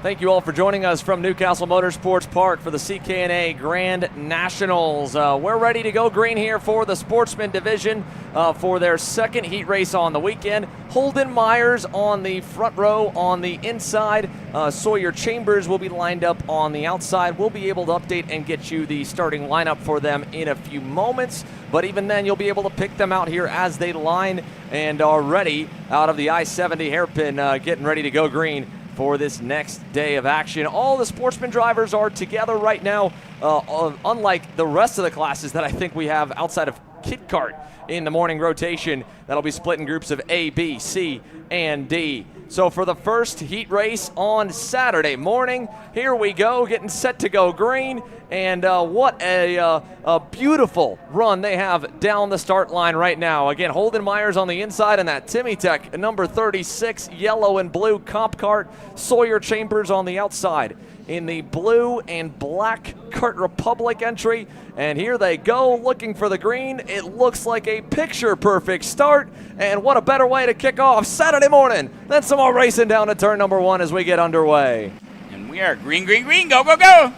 Thank you all for joining us from New Castle Motorsports Park for the CKNA Grand Nationals. We're ready to go green here for the Sportsman division for their second heat race on the weekend. Holden Myers on the front row on the inside. Sawyer Chambers will be lined up on the outside. We'll be able to update and get you the starting lineup for them in a few moments. But even then, you'll be able to pick them out here as they line and are ready out of the I-70 hairpin, getting ready to go green for this next day of action. All the Sportsman drivers are together right now, unlike the rest of the classes that I think we have outside of Kart in the morning rotation. That'll be split in groups of A, B, C, and D. So for the first heat race on Saturday morning, here we go, getting set to go green. And what a beautiful run they have down the start line right now. Again, Holden Myers on the inside and that Timmy Tech number 36 yellow and blue comp cart. Sawyer Chambers on the outside in the blue and black Kart Republic entry. And here they go looking for the green. It looks like a picture-perfect start. And what a better way to kick off Saturday morning than some more racing down to turn number 1 as we get underway. And we are green, green, green. Go, go, go.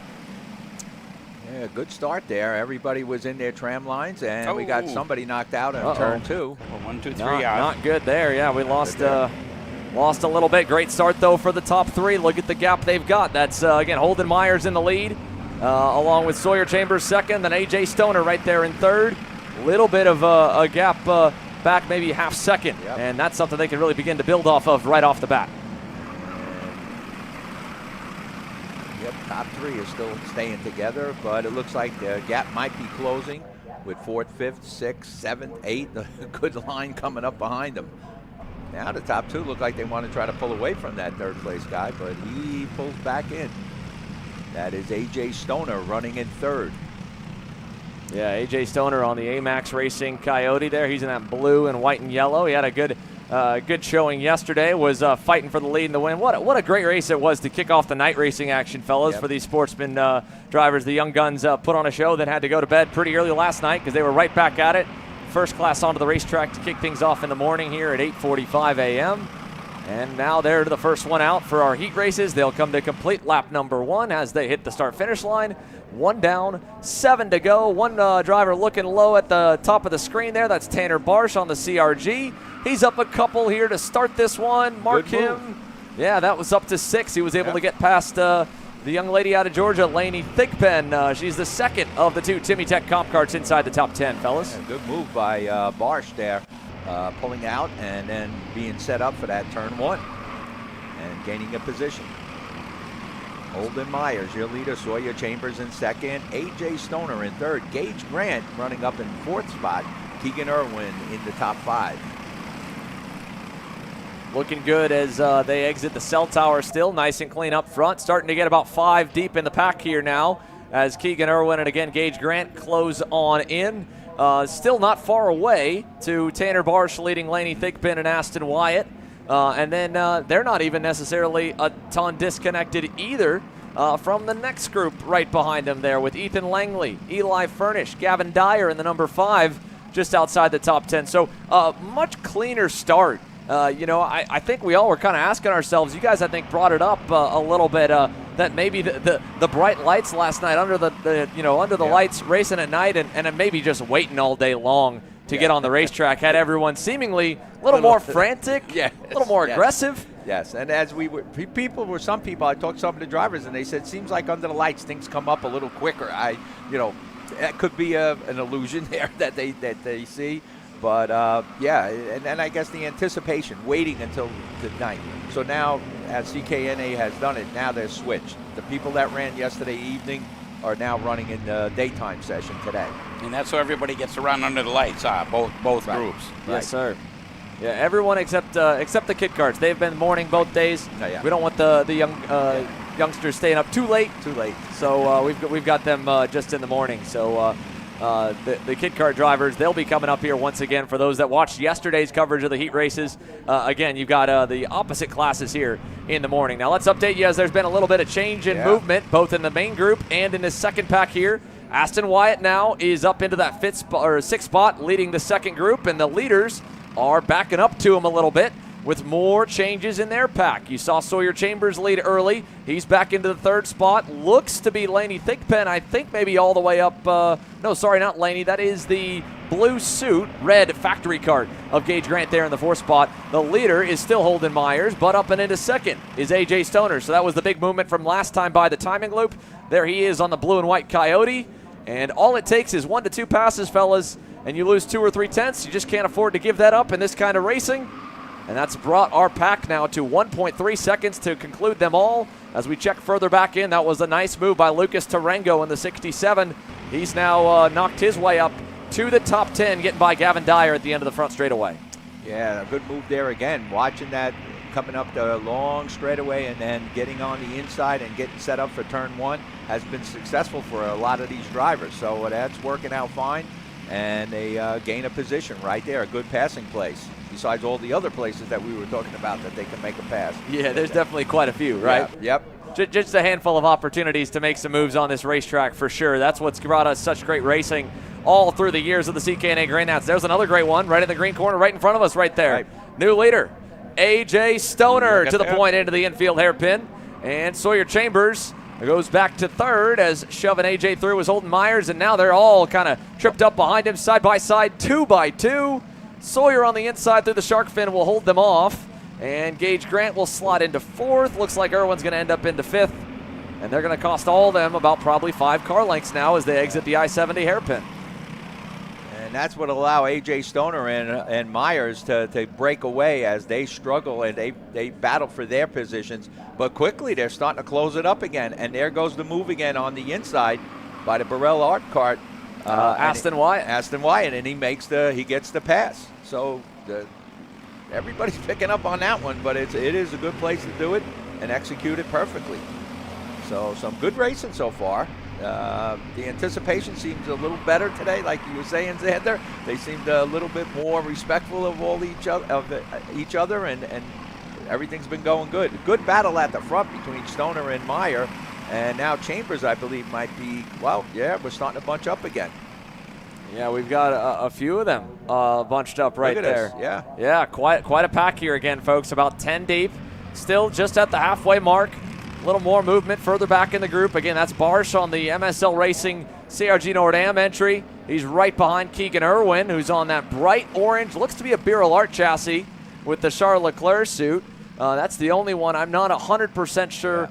Yeah, good start there. Everybody was in their tram lines, and we got somebody knocked out in turn 2. Well, 1, 2, 3 not good there. Yeah, we lost a little bit. Great start, though, for the top 3. Look at the gap they've got. That's, again, Holden Myers in the lead, along with Sawyer Chambers second, then A.J. Stoner right there in third. Little bit of a gap back, maybe half second, and that's something they can really begin to build off of right off the bat. Yep, top 3 is still staying together, but it looks like the gap might be closing with 4th, 5th, 6th, 7th, 8th. A good line coming up behind them. Now the top 2 look like they want to try to pull away from that third place guy, but he pulls back in. That is A.J. Stoner running in third. Yeah, A.J. Stoner on the AMAX Racing Coyote there. He's in that blue and white and yellow. He had a good showing yesterday, was fighting for the lead and the win. What a great race it was to kick off the night racing action, fellas, for these Sportsman drivers. The young guns put on a show, then had to go to bed pretty early last night because they were right back at it. First class onto the racetrack to kick things off in the morning here at 8:45 a.m. And now they're the first one out for our heat races. They'll come to complete lap number 1 as they hit the start-finish line. 1 down, 7 to go. One driver looking low at the top of the screen there. That's Tanner Barsh on the CRG. He's up a couple here to start this one. Mark him. Yeah, that was up to 6. He was able to get past the young lady out of Georgia, Lainey Thigpen. She's the second of the 2 Timmy Tech comp carts inside the top 10, fellas. Yeah, good move by Barsh there, pulling out and then being set up for that turn 1 and gaining a position. Holden Myers, your leader. Sawyer Chambers in second. A.J. Stoner in third. Gage Grant running up in 4th spot. Keegan Irwin in the top 5. Looking good as they exit the cell tower still. Nice and clean up front. Starting to get about 5 deep in the pack here now as Keegan Irwin and again Gage Grant close on in. Still not far away to Tanner Barsh leading Lainey Thigpen and Aston Wyatt. And then they're not even necessarily a ton disconnected either from the next group right behind them there with Ethan Langley, Eli Furnish, Gavin Dyer in the number 5 just outside the top 10. So much cleaner start. I think we all were kind of asking ourselves, you guys I think brought it up a little bit, that maybe the bright lights last night under the lights racing at night and maybe just waiting all day long to get on the racetrack had everyone seemingly a little more frantic, a little more aggressive. Yes, and as some people, I talked to some of the drivers and they said, seems like under the lights things come up a little quicker. That could be an illusion there that they see. But, and I guess the anticipation, waiting until the night. So now, as CKNA has done it, now they're switched. The people that ran yesterday evening are now running in the daytime session today. And that's so everybody gets to run under the lights, both groups. Yes, sir. Yeah, everyone except the kit carts. They've been morning both days. We don't want the youngsters staying up too late. So we've got them just in the morning. So the kit cart drivers, they'll be coming up here once again for those that watched yesterday's coverage of the heat races. Again, you've got the opposite classes here in the morning. Now let's update you as there's been a little bit of change in movement, both in the main group and in this second pack here. Aston Wyatt now is up into that 6th spot, leading the second group, and the leaders are backing up to him a little bit. with more changes in their pack. You saw Sawyer Chambers lead early. He's back into the third spot. Looks to be Laney Thigpen, I think maybe all the way up. No, sorry, not Laney. That is the blue suit, red factory cart of Gage Grant there in the fourth spot. The leader is still Holden Myers, but up and into second is A.J. Stoner. So that was the big movement from last time by the timing loop. There he is on the blue and white Coyote. And all it takes is 1 to 2 passes, fellas, and you lose 2 or 3 tenths. You just can't afford to give that up in this kind of racing. And that's brought our pack now to 1.3 seconds to conclude them all. As we check further back in, that was a nice move by Lucas Tarango in the 67. He's now knocked his way up to the top 10, getting by Gavin Dyer at the end of the front straightaway. Yeah, a good move there again. Watching that coming up the long straightaway and then getting on the inside and getting set up for turn 1 has been successful for a lot of these drivers. So that's working out fine, and they gain a position right there, a good passing place, besides all the other places that we were talking about that they can make a pass. Yeah, there's definitely quite a few, right? Yep. Just a handful of opportunities to make some moves on this racetrack for sure. That's what's brought us such great racing all through the years of the CKNA Grand Nationals. There's another great one right in the green corner, right in front of us right there. Right. New leader, A.J. Stoner to the point into the infield hairpin. And Sawyer Chambers goes back to third as shoving A.J. through was Holden Myers, and now they're all kind of tripped up behind him side by side, 2 by 2. Sawyer on the inside through the shark fin will hold them off. And Gage Grant will slot into fourth. Looks like Irwin's going to end up into fifth. And they're going to cost all of them about probably 5 car lengths now as they exit the I-70 hairpin. And that's what allow A.J. Stoner and Myers to break away as they struggle and they battle for their positions. But quickly they're starting to close it up again. And there goes the move again on the inside by the Burrell Art Cart. Aston Wyatt. Aston Wyatt, and he gets the pass. So everybody's picking up on that one, but it is a good place to do it and execute it perfectly. So some good racing so far. The anticipation seems a little better today, like you were saying, Xander. They seemed a little bit more respectful of each other, and everything's been going good. Good battle at the front between Stoner and Meyer, and now Chambers, I believe, might be. Well, yeah, we're starting to bunch up again. Yeah, we've got a few of them bunched up right there. Yeah. Yeah, quite a pack here again, folks. About 10 deep. Still just at the halfway mark. A little more movement further back in the group. Again, that's Barsh on the MSL Racing CRG Nord-Am entry. He's right behind Keegan Irwin, who's on that bright orange, looks to be a Birol Art chassis with the Charles Leclerc suit. That's the only one. I'm not 100% sure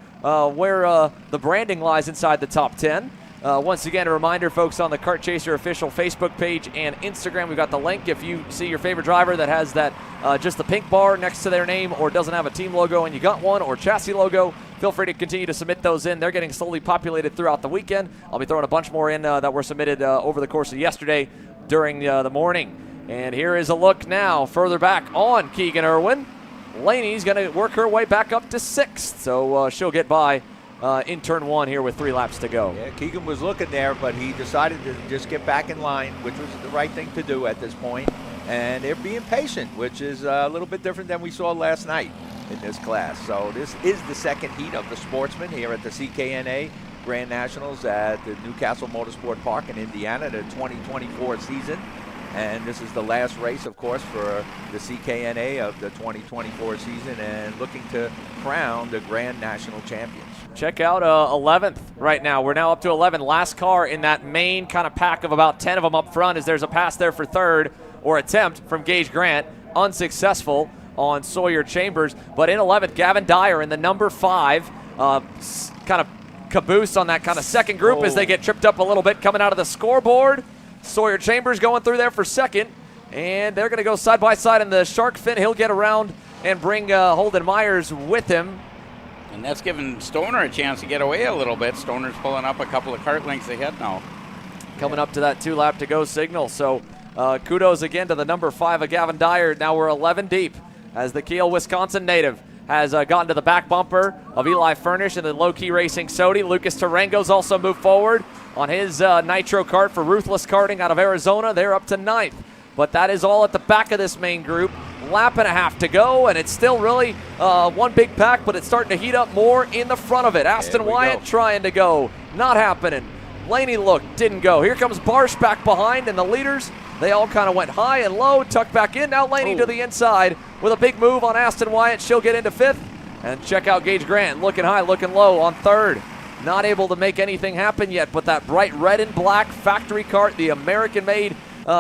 where the branding lies inside the top 10. Once again, a reminder, folks, on the Kart Chaser official Facebook page and Instagram, we've got the link. If you see your favorite driver that has that just the pink bar next to their name or doesn't have a team logo and you got one or chassis logo, feel free to continue to submit those in. They're getting slowly populated throughout the weekend. I'll be throwing a bunch more in that were submitted over the course of yesterday during the morning. And here is a look now further back on Keegan Irwin. Laney's going to work her way back up to 6th, so she'll get by in turn 1 here with 3 laps to go. Yeah, Keegan was looking there, but he decided to just get back in line, which was the right thing to do at this point. And they're being patient, which is a little bit different than we saw last night in this class. So this is the second heat of the Sportsman here at the CKNA Grand Nationals at the Castle Motorsports Park in Indiana, the 2024 season. And this is the last race, of course, for the CKNA of the 2024 season and looking to crown the Grand National champions. Check out 11th right now. We're now up to 11. Last car in that main kind of pack of about 10 of them up front as there's a pass there for third or attempt from Gage Grant. Unsuccessful on Sawyer Chambers. But in 11th, Gavin Dyer in the number 5. Kind of caboose on that kind of second group as they get tripped up a little bit coming out of the scoreboard. Sawyer Chambers going through there for second. And they're going to go side by side in the shark fin. He'll get around and bring Holden Myers with him. And that's giving Stoner a chance to get away a little bit. Stoner's pulling up a couple of kart lengths ahead now. Coming up to that 2 lap to go signal. So kudos again to the number 5 of Gavin Dyer. Now we're 11 deep as the Kiel, Wisconsin native has gotten to the back bumper of Eli Furnish and then low-key racing Sodi. Lucas Tarango's also moved forward on his nitro kart for Ruthless Karting out of Arizona. They're up to 9th. But that is all at the back of this main group. Lap and a half to go, and it's still really one big pack, but it's starting to heat up more in the front of it. Aston Wyatt trying to go. Not happening. Laney looked, didn't go. Here comes Barsh back behind, and the leaders, they all kind of went high and low, tucked back in. Now Laney to the inside with a big move on Aston Wyatt. She'll get into 5th. And check out Gage Grant, looking high, looking low on 3rd. Not able to make anything happen yet, but that bright red and black factory kart, the American-made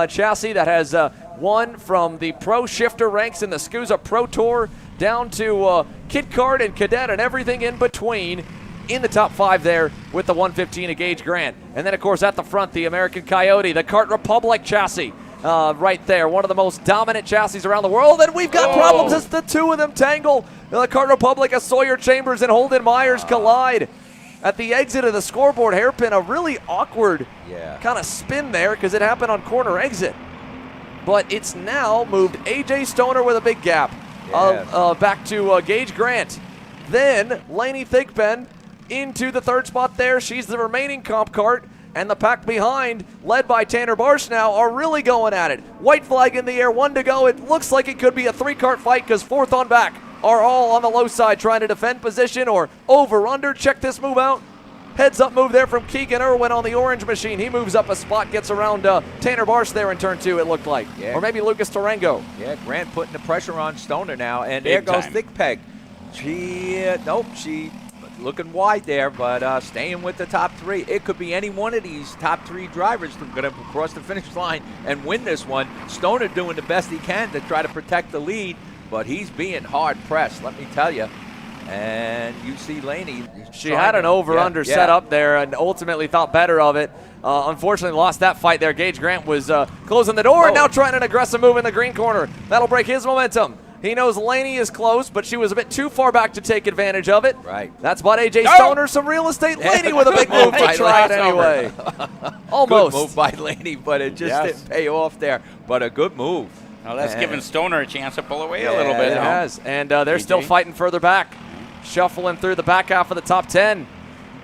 chassis that has won from the pro shifter ranks in the SCUSA Pro Tour down to kit kart and cadet and everything in between, in the top 5 there with the 115 of Gage Grant. And then, of course, at the front, the American Coyote, the Kart Republic chassis right there. One of the most dominant chassis around the world. And we've got problems as the two of them tangle. The Kart Republic of Sawyer Chambers and Holden Myers collide. At the exit of the scoreboard hairpin, a really awkward kind of spin there because it happened on corner exit. But it's now moved AJ Stoner with a big gap back to Gage Grant. Then Laney Thigpen into the 3rd spot there. She's the remaining comp kart. And the pack behind, led by Tanner Barsh now, are really going at it. White flag in the air, 1 to go. It looks like it could be a 3-kart fight because 4th on back are all on the low side trying to defend position or over-under. Check this move out. Heads up move there from Keegan Irwin on the orange machine. He moves up a spot, gets around Tanner Barsh there in turn 2, it looked like. Yeah. Or maybe Lucas Tarango. Yeah, Grant putting the pressure on Stoner now. And Big there goes time. Thick Peg. She looking wide there, but staying with the top 3. It could be any one of these top 3 drivers who's going to cross the finish line and win this one. Stoner doing the best he can to try to protect the lead, but he's being hard pressed, let me tell you. And you see Laney. She had an over-under set up there and ultimately thought better of it. Unfortunately lost that fight there. Gage Grant was closing the door and now trying an aggressive move in the green corner. That'll break his momentum. He knows Laney is close, but she was a bit too far back to take advantage of it. Right. That's bought AJ Stoner some real estate. Laney with a big move to try it anyway. Almost. Good move by Laney, but it just didn't pay off there. But a good move. Now that's giving Stoner a chance to pull away a little bit. It has, and they're still fighting further back. Shuffling through the back half of the top 10.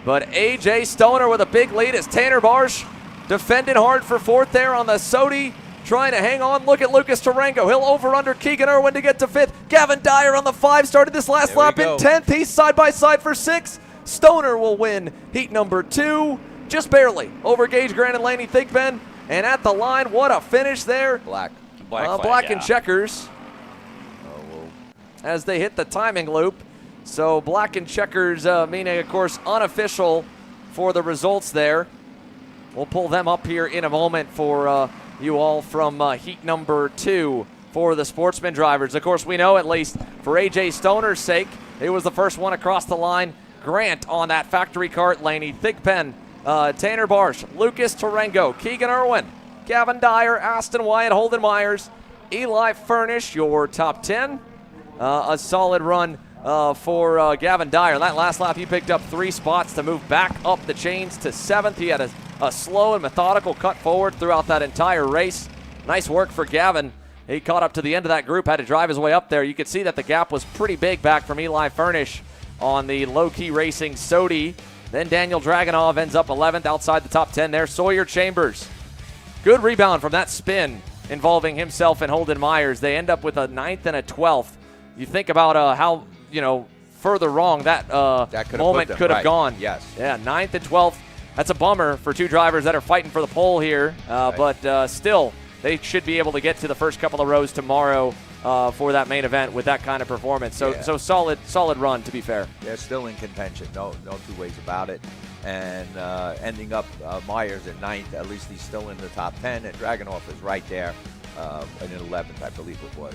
But AJ Stoner with a big lead as Tanner Barsh defending hard for 4th there on the Sodi. Trying to hang on. Look at Lucas Tarango. He'll over under Keegan Irwin to get to 5th. Gavin Dyer on the 5 started this last lap in 10th. He's side by side for 6th. Stoner will win heat number 2, just barely over Gage Grant and Laney Thigpen. And at the line, what a finish there. Black and checkers as they hit the timing loop. So black and checkers meaning, of course, unofficial for the results there. We'll pull them up here in a moment for you all from heat number 2 for the Sportsman drivers. Of course, we know, at least for AJ Stoner's sake, it was the first one across the line. Grant on that factory kart, Laney Thigpen, Tanner Barsh, Lucas Tarango, Keegan Irwin, Gavin Dyer, Aston Wyatt, Holden Myers, Eli Furnish, your top 10. A solid run for Gavin Dyer. That last lap, he picked up 3 spots to move back up the chains to 7th. He had a slow and methodical cut forward throughout that entire race. Nice work for Gavin. He caught up to the end of that group, had to drive his way up there. You could see that the gap was pretty big back from Eli Furnish on the low-key racing Sodi. Then Daniel Dragunov ends up 11th outside the top 10 there. Sawyer Chambers, good rebound from that spin involving himself and Holden Myers. They end up with a 9th and a 12th. You think about how, further wrong that moment could have gone. Yes. Yeah, 9th and 12th. That's a bummer for 2 drivers that are fighting for the pole here, but still, they should be able to get to the first couple of rows tomorrow for that main event with that kind of performance. So solid run, to be fair. They're still in contention, no 2 ways about it. And ending up Myers at 9th, at least he's still in the top 10, and Dragunov is right there in 11th, I believe it was.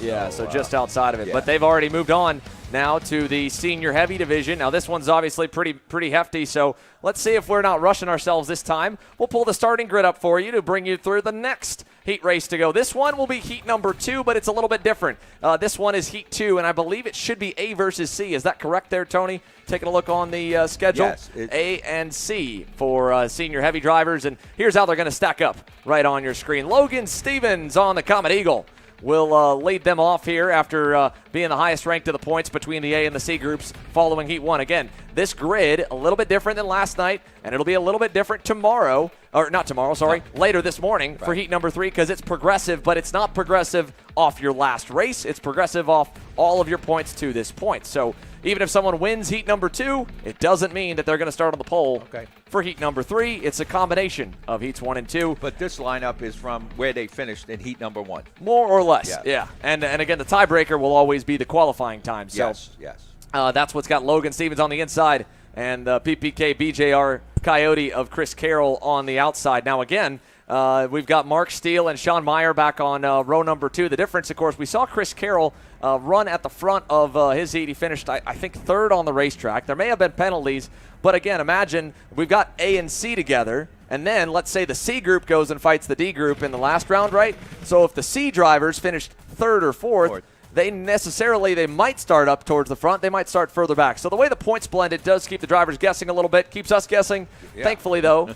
Yeah, so just outside of it. But they've already moved on now to the senior heavy division. Now this one's obviously pretty hefty, so let's see if we're not rushing ourselves this time. We'll pull the starting grid up for you to bring you through the next heat race to go. This one will be heat number 2, but it's a little bit different. This one is heat 2, and I believe it should be A versus C. Is that correct there, Tony? Taking a look on the schedule. Yes. A and C for senior heavy drivers, and here's how they're going to stack up right on your screen. Logan Stevens on the Comet Eagle will lead them off here after being the highest ranked of the points between the A and the C groups following Heat 1. Again, this grid a little bit different than last night, and it'll be a little bit different tomorrow, or not tomorrow, sorry, later this morning for heat number 3, because it's progressive, but it's not progressive off your last race. It's progressive off all of your points to this point. So even if someone wins heat number 2, it doesn't mean that they're going to start on the pole for heat number 3. It's a combination of heats 1 and 2. But this lineup is from where they finished in heat number 1. More or less, yeah. And again, the tiebreaker will always be the qualifying time. So Yes. that's what's got Logan Stevens on the inside and PPK BJR Coyote of Chris Carroll on the outside. Now, again, we've got Mark Steele and Sean Meyer back on row number 2. The difference, of course, we saw Chris Carroll run at the front of his heat. He finished, I think, 3rd on the racetrack. There may have been penalties, but again, imagine we've got A and C together, and then let's say the C group goes and fights the D group in the last round, right? So if the C drivers finished 3rd or 4th, they might start up towards the front. They might start further back. So the way the points blend, it does keep the drivers guessing a little bit. Keeps us guessing. Thankfully, though,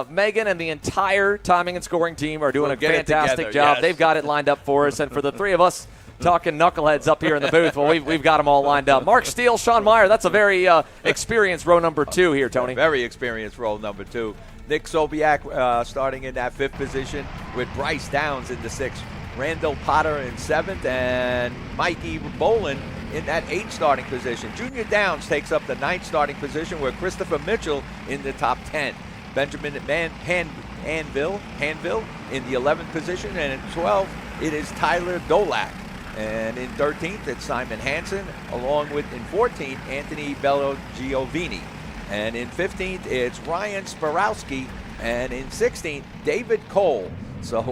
Megan and the entire timing and scoring team are doing a fantastic job. They've got it lined up for us. And for the 3 of us talking knuckleheads up here in the booth, well, we've got them all lined up. Mark Steele, Sean Meyer, that's a very experienced row number 2 here, Tony. Very experienced row number 2. Nick Sobiak starting in that 5th position with Bryce Downs in the 6th. Randall Potter in 7th, and Mikey Bolin in that 8th starting position. Junior Downs takes up the 9th starting position with Christopher Mitchell in the top 10. Benjamin Hanville in the 11th position, and in 12th it is Tyler Dolak. And in 13th it's Simon Hansen, along with in 14th Anthony Bello Giovini. And in 15th it's Ryan Sparowski, and in 16th David Cole. So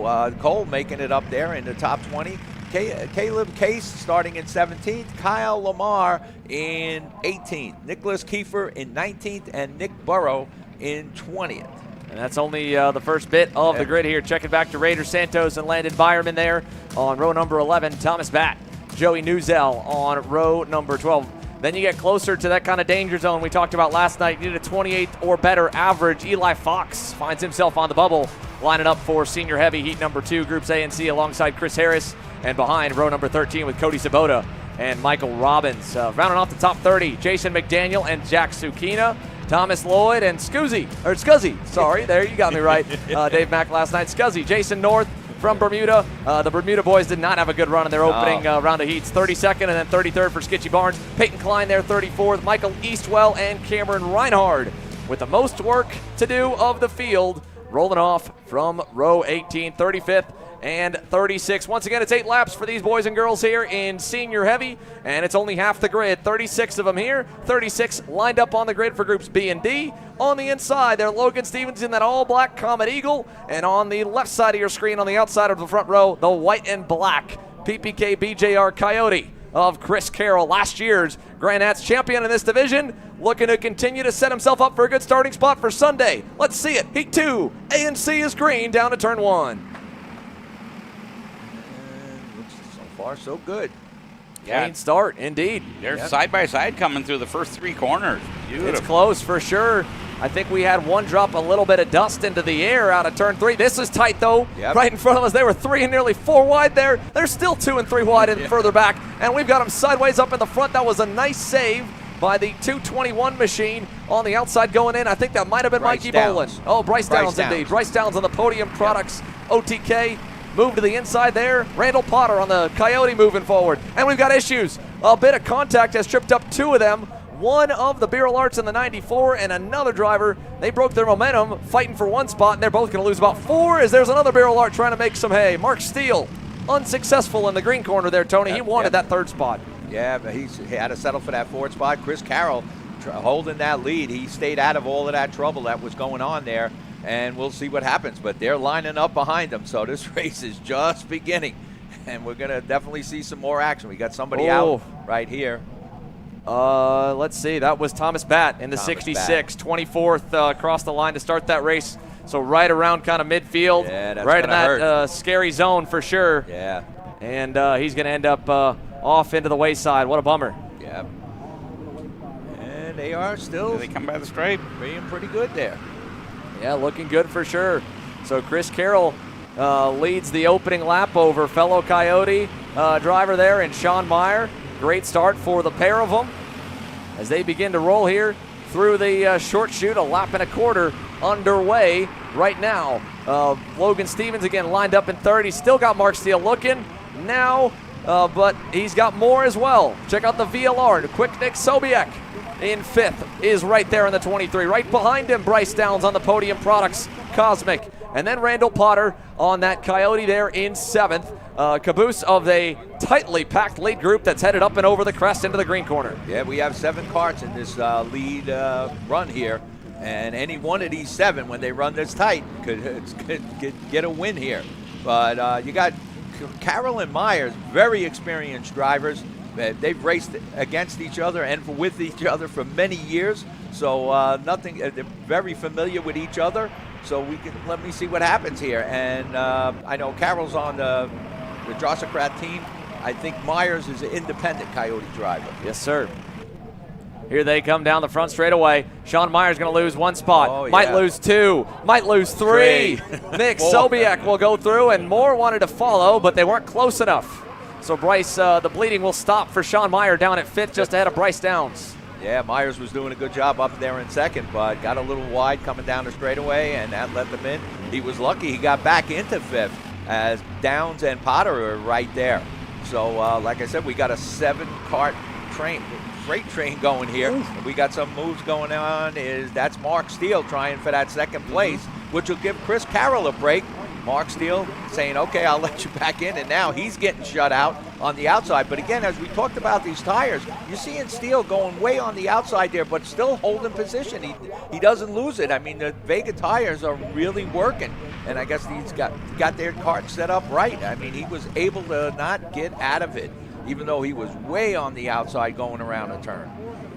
Cole making it up there in the top 20. Caleb Case starting in 17th. Kyle Lamar in 18th. Nicholas Kiefer in 19th. And Nick Burrow in 20th. And that's only the first bit of the grid here. Checking back to Raider Santos and Landon Byerman there on row number 11. Thomas Batt, Joey Newzell on row number 12. Then you get closer to that kind of danger zone we talked about last night. You need a 28th or better average. Eli Fox finds himself on the bubble, lining up for senior heavy heat number 2, groups A and C, alongside Chris Harris, and behind row number 13 with Cody Sabota and Michael Robbins. Rounding off the top 30, Jason McDaniel and Jack Sukina, Thomas Lloyd and Scuzzy. Sorry, there you got me right. Dave Mack last night. Scuzzy, Jason North from Bermuda. The Bermuda boys did not have a good run in their opening round of heats. 32nd and then 33rd for Skitchy Barnes. Peyton Klein there, 34th. Michael Eastwell and Cameron Reinhard with the most work to do of the field, rolling off from row 18, 35th and 36th. Once again, it's 8 laps for these boys and girls here in senior heavy, and it's only half the grid. 36 of them here, 36 lined up on the grid for groups B and D. On the inside, there Logan Stevens in that all-black Comet Eagle, and on the left side of your screen, on the outside of the front row, the white and black PPK BJR Coyote of Chris Carroll, last year's Grand Nats champion in this division, looking to continue to set himself up for a good starting spot for Sunday. Let's see it. Heat 2, A and C is green down to turn 1. So far, so good. Clean start, indeed. They're side by side coming through the first 3 corners. Beautiful. It's close for sure. I think we had one drop a little bit of dust into the air out of turn 3. This is tight, though. Right in front of us. They were 3 and nearly 4 wide there. They're still 2 and 3 wide and further back. And we've got them sideways up in the front. That was a nice save by the 221 machine on the outside going in. I think that might have been Mikey Bolin. Oh, Bryce Downs indeed. Bryce Downs on the Podium Products OTK. Move to the inside there. Randall Potter on the Coyote moving forward. And we've got issues. A bit of contact has tripped up 2 of them. One of the Beryl Arts in the 94 and another driver. They broke their momentum fighting for one spot, and they're both going to lose about 4 as there's another Beryl Art trying to make some hay. Mark Steele, unsuccessful in the green corner there, Tony. He wanted that 3rd spot. Yeah, but he had to settle for that 4th spot. Chris Carroll holding that lead. He stayed out of all of that trouble that was going on there, and we'll see what happens. But they're lining up behind them, so this race is just beginning, and we're going to definitely see some more action. We got somebody out right here. Let's see. That was Thomas Batt in the 66, 24th across the line to start that race. So right around kind of midfield, right in that scary zone for sure. Yeah. And he's going to end up off into the wayside. What a bummer. Yeah. And they are still. They come by the stripe. Being pretty good there. Yeah, looking good for sure. So Chris Carroll leads the opening lap over fellow Coyote driver there and Sean Meyer. Great start for the pair of them. as they begin to roll here through the short chute. A lap and a quarter underway right now. Logan Stevens again lined up in third. He's still got Mark Steele looking now, but he's got more as well. Check out the VLR. The quick Nick Sobiek in fifth is right there in the 23. Right behind him, Bryce Downs on the Podium Products Cosmic. And then Randall Potter on that Coyote there in seventh. Caboose of a tightly packed lead group that's headed up and over the crest into the green corner. Yeah, we have 7 karts in this lead run here. And any one of these 7, when they run this tight, could get a win here. But you got Carroll and Myers, very experienced drivers. They've raced against each other and with each other for many years. So they're very familiar with each other. So let me see what happens here. And I know Carroll's on the Drossocrat team. I think Myers is an independent Coyote driver. Yes, sir. Here they come down the front straight away. Sean Myers going to lose 1 spot. Oh, yeah. Might lose 2. Might lose 3. Nick Sobiek will go through, and more wanted to follow, but they weren't close enough. So Bryce, the bleeding will stop for Sean Meyer down at 5th, just ahead of Bryce Downs. Yeah, Myers was doing a good job up there in second, but got a little wide coming down the straightaway, and that let them in. He was lucky he got back into 5th as Downs and Potter are right there. So, like I said, we got a 7-kart freight train going here. We got some moves going on. That's Mark Steele trying for that second place, which will give Chris Carroll a break. Mark Steele saying, okay, I'll let you back in, and now he's getting shut out on the outside. But again, as we talked about these tires, you're seeing Steele going way on the outside there, but still holding position. He doesn't lose it. I mean, the Vega tires are really working, and I guess he's got their kart set up right. I mean, he was able to not get out of it, even though he was way on the outside going around a turn.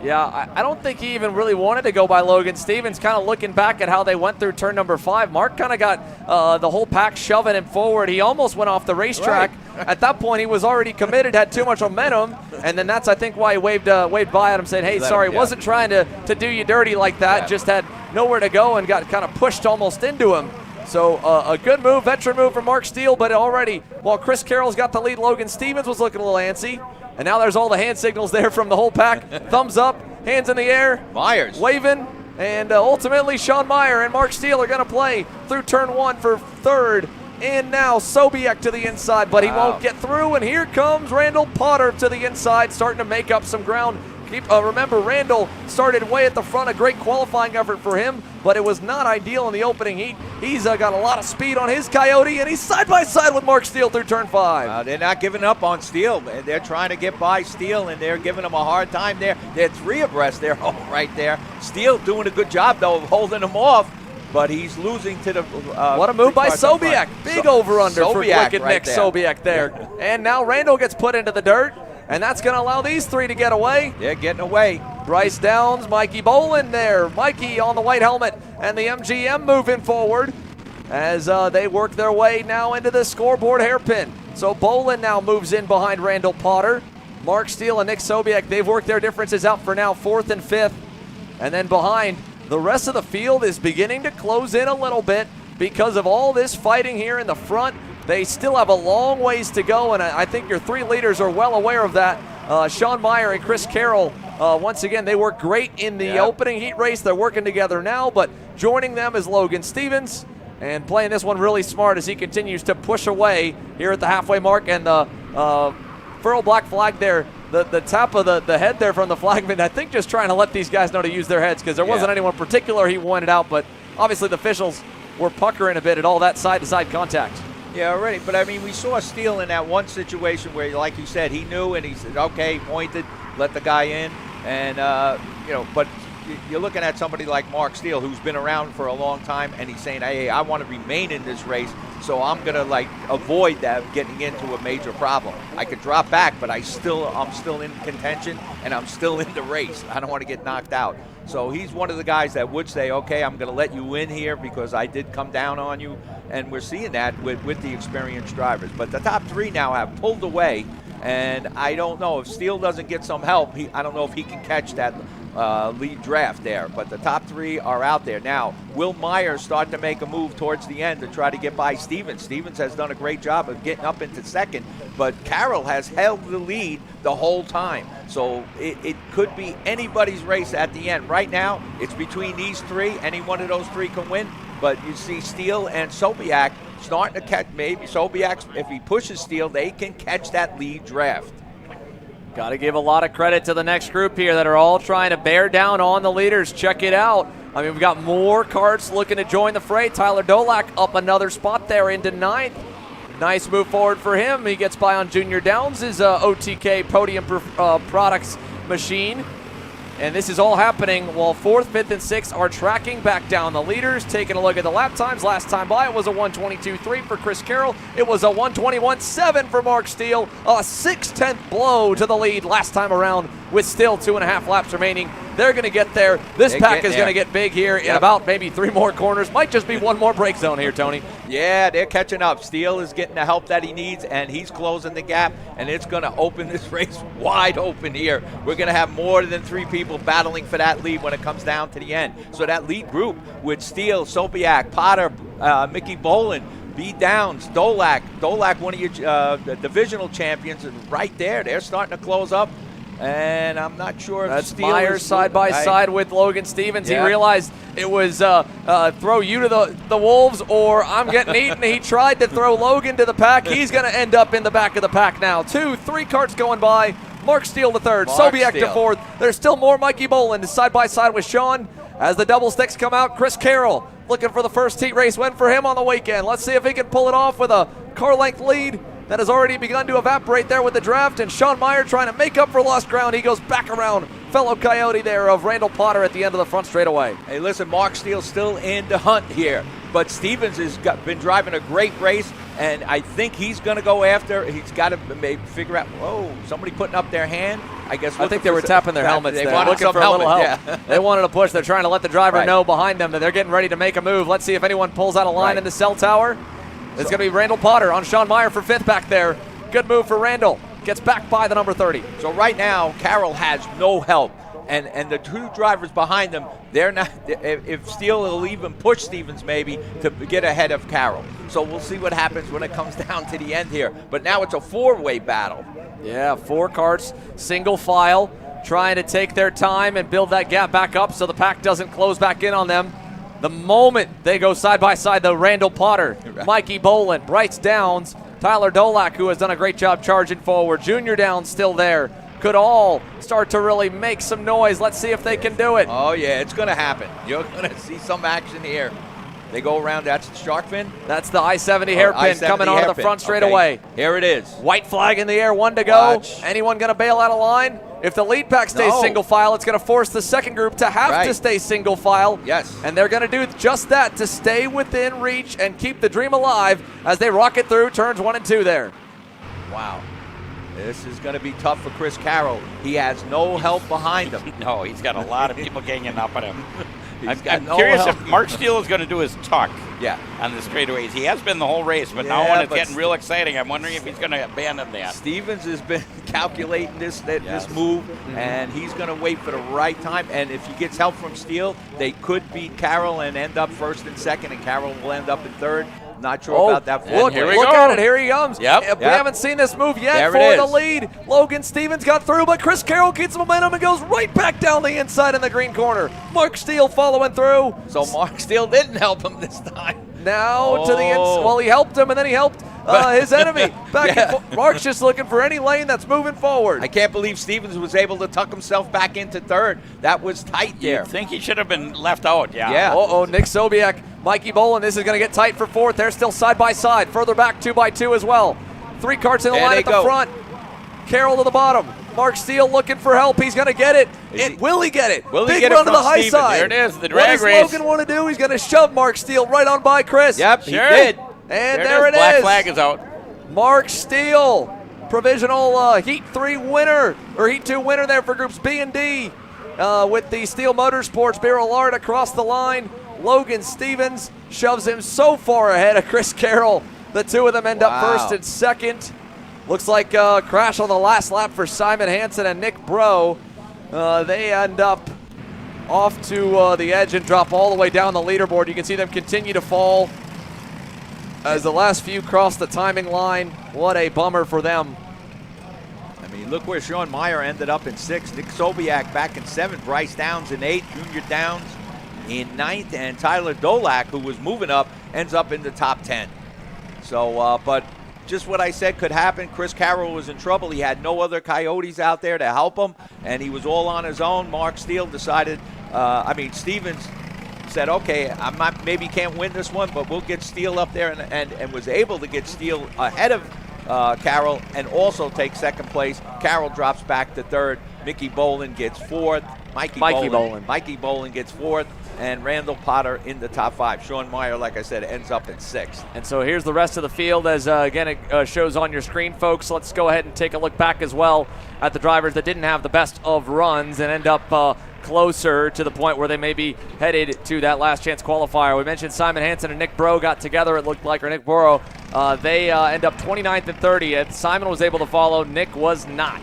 Yeah, I don't think he even really wanted to go by Logan Stevens. Kind of looking back at how they went through turn number 5, Mark kind of got the whole pack shoving him forward. He almost went off the racetrack. Right. At that point, he was already committed, had too much momentum, and then that's, I think, why he waved by at him, saying, hey, sorry, wasn't trying to do you dirty like that, just had nowhere to go and got kind of pushed almost into him. So a good move, veteran move for Mark Steele, but already, while Chris Carroll's got the lead, Logan Stevens was looking a little antsy. And now there's all the hand signals there from the whole pack. Thumbs up, hands in the air. Myers waving. And ultimately, Sean Meyer and Mark Steele are going to play through turn 1 for third. And now Sobiek to the inside, but he won't get through. And here comes Randall Potter to the inside, starting to make up some ground. Remember, Randall started way at the front, a great qualifying effort for him, but it was not ideal in the opening heat. He's got a lot of speed on his Coyote, and he's side by side with Mark Steele through turn 5. They're not giving up on Steele. They're trying to get by Steele, and they're giving him a hard time there. They're 3 abreast there, right there. Steele doing a good job, though, of holding him off, but he's losing to the what a move by Sobiek. Big over-under for wicked Nick Sobiek there. And now Randall gets put into the dirt. And that's going to allow these 3 to get away. They're getting away. Bryce Downs, Mikey Bolin there. Mikey on the white helmet and the MGM moving forward as they work their way now into the scoreboard hairpin. So Bolin now moves in behind Randall Potter. Mark Steele and Nick Sobiek, they've worked their differences out for now, 4th and 5th. And then behind, the rest of the field is beginning to close in a little bit because of all this fighting here in the front. They still have a long ways to go, and I think your 3 leaders are well aware of that. Sean Meyer and Chris Carroll, once again, they worked great in the opening heat race. They're working together now, but joining them is Logan Stevens, and playing this one really smart as he continues to push away here at the halfway mark. And the furl black flag there, the tap of the head there from the flagman, I think just trying to let these guys know to use their heads, because there wasn't anyone particular he wanted out, but obviously the officials were puckering a bit at all that side-to-side contact. Yeah, already. But, I mean, we saw Steele in that one situation where, like you said, he knew and he said, okay, pointed, let the guy in. And, but you're looking at somebody like Mark Steele, who's been around for a long time, and he's saying, hey, I want to remain in this race, so I'm going to, avoid that getting into a major problem. I could drop back, but I'm still in contention, and I'm still in the race. I don't want to get knocked out. So he's one of the guys that would say, okay, I'm going to let you in here because I did come down on you. And we're seeing that with the experienced drivers. But the top 3 now have pulled away, and I don't know if Steele doesn't get some help. I don't know if he can catch that lead draft there. But the top 3 are out there. Now, Will Myers start to make a move towards the end to try to get by Stevens. Stevens has done a great job of getting up into second, but Carroll has held the lead the whole time. So it could be anybody's race at the end. Right now, it's between these 3. Any one of those 3 can win. But you see Steele and Sobiak starting to catch. Maybe Sobiak, if he pushes Steele, they can catch that lead draft. Got to give a lot of credit to the next group here that are all trying to bear down on the leaders. Check it out. I mean, we've got more karts looking to join the fray. Tyler Dolak up another spot there into 9th. Nice move forward for him. He gets by on Junior Downs' OTK Podium Products machine. And this is all happening while 4th, 5th, and 6th are tracking back down the leaders. Taking a look at the lap times. Last time by, it was a 1:22.3 for Chris Carroll. It was a 1:21.7 for Mark Steele. A 6/10 blow to the lead last time around with still 2.5 laps remaining. They're going to get there. This pack is going to get big here in about maybe 3 more corners. Might just be 1 more break zone here, Tony. Yeah, they're catching up. Steele is getting the help that he needs, and he's closing the gap, and it's going to open this race wide open here. We're going to have more than 3 people battling for that lead when it comes down to the end. So that lead group with Steele, Sobiak, Potter, Mickey Boland, B. Downs, Dolak, one of your divisional champions, and right there, they're starting to close up. And I'm not sure if that's Myers side by side with Logan Stevens. Yeah. He realized it was throw you to the wolves or I'm getting eaten. He tried to throw Logan to the pack. He's going to end up in the back of the pack now. 2, 3 karts going by. Mark Steele to 3rd. Sobiak to 4th. There's still more. Mikey Boland is side by side with Sean. As the double sticks come out, Chris Carroll looking for the first heat race win for him on the weekend. Let's see if he can pull it off with a car length lead that has already begun to evaporate there with the draft, and Sean Meyer trying to make up for lost ground. He goes back around fellow Coyote there of Randall Potter at the end of the front straightaway. Hey, listen, Mark Steele's still in the hunt here, but Stevens has been driving a great race, and I think he's going to go after. He's got to maybe figure out, whoa, somebody putting up their hand. I think they were tapping their helmets. They there, wanted looking some for a little help. Yeah. They wanted to push. They're trying to let the driver know behind them that they're getting ready to make a move. Let's see if anyone pulls out a line in the cell tower. It's going to be Randall Potter on Sean Meyer for 5th back there. Good move for Randall. Gets back by the number 30. So right now, Carroll has no help. And the 2 drivers behind them, they're not. If Steele will even push Stevens maybe to get ahead of Carroll. So we'll see what happens when it comes down to the end here. But now it's a 4-way battle. Yeah, 4 karts, single file, trying to take their time and build that gap back up so the pack doesn't close back in on them. The moment they go side by side, the Randall Potter, Mikey Boland, Bryce Downs, Tyler Dolak, who has done a great job charging forward. Junior Downs still there. Could all start to really make some noise. Let's see if they can do it. Oh, yeah, it's going to happen. You're going to see some action here. They go around. That's the shark fin? That's the I-70 hairpin coming onto the front straightaway. Here it is. White flag in the air, 1 to go. Watch. Anyone going to bail out of line? If the lead pack stays single file, it's going to force the second group to have to stay single file. Yes. And they're going to do just that to stay within reach and keep the dream alive as they rocket through turns 1 and 2 there. Wow. This is going to be tough for Chris Carroll. He has no help behind him. No, he's got a lot of people ganging up at him. I'm no curious help. if Mark Steele is going to do his tuck Yeah. on the straightaways. He has been the whole race, but now when it's getting real exciting, I'm wondering if he's going to abandon that. Stevens has been calculating this move, and he's going to wait for the right time. And if he gets help from Steele, they could beat Carroll and end up 1st and 2nd, and Carroll will end up in 3rd. Not sure about that. Look at it. Here he comes. We haven't seen this move yet there for the lead. Logan Stevens got through, but Chris Carroll keeps momentum and goes right back down the inside in the green corner. Mark Steele following through. So Mark Steele didn't help him this time. Now to the inside. Well, he helped him, and then he helped his enemy. Mark's just looking for any lane that's moving forward. I can't believe Stevens was able to tuck himself back into 3rd. That was tight there. You'd think he should have been left out, Yeah. Nick Sobiak, Mikey Boland. This is going to get tight for 4th. They're still side by side. Further back 2 by 2 as well. 3 karts in the line at the front. Carroll to the bottom. Mark Steele looking for help. He's going to get it. Will he get it? Will he Big get run it to the high Stevens? side. There it is, the drag race. race. What does Logan want to do? He's going to shove Mark Steele right on by Chris. Yep, sure. he did. And there it is. Black flag is out. Mark Steele, provisional Heat 3 winner, or Heat 2 winner there for Groups B and D with the Steel Motorsports Barrel Lard across the line. Logan Stevens shoves him so far ahead of Chris Carroll. The 2 of them end up 1st and 2nd. Looks like a crash on the last lap for Simon Hansen and Nick Bro. They end up off to the edge and drop all the way down the leaderboard. You can see them continue to fall as the last few cross the timing line. What a bummer for them. I mean, look where Sean Meyer ended up in 6th. Nick Sobiak back in 7th. Bryce Downs in 8th. Junior Downs in 9th. And Tyler Dolak, who was moving up, ends up in the top 10. So, but just what I said could happen. Chris Carroll was in trouble. He had no other Coyotes out there to help him, and he was all on his own. Mark Steele decided, Stevens said, okay, maybe can't win this one, but we'll get Steele up there, and was able to get Steele ahead of Carroll and also take 2nd place. Carroll drops back to 3rd. Mickey Bolin gets 4th. Mikey Bolin gets 4th. And Randall Potter in the top 5. Sean Meyer, like I said, ends up in 6th. And so here's the rest of the field as, again, it shows on your screen, folks. Let's go ahead and take a look back as well at the drivers that didn't have the best of runs and end up closer to the point where they may be headed to that last chance qualifier. We mentioned Simon Hansen and Nick Bro got together, it looked like, or Nick Borough. They end up 29th and 30th. Simon was able to follow. Nick was not.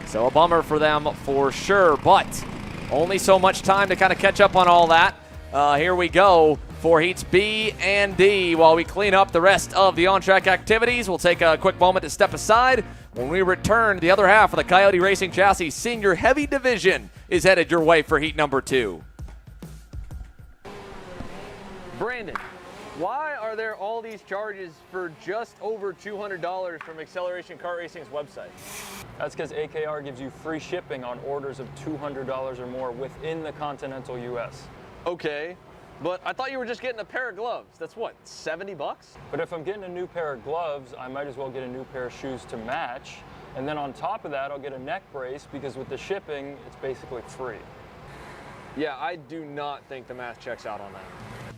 So a bummer for them for sure, but only so much time to kind of catch up on all that. Here we go for Heats B and D. While we clean up the rest of the on-track activities, we'll take a quick moment to step aside. When we return, the other half of the Coyote Racing Chassis Senior Heavy Division is headed your way for heat number 2. Brandon, why are there all these charges for just over $200 from Acceleration Kart Racing's website? That's because AKR gives you free shipping on orders of $200 or more within the continental US. Okay, but I thought you were just getting a pair of gloves. That's what, 70 bucks? But if I'm getting a new pair of gloves, I might as well get a new pair of shoes to match. And then on top of that, I'll get a neck brace because with the shipping, it's basically free. Yeah, I do not think the math checks out on that.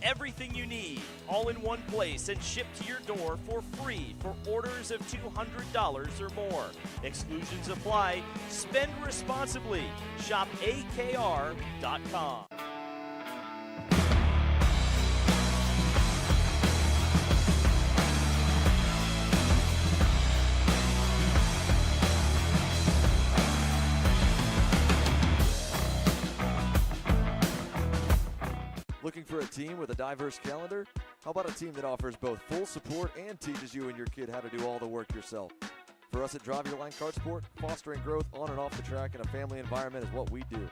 Everything you need, all in one place and shipped to your door for free for orders of $200 or more. Exclusions apply. Spend responsibly. Shop AKR.com. Looking for a team with a diverse calendar? How about a team that offers both full support and teaches you and your kid how to do all the work yourself? For us at Drive Your Line Kart Sport, fostering growth on and off the track in a family environment is what we do.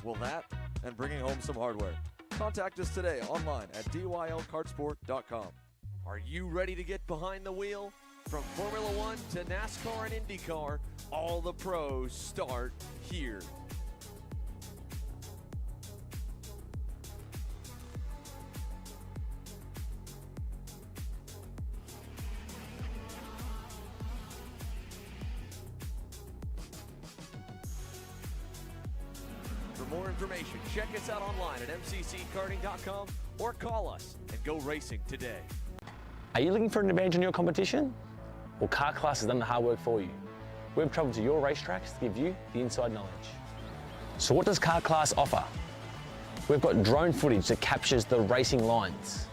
Well, that and bringing home some hardware. Contact us today online at dylkartsport.com. Are you ready to get behind the wheel? From Formula One to NASCAR and IndyCar, all the pros start here. For more information, check us out online at mcckarting.com or call us and go racing today. Are you looking for an advantage in your competition? Well, Car Class has done the hard work for you. We've traveled to your racetracks to give you the inside knowledge. So what does Car Class offer? We've got drone footage that captures the racing lines,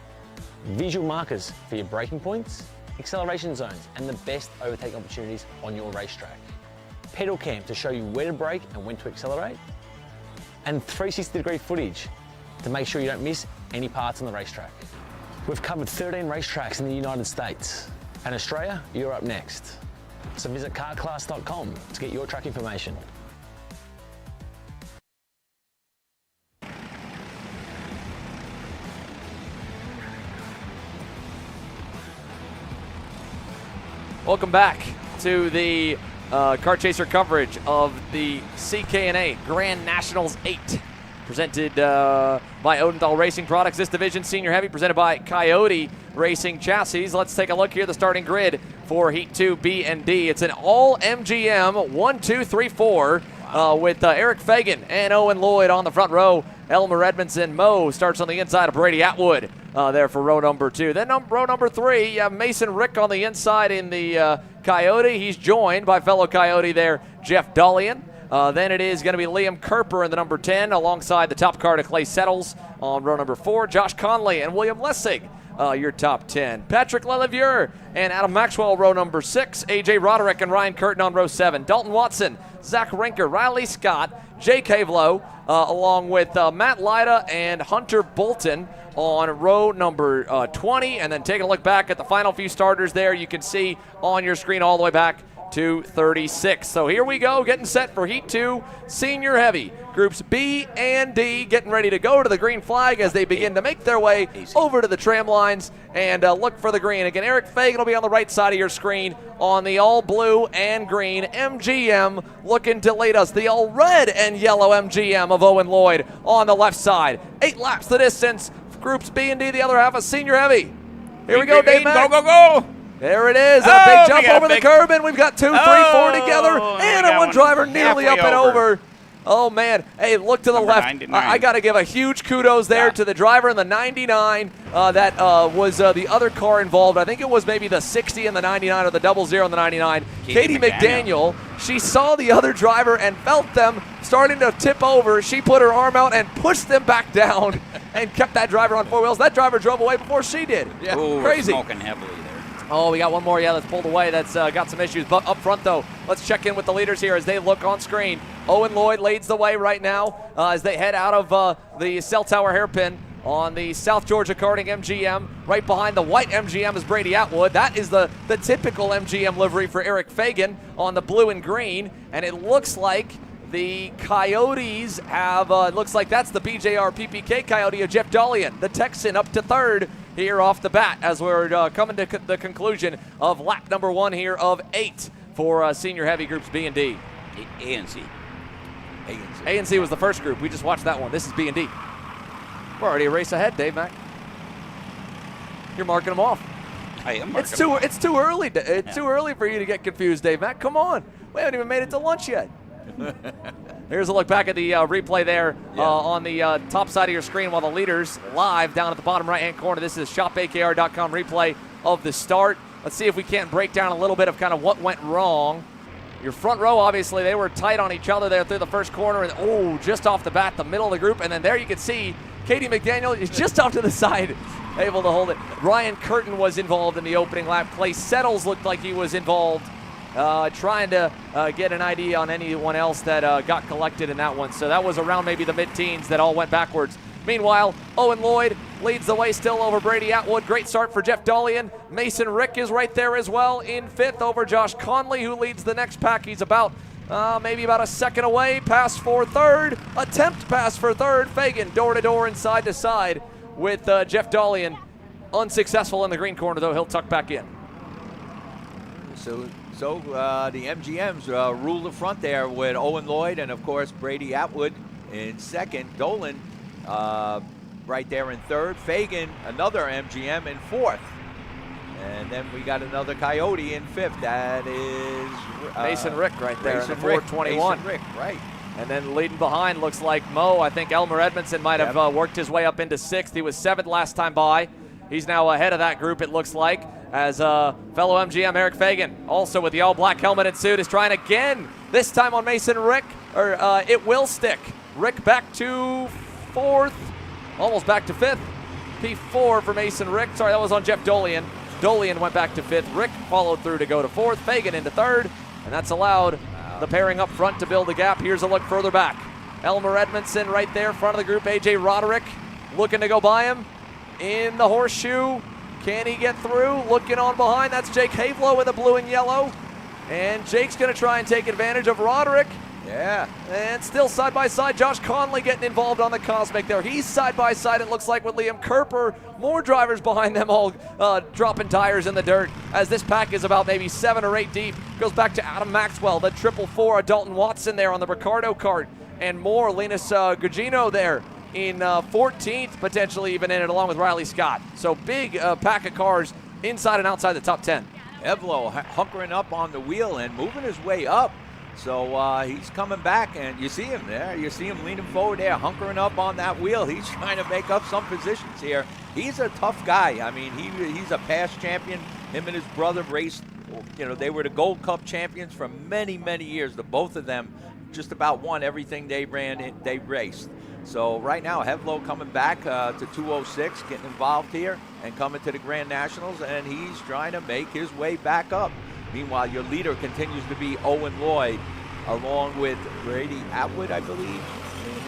visual markers for your braking points, acceleration zones, and the best overtake opportunities on your racetrack. Pedal cam to show you where to brake and when to accelerate, and 360-degree footage to make sure you don't miss any parts on the racetrack. We've covered 13 racetracks in the United States, and Australia, you're up next. So visit carclass.com to get your track information. Welcome back to the Kart Chaser coverage of the CKNA Grand Nationals 8, presented by Odendahl Racing Products. This division, Senior Heavy, presented by Coyote Racing Chassis. Let's take a look here, the starting grid for Heat 2 B and D. It's an all MGM 1, 2, 3, 4 with Eric Fagan and Owen Lloyd on the front row. Elmer Edmondson. Mo starts on the inside of Brady Atwood there for row number 2. Then row number 3, you have Mason Rick on the inside in the Coyote. He's joined by fellow Coyote there, Jeff Dullian. Then it is going to be Liam Kerper in the number 10 alongside the top car to Clay Settles on row number 4. Josh Conley and William Lessig your top 10. Patrick Lelevieux and Adam Maxwell, row number 6. AJ Roderick and Ryan Curtin on row 7. Dalton Watson, Zach Rinker, Riley Scott, Jake Havelo, along with Matt Lyda and Hunter Bolton on row number 20. And then taking a look back at the final few starters there, you can see on your screen all the way back to 36. So here we go, getting set for Heat 2, Senior Heavy. Groups B and D getting ready to go to the green flag as they begin to make their way over to the tram lines and look for the green. Again, Eric Fagan will be on the right side of your screen on the all blue and green. MGM looking to lead us. The all red and yellow MGM of Owen Lloyd on the left side. 8 laps the distance. Groups B and D, the other half of Senior Heavy. Here we go, Dave Mack. Go, go, go. There it is, and a big jump over the curb, and we've got 2, 3, 4 together, and one driver nearly up and over. Oh, man. Hey, look to the left. I got to give a huge kudos there to the driver in the 99. That was the other car involved. I think it was maybe the 60 and the 99 or the 00 and the 99. Katie McDaniel. She saw the other driver and felt them starting to tip over. She put her arm out and pushed them back down and kept that driver on 4 wheels. That driver drove away before she did. Yeah. Ooh, crazy. We're smoking heavily there. Oh, we got one more, that's pulled away. That's got some issues. But up front, though, let's check in with the leaders here as they look on screen. Owen Lloyd leads the way right now as they head out of the Cell Tower hairpin on the South Georgia Karting MGM. Right behind the white MGM is Brady Atwood. That is the typical MGM livery for Eric Fagan on the blue and green. And it looks like the Coyotes have, looks like that's the BJR PPK Coyote of Jeff Dolian, the Texan, up to 3rd here off the bat as we're coming to the conclusion of lap number 1 here of 8 for Senior Heavy Groups B and D. A and C. A and C was the first group. We just watched that one. This is B and D. We're already a race ahead, Dave Mack. You're marking them off. I am It's too early. It's too early for you to get confused, Dave Mack. Come on. We haven't even made it to lunch yet. Here's a look back at the replay there on the top side of your screen while the leaders live down at the bottom right-hand corner. This is shopakr.com replay of the start. Let's see if we can't break down a little bit of kind of what went wrong. Your front row, obviously, they were tight on each other there through the first corner. And, just off the bat, the middle of the group. And then there you can see Katie McDaniel is just off to the side, able to hold it. Ryan Curtin was involved in the opening lap. Clay Settles looked like he was involved. Trying to get an idea on anyone else that got collected in that one. So that was around maybe the mid-teens that all went backwards. Meanwhile, Owen Lloyd leads the way still over Brady Atwood. Great start for Jeff Dolian. Mason Rick is right there as well in 5th over Josh Conley, who leads the next pack. He's maybe about a second away. Pass for 3rd. Attempt pass for 3rd. Fagan door-to-door and side-to-side with Jeff Dolian. Unsuccessful in the green corner, though. He'll tuck back in. So the MGMs rule the front there with Owen Lloyd and, of course, Brady Atwood in 2nd. Dolan right there in 3rd. Fagan, another MGM, in 4th. And then we got another Coyote in 5th. That is Mason Rick right there in the 421. Mason Rick, right. And then leading behind looks like Mo. I think Elmer Edmondson might have worked his way up into 6th. He was 7th last time by. He's now ahead of that group, it looks like, as fellow MGM Eric Fagan, also with the all-black helmet and suit, is trying again, this time on Mason Rick, it will stick. Rick back to 4th, almost back to 5th. P4 for Mason Rick. Sorry, that was on Jeff Dolian. Dolian went back to 5th. Rick followed through to go to 4th. Fagan into 3rd, and that's allowed the pairing up front to build a gap. Here's a look further back. Elmer Edmondson right there, front of the group. AJ Roderick looking to go by him in the horseshoe. Can he get through? Looking on behind, that's Jake Havelo in the blue and yellow. And Jake's going to try and take advantage of Roderick. Yeah. And still side by side, Josh Conley getting involved on the Cosmic there. He's side by side, it looks like, with Liam Kerper. More drivers behind them all dropping tires in the dirt as this pack is about maybe 7 or 8 deep. Goes back to Adam Maxwell, the 444, Dalton Watson there on the Ricardo kart. And more, Linus Gugino there in 14th, potentially even in it, along with Riley Scott. So big pack of cars inside and outside the top 10. Evlo hunkering up on the wheel and moving his way up. So he's coming back, and you see him there. You see him leaning forward there, hunkering up on that wheel. He's trying to make up some positions here. He's a tough guy. I mean, he's a past champion. Him and his brother raced, they were the Gold Cup champions for many, many years. The both of them just about won everything they raced. So right now, Hevlo coming back to 206, getting involved here and coming to the Grand Nationals, and he's trying to make his way back up. Meanwhile, your leader continues to be Owen Lloyd, along with Brady Atwood, I believe.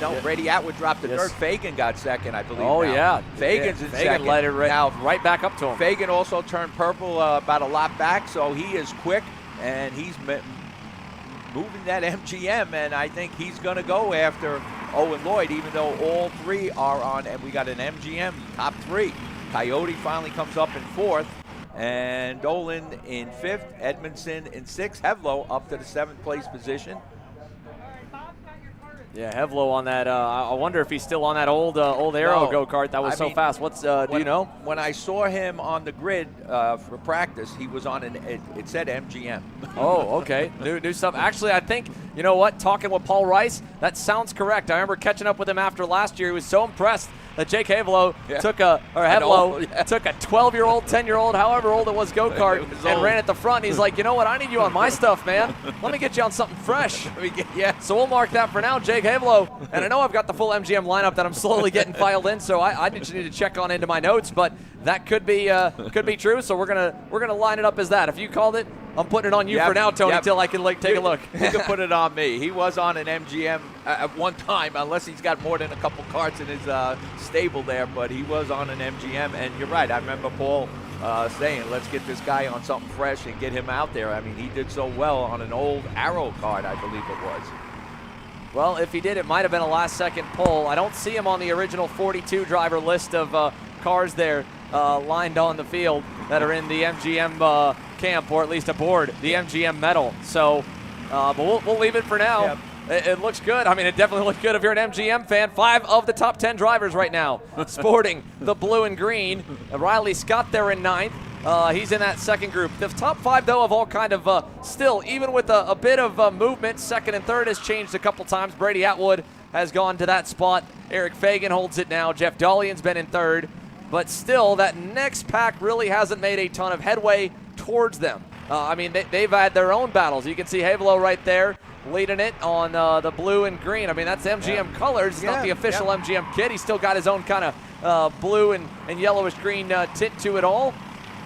No, yeah. Brady Atwood dropped the dirt. Fagan got second, I believe. Oh, now. yeah. Fagan's in second. Led it right back up to him. Fagan also turned purple about a lap back, so he is quick, and he's moving that MGM, and I think he's going to go after Owen Lloyd, even though all three are on, and we got an MGM top three. Coyote finally comes up in fourth, and Dolan in fifth, Edmondson in sixth, Hevlo up to the seventh place position. Yeah, Hevlo on that. I wonder if he's still on that old Aero go-kart that was so fast. What's do you know? When I saw him on the grid for practice, he was on it said MGM. Oh, okay. New stuff. Actually, I think, you know what, talking with Paul Rice, that sounds correct. I remember catching up with him after last year. He was so impressed that Jake Hevlo took a 12-year-old, 10-year-old, however old it was, go-kart and ran at the front. He's like, you know what, I need you on my stuff, man. Let me get you on something fresh. So we'll mark that for now, Jake Hevlo. And I know I've got the full MGM lineup that I'm slowly getting filed in, so I just need to check on into my notes, but that could be true. So we're gonna line it up as that. If you called it, I'm putting it on you for now, Tony, until I can take a look. You can put it on me. He was on an MGM at one time, unless he's got more than a couple carts in his stable there, but he was on an MGM, and you're right. I remember Paul saying, let's get this guy on something fresh and get him out there. I mean, he did so well on an old Arrow cart, I believe it was. Well, if he did, it might have been a last-second pull. I don't see him on the original 42 driver list of cars there lined on the field that are in the MGM camp, or at least aboard the MGM medal. So, but we'll leave it for now. Yep. It looks good. I mean, it definitely looks good if you're an MGM fan. 5 of the top 10 drivers right now sporting the blue and green. Riley Scott there in 9th. He's in that second group. The top 5, though, have all kind of still, even with a bit of movement, second and third has changed a couple times. Brady Atwood has gone to that spot. Eric Fagan holds it now. Jeff Dollian's been in third. But still, that next pack really hasn't made a ton of headway towards them. I mean, they've had their own battles. You can see Hevlo right there leading it on the blue and green. I mean, that's MGM colors. It's not the official MGM kit. He's still got his own kind of blue and yellowish green tint to it all.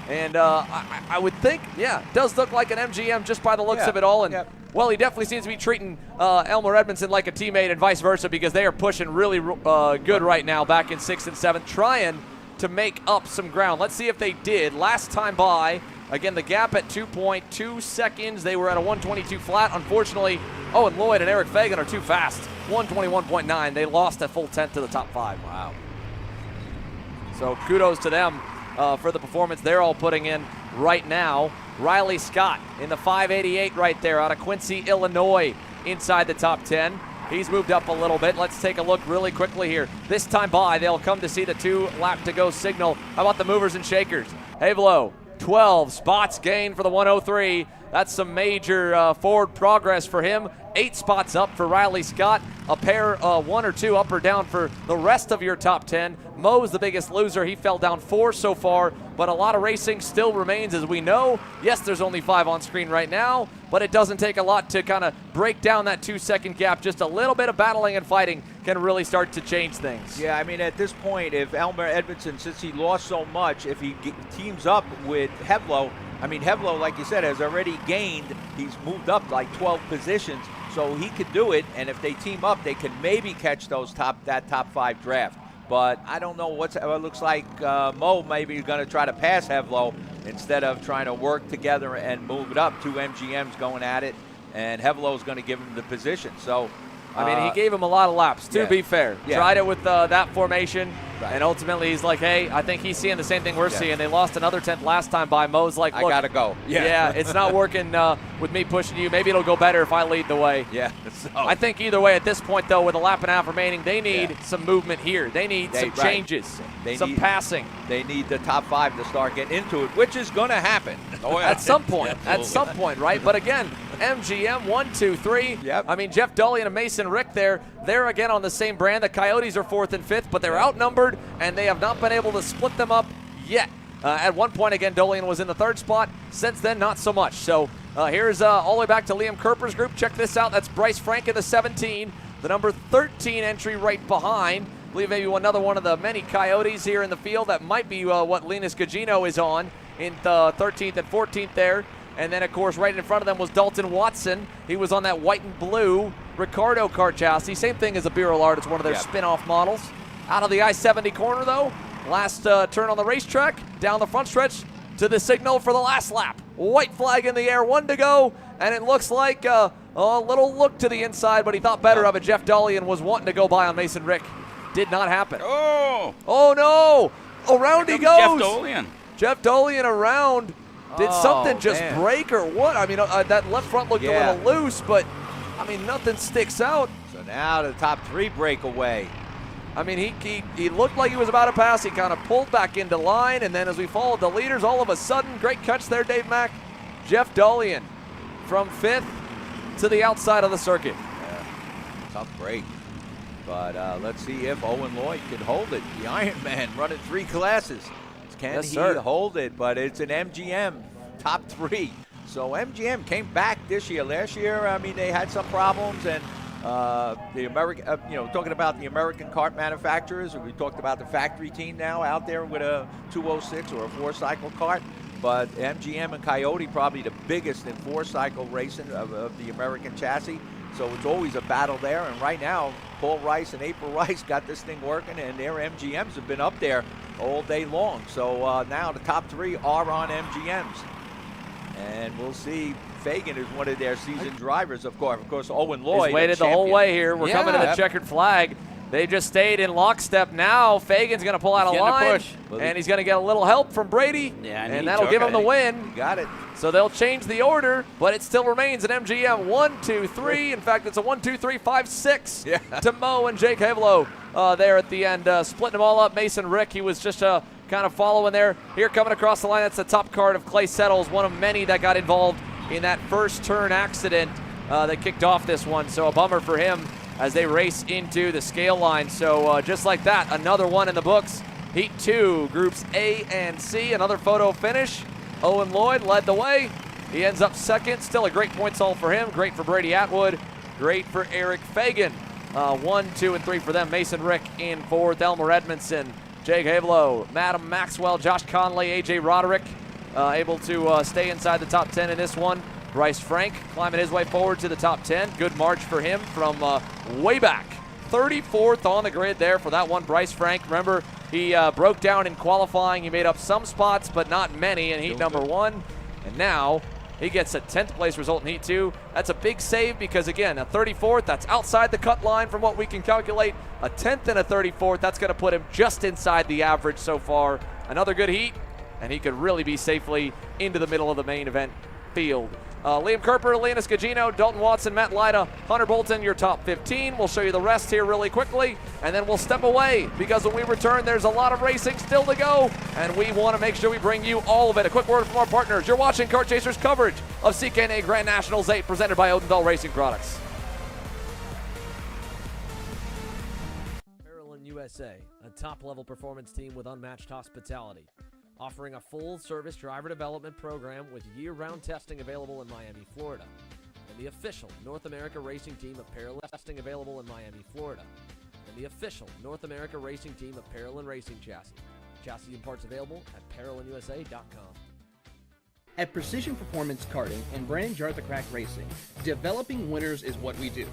And I would think, it does look like an MGM just by the looks of it all. And well, he definitely seems to be treating Elmer Edmondson like a teammate and vice versa, because they are pushing really good right now back in 6th and 7th, trying to make up some ground. Let's see if they did. Last time by, again, the gap at 2.2 seconds. They were at a 122 flat. Unfortunately, Owen Lloyd and Eric Fagan are too fast. 121.9. They lost a full 10th to the top 5. Wow. So kudos to them for the performance they're all putting in right now. Riley Scott in the 588 right there out of Quincy, Illinois, inside the top 10. He's moved up a little bit. Let's take a look really quickly here. This time by, they'll come to see the 2 lap to go signal. How about the movers and shakers? Hevlo, 12 spots gained for the 103. That's some major forward progress for him. 8 spots up for Riley Scott. A pair, 1 or 2 up or down for the rest of your top 10. Mo's the biggest loser. He fell down 4 so far, but a lot of racing still remains, as we know. Yes, there's only 5 on screen right now, but it doesn't take a lot to kind of break down that 2-second gap. Just a little bit of battling and fighting can really start to change things. Yeah, I mean, at this point, if Elmer Edmondson, since he lost so much, if he teams up with Hevlo, I mean, Hevlo, like you said, has already gained. He's moved up like 12 positions, so he could do it. And if they team up, they can maybe catch that top 5 draft. But I don't know it looks like Mo maybe is going to try to pass Hevlo instead of trying to work together and move it up. 2 MGMs going at it, and Hevlo's going to give him the position. So, I mean, he gave him a lot of laps, to be fair. Tried it with that formation, and ultimately he's like, hey, I think he's seeing the same thing we're seeing. They lost another 10th last time by. Mo's like, look, I got to go. It's not working with me pushing you. Maybe it'll go better if I lead the way. So. I think either way at this point, though, with a lap and a half remaining, they need some movement here. They need some changes, some passing. They need the top 5 to start getting into it, which is going to happen. At some point. At some point, right? But again, MGM 1, 2, 3. I mean, Jeff Dollian and Mason Rick there. They're again on the same brand. The Coyotes are 4th and 5th, but they're outnumbered, and they have not been able to split them up yet. At one point, again, Dollian was in the 3rd spot. Since then, not so much. So here's all the way back to Liam Kerper's group. Check this out. That's Bryce Frank in the 17. the number 13 entry right behind. I believe maybe another one of the many Coyotes here in the field. That might be what Linus Gugino is on in the 13th and 14th there. And then, of course, right in front of them was Dalton Watson. He was on that white and blue Ricardo Kart chassis. Same thing as a Birolard. It's one of their spin-off models. Out of the I-70 corner, though. Last turn on the racetrack. Down the front stretch to the signal for the last lap. White flag in the air, 1 to go. And it looks like a little look to the inside, but he thought better of it. Jeff Dolian was wanting to go by on Mason Rick. Did not happen. Oh! Oh, no! Around he goes. Jeff Dolian. Jeff Dolian around. Did something just break or what? I mean, that left front looked a little loose, but, I mean, nothing sticks out. So now the top 3 break away. I mean, he looked like he was about to pass. He kind of pulled back into line, and then as we followed the leaders, all of a sudden, great catch there, Dave Mack. Jeff Dolian from 5th to the outside of the circuit. Yeah, tough break. But let's see if Owen Lloyd can hold it. The Iron Man running 3 classes. Can he hold it? But it's an MGM top 3. So MGM came back this year. Last year, I mean, they had some problems, and the American, talking about the American kart manufacturers, we talked about the factory team now out there with a 206 or a 4-cycle kart. But MGM and Coyote probably the biggest in 4-cycle racing of the American chassis. So it's always a battle there. And right now, Paul Rice and April Rice got this thing working, and their MGMs have been up there all day long. So now the top 3 are on MGMs. And we'll see. Fagan is one of their seasoned drivers, of course. Of course, Owen Lloyd. He's waited the whole way here. We're coming to the checkered flag. They just stayed in lockstep. Now Fagan's going to pull out a line, and he's going to get a little help from Brady, and that'll give him the win. Got it. So they'll change the order, but it still remains an MGM 1, 2, 3. In fact, it's a 1, 2, 3, 5, 6 to Mo and Jake Havelo there at the end, splitting them all up. Mason Rick, he was just kind of following there. Here coming across the line, that's the top card of Clay Settles, one of many that got involved in that first turn accident that kicked off this one. So a bummer for him as they race into the scale line. So just like that, another one in the books. Heat 2, groups A and C, another photo finish. Owen Lloyd led the way. He ends up second. Still a great points haul for him. Great for Brady Atwood. Great for Eric Fagan. 1, 2, and 3 for them. Mason Rick in 4th. Elmer Edmondson, Jake Havelo, Madam Maxwell, Josh Conley, A.J. Roderick able to stay inside the top 10 in this one. Bryce Frank climbing his way forward to the top 10. Good march for him from way back. 34th on the grid there for that one, Bryce Frank. Remember, he broke down in qualifying. He made up some spots, but not many in heat number 1. And now he gets a 10th place result in heat 2. That's a big save because, again, a 34th, that's outside the cut line from what we can calculate. A 10th and a 34th, that's going to put him just inside the average so far. Another good heat, and he could really be safely into the middle of the main event field. Liam Kerper, Linus Gugino, Dalton Watson, Matt Lyda, Hunter Bolton, your top 15. We'll show you the rest here really quickly, and then we'll step away because when we return, there's a lot of racing still to go, and we want to make sure we bring you all of it. A quick word from our partners. You're watching Kart Chasers coverage of CKNA Grand Nationals 8, presented by Odendahl Racing Products. Maryland USA, a top-level performance team with unmatched hospitality, offering a full-service driver development program with year-round testing available in Miami, Florida, and the official North America Racing Team of Parallel Testing available in Miami, Florida, and the official North America Racing Team of Parallel Racing Chassis. Chassis and parts available at ParalleLuSA.com. At Precision Performance Karting and Brandon Jartha Racing, developing winners is what we do.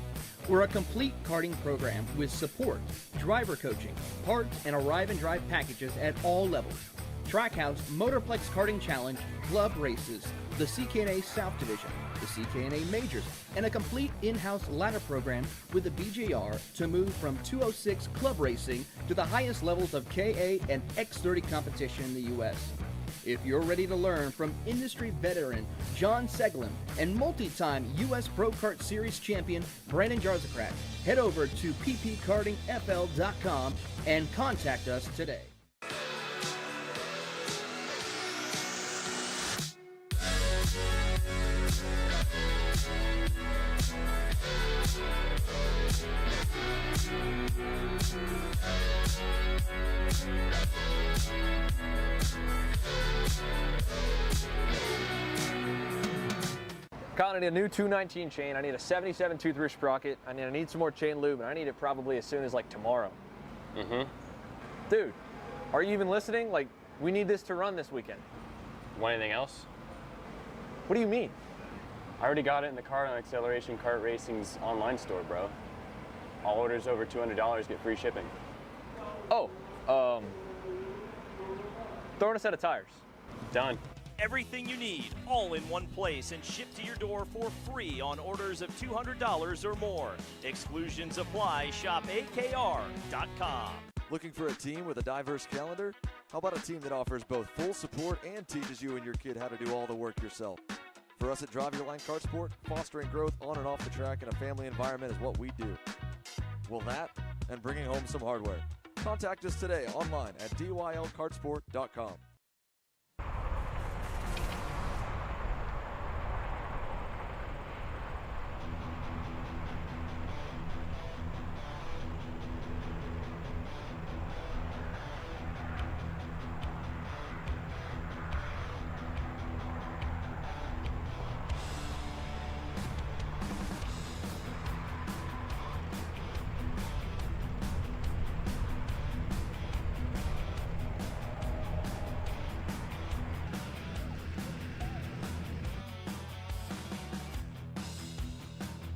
We're a complete karting program with support, driver coaching, parts, and arrive and drive packages at all levels. Trackhouse, Motorplex Karting Challenge, Club Races, the CKNA South Division, the CKNA Majors, and a complete in-house ladder program with the BJR to move from 206 club racing to the highest levels of KA and X30 competition in the U.S. If you're ready to learn from industry veteran John Seglin and multi-time U.S. Pro Kart Series champion Brandon Jarzakrak, head over to ppkartingfl.com and contact us today. Colin, I need a new 219 chain. I need a 77 tooth roof sprocket. I need some more chain lube, and I need it probably as soon as like tomorrow. Dude, are you even listening? Like, we need this to run this weekend. Want anything else? What do you mean? I already got it in the car on Acceleration Kart Racing's online store, bro. All orders over $200 get free shipping. Oh, throw in a set of tires. Done. Everything you need, all in one place and shipped to your door for free on orders of $200 or more. Exclusions apply. Shop AKR.com. Looking for a team with a diverse calendar? How about a team that offers both full support and teaches you and your kid how to do all the work yourself? For us at Drive Your Line Kart Sport, fostering growth on and off the track in a family environment is what we do. Well, that and bringing home some hardware. Contact us today online at dylkartsport.com.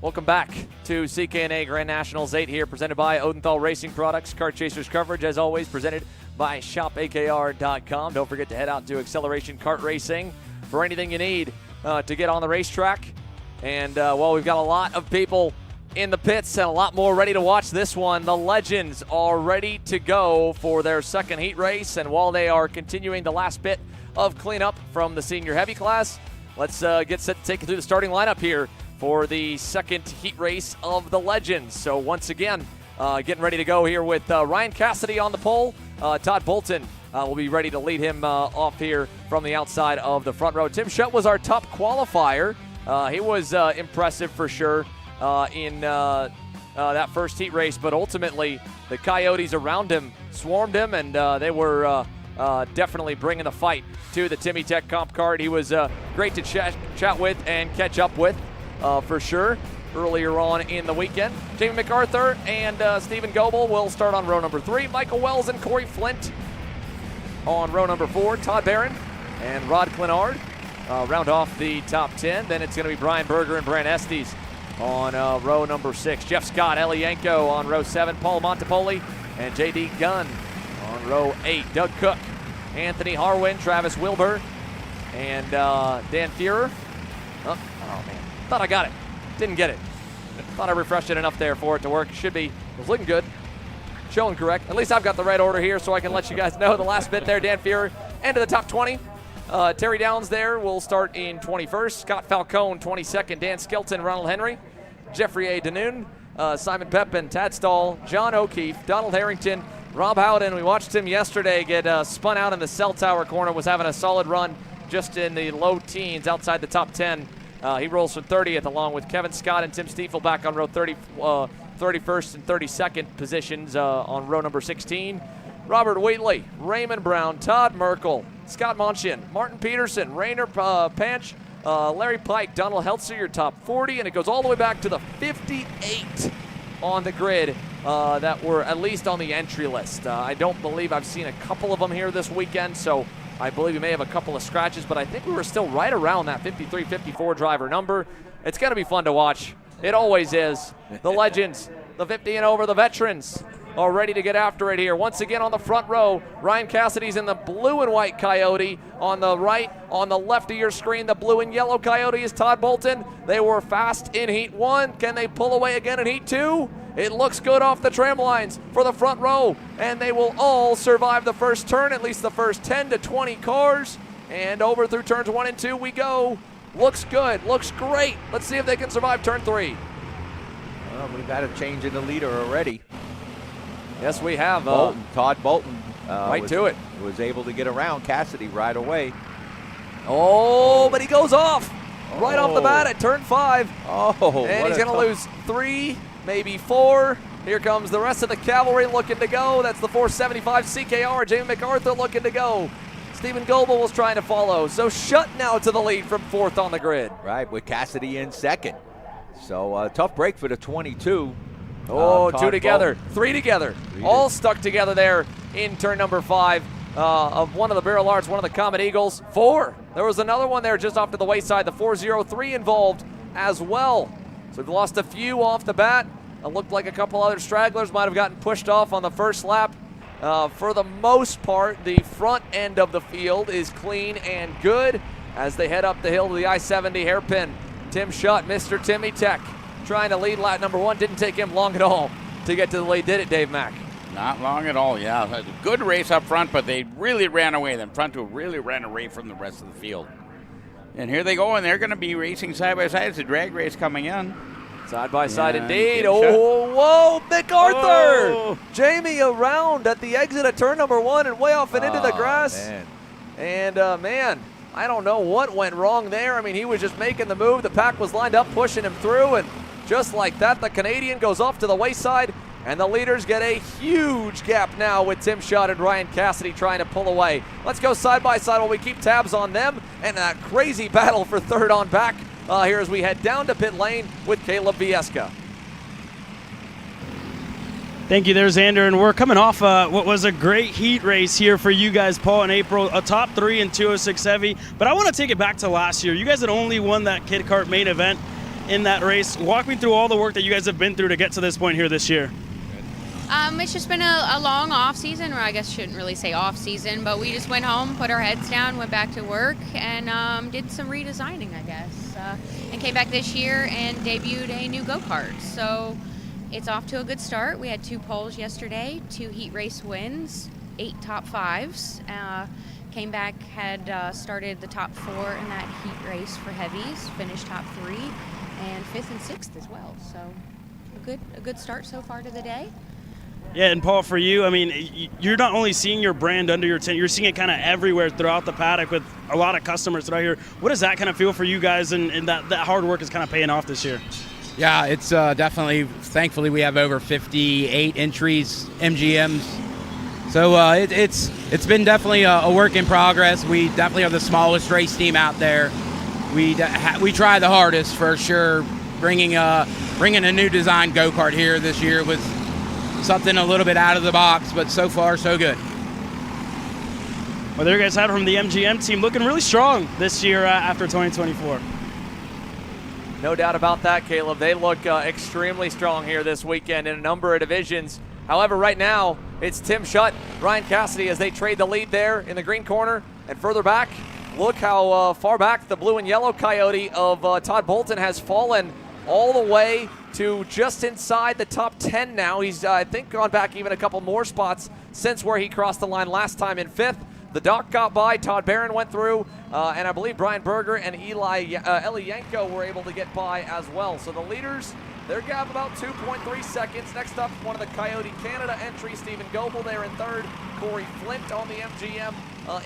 Welcome back to CKNA Grand Nationals 8 here, presented by Odenthal Racing Products. Kart Chasers coverage, as always, presented by ShopAKR.com. Don't forget to head out to Acceleration Kart Racing for anything you need to get on the racetrack. And, well, we've got a lot of people in the pits and a lot more ready to watch this one. The Legends are ready to go for their second heat race. And while they are continuing the last bit of cleanup from the senior heavy class, let's get set to take you through the starting lineup here for the second heat race of the Legends. So once again, getting ready to go here with Ryan Cassidy on the pole. Todd Bolton will be ready to lead him off here from the outside of the front row. Tim Shutt was our top qualifier. He was impressive for sure in that first heat race, but ultimately the Coyotes around him swarmed him, and they were definitely bringing the fight to the Timmy Tech Comp Kart. He was great to chat with and catch up with. For sure, earlier on in the weekend. Jamie MacArthur and Stephen Goebel will start on row number 3. Michael Wells and Corey Flint on row number 4. Todd Barron and Rod Clinard round off the top 10. Then it's going to be Brian Berger and Brant Estes on row number 6. Jeff Scott, Ellie Yanko on row 7. Paul Montepoli and J.D. Gunn on row 8. Doug Cook, Anthony Harwin, Travis Wilbur, and Dan Fuhrer. Oh, man. Thought I got it. Didn't get it. Thought I refreshed it enough there for it to work. Should be. It was looking good. Showing correct. At least I've got the right order here so I can let you guys know the last bit there. Dan Fuhrer into the top 20. Terry Downs there will start in 21st. Scott Falcone, 22nd. Dan Skelton, Ronald Henry. Jeffrey A. Danoon, Simon Pepin, Tad Stahl, John O'Keefe, Donald Harrington, Rob Howden. We watched him yesterday get spun out in the cell tower corner. Was having a solid run just in the low teens outside the top 10. He rolls from 30th along with Kevin Scott and Tim Stiefel back on row 31st and 32nd positions on row number 16. Robert Wheatley, Raymond Brown, Todd Merkel, Scott Monchian, Martin Peterson, Rainer Panch, Larry Pike, Donald Heltzer, your top 40, and it goes all the way back to the 58 on the grid that were at least on the entry list. I don't believe I've seen a couple of them here this weekend, so I believe we may have a couple of scratches, but I think we were still right around that 53, 54 driver number. It's going to be fun to watch. It always is. The Legends, the 50 and over, the veterans are ready to get after it here. Once again on the front row, Ryan Cassidy's in the blue and white Coyote. On the right, on the left of your screen, the blue and yellow Coyote is Todd Bolton. They were fast in Heat 1. Can they pull away again in Heat 2? It looks good off the tram lines for the front row, and they will all survive the first turn, at least the first 10 to 20 cars. And over through turns 1 and 2 we go. Looks good, looks great. Let's see if they can survive turn 3. Well, we've got a change in the leader already. Yes, we have. Todd Bolton was able to get around Cassidy right away. Oh, but he goes off right off the bat at turn 5. Oh, and he's going to lose 3, maybe 4. Here comes the rest of the cavalry looking to go. That's the 475 CKR. Jamie MacArthur looking to go. Stephen Goebel was trying to follow. So Shutt now to the lead from 4th on the grid. Right, with Cassidy in 2nd. So tough break for the 22. Oh, Todd 2 together, Bolton. 3 together, all stuck together there in turn number 5 of one of the Barrel Arts, one of the Comet Eagles. 4. There was another one there just off to the wayside, the 403 involved as well. So we've lost a few off the bat. It looked like a couple other stragglers might have gotten pushed off on the first lap. For the most part, the front end of the field is clean and good as they head up the hill to the I-70 hairpin. Tim Shutt, Mr. Timmy Tech, trying to lead lap number 1. Didn't take him long at all to get to the lead, did it, Dave Mack? Not long at all, yeah. A good race up front, but they really ran away. The front two really ran away from the rest of the field. And here they go, and they're going to be racing side by side. It's a drag race coming in. Side by side indeed. Tim Oh, whoa, MacArthur! Oh. Jamie around at the exit of turn number 1 and way off and into the grass. Man. And, man, I don't know what went wrong there. I mean, he was just making the move. The pack was lined up, pushing him through, and just like that, the Canadian goes off to the wayside, and the leaders get a huge gap now with Tim Shutt and Ryan Cassidy trying to pull away. Let's go side by side while we keep tabs on them, and that crazy battle for 3rd on back here as we head down to pit lane with Caleb Vieska. Thank you there, Xander, and we're coming off what was a great heat race here for you guys, Paul and April, a top 3 in 206 heavy, but I want to take it back to last year. You guys had only won that Kid Kart main event in that race. Walk me through all the work that you guys have been through to get to this point here this year. It's just been a long off season, or I guess shouldn't really say off season, but we just went home, put our heads down, went back to work, and did some redesigning, I guess, and came back this year and debuted a new go-kart. So it's off to a good start. We had 2 poles yesterday, 2 heat race wins, 8 top 5s. Came back, had started the top 4 in that heat race for heavies, finished top 3, and 5th and 6th as well. So a good start so far to the day. Yeah, and Paul, for you, I mean, you're not only seeing your brand under your tent, you're seeing it kind of everywhere throughout the paddock with a lot of customers throughout here. What does that kind of feel for you guys, and that hard work is kind of paying off this year? Yeah, it's definitely, thankfully we have over 58 entries, MGMs. So it's been definitely a work in progress. We definitely are the smallest race team out there. We try the hardest for sure. Bringing a new design go-kart here this year was something a little bit out of the box, but so far so good. Well, there you guys have it from the MGM team, looking really strong this year after 2024. No doubt about that, Caleb. They look extremely strong here this weekend in a number of divisions. However, right now, it's Tim Shutt, Ryan Cassidy as they trade the lead there in the green corner. And further back, look how far back the blue and yellow Coyote of Todd Bolton has fallen all the way to just inside the top 10 now. He's, I think, gone back even a couple more spots since where he crossed the line last time in 5th. The Doc got by, Todd Barron went through, and I believe Brian Berger and Eli Yanko were able to get by as well. So the leaders, their gap about 2.3 seconds. Next up, one of the Coyote Canada entries, Stephen Goebel there in 3rd. Corey Flint on the MGM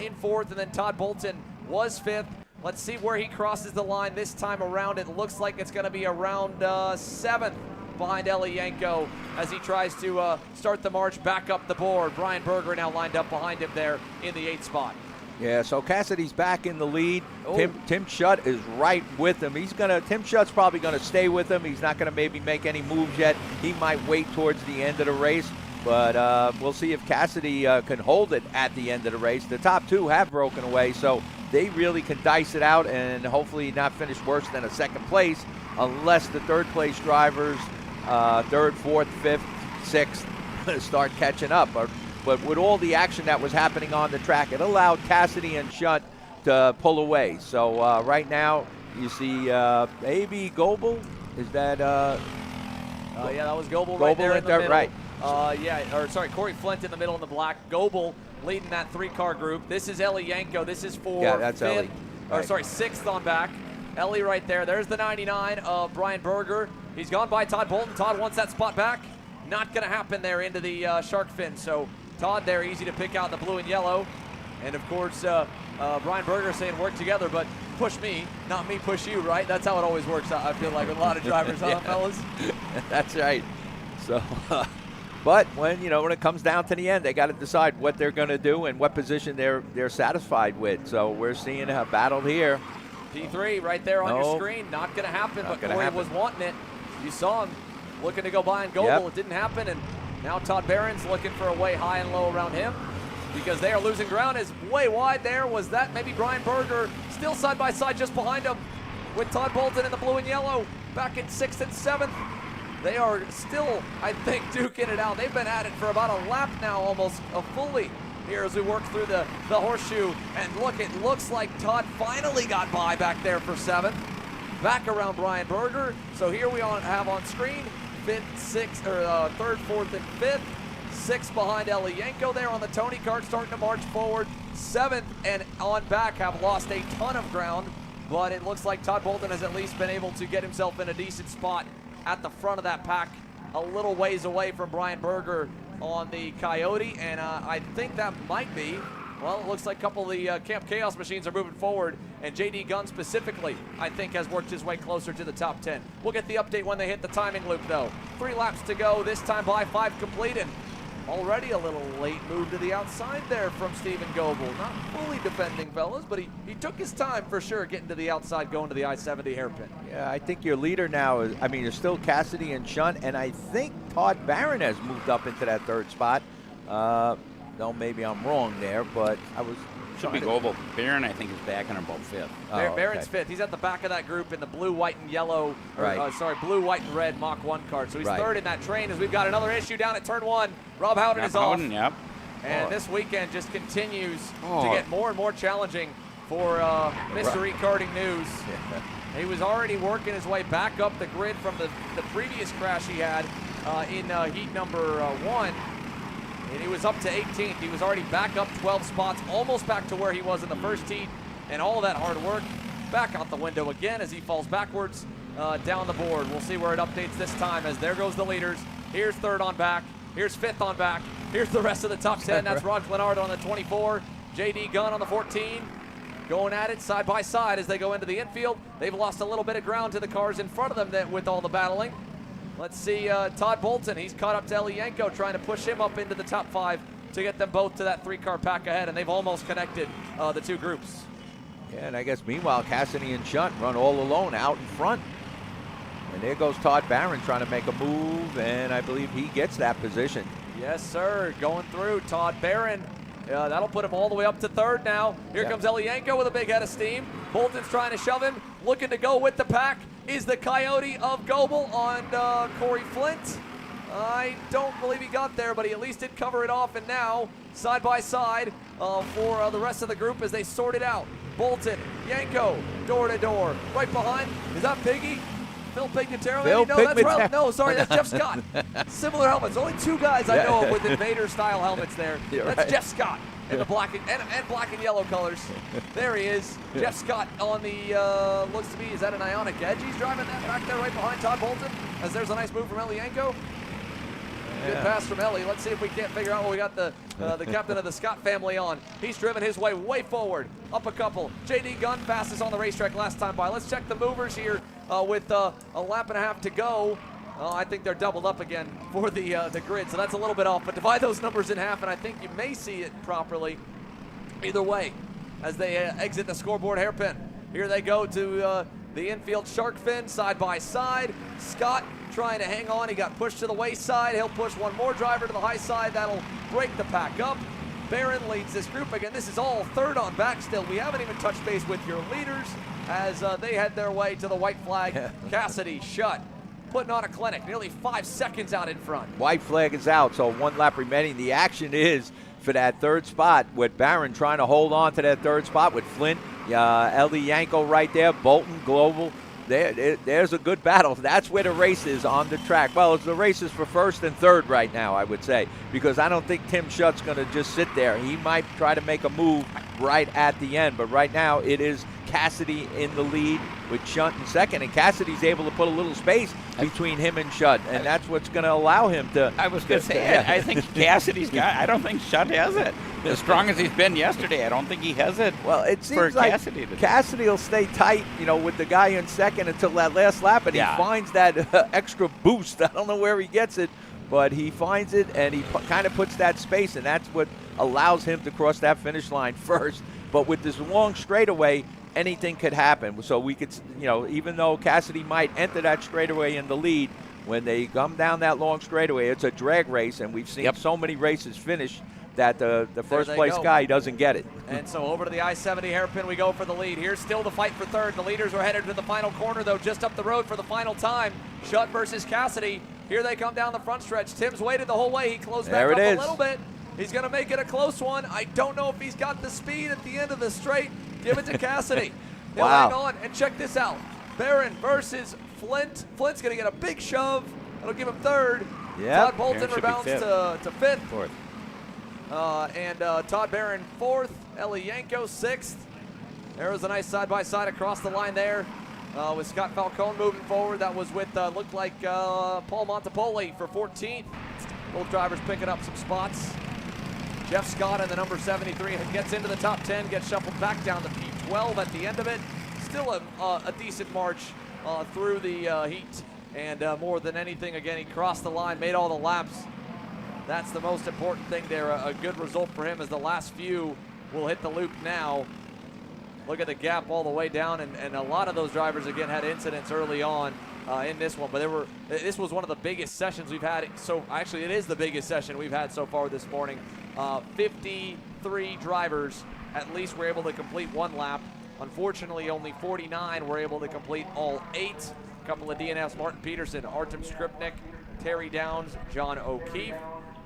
in 4th, and then Todd Bolton was 5th. Let's see where he crosses the line this time around. It looks like it's going to be around 7th behind Eli Yanko as he tries to start the march back up the board. Brian Berger now lined up behind him there in the 8th spot. Yeah, so Cassidy's back in the lead. Oh. Tim Shutt is right with him. Tim Shutt's probably gonna stay with him. He's not gonna maybe make any moves yet. He might wait towards the end of the race, but we'll see if Cassidy can hold it at the end of the race. The top 2 have broken away, so they really can dice it out and hopefully not finish worse than a 2nd place, unless the 3rd place drivers, 3rd, 4th, 5th, 6th, start catching up. But with all the action that was happening on the track, it allowed Cassidy and Shutt to pull away. So right now, you see maybe Goebel. Is that? Yeah, that was Goebel right there in the middle. Right. Corey Flint in the middle in the black. Goebel leading that 3-car group. This is Eli Yanko. This is for that's Eli. Right. 6th on back. Eli right there. There's the 99 of Brian Berger. He's gone by Todd Bolton. Todd wants that spot back. Not going to happen there into the shark fin. So Todd there, easy to pick out the blue and yellow. And of course, Brian Berger saying work together, but push me, not me push you, right? That's how it always works out, I feel like, with a lot of drivers, huh, fellas? That's right. So But when it comes down to the end, they got to decide what they're going to do and what position they're satisfied with. So we're seeing a battle here. P3 right there on your screen. Not going to happen, but Corey was wanting it. You saw him looking to go behind Goebel. Yep. It didn't happen, and now Todd Barron's looking for a way high and low around him because they are losing ground. Is way wide there. Was that maybe Brian Berger still side by side just behind him with Todd Bolton in the blue and yellow back in 6th and 7th. They are still, I think, duking it out. They've been at it for about a lap now, almost fully here as we work through the horseshoe. And look, it looks like Todd finally got by back there for 7th. Back around Brian Berger. So here we have on screen 5th, 6th, or 3rd, 4th, and 5th. 6th behind Eli Yanko there on the Tony Kart, starting to march forward. 7th and on back have lost a ton of ground, but it looks like Todd Bolton has at least been able to get himself in a decent spot at the front of that pack, a little ways away from Brian Berger on the Coyote, and I think that might be, well, it looks like a couple of the Camp Chaos machines are moving forward, and J.D. Gunn specifically, I think, has worked his way closer to the top 10. We'll get the update when they hit the timing loop, though. 3 laps to go, this time by 5 complete, and already a little late move to the outside there from Stephen Goebel. Not fully defending, fellas, but he took his time for sure getting to the outside, going to the I-70 hairpin. Yeah, I think your leader now is, there's still Cassidy and Shunt, and I think Todd Barron has moved up into that 3rd spot. No, maybe I'm wrong there, but I was Should be Goebel. Barron, I think, is back in about 5th. Barron's 5th. He's at the back of that group in the blue, white, and yellow. Blue, white, and red Mach 1 cart. So he's 3rd in that train as we've got another issue down at turn 1. Rob Howden is off. Yep. And this weekend just continues to get more and more challenging for Mystery Karting News. He was already working his way back up the grid from the previous crash he had in heat number 1. And he was up to 18th. He was already back up 12 spots, almost back to where he was in the first heat. And all that hard work back out the window again as he falls backwards down the board. We'll see where it updates this time as there goes the leaders. Here's 3rd on back. Here's 5th on back. Here's the rest of the top 10. That's Rod Glenard on the 24. J.D. Gunn on the 14. Going at it side by side as they go into the infield. They've lost a little bit of ground to the cars in front of them with all the battling. Let's see Todd Bolton. He's caught up to Eli Yanko, trying to push him up into the top 5 to get them both to that 3-car pack ahead, and they've almost connected the 2 groups. Yeah, and I guess meanwhile Cassidy and Shunt run all alone out in front. And there goes Todd Barron trying to make a move, and I believe he gets that position. Yes, sir. Going through Todd Barron. That'll put him all the way up to 3rd now. Here comes Eli Yanko with a big head of steam. Bolton's trying to shove him, looking to go with the pack. Is the Coyote of Goebel on Corey Flint. I don't believe he got there, but he at least did cover it off. And now, side by side for the rest of the group as they sort it out. Bolton, Yanko, door to door. Right behind, is that Piggy? Phil Pignataro? Phil Pignataro. No, sorry, that's Jeff Scott. Similar helmets. Only 2 guys I know of with Invader-style helmets there. That's Jeff Scott in the black and black and yellow colors. There he is. Jeff Scott on the, looks to be, is that an Ionic Edge? He's driving that back there right behind Todd Bolton as there's a nice move from Eli Yanko. Good pass from Ellie. Let's see if we can't figure out what we got the captain of the Scott family on. He's driven his way forward, up a couple. J.D. Gunn fastest on the racetrack last time by. Let's check the movers here with a lap and a half to go. I think they're doubled up again for the grid, so that's a little bit off. But divide those numbers in half, and I think you may see it properly. Either way, as they exit the scoreboard hairpin. Here they go to the infield shark fin, side by side. Scott trying to hang on. He got pushed to the wayside. He'll push one more driver to the high side. That'll break the pack up. Barron leads this group. Again, this is all 3rd on back still. We haven't even touched base with your leaders as they head their way to the white flag. Cassidy, Shutt, putting on a clinic. Nearly 5 seconds out in front. White flag is out, so 1 lap remaining. The action is for that 3rd spot with Barron trying to hold on to that 3rd spot with Flint, Eli Yanko right there, Bolton, Global. There's a good battle. That's where the race is on the track. Well, it's the races for 1st and 3rd right now, I would say, because I don't think Tim Shutt's going to just sit there. He might try to make a move right at the end, but right now it is Cassidy in the lead with Shutt in 2nd, and Cassidy's able to put a little space between him and Shutt, and that's what's going to allow him to. I was going to say, I think Cassidy's got. I don't think Shutt has it. As strong as he's been yesterday, I don't think he has it. Well, it seems like Cassidy will stay tight, with the guy in 2nd until that last lap, and he finds that extra boost. I don't know where he gets it, but he finds it and he kind of puts that space, and that's what allows him to cross that finish line first. But with this long straightaway, anything could happen. So we could, even though Cassidy might enter that straightaway in the lead, when they come down that long straightaway, it's a drag race, and we've seen so many races finish that the first place guy doesn't get it. And so over to the I-70 hairpin we go for the lead. Here's still the fight for third. The leaders are headed to the final corner, though, just up the road for the final time. Shutt versus Cassidy. Here they come down the front stretch. Tim's waited the whole way. He closed back up a little bit. He's going to make it a close one. I don't know if he's got the speed at the end of the straight. Give it to Cassidy. He'll hang on, and check this out. Barron versus Flint. Flint's going to get a big shove. That'll give him third. Todd Bolton rebounds to fifth. Fourth. And Todd Barron fourth. Ellie Yanko sixth. There was a nice side-by-side across the line there with Scott Falcone moving forward. That was with, looked like Paul Montepoli for 14th. Both drivers picking up some spots. Jeff Scott in the number 73 gets into the top 10, gets shuffled back down to P12 at the end of it. Still a decent march through the heat. And more than anything, again, he crossed the line, made all the laps. That's the most important thing there. A good result for him as the last few will hit the loop now. Look at the gap all the way down, and a lot of those drivers, again, had incidents early on in this one. But this was one of the biggest sessions we've had. So actually, it is the biggest session we've had so far this morning. 53 drivers at least were able to complete one lap. Unfortunately, only 49 were able to complete all 8. A couple of DNFs, Martin Peterson, Artem Skripnik, Terry Downs, John O'Keefe.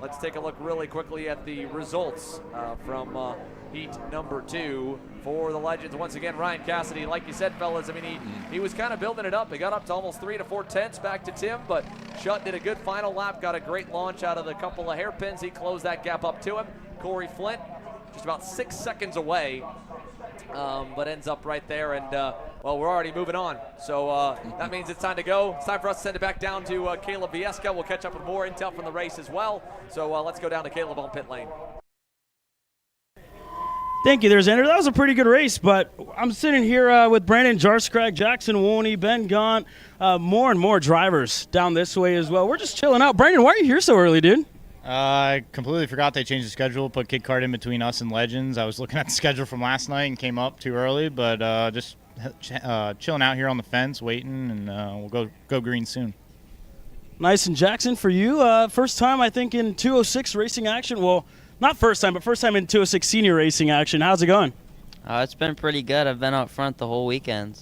Let's take a look really quickly at the results from heat number 2 for the Legends. Once again, Ryan Cassidy, like you said, fellas, I mean, he was kind of building it up. He got up to almost 3 to 4 tenths back to Tim, but Shutt did a good final lap, got a great launch out of the couple of hairpins. He closed that gap up to him. Corey Flint, just about 6 seconds away, but ends up right there. And, well, we're already moving on. So that means it's time to go. It's time for us to send it back down to Caleb Viesca. We'll catch up with more intel from the race as well. So let's go down to Caleb on pit lane. Thank you there, Xander. That was a pretty good race, but I'm sitting here with Brandon Jarscrack, Jackson Woney, Ben Gaunt, more and more drivers down this way as well. We're just chilling out. Brandon, why are you here so early, dude? I completely forgot they changed the schedule, put Kid Kart in between us and Legends. I was looking at the schedule from last night and came up too early, but just chilling out here on the fence, waiting, and we'll go green soon. Nice. And Jackson, for you, first time, I think, in 206 racing action. Well, not first time, but first time in 206 senior racing action. How's it going? It's been pretty good. I've been out front the whole weekend.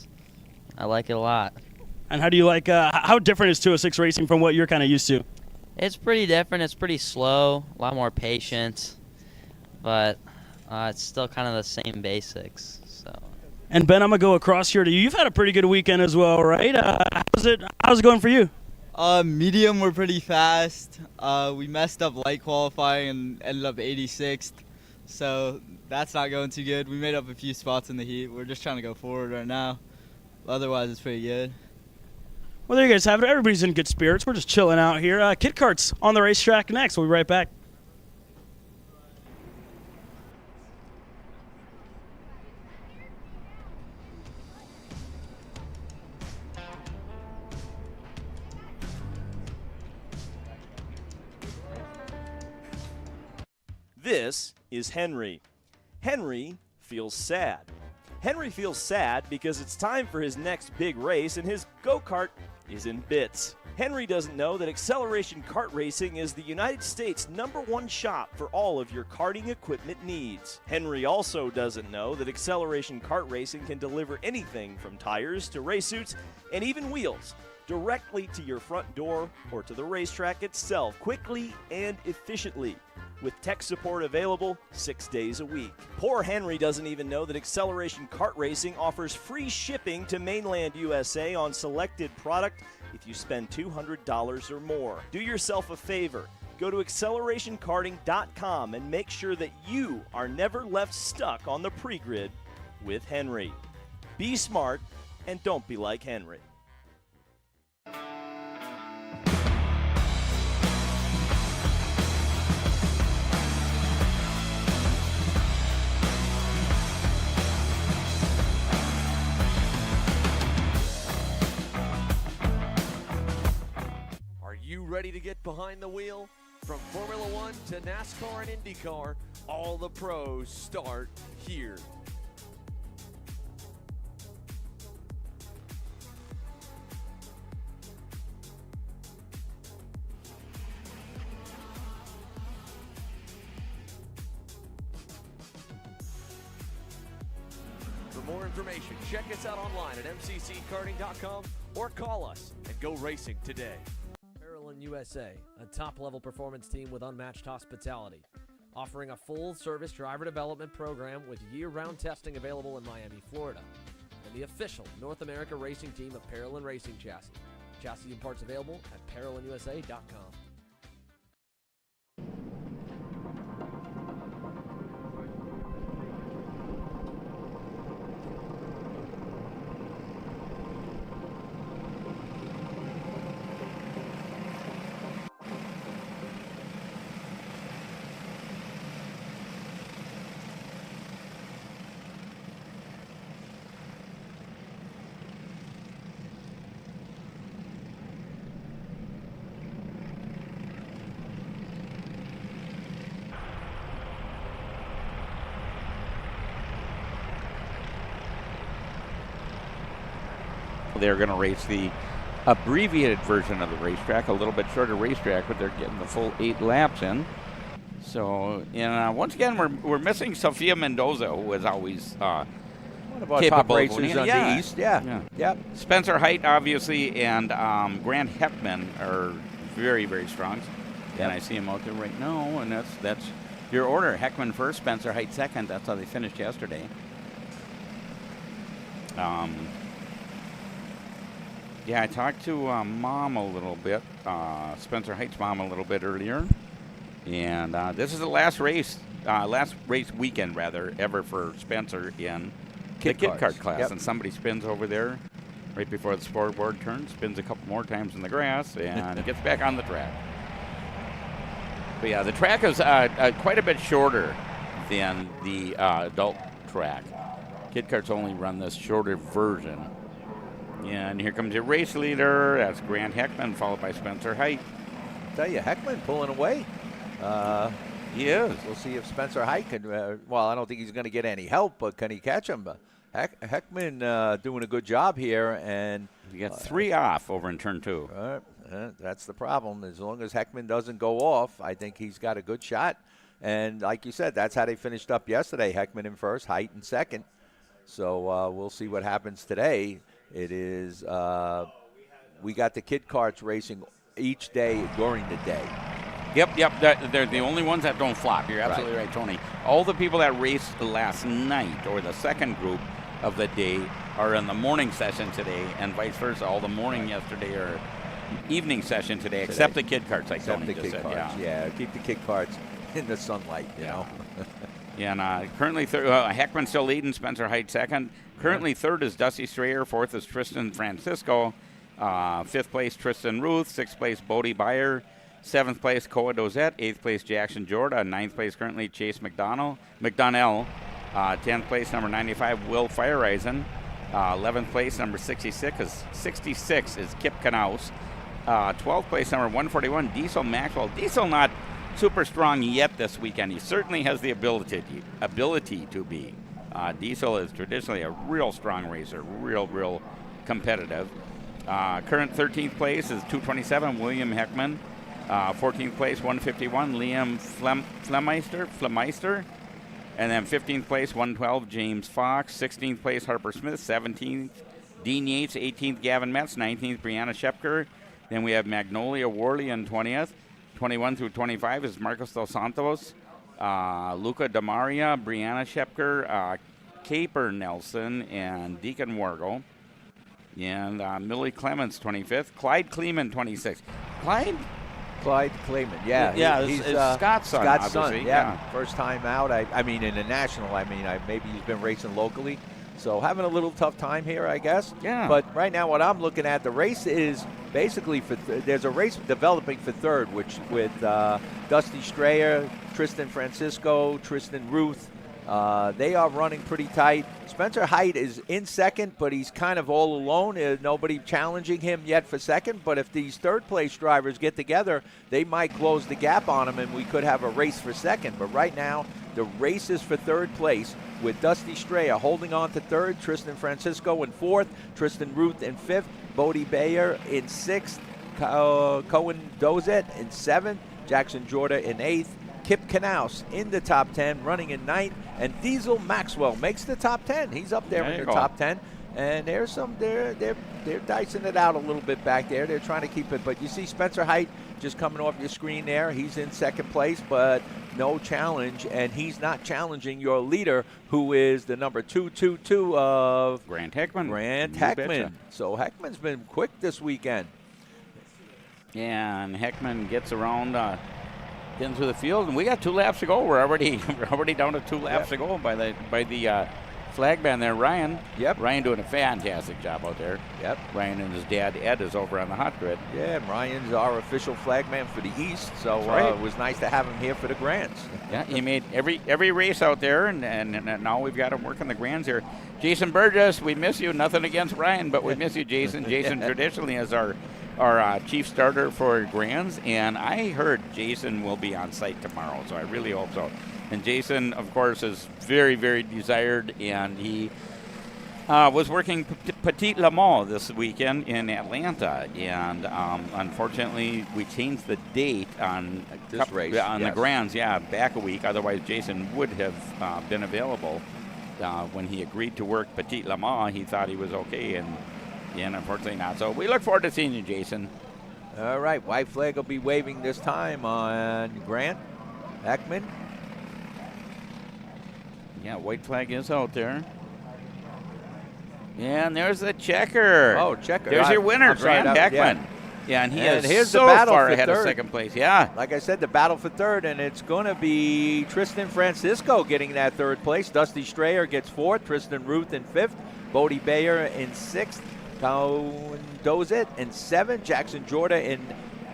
I like it a lot. And how do you like, how different is 206 racing from what you're kind of used to? It's pretty different. It's pretty slow, a lot more patience, but it's still kind of the same basics. So. And Ben, I'm going to go across here to you. You've had a pretty good weekend as well, right? How's it going for you? Medium were pretty fast. We messed up light qualifying and ended up 86th, so that's not going too good. We made up a few spots in the heat. We're just trying to go forward right now. Otherwise, it's pretty good. Well, there you guys have it. Everybody's in good spirits. We're just chilling out here. Kit Kart's on the racetrack next. We'll be right back. This is Henry. Henry feels sad. Henry feels sad because it's time for his next big race and his go-kart is in bits. Henry doesn't know that Acceleration Kart Racing is the United States' #1 shop for all of your karting equipment needs. Henry also doesn't know that Acceleration Kart Racing can deliver anything from tires to race suits and even wheels directly to your front door or to the racetrack itself quickly and efficiently, with tech support available 6 days a week. Poor Henry doesn't even know that Acceleration Kart Racing offers free shipping to mainland USA on selected product if you spend $200 or more. Do yourself a favor. Go to accelerationkarting.com and make sure that you are never left stuck on the pre-grid with Henry. Be smart and don't be like Henry. ready to get behind the wheel? From Formula One to NASCAR and IndyCar, all the pros start here. For more information, check us out online at mcckarting.com or call us and go racing today. Paralyn USA, a top-level performance team with unmatched hospitality, offering a full-service driver development program with year-round testing available in Miami, Florida, and the official North America racing team of Paralyn Racing Chassis. Chassis and parts available at paralynusa.com. They're going to race the abbreviated version of the racetrack, a little bit shorter racetrack, but they're getting the full 8 laps in. So, and once again, we're missing Sofia Mendoza, who was always One of our capable top racers on the East. Yeah. Yep. Spencer Height, obviously, and Grant Heckman are very, very strong. And I see him out there right now, and that's your order. Heckman first, Spencer Height second. That's how they finished yesterday. Yeah, I talked to Mom a little bit, Spencer Height's mom a little bit earlier. And this is the last race weekend, rather, ever for Spencer in the kid kart class. Yep. And somebody spins over there right before the scoreboard turns, spins a couple more times in the grass, and gets back on the track. But yeah, the track is quite a bit shorter than the adult track. Kid karts only run this shorter version. And here comes your race leader. That's Grant Heckman, followed by Spencer Height. Tell you, Heckman pulling away. He is. We'll see if Spencer Height can. Well, I don't think he's going to get any help, but can he catch him? Heckman doing a good job here, and he got 3 off over in turn 2. That's the problem. As long as Heckman doesn't go off, I think he's got a good shot. And like you said, that's how they finished up yesterday. Heckman in first, Height in second. So we'll see what happens today. It is, we got the kid karts racing each day during the day. Yep. They're the only ones that don't flop. You're absolutely right, Tony. All the people that raced last night, or the second group of the day, are in the morning session today, and vice versa. All the morning yesterday or evening session today, except the kid karts, like Tony just said. Yeah, keep the kid karts in the sunlight, you know. Yeah, and currently Heckman still leading, Spencer Height second. Currently third is Dusty Strayer, fourth is Tristan Francisco, fifth place Tristan Ruth, sixth place Bodie Beyer, seventh place Koa Dozette, eighth place Jackson Jorda, ninth place currently Chase McDonnell, 10th place number 95 Will Fireisen, 11th place number 66 is Kip Knaus, 12th place number 141 Diesel Maxwell. Diesel not super strong yet this weekend. He certainly has the ability to be. Diesel is traditionally a real strong racer, real competitive. Current 13th place is 227 William Heckman. 14th place 151 Liam Flemeister. And then 15th place 112 James Fox. 16th place Harper Smith. 17th Dean Yates. 18th Gavin Metz. 19th Brianna Shepker. Then we have Magnolia Worley in 20th. 21 through 25 is Marcos Dos Santos, Luca Damaria, Brianna Shepker, Caper Nelson, and Deacon Wargo. And Millie Clements, 25th. Clyde Kleeman, 26th. Clyde Kleeman, yeah. He's Scott's son, obviously. Yeah. First time out. I mean, in the national, maybe he's been racing locally. So having a little tough time here, I guess. Yeah. But right now what I'm looking at, the race is basically there's a race developing for third, which with Dusty Strayer, Tristan Francisco, Tristan Ruth, They are running pretty tight. Spencer Height is in second, but he's kind of all alone. Nobody challenging him yet for second, but if these third-place drivers get together, they might close the gap on him, and we could have a race for second. But right now, the race is for third place with Dusty Strayer holding on to third, Tristan Francisco in fourth, Tristan Ruth in fifth, Bodie Bayer in sixth, Cohen Dozet in seventh, Jackson Jorda in eighth, Kip Knaus in the top 10, running in ninth, and Diesel Maxwell makes the top 10. He's up there in the top 10, and there's some they're dicing it out a little bit back there. They're trying to keep it, but you see Spencer Height just coming off your screen there. He's in second place, but no challenge, and he's not challenging your leader, who is the number 222 of Grant Heckman. Grant Heckman. So Heckman's been quick this weekend. Yeah, and Heckman gets around. Into the field, and we got 2 laps to go. We're already down to 2 laps to go by the flag man there, Ryan. Yep. Ryan doing a fantastic job out there. Yep. Ryan and his dad Ed is over on the hot grid. Yeah, and Ryan's our official flag man for the East, so right. It was nice to have him here for the Grands. Yeah, he made every race out there, and now we've got him working the Grands here. Jason Burgess, we miss you. Nothing against Ryan, but we miss you, Jason. Jason traditionally is our chief starter for Grands, and I heard Jason will be on site tomorrow, so I really hope so. And Jason, of course, is very, very desired, and he was working Petit Le Mans this weekend in Atlanta, and unfortunately, we changed the date on this race on the Grands, back a week. Otherwise, Jason would have been available. When he agreed to work Petit Le Mans, he thought he was okay, and unfortunately not. So we look forward to seeing you, Jason. All right, white flag will be waving this time on Grant Heckman. Yeah, white flag is out there. Yeah, and there's the checker. Oh, checker. There's your winner, Grant Heckman. Yeah, and he is so far ahead of second place. Yeah. Like I said, the battle for third, and it's going to be Tristan Francisco getting that third place. Dusty Strayer gets fourth. Tristan Ruth in fifth. Bodie Bayer in sixth. Cohen Dozet in seventh. Jackson Jorda in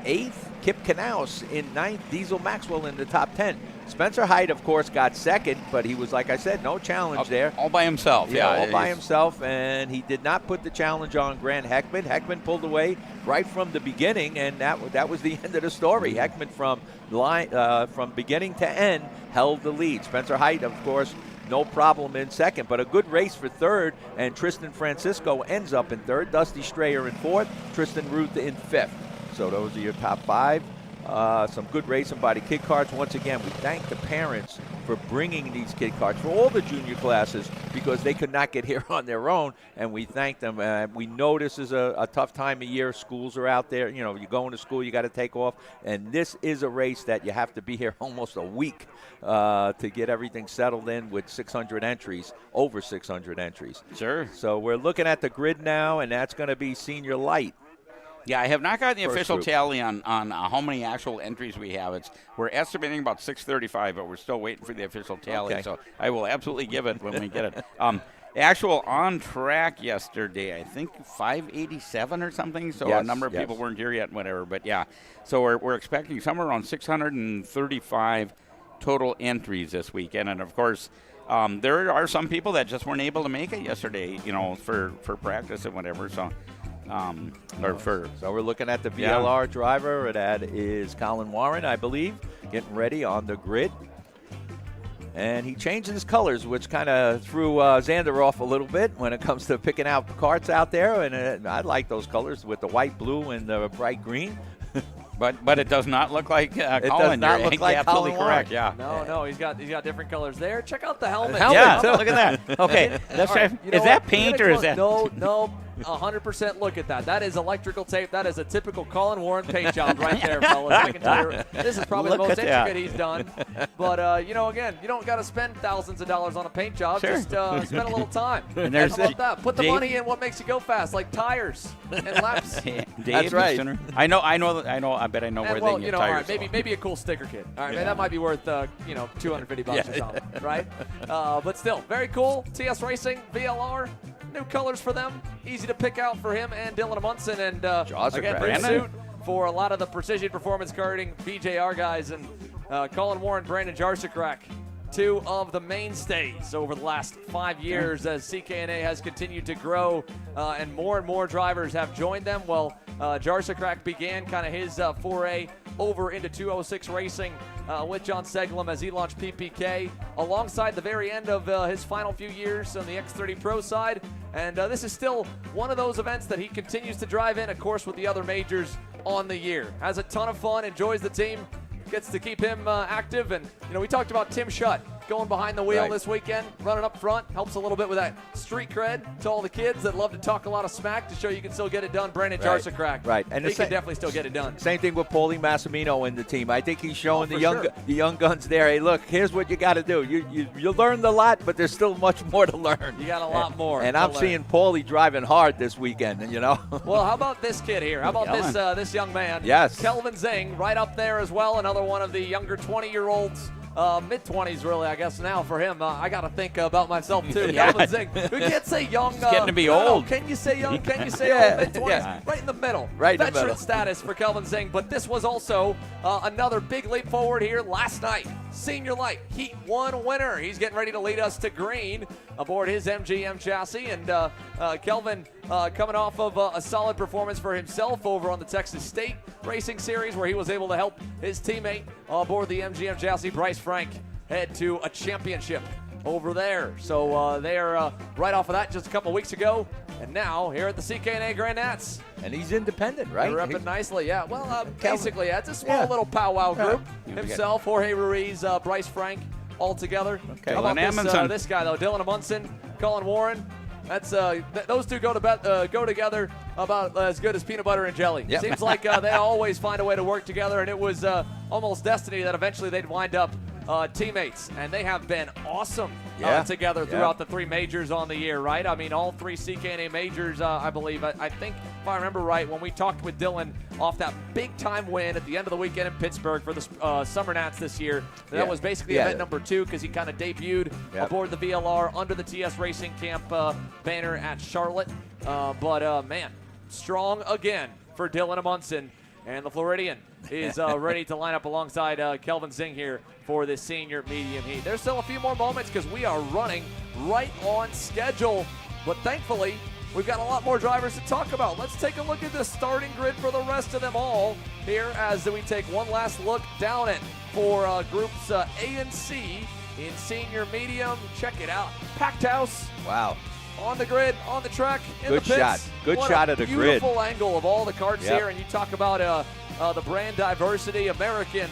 eighth. Kip Knaus in ninth. Diesel Maxwell in the top 10. Spencer Height, of course, got second, but he was, like I said, no challenge there. All by himself. Yeah, all by himself, and he did not put the challenge on Grant Heckman. Heckman pulled away right from the beginning, and that was the end of the story. Heckman from beginning to end held the lead. Spencer Height, of course, no problem in second, but a good race for third, and Tristan Francisco ends up in third. Dusty Strayer in fourth. Tristan Ruth in fifth. So those are your top 5. Some good racing by the kid karts. Once again, we thank the parents for bringing these kid karts for all the junior classes because they could not get here on their own, and we thank them. We know this is a tough time of year. Schools are out there. You know, you're going to school, you got to take off, and this is a race that you have to be here almost a week to get everything settled in with 600 entries, over 600 entries. Sure. So we're looking at the grid now, and that's going to be senior light. Yeah, I have not gotten the First official group. tally on how many actual entries we have. We're estimating about 635, but we're still waiting for the official tally. Okay. So I will absolutely give it when we get it. Actual on track yesterday, I think 587 or something. So Yes, a number of yes. people weren't here yet, whatever. But yeah, so we're expecting somewhere around 635 total entries this weekend, and of course. There are some people that just weren't able to make it yesterday, you know, for practice and whatever. So. So we're looking at the VLR driver. That is Colin Warren, I believe, getting ready on the grid. And he changed his colors, which kind of threw Xander off a little bit when it comes to picking out karts out there. And I like those colors with the white, blue, and the bright green. But it does not look like Colin. It does not look like absolutely Colin correct. Warren. Yeah. No, he's got different colors there. Check out the helmet. Yeah, look at that. Okay, let's try. Is that paint or is that? No, 100% look at that. That is electrical tape. That is a typical Colin Warren paint job right there, fellas. I can tell you, this is probably the Look most at that. intricate he's done. But, again, you don't got to spend thousands of dollars on a paint job. Sure. Just spend a little time. And there's How about that? Put the Dave- money in what makes you go fast, like tires and laps. Dave, That's right. I know. I bet I know where And, well, they you get know, all tires. right, maybe a cool sticker kit. All right, man, that might be worth $250 or something, right? But still, very cool. TS Racing VLR, new colors for them, easy to pick out for him and Dylan Amundsen, and Jaws are again, great. pursuit for a lot of the precision performance karting BJR guys and Colin Warren, Brandon Jarsakrak. two of the mainstays over the last 5 years as CKNA has continued to grow and more drivers have joined them. Well, Jarsakrak began kind of his foray over into 206 racing with John Seglem as he launched PPK alongside the very end of his final few years on the X30 Pro side. And this is still one of those events that he continues to drive in, of course, with the other majors on the year. Has a ton of fun, enjoys the team, gets to keep him active. And, we talked about Tim Schutt going behind the wheel this weekend, running up front, helps a little bit with that street cred to all the kids that love to talk a lot of smack to show you can still get it done. Brandon Jarsakrak, right, and he can definitely still get it done. Same thing with Paulie Massimino in the team. I think he's showing the young guns there. Hey, look, here's what you got to do. You learned a lot, but there's still much more to learn. You got a lot more. And I'm seeing Paulie driving hard this weekend. Well, how about this kid here? How about this young man? Yes, Kelvin Zing, right up there as well. Another one of the younger 20-year-olds. Mid-20s, really, I guess, now for him. I got to think about myself, too. Kelvin Zing. We can't say young. He's getting to be old. Can you say young? Can you say old? Mid-20s. Yeah. Right in the middle. Right in the middle. middle. Status for Kelvin Zing. But this was also another big leap forward here last night. Senior Light Heat 1 winner. He's getting ready to lead us to green aboard his MGM chassis. And Kelvin coming off of a solid performance for himself over on the Texas State Racing Series, where he was able to help his teammate aboard the MGM chassis, Bryce Frank, head to a championship over there. So they're right off of that just a couple weeks ago. And now here at the CKNA Grand Nats. And he's independent, right? They're repping nicely, yeah. Well, basically, it's a small little powwow group. Himself, Jorge Ruiz, Bryce Frank, all together. Okay. How about this guy, though? Dylan Amundsen, Colin Warren. That's those two go together about as good as peanut butter and jelly. Yep. Seems like they always find a way to work together, and it was almost destiny that eventually they'd wind up teammates, and they have been awesome together throughout the three majors on the year, right? I mean, all three CKNA majors, I believe. I think, if I remember right, when we talked with Dylan off that big-time win at the end of the weekend in Pittsburgh for the Summer Nats this year, that was basically event number 2 because he kind of debuted aboard the VLR under the TS Racing Camp banner at Charlotte. But, man, strong again for Dylan Amundsen. And the Floridian is ready to line up alongside Kelvin Zing here for this senior medium heat. There's still a few more moments because we are running right on schedule. But thankfully, we've got a lot more drivers to talk about. Let's take a look at the starting grid for the rest of them all here as we take one last look down it for groups A and C in senior medium. Check it out. Packed house. Wow. On the grid, on the track, in Good the pits. shot. Good What shot a of the grid. Beautiful angle of all the karts here, and you talk about the brand diversity, American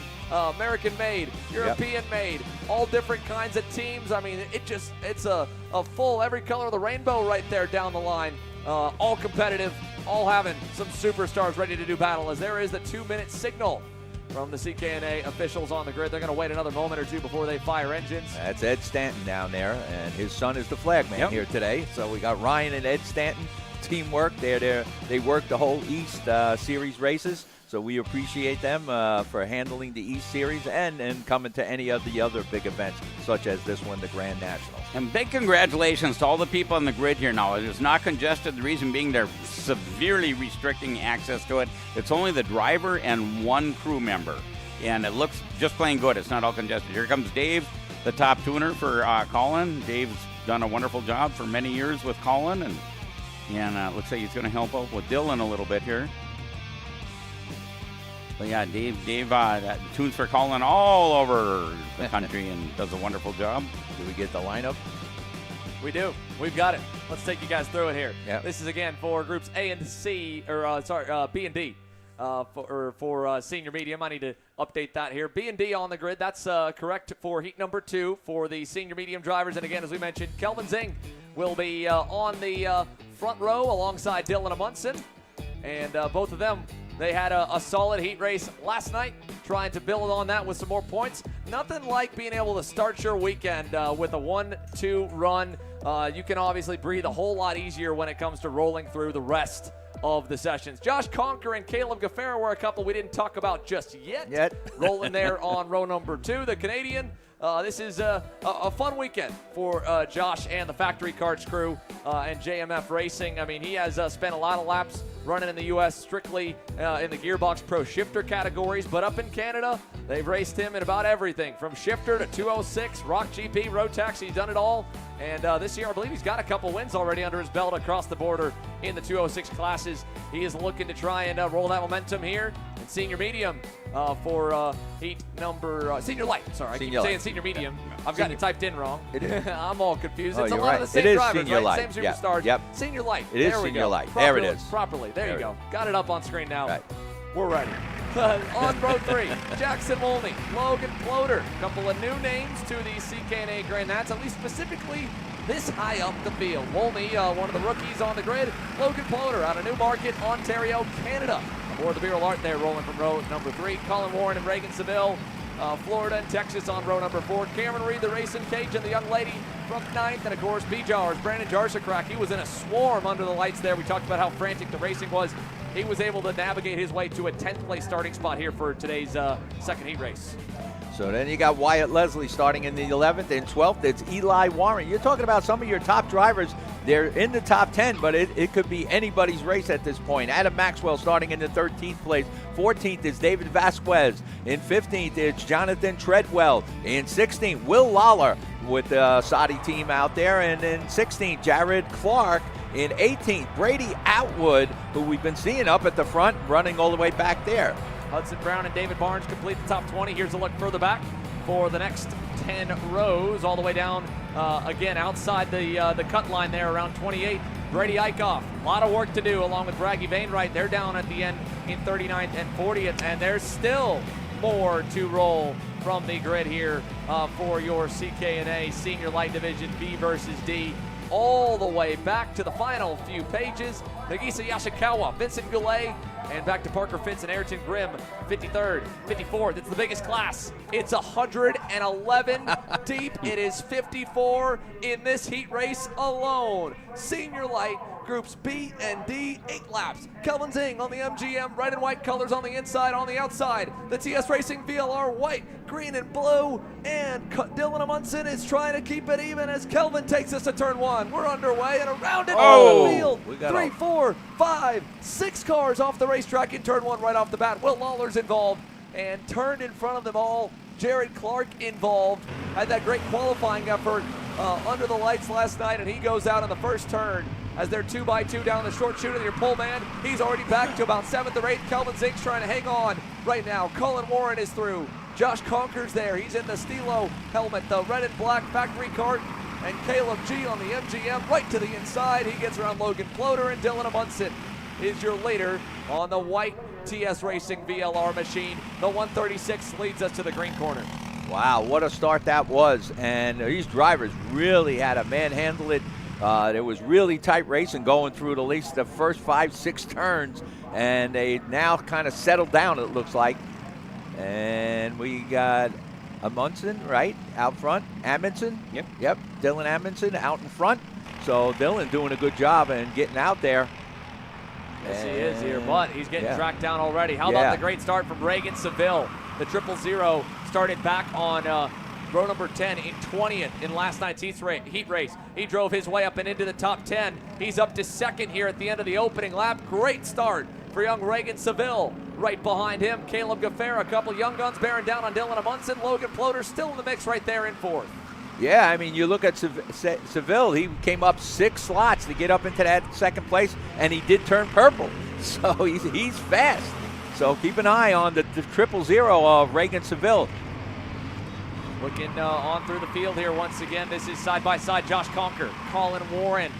made, European made, all different kinds of teams. I mean, it's a full every color of the rainbow right there down the line. All competitive, all having some superstars ready to do battle as there is the 2-minute signal from the CKNA officials on the grid. They're going to wait another moment or two before they fire engines. That's Ed Stanton down there, and his son is the flagman here today. So we got Ryan and Ed Stanton, teamwork. They work the whole East Series races. So we appreciate them for handling the East Series and coming to any of the other big events, such as this one, the Grand Nationals. And big congratulations to all the people on the grid here now. It's not congested. The reason being they're severely restricting access to it. It's only the driver and one crew member. And it looks just plain good. It's not all congested. Here comes Dave, the top tuner for Colin. Dave's done a wonderful job for many years with Colin. And looks like he's going to help out with Dylan a little bit here. But yeah, Dave tunes for Colin all over the country and does a wonderful job. Do we get the lineup? We do. We've got it. Let's take you guys through it here. Yep. This is again for groups A and C, or B and D. For senior medium, I need to update that here. B and D on the grid. That's correct for heat number 2 for the senior medium drivers. And again, as we mentioned, Kelvin Zing will be on the front row alongside Dylan Amundsen, and both of them. They had a solid heat race last night, trying to build on that with some more points. Nothing like being able to start your weekend with a 1-2 run. You can obviously breathe a whole lot easier when it comes to rolling through the rest of the sessions. Josh Conker and Caleb Gaffera were a couple we didn't talk about just yet. Rolling there on row number 2. The Canadian this is a fun weekend for Josh and the Factory Karts crew and JMF Racing. I mean, he has spent a lot of laps running in the U.S. strictly in the Gearbox Pro Shifter categories, but up in Canada, they've raced him in about everything from shifter to 206, Rock GP, Rotax. He's done it all. And this year, I believe he's got a couple wins already under his belt across the border in the 206 classes. He is looking to try and roll that momentum here in senior medium for heat number senior light. Sorry, I keep saying senior medium. I've got it typed in wrong. I'm all confused. It's a lot of the same drivers, right? Same superstars. Yep. Senior light. It is there we senior go. light. There it is. Properly. There you go. Got it up on screen now. Right. We're ready. On row 3, Jackson Wolney, Logan Ploder. A couple of new names to the CKNA Grand Nats, at least specifically this high up the field. Wolney, one of the rookies on the grid. Logan Ploder out of Newmarket, Ontario, Canada. Aboard the Beryl Art there, rolling from row number 3. Colin Warren and Reagan Seville, Florida and Texas on row number 4. Cameron Reed, the racing Cajun, the young lady from 9th. And of course, B-Jars, Brandon Jarsacrack. He was in a swarm under the lights there. We talked about how frantic the racing was. He was able to navigate his way to a 10th place starting spot here for today's second heat race. So then you got Wyatt Leslie starting in the 11th and 12th. It's Eli Warren. You're talking about some of your top drivers. They're in the top 10, but it could be anybody's race at this point. Adam Maxwell starting in the 13th place. 14th is David Vasquez. In 15th, it's Jonathan Treadwell. In 16th, Will Lawler with the Saudi team out there. And in 16th, Jared Clark. In 18th, Brady Outwood, who we've been seeing up at the front, running all the way back there. Hudson Brown and David Barnes complete the top 20. Here's a look further back for the next 10 rows, all the way down, again, outside the cut line there around 28. Brady Eichhoff, a lot of work to do along with Braggy Vainwright. They're down at the end in 39th and 40th, and there's still more to roll from the grid here for your CKNA Senior Light Division B versus D. All the way back to the final few pages. Nagisa Yashikawa, Vincent Goulet, and back to Parker Fitz and Ayrton Grimm, 53rd, 54th. It's the biggest class. It's 111 deep. It is 54 in this heat race alone. Senior Light Groups B and D, 8 laps. Kelvin Zing on the MGM, red and white colors on the inside, on the outside. The TS Racing VLR, white, green, and blue. And Dylan Amundsen is trying to keep it even as Kelvin takes us to turn 1. We're underway and around it on the field. 3, 4, 5, 6 cars off the racetrack in turn 1 right off the bat. Will Lawler's involved and turned in front of them all. Jared Clark involved. Had that great qualifying effort under the lights last night, and he goes out on the first turn as they're 2x2 down the short chute of your pole man. He's already back to about 7th or 8th. Kelvin Zink's trying to hang on right now. Colin Warren is through. Josh Conker's there. He's in the Stilo helmet, the red and black factory cart. And Caleb G on the MGM right to the inside. He gets around Logan Ploder, and Dylan Amundsen is your leader on the white TS Racing VLR machine. The 136 leads us to the green corner. Wow, what a start that was. And these drivers really had to manhandle it. It was really tight racing going through at least the first 5-6 turns, and they now kind of settled down, it looks like. And we got Amundsen, right, out front. Amundsen, yep, Dylan Amundsen out in front. So Dylan doing a good job and getting out there. Yes, he is here, but he's getting tracked down already. How about the great start from Reagan Seville? The 000 started back on row number 10 in 20th in last night's heat race. He drove his way up and into the top 10. He's up to 2nd here at the end of the opening lap. Great start for young Reagan Seville. Right behind him, Caleb Gaffera, a couple young guns bearing down on Dylan Amundsen. Logan Ploder still in the mix right there in 4th. Yeah, I mean, you look at Seville, he came up 6 slots to get up into that 2nd place, and he did turn purple. So he's fast. So keep an eye on the 000 of Reagan Seville. Looking on through the field here once again. This is side-by-side Josh Conker, Colin Warren,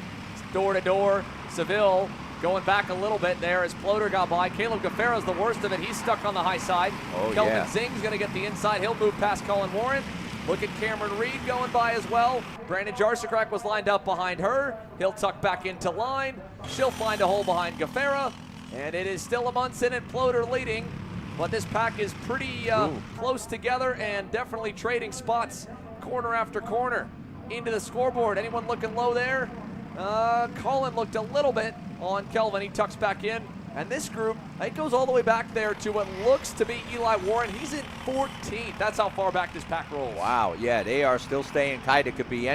door-to-door. Seville going back a little bit there as Ploder got by. Caleb Gaffera's the worst of it. He's stuck on the high side. Kelvin Zing's going to get the inside. He'll move past Colin Warren. Look at Cameron Reed going by as well. Brandon Jarsacrack was lined up behind her. He'll tuck back into line. She'll find a hole behind Gaffera. And it is still Amundsen and Ploder leading. But this pack is pretty close together and definitely trading spots corner after corner into the scoreboard. Anyone looking low there? Colin looked a little bit on Kelvin. He tucks back in. And this group, it goes all the way back there to what looks to be Eli Warren. He's in 14th. That's how far back this pack rolls. Wow, yeah, they are still staying tight. It could be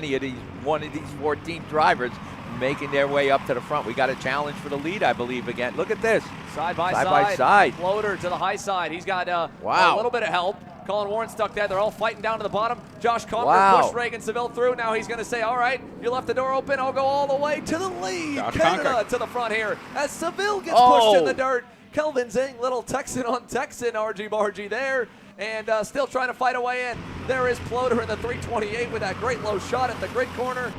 one of these 14 drivers making their way up to the front. We got a challenge for the lead, I believe, again. Look at this. Side by side. Floater to the high side. He's got a little bit of help. Colin Warren stuck there. They're all fighting down to the bottom. Josh Conker pushed Reagan Seville through. Now he's going to say, all right, you left the door open. I'll go all the way to the lead. Canada to the front here as Seville gets pushed in the dirt. Kelvin Zing, little Texan on Texan, argy-bargy there. And still trying to fight away in. There is Ploder in the 328 with that great low shot at the grid corner.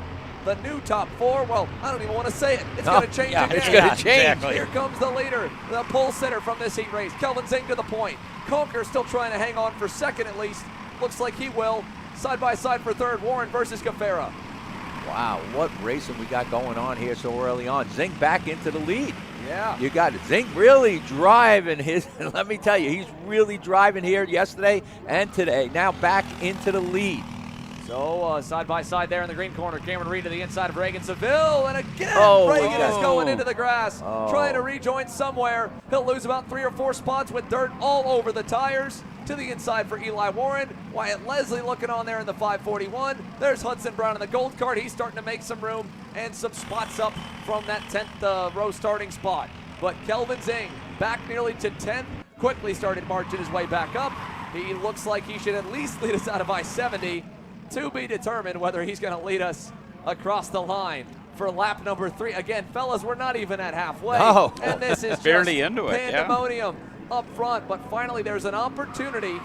The new top 4, well, I don't even want to say it. It's going to change again. It's going to change. Exactly. Here comes the leader, the pole sitter from this heat race. Kelvin Zing to the point. Conker still trying to hang on for second at least. Looks like he will. Side by side for third, Warren versus Cafera. Wow, what racing we got going on here so early on. Zing back into the lead. Yeah. You got it. Zing really driving his, let me tell you, he's really driving here yesterday and today. Now back into the lead. So side by side there in the green corner, Cameron Reed to the inside of Reagan Seville, and again Reagan is going into the grass, trying to rejoin somewhere. He'll lose about 3 or 4 spots with dirt all over the tires. To the inside for Eli Warren. Wyatt Leslie looking on there in the 541. There's Hudson Brown in the gold card. He's starting to make some room and some spots up from that 10th row starting spot. But Kelvin Zing back nearly to 10th, quickly started marching his way back up. He looks like he should at least lead us out of I-70. To be determined whether he's going to lead us across the line for lap number 3. Again, fellas, we're not even at halfway. Oh. And this is barely just into it, pandemonium up front. But finally, there's an opportunity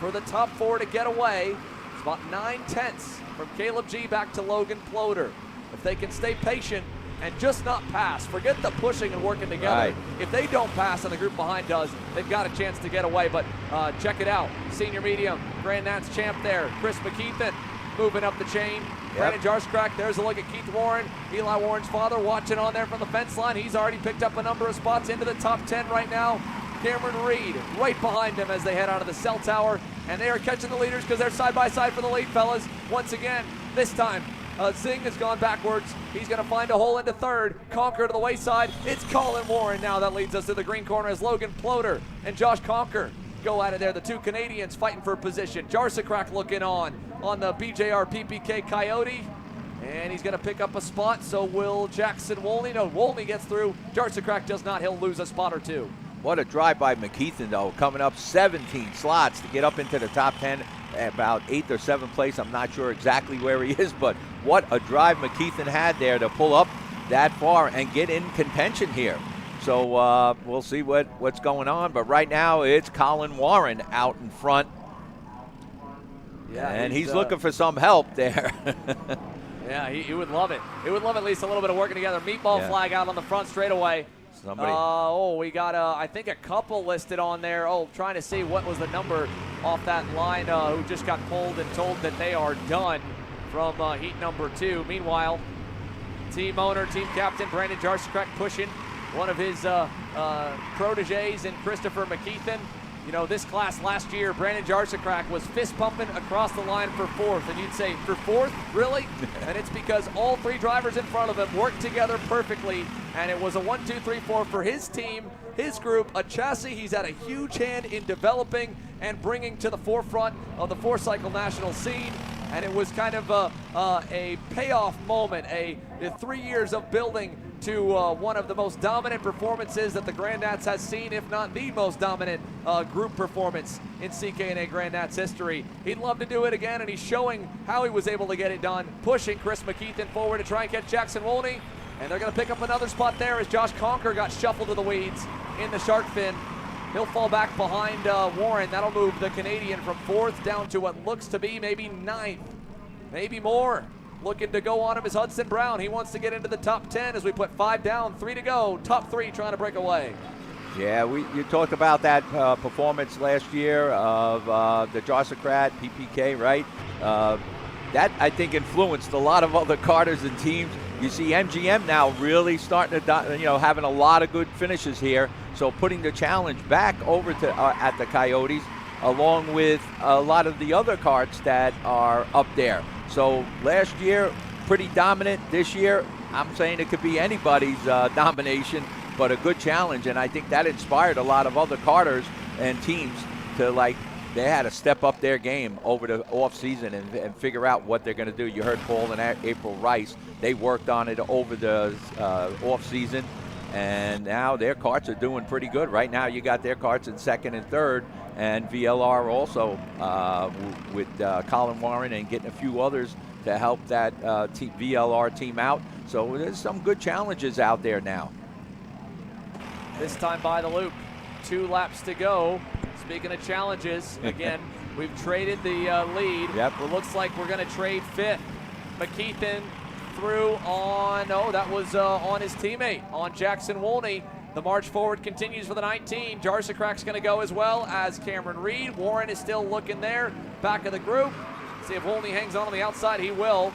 for the top 4 to get away. It's about 9/10 from Caleb G back to Logan Ploder. If they can stay patient and just not pass, forget the pushing and working together. Right. If they don't pass and the group behind does, they've got a chance to get away. But check it out. Senior medium, Grand Nats champ there, Chris McKeithen. Moving up the chain. Brandon Jarscrack, there's a look at Keith Warren. Eli Warren's father watching on there from the fence line. He's already picked up a number of spots into the top 10 right now. Cameron Reed right behind him as they head out of the cell tower. And they are catching the leaders because they're side by side for the lead, fellas. Once again, this time, Zing has gone backwards. He's going to find a hole into third. Conker to the wayside. It's Colin Warren now that leads us to the green corner as Logan Ploder and Josh Conker go at it there. The 2 Canadians fighting for position. Jarscrack looking on the BJR PPK Coyote. And he's going to pick up a spot. So will Jackson Wolney? No, Wolney gets through. Jarscrack does not. He'll lose a spot or 2. What a drive by McKeithen, though, coming up 17 slots to get up into the top 10, about 8th or 7th place. I'm not sure exactly where he is, but what a drive McKeithen had there to pull up that far and get in contention here. So we'll see what's going on, but right now it's Colin Warren out in front. Yeah, and he's looking for some help there. Yeah, he would love it. He would love at least a little bit of working together. Meatball flag out on the front straightaway. Somebody. We got, I think, a couple listed on there. Trying to see what was the number off that line who just got pulled and told that they are done from heat number 2. Meanwhile, team owner, team captain Brandon Jarscrack pushing one of his proteges in Christopher McKeithen. You know, this class last year, Brandon Jarscrack was fist pumping across the line for 4th. And you'd say, for 4th? Really? And it's because all 3 drivers in front of him worked together perfectly. And it was a 1, 2, 3, 4 for his team, his group, a chassis he's had a huge hand in developing and bringing to the forefront of the 4-cycle national scene. And it was kind of a payoff moment, a 3 years of building to one of the most dominant performances that the Grand Nats has seen, if not the most dominant group performance in CKNA Grand Nats history. He'd love to do it again, and he's showing how he was able to get it done, pushing Chris McKeithen forward to try and catch Jackson Wolney. And they're going to pick up another spot there as Josh Conker got shuffled to the weeds in the shark fin. He'll fall back behind Warren. That'll move the Canadian from 4th down to what looks to be maybe 9th, maybe more. Looking to go on him is Hudson Brown. He wants to get into the top 10 as we put 5 down, 3 to go. Top 3 trying to break away. Yeah, you talked about that performance last year of the Jarscrack PPK, right? That, I think, influenced a lot of other karters and teams. You see MGM now really starting to, having a lot of good finishes here. So putting the challenge back over to at the Coyotes, along with a lot of the other karts that are up there. So last year, pretty dominant. This year, I'm saying it could be anybody's domination but a good challenge, and I think that inspired a lot of other karters and teams to they had to step up their game over the off season and figure out what they're going to do. You heard Paul and April Rice. They worked on it over the off season, and now their karts are doing pretty good. Right now you got their karts in second and third, and VLR also with Colin Warren and getting a few others to help that VLR team out. So there's some good challenges out there now. This time by the loop. 2 laps to go. Speaking of challenges, again, we've traded the lead. Yep. It looks like we're going to trade 5th. McKeithen through on, that was on his teammate, on Jackson Wolney. The march forward continues for the 19. Jarsakrak's going to go as well as Cameron Reed. Warren is still looking there, back of the group. See if Wolney hangs on the outside. He will.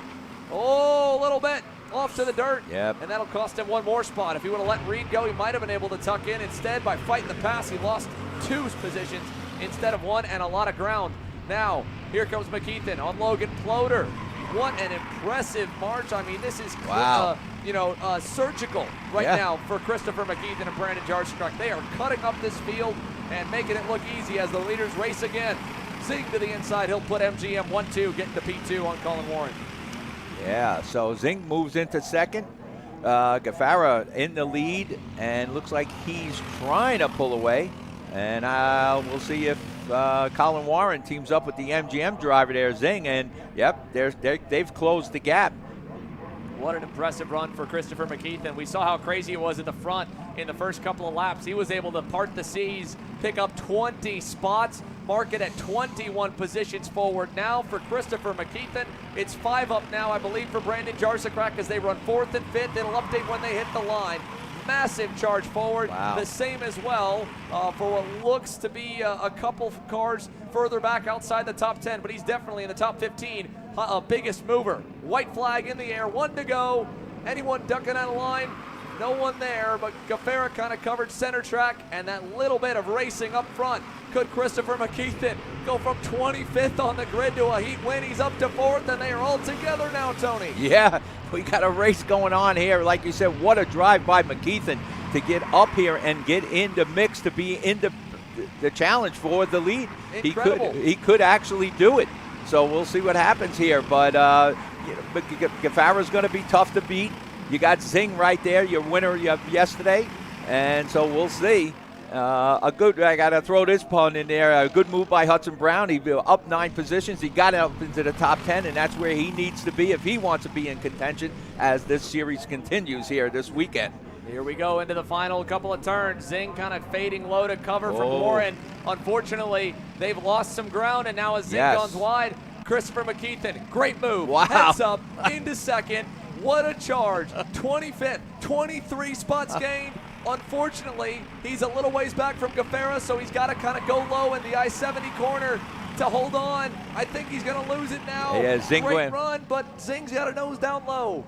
Oh, a little bit off to the dirt. Yep. And that'll cost him 1 more spot. If he would have let Reed go, he might have been able to tuck in. Instead, by fighting the pass, he lost 2 positions instead of 1 and a lot of ground. Now, here comes McKeithen on Logan Ploder. What an impressive march. I mean, this is surgical right now for Christopher McKeithen and Brandon Jarsakrak. They are cutting up this field and making it look easy as the leaders race again. Zing to the inside. He'll put MGM 1-2, getting to P2 on Colin Warren. Yeah, so Zing moves into second. Gafara in the lead, and looks like he's trying to pull away. And we'll see if Colin Warren teams up with the MGM driver there, Zing, and they've closed the gap. What an impressive run for Christopher McKeithen. We saw how crazy it was at the front in the first couple of laps. He was able to part the seas, pick up 20 spots, mark it at 21 positions forward. Now for Christopher McKeithen, it's 5 up now, I believe, for Brandon Jarsakrak as they run 4th and 5th. It'll update when they hit the line. Massive charge forward. Wow. The same as well for what looks to be a couple cars further back outside the top 10, but he's definitely in the top 15. Biggest mover. White flag in the air, 1 to go. Anyone ducking out of line? No one there, but Gafara kind of covered center track, and that little bit of racing up front. Could Christopher McKeithen go from 25th on the grid to a heat win? He's up to 4th, and they are all together now, Tony. Yeah, we got a race going on here. Like you said, what a drive by McKeithen to get up here and get in the mix to be in the challenge for the lead. Incredible. He could actually do it. So we'll see what happens here. But Gafara's going to be tough to beat. You got Zing right there, your winner yesterday. And so we'll see. I got to throw this pun in there. A good move by Hudson Brown. He up 9 positions. He got up into the top 10, and that's where he needs to be if he wants to be in contention as this series continues here this weekend. Here we go into the final couple of turns. Zing kind of fading low to cover from Warren. Unfortunately, they've lost some ground, and now as Zing goes wide, Christopher McKeithen, great move. Wow. Heads up into second. What a charge. 25th, 23 spots gained. Unfortunately, he's a little ways back from Gafara, so he's got to kind of go low in the I-70 corner to hold on. I think he's going to lose it now. Yeah, Zing Great went. run, but Zing's got a nose down low.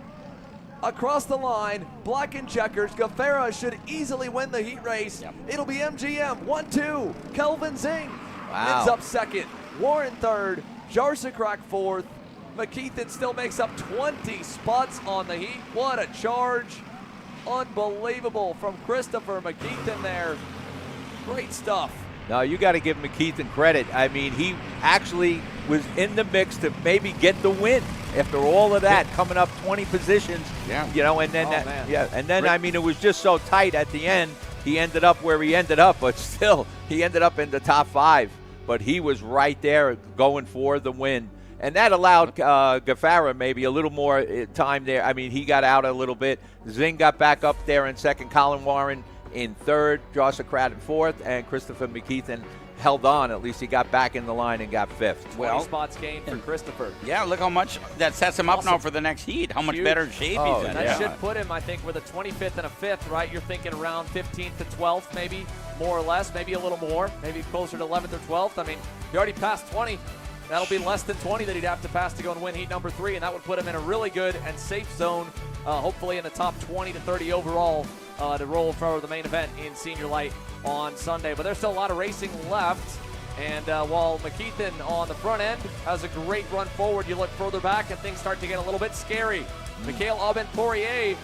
Across the line, black and checkers. Gafara should easily win the heat race. Yep. It'll be MGM 1-2. Kelvin Zing ends up second. Warren third. Jarsakrak fourth. McKeithen still makes up 20 spots on the heat. What a charge. Unbelievable from Christopher McKeithen there. Great stuff. No, you got to give McKeithen credit. I mean, he actually was in the mix to maybe get the win after all of that, coming up 20 positions. Yeah. And then I mean, it was just so tight at the end. He ended up where he ended up, but still, he ended up in the top 5. But he was right there going for the win. And that allowed Gafara maybe a little more time there. I mean, he got out a little bit. Zing got back up there in second. Colin Warren in third. Jarsakrak in fourth. And Christopher McKeithen held on. At least he got back in the line and got 5th. 20 spots gained for Christopher. Yeah, look how much that sets him up now for the next heat. How much better shape he's in. That should put him, I think, with a 25th and a 5th, right? You're thinking around 15th to 12th, maybe more or less, maybe a little more, maybe closer to 11th or 12th. I mean, he already passed 20. That'll be less than 20 that he'd have to pass to go and win heat number 3, and that would put him in a really good and safe zone, hopefully in the top 20 to 30 overall to roll for the main event in Senior Light on Sunday. But there's still a lot of racing left, and while McKeithen on the front end has a great run forward, you look further back and things start to get a little bit scary. Mikhail Aubin-Poirier,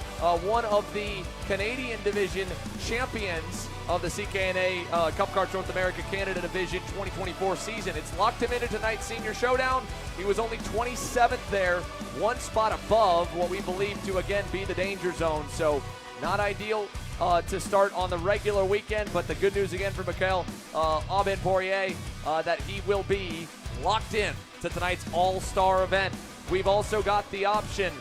one of the Canadian division champions of the CKNA Cup Karts North America Canada Division 2024 season. It's locked him into tonight's senior showdown. He was only 27th there, one spot above what we believe to again be the danger zone. So not ideal to start on the regular weekend, but the good news again for Mikhail Aubin-Poirier that he will be locked in to tonight's all-star event. We've also got the option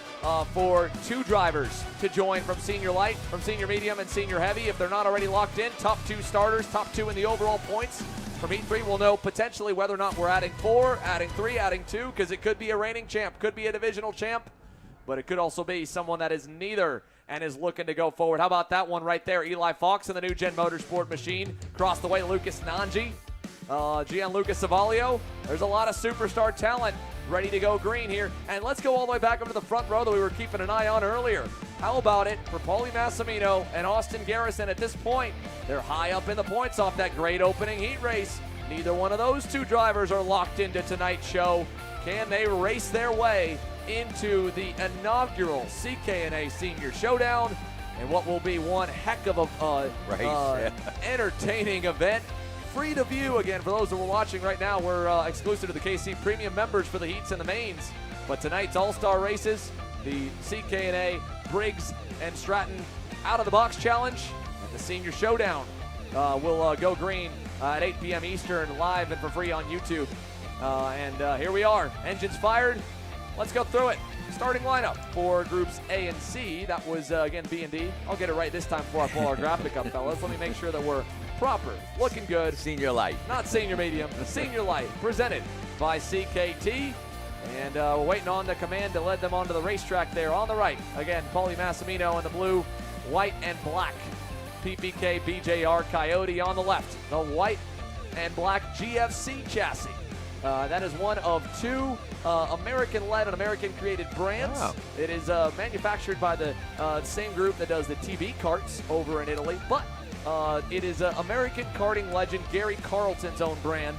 for 2 drivers to join from senior light, from senior medium, and senior heavy. If they're not already locked in, top 2 starters, top 2 in the overall points. From Heat 3, we'll know potentially whether or not we're adding 4, adding 3, adding 2, because it could be a reigning champ, could be a divisional champ, but it could also be someone that is neither and is looking to go forward. How about that one right there? Eli Fox in the new Gen Motorsport machine. Across the way, Lucas Nanji, Gianluca Savalio. There's a lot of superstar talent ready to go green here. And let's go all the way back up to the front row that we were keeping an eye on earlier. How about it for Paulie Massimino and Austin Garrison at this point? They're high up in the points off that great opening heat race. Neither one of those 2 drivers are locked into tonight's show. Can they race their way into the inaugural CKNA Senior Showdown and what will be one heck of a entertaining event? Free to view again for those that were watching right now. We're exclusive to the KC Premium members for the heats and the mains. But tonight's all-star races, the CKNA Briggs and Stratton Out of the Box Challenge and the Senior Showdown will go green at 8 p.m. Eastern, live and for free on YouTube. And here we are. Engines fired. Let's go through it. Starting lineup for groups A and C. That was, again, B and D. I'll get it right this time before I pull our graphic up, fellas. Let me make sure that we're proper, looking good. Senior light. Not senior medium, senior light. Presented by CKT. And we're waiting on the command to lead them onto the racetrack there on the right. Again, Paulie Massimino in the blue, white and black PPK BJR Coyote on the left. The white and black GFC chassis. That is one of 2 American-led and American-created brands. Wow. It is manufactured by the same group that does the TV karts over in Italy, but it is American karting legend Gary Carlton's own brand.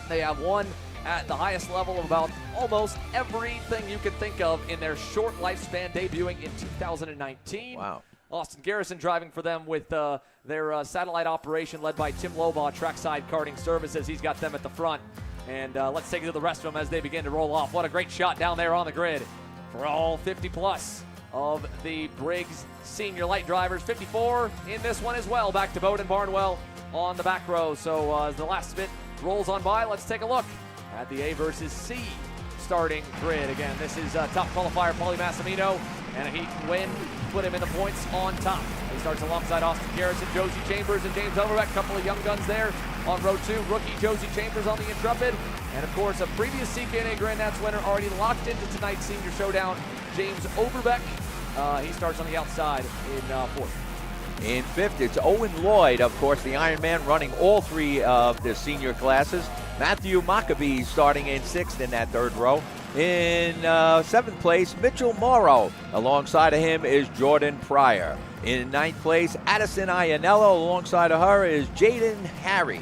They have one at the highest level of about almost everything you can think of in their short lifespan, debuting in 2019. Wow. Austin Garrison driving for them with their satellite operation led by Tim Lobaugh, Trackside Karting Services. He's got them at the front. And let's take it to the rest of them as they begin to roll off. What a great shot down there on the grid for all 50-plus of the Briggs senior light drivers. 54 in this one as well. Back to Bowden Barnwell on the back row. So as the last bit rolls on by, let's take a look at the A versus C starting grid. Again, this is top qualifier Paulie Massimino, and he can win, put him in the points on top. He starts alongside Austin Garrison, Josie Chambers, and James Overbeck. Couple of young guns there on row 2. Rookie Josie Chambers on the Intrepid. And, of course, a previous CKNA Grand Nats winner already locked into tonight's senior showdown, James Overbeck. He starts on the outside in 4th. In 5th, it's Owen Lloyd, of course, the Iron Man, running all 3 of the senior classes. Matthew Maccabee starting in 6th in that 3rd row. In 7th place, Mitchell Morrow. Alongside of him is Jordan Pryor. In 9th place, Addison Ianello. Alongside of her is Jaden Harry.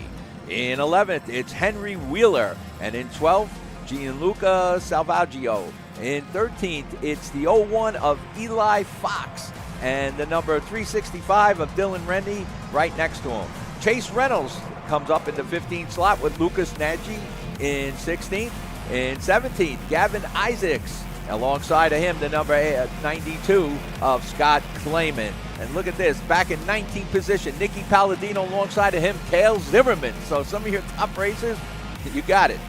In 11th, it's Henry Wheeler. And in 12th, Gianluca Salvaggio. In 13th, it's the 01 of Eli Fox. And the number 365 of Dylan Rennie right next to him. Chase Reynolds comes up in the 15th slot with Lucas Nagy in 16th. In 17th, Gavin Isaacs. Alongside of him, the number 92 of Scott Clayman. And look at this, back in 19th position, Nicky Palladino alongside of him, Cale Zimmerman. So some of your top racers, you got it.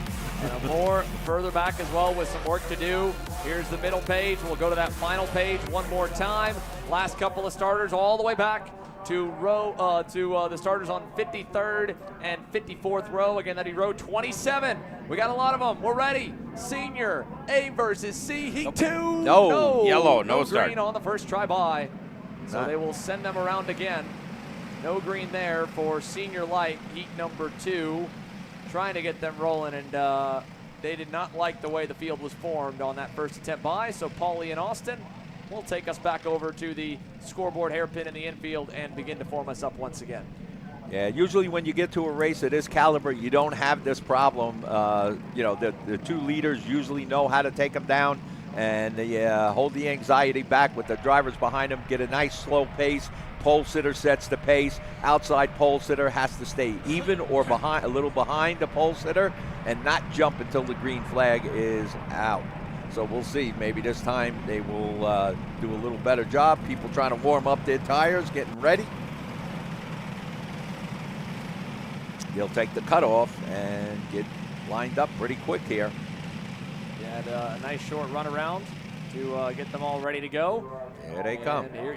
More further back as well with some work to do. Here's the middle page. We'll go to that final page one more time. Last couple of starters all the way back to the starters on 53rd and 54th row. Again, that'd be row 27. We got a lot of them. We're ready. Senior A versus C, Heat 2. No, yellow, no start. Green on the first try by. So they will send them around again. No green there for Senior Light, Heat number 2. Trying to get them rolling, and they did not like the way the field was formed on that first attempt by. So Paulie and Austin will take us back over to the scoreboard hairpin in the infield and begin to form us up once again. Yeah, usually when you get to a race of this caliber, you don't have this problem. You know, the 2 leaders usually know how to take them down. and hold the anxiety back with the drivers behind them, get a nice slow pace. Pole sitter sets the pace. Outside pole sitter has to stay even or behind, a little behind the pole sitter, and not jump until the green flag is out. So we'll see. Maybe this time they will do a little better job. People trying to warm up their tires, getting ready. They'll take the cutoff and get lined up pretty quick here. And a nice short run around to get them all ready to go. Here they come. Here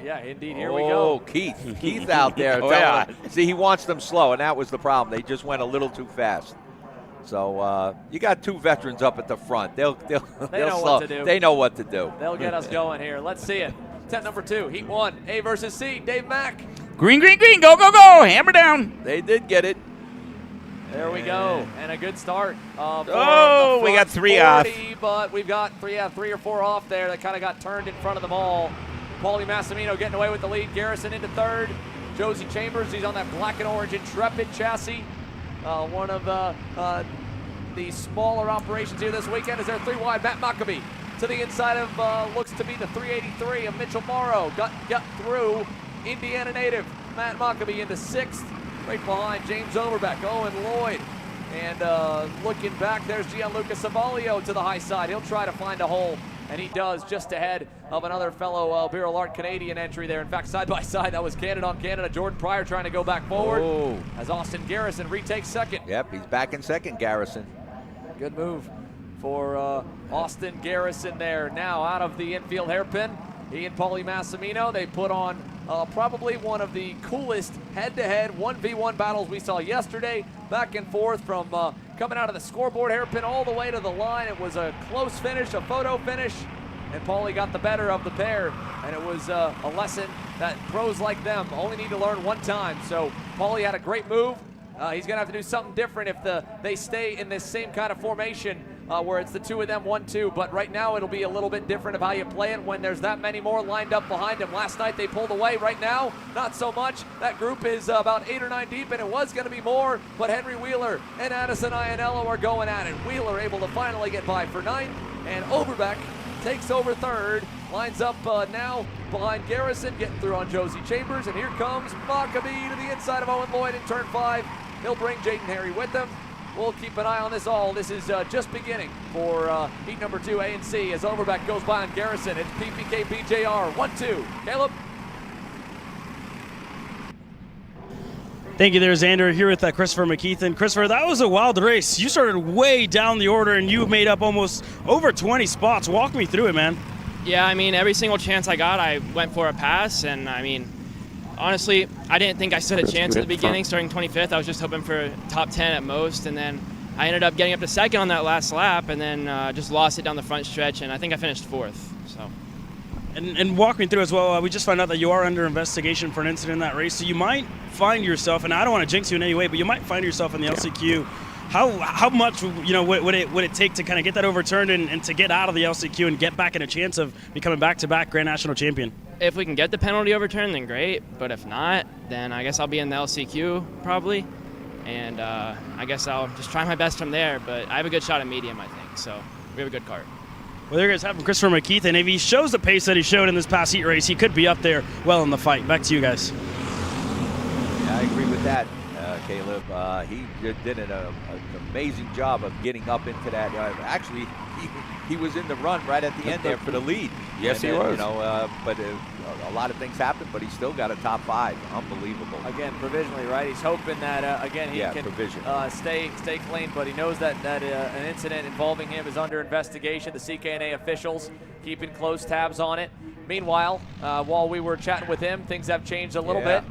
we go. Oh, Keith out there. Them. See, he wants them slow, and that was the problem. They just went a little too fast. So you got 2 veterans up at the front. They'll know slow. what to do. They know what to do. They'll get us going here. Let's see it. Tent number 2, Heat 1, A versus C. Dave Mack. Green, green, green. Go, go, go. Hammer down. They did get it. There we go, and a good start. Oh, we got 3 off. But we've got 3 or 4 off there that kind of got turned in front of them all. Paulie Massimino getting away with the lead. Garrison into 3rd. Josie Chambers, he's on that black and orange Intrepid chassis. One of the smaller operations here this weekend. Is there 3 wide? Matt Maccabee to the inside of looks to be the 383 of Mitchell Morrow. Got through Indiana native Matt Maccabee into 6th. Right behind James Overbeck, Owen Lloyd. And looking back, there's Gianluca Savalio to the high side. He'll try to find a hole, and he does, just ahead of another fellow Beryl Art Canadian entry there. In fact, side by side, that was Canada on Canada. Jordan Pryor trying to go back forward as Austin Garrison retakes 2nd. Yep, he's back in 2nd, Garrison. Good move for Austin Garrison there. Now out of the infield hairpin, he and Paulie Massimino, they put on probably one of the coolest head-to-head 1v1 battles we saw yesterday. Back and forth from coming out of the scoreboard hairpin all the way to the line. It was a close finish, a photo finish, and Paulie got the better of the pair. And it was a lesson that pros like them only need to learn one time. So Paulie had a great move. He's going to have to do something different if they stay in this same kind of formation where it's the 2 of them, 1-2. But right now it'll be a little bit different of how you play it when there's that many more lined up behind him. Last night they pulled away. Right now, not so much. That group is about 8 or 9 deep, and it was going to be more. But Henry Wheeler and Addison Ianello are going at it. Wheeler able to finally get by for 9th, and Overbeck takes over 3rd. Lines up now behind Garrison, getting through on Josie Chambers. And here comes Maccabee to the inside of Owen Lloyd in turn 5. He'll bring Jaden Harry with him. We'll keep an eye on this all. This is just beginning for heat number 2, A and C, as Overbeck goes by on Garrison. It's PPK BJR, 1-2. Caleb? Thank you there, Xander. Here with Christopher McKeithen. Christopher, that was a wild race. You started way down the order, and you made up almost over 20 spots. Walk me through it, man. Yeah, I mean, every single chance I got, I went for a pass, and I mean, honestly, I didn't think I stood a chance at the beginning, starting 25th. I was just hoping for top 10 at most, and then I ended up getting up to 2nd on that last lap, and then just lost it down the front stretch, and I think I finished 4th. So. And walk me through as well. We just found out that you are under investigation for an incident in that race, so you might find yourself, and I don't want to jinx you in any way, but you might find yourself in the LCQ. How much would it take to kind of get that overturned and to get out of the LCQ and get back in a chance of becoming back-to-back Grand National champion? If we can get the penalty overturned, then great. But if not, then I guess I'll be in the LCQ probably. And I guess I'll just try my best from there. But I have a good shot at medium, I think. So we have a good kart. Well, there you guys have Christopher McKeith. And if he shows the pace that he showed in this past heat race, he could be up there well in the fight. Back to you guys. Yeah, I agree with that, Caleb. He did an amazing job of getting up into that. Actually, he was in the run right at the end there for the lead. Yes, he was. But a lot of things happened, but he still got a top 5. Unbelievable. Again, provisionally, right? He's hoping that again he can stay clean, but he knows that an incident involving him is under investigation. The CKNA officials keeping close tabs on it. Meanwhile, while we were chatting with him, things have changed a little bit.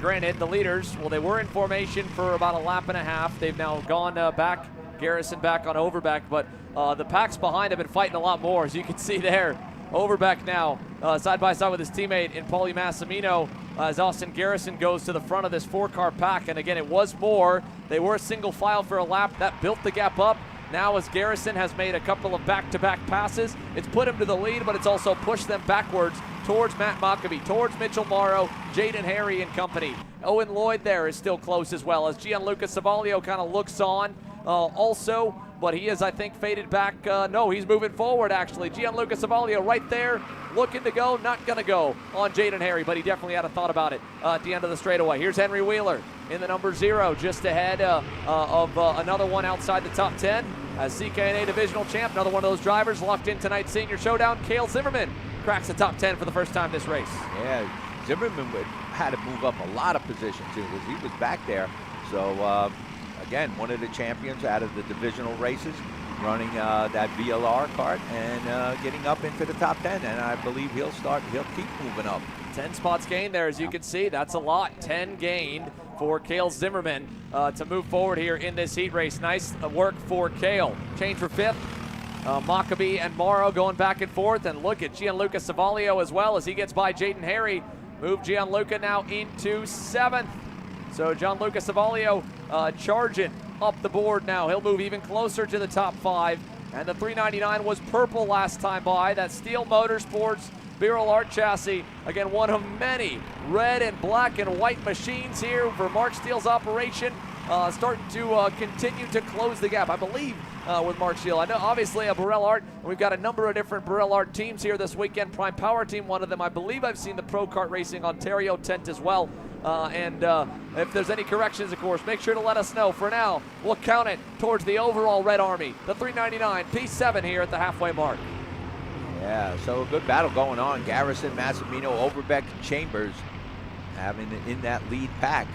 Granted, the leaders, well, they were in formation for about a lap and a half. They've now gone back, Garrison back on Overbeck, but the packs behind have been fighting a lot more, as you can see there. Overbeck now side by side with his teammate in Paulie Massimino as Austin Garrison goes to the front of this 4-car pack. And again, it was more. They were single file for a lap. That built the gap up. Now as Garrison has made a couple of back-to-back passes, it's put him to the lead, but it's also pushed them backwards towards Matt Maccabee, towards Mitchell Morrow, Jaden Harry and company. Owen Lloyd there is still close as well as Gianluca Savalio kind of looks on. Also, but he is, I think, faded back. No, he's moving forward, actually. Gianluca Savalio right there, looking to go, not going to go on Jaden Harry, but he definitely had a thought about it at the end of the straightaway. Here's Henry Wheeler in the number 0, just ahead of another one outside the top 10 as CKNA divisional champ. Another one of those drivers locked in tonight's senior showdown. Cale Zimmerman cracks the top 10 for the first time this race. Yeah, Zimmerman had to move up a lot of positions too, because he was back there. So again, one of the champions out of the divisional races, running that VLR kart and getting up into the top 10. And I believe he'll keep moving up. 10 spots gained there, as you can see. That's a lot. 10 gained for Cale Zimmerman to move forward here in this heat race. Nice work for Cale. Change for 5th. Maccabee and Morrow going back and forth. And look at Gianluca Savalio as well as he gets by Jaden Harry. Move Gianluca now into 7th. So Gianluca Savalio charging up the board now. He'll move even closer to the top 5. And the 399 was purple last time by. That Steel Motorsports Birol Art chassis. Again, one of many red and black and white machines here for Mark Steele's operation. Starting to continue to close the gap, I believe, with Mark Steele. I know, obviously, a Birol Art. We've got a number of different Birol Art teams here this weekend. Prime Power Team, one of them. I believe I've seen the Pro Kart Racing Ontario tent as well. And if there's any corrections, of course, make sure to let us know. For now, we'll count it towards the overall Red Army. The 399, P7 here at the halfway mark. Yeah, so a good battle going on. Garrison, Massimino, Overbeck, Chambers having in that lead pack.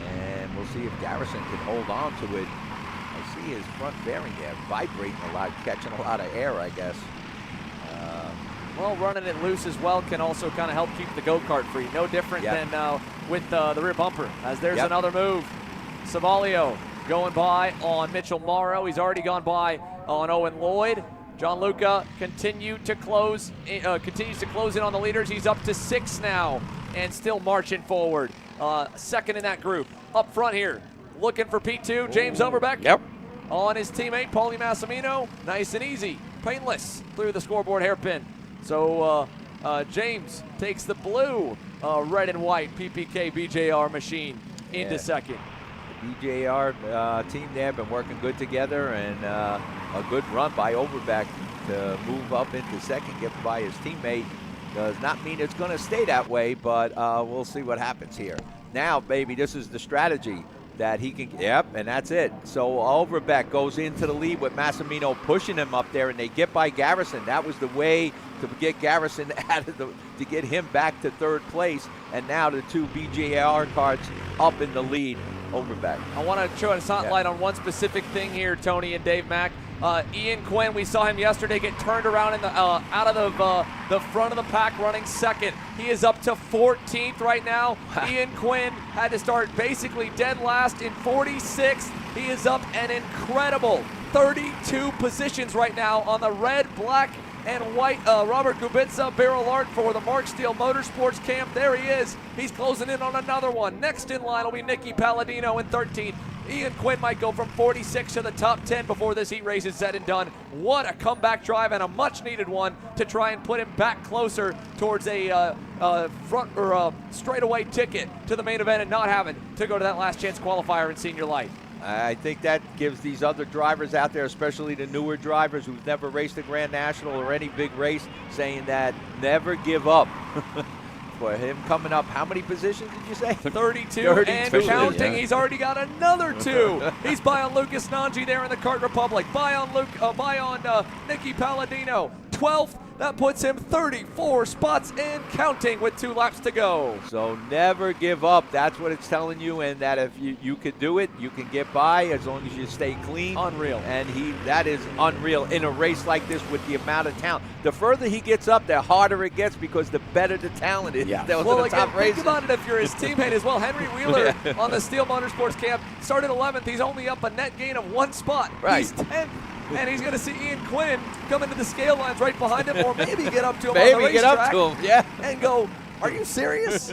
And we'll see if Garrison can hold on to it. I see his front bearing there vibrating a lot, catching a lot of air, I guess. Well, running it loose as well can also kind of help keep the go-kart free. No different than with the rear bumper, as there's another move. Savalio going by on Mitchell Morrow. He's already gone by on Owen Lloyd. Gianluca continues to close in on the leaders. He's up to 6 now and still marching forward. Second in that group. Up front here, looking for P2, James Overbeck. Yep. On his teammate, Paulie Massimino. Nice and easy, painless through the scoreboard hairpin. So James takes the blue, red and white PPK BJR machine into second. The BJR team there have been working good together, and a good run by Overbeck to move up into second, get by his teammate. Does not mean it's going to stay that way, but we'll see what happens here. Now, baby, this is the strategy that he can, and that's it. So Overbeck goes into the lead with Massimino pushing him up there, and they get by Garrison. That was the way to get Garrison out of to get him back to 3rd place. And now the 2 BJR carts up in the lead. Overbeck. I want to show a spotlight on one specific thing here, Tony and Dave Mack. Ian Quinn, we saw him yesterday get turned around in the out of the front of the pack running second. He is up to 14th right now. Ian Quinn had to start basically dead last in 46th. He is up an incredible 32 positions right now on the red, black, and white Robert Kubica Birol Art for the Mark Steele Motorsports camp. There he is. He's closing in on another one. Next in line will be Nicky Palladino in 13th. Ian Quinn might go from 46 to the top 10 before this heat race is said and done. What a comeback drive, and a much needed one to try and put him back closer towards a front or straightaway ticket to the main event and not having to go to that last chance qualifier in senior life. I think that gives these other drivers out there, especially the newer drivers who've never raced a Grand National or any big race, saying that never give up. For him coming up, how many positions did you say? 32 and counting. He's already got another 2. He's by on Lucas Nanji there in the Kart Republic. By on Nicky Palladino. 12th. That puts him 34 spots and counting with 2 laps to go. So never give up. That's what it's telling you, and that if you can do it, you can get by as long as you stay clean. Unreal. And that is unreal in a race like this with the amount of talent. The further he gets up, the harder it gets because the better the talent is. Yeah. Well, again, think about it if you're his teammate as well. Henry Wheeler on the Steel Motorsports camp started 11th. He's only up a net gain of 1 spot. Right. He's 10th. And he's going to see Ian Quinn come into the scale lines right behind him, or maybe get up to him on the racetrack. Get up to him, yeah. And go, are you serious?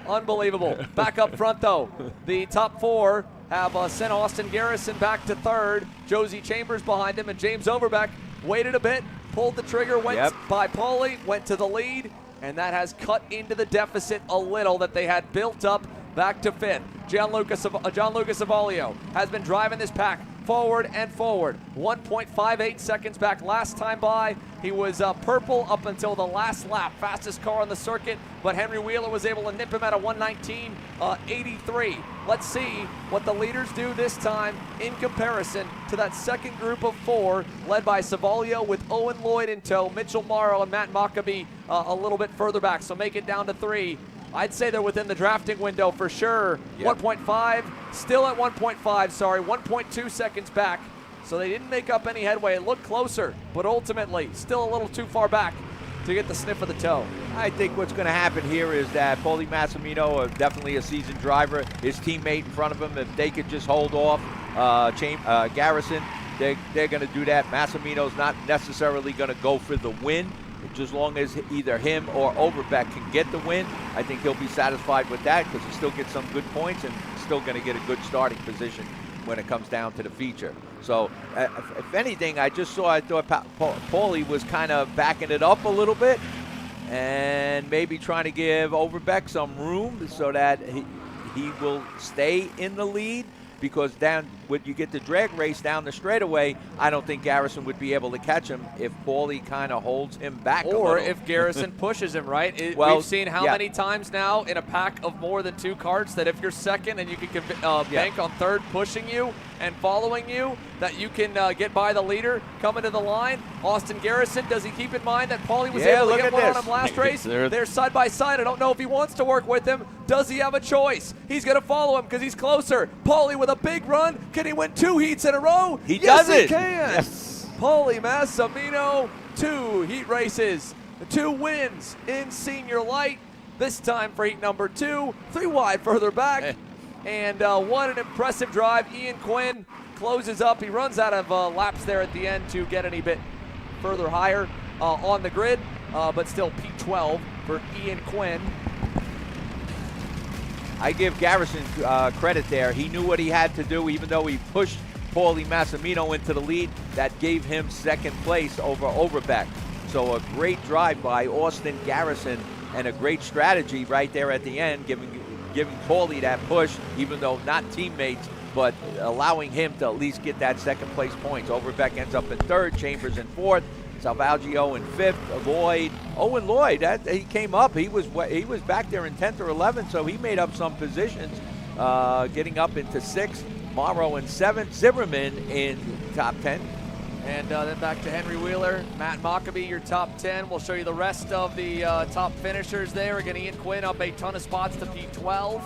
Unbelievable. Back up front, though. The top 4 have sent Austin Garrison back to 3rd. Josie Chambers behind him, and James Overbeck waited a bit, pulled the trigger, went by Paulie, went to the lead, and that has cut into the deficit a little that they had built up back to 5th. Gianluca Savalio has been driving this pack forward, and forward. 1.58 seconds back last time by. He was purple up until the last lap. Fastest car on the circuit, but Henry Wheeler was able to nip him at a 1:19.83. Let's see what the leaders do this time in comparison to that second group of 4, led by Savalio with Owen Lloyd in tow, Mitchell Morrow and Matt Mockabee a little bit further back, so make it down to 3. I'd say they're within the drafting window for sure. Yep. 1.5, still at 1.5, sorry, 1.2 seconds back. So they didn't make up any headway. It looked closer, but ultimately still a little too far back to get the sniff of the toe. I think what's going to happen here is that Paulie Massimino, definitely a seasoned driver, his teammate in front of him, if they could just hold off Garrison, they're going to do that. Massimino's not necessarily going to go for the win. Just as long as either him or Overbeck can get the win, I think he'll be satisfied with that because he still gets some good points and still going to get a good starting position when it comes down to the feature. So, if anything, I thought Paulie was kind of backing it up a little bit and maybe trying to give Overbeck some room so that he will stay in the lead. Because when you get the drag race down the straightaway, I don't think Garrison would be able to catch him if Paulie kind of holds him back or if Garrison pushes him, right? We've seen how many times now in a pack of more than 2 carts that if you're second and you can bank on third pushing you and following you, that you can get by the leader coming to the line. Austin Garrison, does he keep in mind that Paulie was able to get one on him last race? They're side by side. I don't know if he wants to work with him. Does he have a choice? He's going to follow him because he's closer. Paulie with a big run. Can he win 2 heats in a row? Yes, he can. Yes. Paulie Massimino, 2 heat races, 2 wins in senior light. This time for heat number 2, 3 wide further back. And what an impressive drive. Ian Quinn closes up. He runs out of laps there at the end to get any bit further higher on the grid, but still P12 for Ian Quinn. I give Garrison credit there. He knew what he had to do, even though he pushed Paulie Massimino into the lead. That gave him second place over Overbeck. So a great drive by Austin Garrison and a great strategy right there at the end, giving Paulie that push, even though not teammates, but allowing him to at least get that second place points. Overbeck ends up in 3rd, Chambers in 4th, Salvaggio in 5th, Owen Lloyd, he came up. He was back there in 10th or 11th, so he made up some positions, getting up into 6th. Morrow in 7th, Zimmerman in top 10. And then back to Henry Wheeler, Matt Mockabee, your top 10. We'll show you the rest of the top finishers there. Again, Ian Quinn up a ton of spots to P12.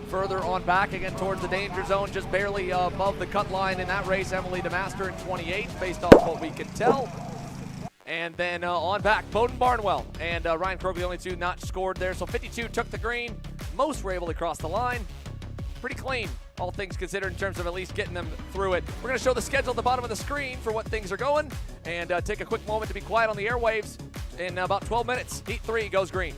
Further on back, again, towards the danger zone, just barely above the cut line in that race. Emily DeMaster in 28th, based off what we can tell. And then on back, Bowden Barnwell and Ryan Kroger, the only 2 not scored there. So 52 took the green. Most were able to cross the line. Pretty clean, all things considered, in terms of at least getting them through it. We're going to show the schedule at the bottom of the screen for what things are going, and take a quick moment to be quiet on the airwaves. In about 12 minutes, Heat 3 goes green.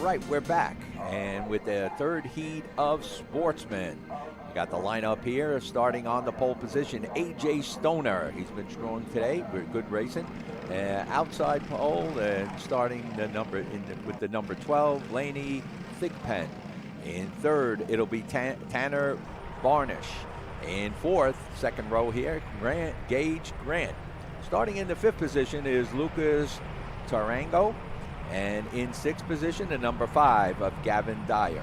right, we're back, and with the third heat of Sportsman. We got the lineup here, starting on the pole position, A.J. Stoner. He's been strong today, good racing. Outside pole, and starting with the number 12, Laney Thigpen. In third, it'll be Tanner Barnish. In fourth, second row here, Gage Grant. Starting in the fifth position is Lucas Tarango. And in sixth position, the number 5 of Gavin Dyer.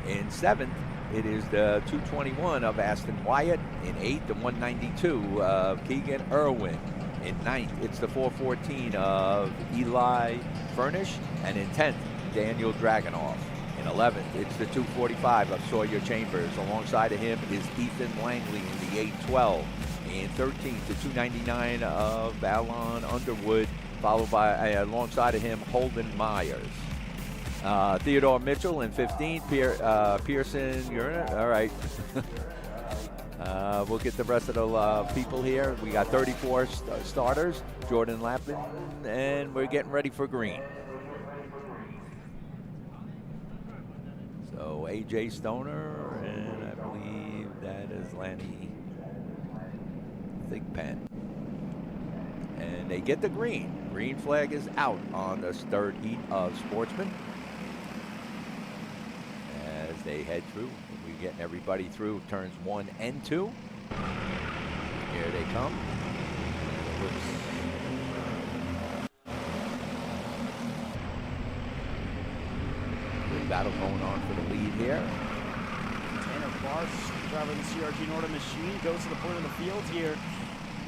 In seventh, it is the 221 of Aston Wyatt. In eighth, the 192 of Keegan Irwin. In ninth, it's the 414 of Eli Furnish. And in 10th, Daniel Dragonoff. In 11th, it's the 245 of Sawyer Chambers. Alongside of him is Ethan Langley in the 812. In 13th, the 299 of Alon Underwood, followed by, alongside of him, Holden Myers. Theodore Mitchell in 15th, Pearson Uriner. All right. We'll get the rest of the people here. We got 34 starters, Jordan Lappin, and we're getting ready for green. So A.J. Stoner, and I believe that is Lanny Thigpen. And they get the green. Green flag is out on this third heat of Sportsman. As they head through, we're getting everybody through turns 1 and 2. Here they come. Good battle going on for the lead here. Tanner Barsh, driving the CRG Norton machine, goes to the point of the field here.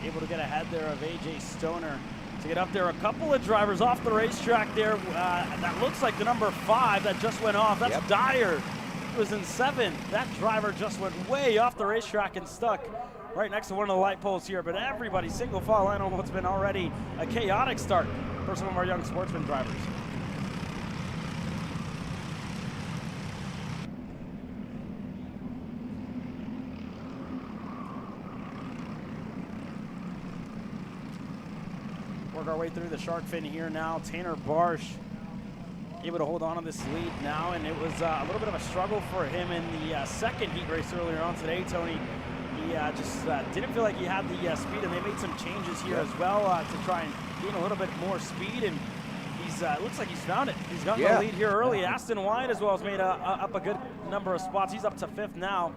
Able to get ahead there of A.J. Stoner. To get up there, a couple of drivers off the racetrack there. That looks like the number 5 that just went off. That's Dyer. He was in 7th. That driver just went way off the racetrack and stuck right next to one of the light poles here. But everybody, single file line on what's been already a chaotic start for some of our young Sportsman drivers. Work our way through the shark fin here now. Tanner Barsh able to hold on to this lead now, and it was a little bit of a struggle for him in the second heat race earlier on today, Tony. He just didn't feel like he had the speed, and they made some changes here as well to try and gain a little bit more speed, and he's looks like he's found it. He's gotten the lead here early. Aston Wyatt as well has made up a good number of spots. He's up to 5th now.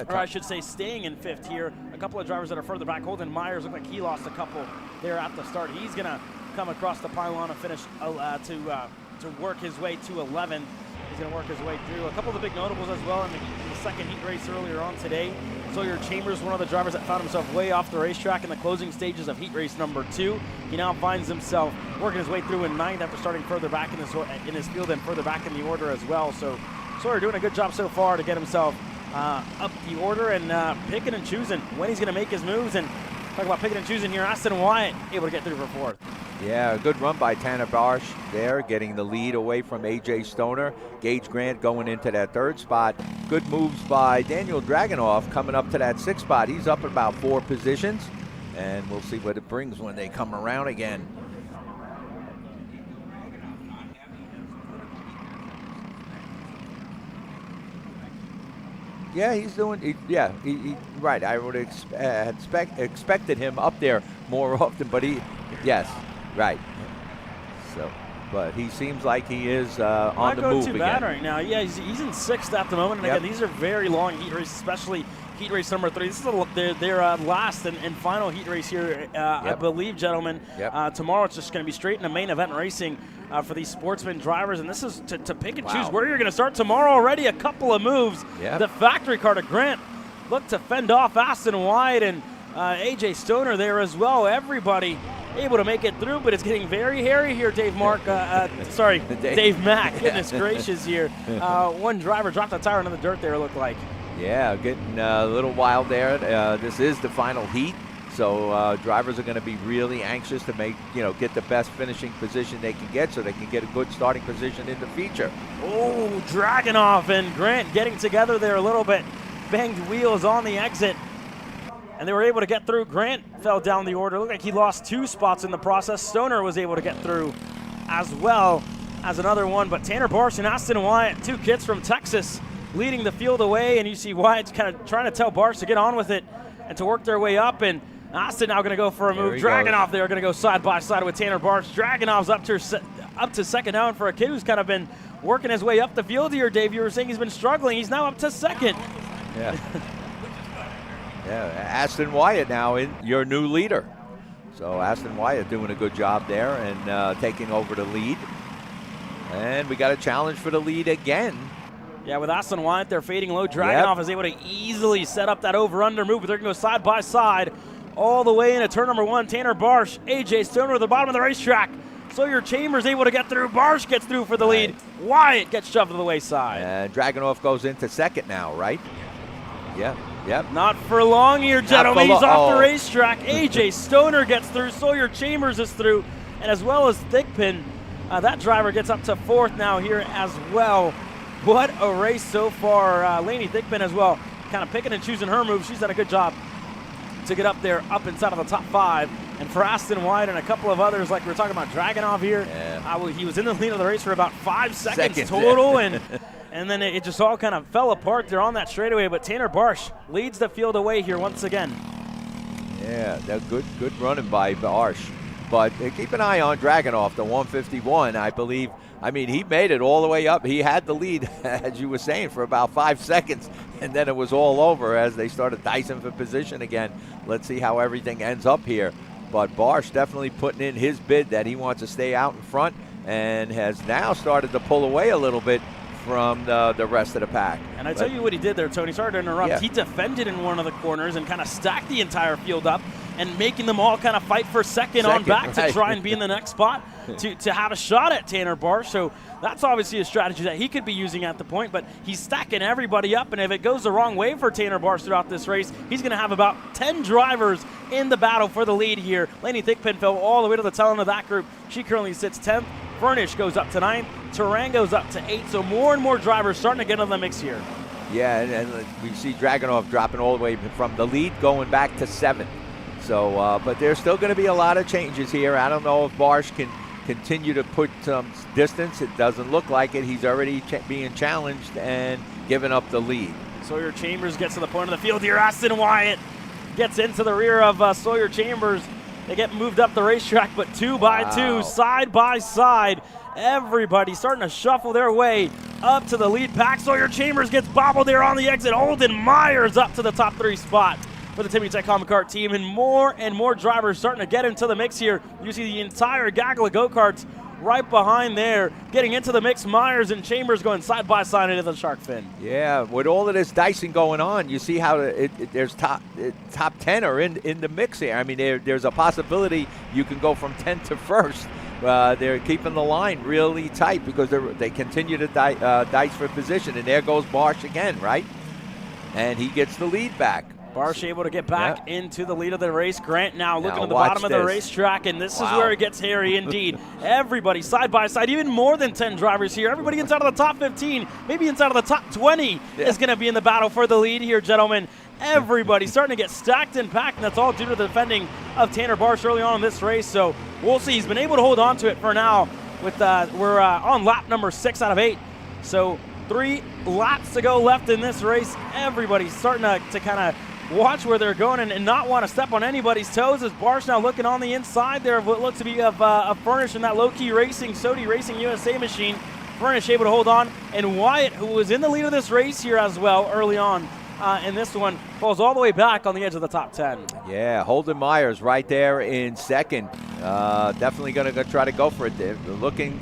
Or I should say staying in 5th here. A couple of drivers that are further back. Holden Myers looked like he lost a couple there at the start. He's going to come across the pylon and finish to work his way to 11th. He's going to work his way through. A couple of the big notables as well in the second heat race earlier on today. Sawyer Chambers, one of the drivers that found himself way off the racetrack in the closing stages of heat race number 2. He now finds himself working his way through in 9th after starting further back in his field and further back in the order as well. So Sawyer doing a good job so far to get himself up the order and picking and choosing when he's going to make his moves. And talk about picking and choosing here, Aston Wyatt able to get through for 4th. Yeah, a good run by Tanner Barsh there, getting the lead away from A.J. Stoner. Gage Grant going into that 3rd spot. Good moves by Daniel Dragonoff coming up to that 6th spot. He's up about 4 positions, and we'll see what it brings when they come around again. Yeah, he's doing. Right. I would expected him up there more often, but yes, right. So, but he seems like he is on the move again. Not going too bad right now. Yeah, he's in 6th at the moment, and again, these are very long heat races, especially heat race number 3. This is their last and final heat race here, I believe, gentlemen. Tomorrow it's just going to be straight into main event racing for these Sportsman drivers, and this is to pick and choose where you're going to start tomorrow. Already a couple of moves. The factory car to Grant looked to fend off Aston Wyatt and A.J. Stoner there as well. Everybody able to make it through, but it's getting very hairy here, Dave Mack. Goodness gracious here. One driver dropped a tire into the dirt there, it looked like. Yeah, getting a little wild there. This is the final heat, so drivers are going to be really anxious to get the best finishing position they can get, so they can get a good starting position in the feature. Oh, Dragonoff and Grant getting together there a little bit. Banged wheels on the exit, and they were able to get through. Grant fell down the order. Looked like he lost 2 spots in the process. Stoner was able to get through as well. as another one. But Tanner Barsh and Austin Wyatt, 2 kids from Texas, leading the field away. And you see Wyatt's kind of trying to tell Barsh to get on with it and to work their way up. And Austin now going to go for a move. Dragunov there going to go side by side with Tanner Barsh. Dragunov's up to second down for a kid who's kind of been working his way up the field here, Dave. You were saying he's been struggling. He's now up to second. Yeah. Yeah, Aston Wyatt now in your new leader. So Aston Wyatt doing a good job there and taking over the lead. And we got a challenge for the lead again. Yeah, with Aston Wyatt, they're fading low. Dragunov is able to easily set up that over-under move, but they're going to go side by side all the way into turn number 1. Tanner Barsh, AJ Stoner at the bottom of the racetrack. Sawyer Chambers able to get through. Barsh gets through for the lead. Wyatt gets shoved to the wayside. And Dragunov goes into second now, right? Yeah. Yep. Not for long here, gentlemen. He's off the racetrack. AJ Stoner gets through. Sawyer Chambers is through. And as well as Thigpen, that driver gets up to 4th now here as well. What a race so far. Lainey Thigpen as well, kind of picking and choosing her moves. She's done a good job to get up there, up inside of the top 5. And for Aston Wyatt and a couple of others, like we were talking about Dragunov here, he was in the lead of the race for about 5 seconds total. And then it just all kind of fell apart there on that straightaway. But Tanner Barsh leads the field away here once again. Yeah, that good running by Barsh. But keep an eye on Dragunov, the 151, I believe. I mean, he made it all the way up. He had the lead, as you were saying, for about 5 seconds. And then it was all over as they started dicing for position again. Let's see how everything ends up here. But Barsh definitely putting in his bid that he wants to stay out in front and has now started to pull away a little bit from the rest of the pack. And I tell you what he did there, Tony. Sorry to interrupt. Yeah. He defended in one of the corners and kind of stacked the entire field up and making them all kind of fight for second on back to try and be in the next spot to have a shot at Tanner Barsh. So that's obviously a strategy that he could be using at the point, but he's stacking everybody up, and if it goes the wrong way for Tanner Barsh throughout this race, he's going to have about 10 drivers in the battle for the lead here. Lainey Thigpen fell all the way to the tail end of that group. She currently sits 10th. Furnish goes up to 9th. Turan goes up to 8th. So more and more drivers starting to get into the mix here. Yeah, and we see Dragunov dropping all the way from the lead going back to 7th. So, but there's still going to be a lot of changes here. I don't know if Barsh can continue to put some distance. It doesn't look like it. He's already being challenged and giving up the lead. Sawyer Chambers gets to the point of the field here. Aston Wyatt gets into the rear of Sawyer Chambers. They get moved up the racetrack, but 2 by 2, side by side. Everybody starting to shuffle their way up to the lead pack. Sawyer Chambers gets bobbled there on the exit. Holden Myers up to the top 3 spot for the Timmy Tech Common Kart team, and more drivers starting to get into the mix here. You see the entire gaggle of go-karts right behind there, getting into the mix. Myers and Chambers going side by side into the shark fin. Yeah, with all of this dicing going on, you see how there's top 10 are in the mix here. I mean, there's a possibility you can go from 10th to 1st. They're keeping the line really tight because they continue to dice for position. And there goes Barsh again, right? And he gets the lead back. Barsh able to get back into the lead of the race. Grant now looking at the bottom of the racetrack, and this is where it gets hairy indeed. Everybody side by side, even more than 10 drivers here. Everybody inside of the top 15, maybe inside of the top 20 is going to be in the battle for the lead here, gentlemen. Everybody starting to get stacked and packed, and that's all due to the defending of Tanner Barsh early on in this race. So we'll see. He's been able to hold on to it for now. With we're on lap number 6 out of 8. So 3 laps to go left in this race. Everybody's starting to kind of watch where they're going and not want to step on anybody's toes, as Barsh now looking on the inside there of what looks to be of Furnish in that low-key racing, Sodi Racing USA machine. Furnish able to hold on, and Wyatt, who was in the lead of this race here as well early on in this one, falls all the way back on the edge of the top 10. Yeah, Holden Myers right there in second. Definitely going to try to go for it. They're looking.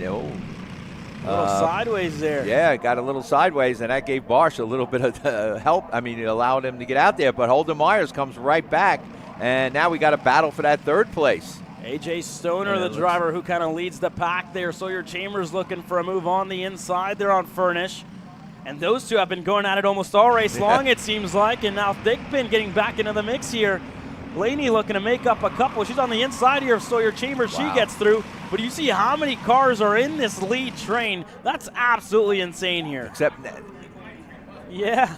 A little sideways there. Yeah, got a little sideways, and that gave Barsh a little bit of help. I mean, it allowed him to get out there, but Holden Myers comes right back, and now we got a battle for that 3rd place. AJ Stoner, the driver who kind of leads the pack there. Sawyer Chambers looking for a move on the inside there on Furnish. And those two have been going at it almost all race long, it seems like, and now Thigpen getting back into the mix here. Laney looking to make up a couple. She's on the inside here of Sawyer Chambers. She gets through. But you see how many cars are in this lead train. That's absolutely insane here. Except that. Yeah.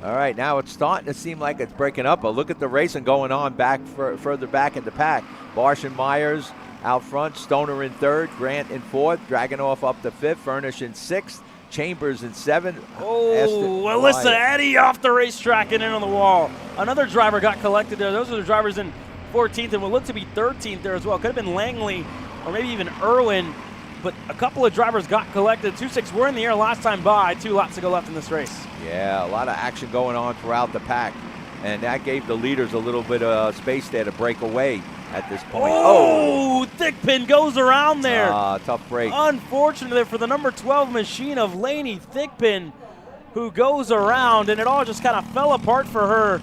All right, now it's starting to seem like it's breaking up. But look at the racing going on back further back in the pack. Barsh and Myers out front. Stoner in third, Grant in fourth, Dragunov up to fifth, Furnish in sixth, Chambers in seventh. Oh, Alyssa Eddy off the racetrack and in on the wall. Another driver got collected there. Those are the drivers in 14th and what looked to be 13th there as well. Could have been Langley or maybe even Irwin, but a couple of drivers got collected. 2-6 were in the air last time by. 2 laps to go left in this race. Yeah, a lot of action going on throughout the pack, and that gave the leaders a little bit of space there to break away at this point. Oh, Thickpin goes around there. Tough break. Unfortunate there for the number 12 machine of Laney Thickpin, who goes around, and it all just kind of fell apart for her.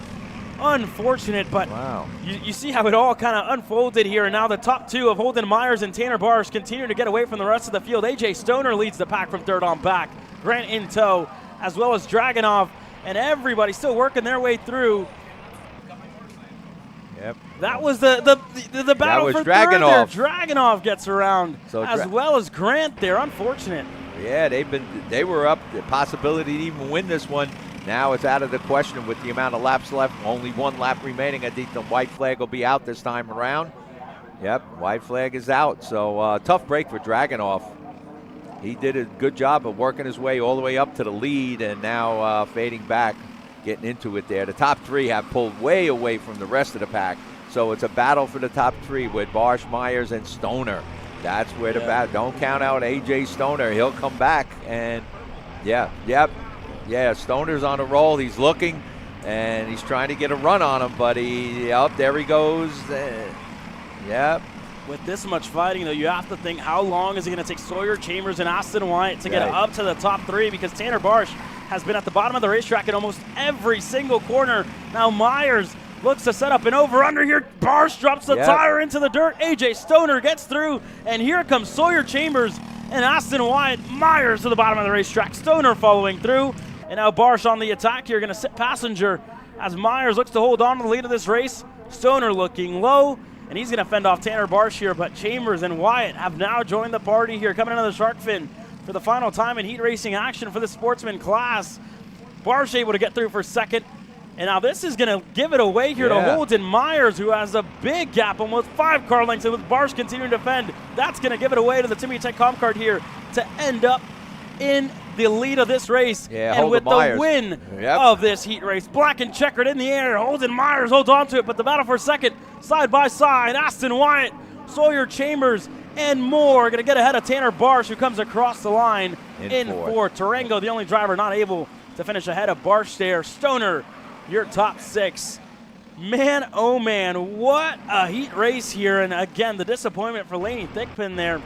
Unfortunate, but wow. You see how it all kind of unfolded here, and now the top 2 of Holden Myers and Tanner Barsh continue to get away from the rest of the field. AJ Stoner leads the pack from third on back. Grant in tow, as well as Dragunov, and everybody still working their way through. Yep. That was the battle was for Dragunov. third there. Dragunov gets around, So as well as Grant there. Unfortunate. Yeah, they were up, the possibility to even win this one. Now it's out of the question with the amount of laps left. Only 1 lap remaining. I think the white flag will be out this time around. Yep, white flag is out. So tough break for Dragunov. He did a good job of working his way all the way up to the lead, and now fading back, getting into it there. The top 3 have pulled way away from the rest of the pack. So it's a battle for the top 3 with Barsh, Myers, and Stoner. That's where the battle. Don't count out AJ Stoner. He'll come back, and yeah, Stoner's on a roll. He's looking, and he's trying to get a run on him, but there he goes. Yep. With this much fighting, though, you have to think, how long is it going to take Sawyer Chambers and Austin Wyatt to get up to the top 3? Because Tanner Barsh has been at the bottom of the racetrack in almost every single corner. Now Myers looks to set up an over-under here. Barsh drops the tire into the dirt. AJ Stoner gets through, and here comes Sawyer Chambers and Austin Wyatt. Myers to the bottom of the racetrack. Stoner following through. And now Barsh on the attack here, going to sit passenger as Myers looks to hold on to the lead of this race. Stoner looking low, and he's going to fend off Tanner Barsh here, but Chambers and Wyatt have now joined the party here, coming into the shark fin for the final time in heat racing action for the Sportsman class. Barsh able to get through for second, and now this is going to give it away here to Holden Myers, who has a big gap, almost 5 car lengths, and with Barsh continuing to defend, that's going to give it away to the Timmy Tech Comp Card here to end up in the lead of this race, and with the win of this heat race. Black and checkered in the air. Holden Myers holds on to it, but the battle for second, side by side. Austin Wyatt, Sawyer Chambers, and more. Going to get ahead of Tanner Barsh, who comes across the line in fourth. Tarango, the only driver not able to finish ahead of Barsh there. Stoner, your top 6. Man, oh man, what a heat race here. And again, the disappointment for Laney Thickpin there,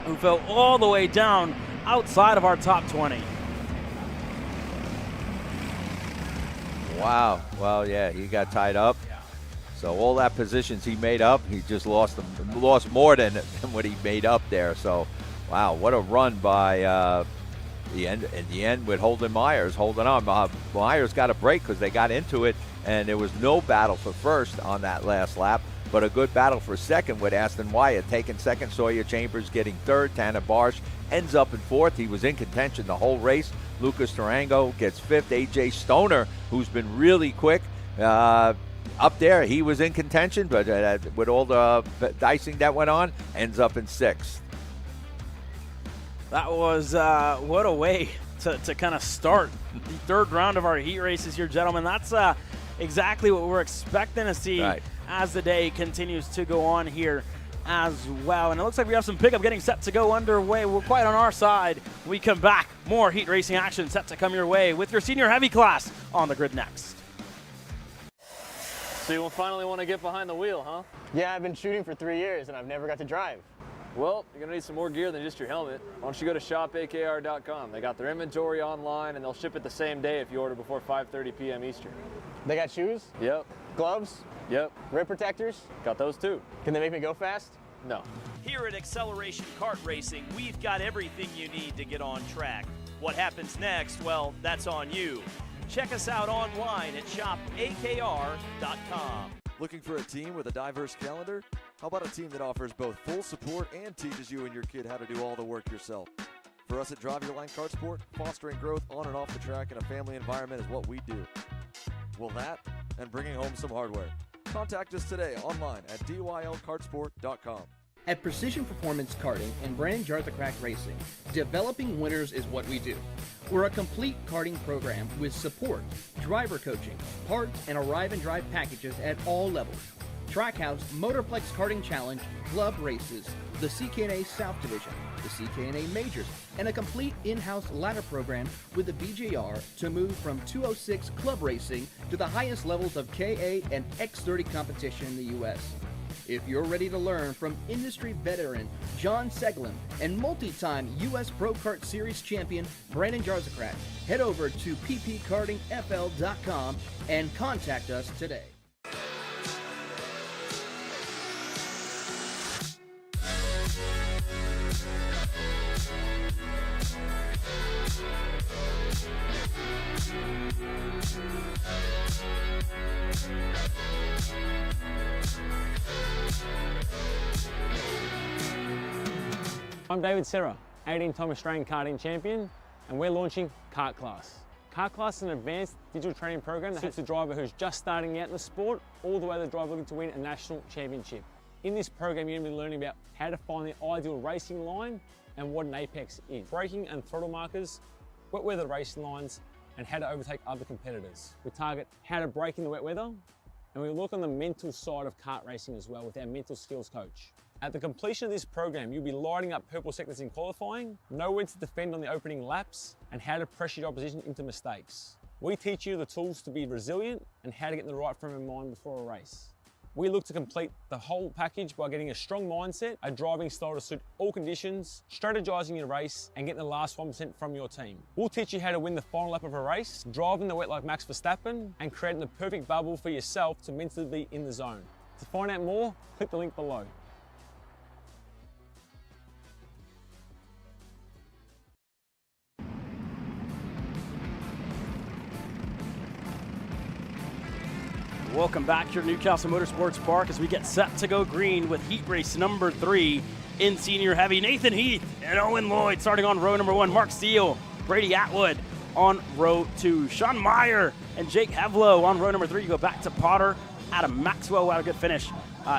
who fell all the way down outside of our top 20. Wow. Well, yeah, he got tied up. So all that positions he made up, he just lost more than what he made up there. So, wow, what a run by in the end with Holden Myers holding on. Myers got a break because they got into it, and there was no battle for first on that last lap, but a good battle for second with Aston Wyatt taking second, Sawyer Chambers getting third, Tanner Barsh ends up in fourth. He was in contention the whole race. Lucas Tarango gets fifth. AJ Stoner, who's been really quick, up there, he was in contention, but with all the dicing that went on, ends up in sixth. That was what a way to kind of start the third round of our heat races here, gentlemen. That's exactly what we're expecting to see as the day continues to go on here as well. And it looks like we have some pickup getting set to go underway. We're quite on our side. When we come back, more heat racing action set to come your way with your senior heavy class on the grid next. So you finally want to get behind the wheel, huh? Yeah, I've been shooting for 3 years and I've never got to drive. Well, you're gonna need some more gear than just your helmet. Why don't you go to shopakr.com. They got their inventory online and they'll ship it the same day if you order before 5:30 p.m. Eastern. They got shoes? Yep. Gloves? Yep. Rip protectors? Got those too. Can they make me go fast? No. Here at Acceleration Kart Racing, we've got everything you need to get on track. What happens next? Well, that's on you. Check us out online at shopakr.com. Looking for a team with a diverse calendar? How about a team that offers both full support and teaches you and your kid how to do all the work yourself? For us at Drive Your Line Kart Sport, fostering growth on and off the track in a family environment is what we do. Well, that and bringing home some hardware. Contact us today online at dylkartsport.com. At Precision Performance Karting and Brandon Jartha Racing, developing winners is what we do. We're a complete karting program with support, driver coaching, parts, and arrive and drive packages at all levels. Trackhouse, Motorplex Karting Challenge, club races, the CKNA South Division, the CKNA Majors, and a complete in-house ladder program with the BJR to move from 206 club racing to the highest levels of KA and X30 competition in the U.S. If you're ready to learn from industry veteran John Seglin and multi-time U.S. Pro Kart Series champion Brandon Jarzacrack, head over to ppkartingfl.com and contact us today. I'm David Serra, 18-time Australian karting champion, and we're launching Kart Class. Kart Class is an advanced digital training program that suits a driver who's just starting out in the sport, all the way to the driver looking to win a national championship. In this program, you're going to be learning about how to find the ideal racing line and what an apex is, braking and throttle markers, wet weather racing lines, and how to overtake other competitors. We target how to brake in the wet weather, and we look on the mental side of kart racing as well with our mental skills coach. At the completion of this program, you'll be lighting up purple sectors in qualifying, know when to defend on the opening laps, and how to pressure your opposition into mistakes. We teach you the tools to be resilient and how to get in the right frame of mind before a race. We look to complete the whole package by getting a strong mindset, a driving style to suit all conditions, strategizing your race, and getting the last 1% from your team. We'll teach you how to win the final lap of a race, driving the wet like Max Verstappen, and creating the perfect bubble for yourself to mentally be in the zone. To find out more, click the link below. Welcome back here to Newcastle Motorsports Park as we get set to go green with heat race number 3 in senior heavy. Nathan Heath and Owen Lloyd starting on row number 1. Mark Steele, Brady Atwood on row 2. Sean Meyer and Jake Hevlo on row number 3. You go back to Potter. Adam Maxwell had a good finish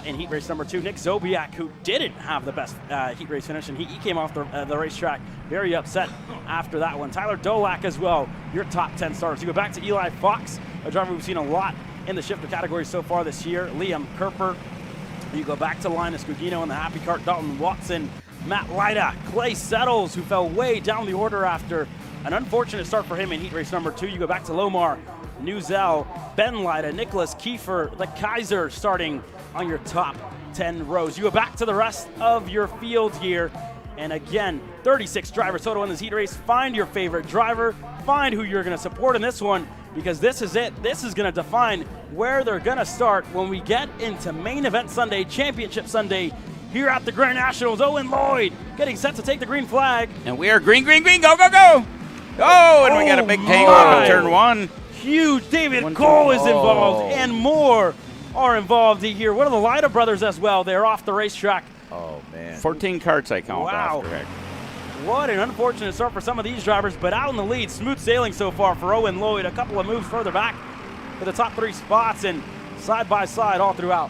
in heat race number 2. Nick Zobiak, who didn't have the best heat race finish, and he came off the racetrack very upset after that one. Tyler Dolak as well, your top 10 starters. You go back to Eli Fox, a driver we've seen a lot in the shifter category so far this year. Liam Kerper. You go back to Linus Gugino in the Happy Cart. Dalton Watson, Matt Lyda, Clay Settles, who fell way down the order after an unfortunate start for him in heat race number 2. You go back to Lomar, Newzell, Ben Lyda, Nicholas Kiefer, the Kaiser starting on your top 10 rows. You go back to the rest of your field here. And again, 36 drivers total in this heat race. Find your favorite driver. Find who you're going to support in this one, because this is it. This is going to define where they're going to start when we get into main event Sunday, championship Sunday, here at the Grand Nationals. Owen Lloyd getting set to take the green flag. And we are green, green, green, go, go, go. Oh, and we got a big tangle on turn 1. Huge. David Cole is involved, and more are involved here. One of the Lyda brothers as well. They're off the racetrack. Oh, man. 14 carts I count. Wow. That's correct. What an unfortunate start for some of these drivers, but out in the lead. Smooth sailing so far for Owen Lloyd. A couple of moves further back for the top 3 spots, and side by side all throughout.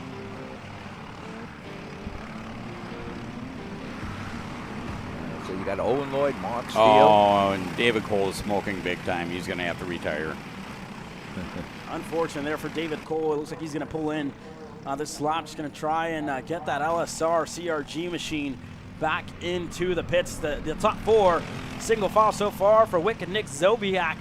So you got Owen Lloyd, Mark Steele. Oh, and David Cole is smoking big time. He's going to have to retire. Unfortunate there for David Cole. It looks like he's going to pull in this lap. Just going to try and get that LSR CRG machine back into the pits. The top 4 single file so far for Wick and Nick Zobiak.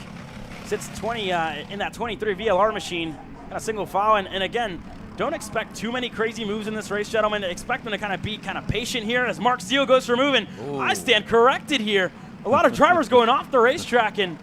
Sits 20 in that 23 VLR machine. Got a single file, and again, don't expect too many crazy moves in this race, gentlemen. Expect them to kind of be patient here as Mark Steele goes for moving. Ooh. I stand corrected here. A lot of drivers going off the racetrack, and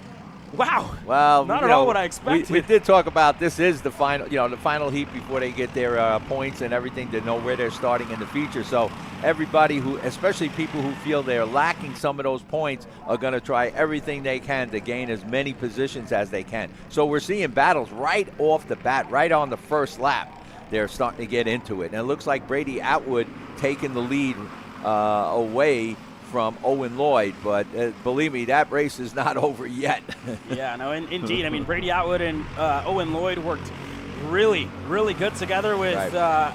wow, well, not at all what I expected. We did talk about this is the final, the final heat before they get their points and everything to know where they're starting in the feature. So everybody who, especially people who feel they're lacking some of those points, are going to try everything they can to gain as many positions as they can. So we're seeing battles right off the bat, right on the first lap. They're starting to get into it. And it looks like Brady Atwood taking the lead away from Owen Lloyd, but believe me, that race is not over yet. Yeah, no, indeed. I mean, Brady Atwood and Owen Lloyd worked really, really good together with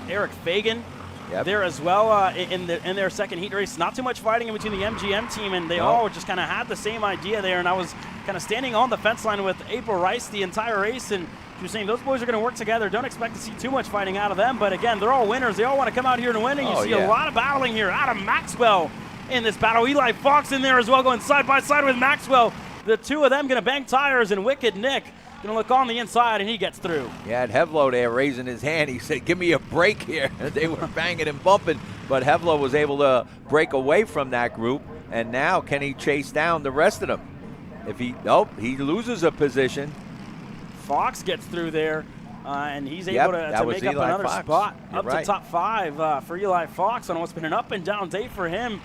Eric Fagan there as well in their second heat race. Not too much fighting in between the MGM team, and they all just kind of had the same idea there. And I was kind of standing on the fence line with April Rice the entire race, and she was saying those boys are going to work together. Don't expect to see too much fighting out of them. But again, they're all winners. They all want to come out here and win, and you see a lot of battling here. Adam Maxwell in this battle. Eli Fox in there as well, going side by side with Maxwell. The two of them going to bang tires, and Wicked Nick going to look on the inside, and he gets through. Yeah, and Hevlo there raising his hand. He said, give me a break here. They were banging and bumping, but Hevlo was able to break away from that group, and now can he chase down the rest of them? If he loses a position. Fox gets through there, and he's able to make up another spot to top 5 for Eli Fox on what's been an up-and-down day for him.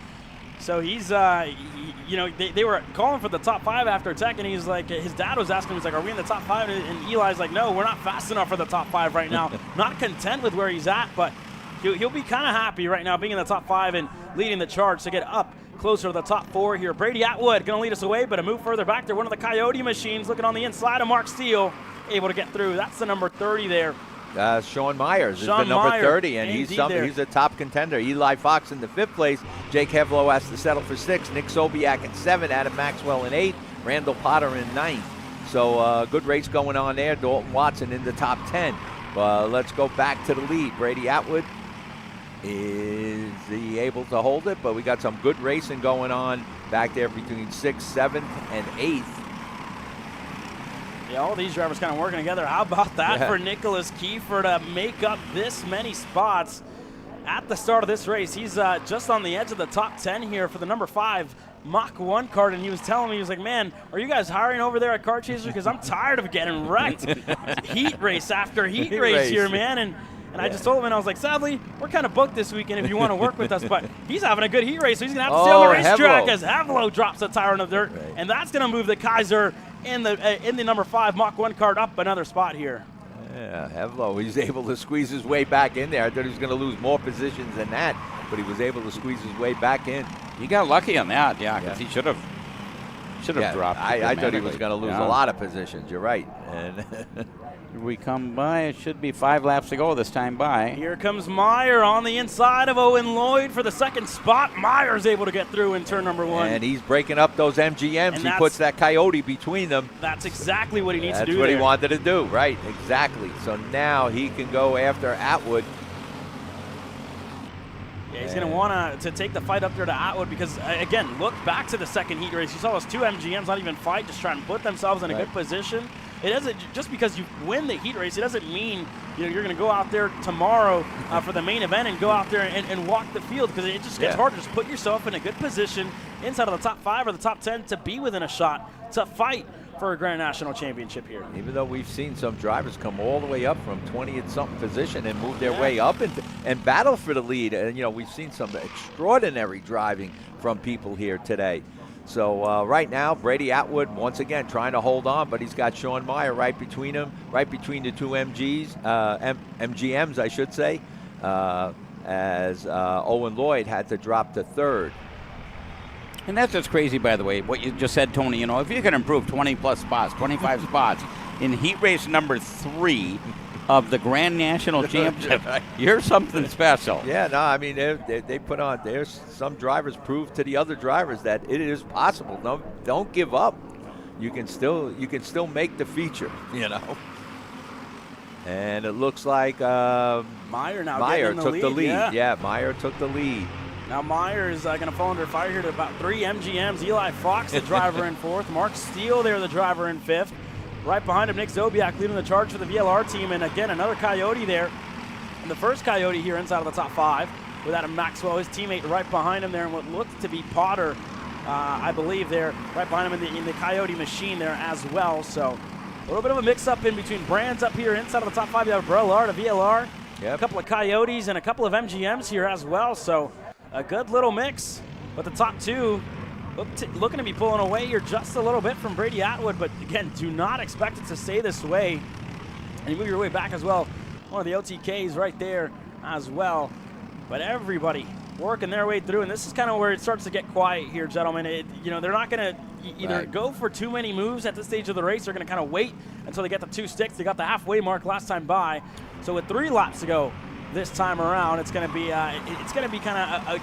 So he's, they were calling for the top 5 after Tech, and he's like, his dad was asking him, he's like, are we in the top 5? And Eli's like, no, we're not fast enough for the top 5 right now. Not content with where he's at, but he'll be kind of happy right now being in the top 5 and leading the charge to get up closer to the top 4 here. Brady Atwood going to lead us away, but a move further back there. One of the Coyote machines looking on the inside of Mark Steele, able to get through. That's the number 30 there. Sean Myers is the number 30, and he's a top contender. Eli Fox in the 5th place. Jake Hevlo has to settle for 6th. Nick Sobiak in 7th. Adam Maxwell in 8th. Randall Potter in 9th. So good race going on there. Dalton Watson in the top 10. Let's go back to the lead. Brady Atwood, is he able to hold it? But we got some good racing going on back there between 6th, 7th, and 8th. Yeah, all these drivers kind of working together. How about that for Nicholas Kiefer to make up this many spots at the start of this race? He's just on the edge of the top 10 here for the number 5 Mach 1 Kart, and he was telling me, he was like, man, are you guys hiring over there at Kart Chaser? Because I'm tired of getting wrecked. Heat race after heat race here, man. And I just told him, and I was like, sadly, we're kind of booked this weekend if you want to work with us. But he's having a good heat race, so he's going to have to stay on the racetrack as Hevlo drops a tire in the dirt. And that's going to move the Kaiser in the number 5 Mach 1 Kart up another spot here. Yeah, Hevlo, he's able to squeeze his way back in there. I thought he was going to lose more positions than that, but he was able to squeeze his way back in. He got lucky on that, because he should have dropped. I thought he was going to lose a lot of positions. You're right. And we come by. It should be 5 laps to go this time by. Here comes Meyer on the inside of Owen Lloyd for the 2nd spot. Meyer's able to get through in turn number 1. And he's breaking up those MGMs. He puts that Coyote between them. That's exactly what he needs to do. That's what he wanted to do, right? Exactly. So now he can go after Atwood. Yeah, he's going to want to take the fight up there to Atwood because, again, look back to the 2nd heat race. You saw those 2 MGMs not even fight, just try and put themselves in a good position. It doesn't, just because you win the heat race, it doesn't mean you're going to go out there tomorrow for the main event and go out there and walk the field, because it just gets hard to just put yourself in a good position inside of the top 5 or the top 10 to be within a shot to fight for a Grand National Championship here. Even though we've seen some drivers come all the way up from 20-something position and move their way up and battle for the lead. And, we've seen some extraordinary driving from people here today. So right now, Brady Atwood, once again, trying to hold on, but he's got Sean Meyer right between him, right between the 2 MGMs, I should say, as Owen Lloyd had to drop to 3rd. And that's just crazy, by the way, what you just said, Tony. If you can improve 20-plus spots, 25 spots in heat race number 3 of the Grand National Championship, you're something special. Yeah, no, I mean, they put on, there's some drivers prove to the other drivers that it is possible. Don't give up. You can still make the feature, And it looks like Meyer took the lead. Yeah, Meyer took the lead. Now Meyer is going to fall under fire here to about 3 MGMs. Eli Fox, the driver, in 4th. Mark Steele there, the driver, in 5th. Right behind him, Nick Zobiak leading the charge for the VLR team. And again, another Coyote there. And the first Coyote here inside of the top 5 with Adam Maxwell, his teammate, right behind him there. And what looked to be Potter, I believe, there, right behind him in the Coyote machine there as well. So a little bit of a mix-up in between brands up here inside of the top 5. You have Brellard, a VLR, a couple of Coyotes, and a couple of MGMs here as well. So a good little mix, but the top 2 looking to be pulling away here just a little bit from Brady Atwood, but again, do not expect it to stay this way. And you move your way back as well. One of the OTKs right there as well. But everybody working their way through, and this is kind of where it starts to get quiet here, gentlemen. They're not going to either go for too many moves at this stage of the race. They're going to kind of wait until they get the 2 sticks. They got the halfway mark last time by. So with 3 laps to go, this time around. It's going to be kind of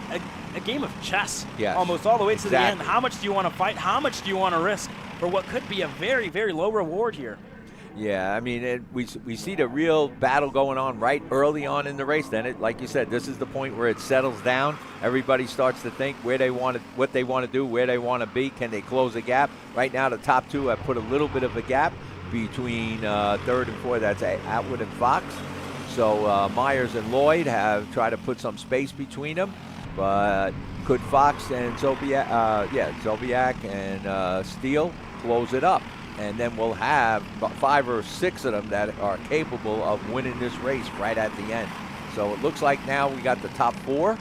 a game of chess, Yes, almost all the way to the end. exactly. How much do you want to fight? How much do you want to risk for what could be a very, very low reward here? Yeah, I mean, we see the real battle going on right early on in the race. Then, like you said, this is the point where it settles down. Everybody starts to think what they want to do, where they want to be. Can they close a gap? Right now, the top two have put a little bit of a gap between third and fourth. That's Atwood and Fox. So Myers and Lloyd have tried to put some space between them, but could Fox and Zobiak and Steele close it up? And then we'll have about 5 or 6 of them that are capable of winning this race right at the end. So it looks like now we got the top 4,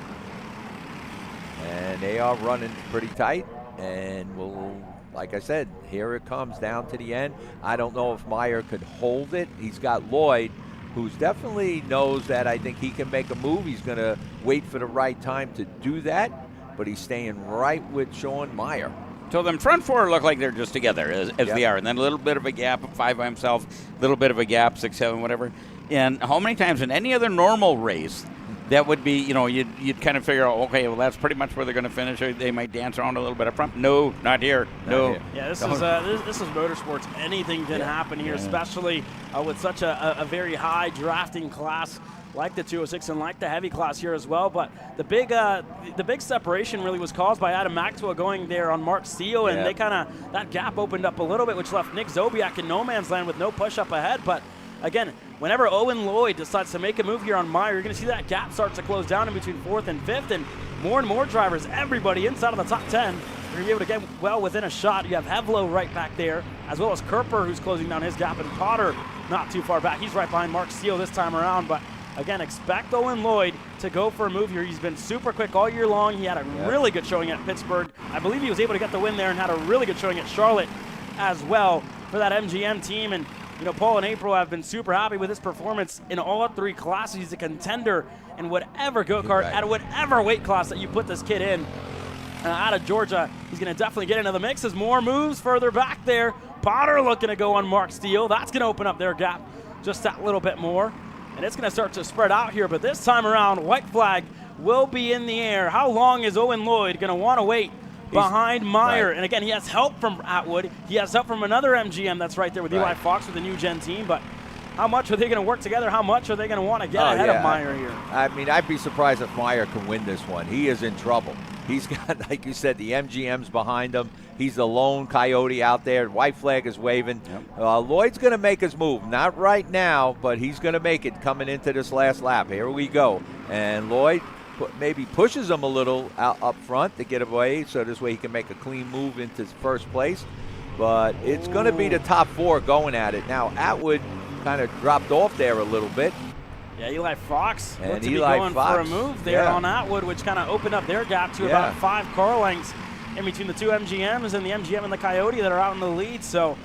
and they are running pretty tight. And we'll, like I said, here it comes down to the end. I don't know if Meyer could hold it. He's got Lloyd, who's definitely knows that I think he can make a move. He's going to wait for the right time to do that, but he's staying right with Sean Meyer. So them front 4 look like they're just together as they are. And then a little bit of a gap, 5 by himself, a little bit of a gap, 6, 7, whatever. And how many times in any other normal race, that would be, you'd kind of figure out, okay, well, that's pretty much where they're going to finish. They might dance around a little bit up front. No, not here. No. Yeah, this is motorsports. Anything can happen here, especially with such a very high drafting class like the 206 and like the heavy class here as well. But the big separation really was caused by Adam Maxwell going there on Mark Steele, and they that gap opened up a little bit, which left Nick Zobiak in no man's land with no push up ahead. But again, whenever Owen Lloyd decides to make a move here on Meyer, you're going to see that gap start to close down in between 4th and 5th, and more drivers, everybody inside of the top 10, are going to be able to get well within a shot. You have Hevlo right back there, as well as Kerper, who's closing down his gap, and Potter not too far back. He's right behind Mark Steele this time around. But again, expect Owen Lloyd to go for a move here. He's been super quick all year long. He had a really good showing at Pittsburgh. I believe he was able to get the win there and had a really good showing at Charlotte as well for that MGM team. And Paul and April have been super happy with his performance in all 3 classes. He's a contender in whatever go-kart, at whatever weight class that you put this kid in. Out of Georgia, he's going to definitely get into the mix as more moves further back there. Potter looking to go on Mark Steele. That's going to open up their gap just that little bit more. And it's going to start to spread out here, but this time around, white flag will be in the air. How long is Owen Lloyd going to want to wait behind Meyer? And again, he has help from Atwood. He has help from another MGM that's right there with Eli Fox with the new Gen team. But how much are they going to work together? How much are they going to want to get ahead of Meyer here? I mean, I'd be surprised if Meyer can win this one. He is in trouble. He's got, like you said, the MGM's behind him. He's the lone coyote out there. White flag is waving. Lloyd's going to make his move. Not right now, but he's going to make it coming into this last lap. Here we go. And Lloyd maybe pushes him a little out up front to get away, so this way he can make a clean move into first place. But it's going to be the top 4 going at it. Now, Atwood kind of dropped off there a little bit. Yeah, Eli Fox and looked to be going for a move there on Atwood, which kind of opened up their gap to about 5 car lengths in between the 2 MGMs and the MGM and the Coyote that are out in the lead. So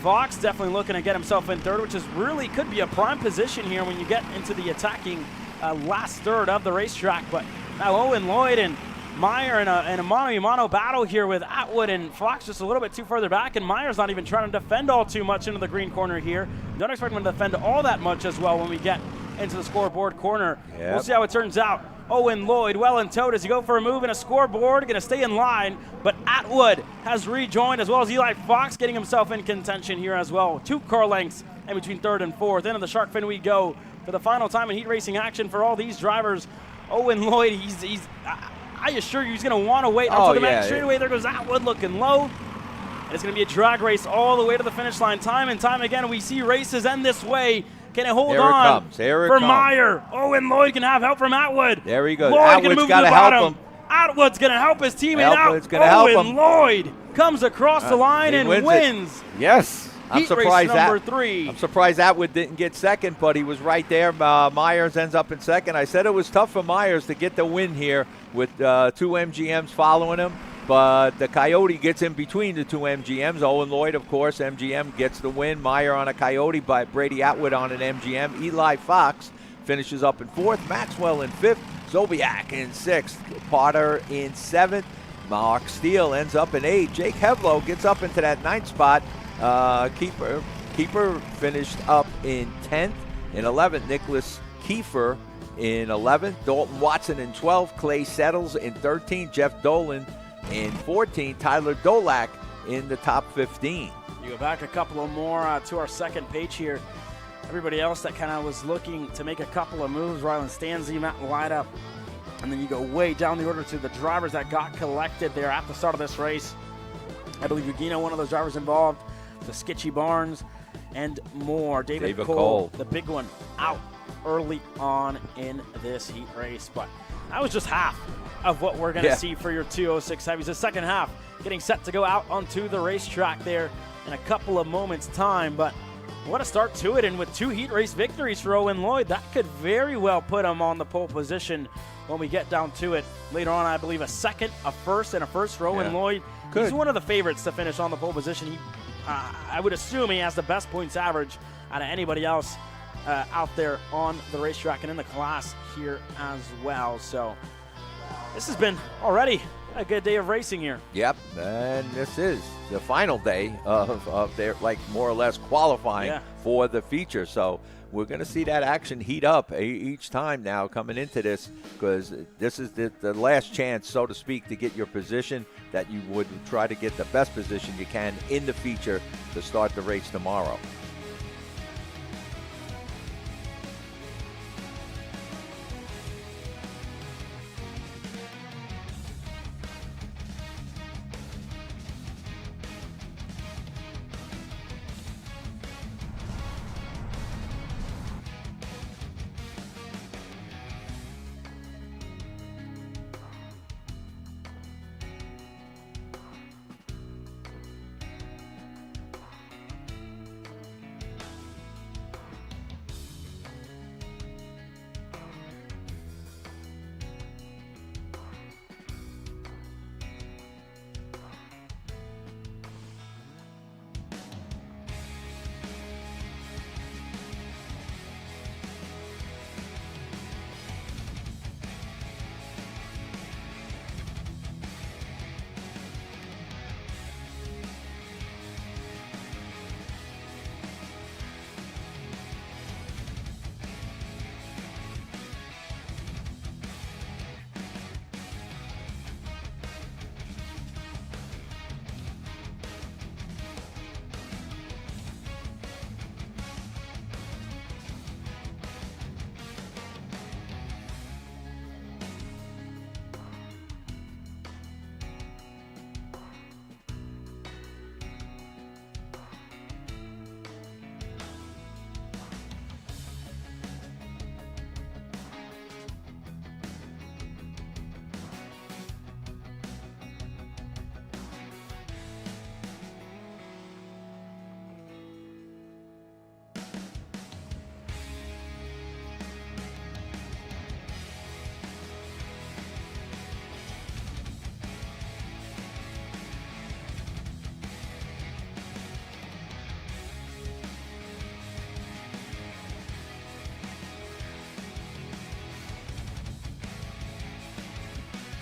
Fox definitely looking to get himself in third, which is really could be a prime position here when you get into the attacking last third of the racetrack. But now Owen Lloyd and Meyer in a mano-a-mano battle here with Atwood and Fox just a little bit too further back, and Meyer's not even trying to defend all too much into the green corner here. Don't expect him to defend all that much as well when we get into the scoreboard corner. We'll see how it turns out. Owen Lloyd well in tow. Does he go for a move in a scoreboard? Going to stay in line, but Atwood has rejoined, as well as Eli Fox getting himself in contention here as well. 2 car lengths in between 3rd and 4th. Into the shark fin we go for the final time in heat racing action for all these drivers. Owen Lloyd, I assure you he's going to want to wait until the main straightaway. There goes Atwood looking low. And it's going to be a drag race all the way to the finish line. Time and time again, we see races end this way. Can it hold on for Meyer? Owen Lloyd can have help from Atwood. There he goes. Lloyd Atwood's got to help him. Atwood's going to help his teammate out. Owen Lloyd comes across the line and wins. Yes. I'm surprised number 3. I'm surprised Atwood didn't get second, but he was right there. Myers ends up in second. I said it was tough for Myers to get the win here with 2 MGMs following him. But the Coyote gets in between the 2 MGMs. Owen Lloyd, of course, MGM gets the win. Meyer on a Coyote, by Brady Atwood on an MGM. Eli Fox finishes up in 4th. Maxwell in 5th. Zobiak in 6th. Potter in 7th. Mark Steele ends up in 8th. Jake Hevlo gets up into that 9th spot. Keeper finished up in 10th. In 11th, Nicholas Kiefer in 11th, Dalton Watson in 12th, Clay Settles in 13th, Jeff Dolan in 14th, Tyler Dolak in the top 15. You go back a couple of more to our second page here. Everybody else that kind of was looking to make a couple of moves, Rylan Stanzi, Matt Light-up. And then you go way down the order to the drivers that got collected there at the start of this race. I believe Ugino, one of those drivers involved, the Skitchy Barnes, and more. David Cole, the big one, out early on in this heat race. But that was just half of what we're going to see for your 206 heavies. The second half getting set to go out onto the racetrack there in a couple of moments' time. But what a start to it. And with 2 heat race victories for Owen Lloyd, that could very well put him on the pole position when we get down to it. Later on, I believe a second, a first, and a first for Owen Lloyd. He's one of the favorites to finish on the pole position. I would assume he has the best points average out of anybody else out there on the racetrack and in the class here as well. So this has been already a good day of racing here. Yep, and this is the final day of their, like, more or less qualifying for the feature. So we're going to see that action heat up each time now coming into this, because this is the last chance, so to speak, to get your position, that you would try to get the best position you can in the feature to start the race tomorrow.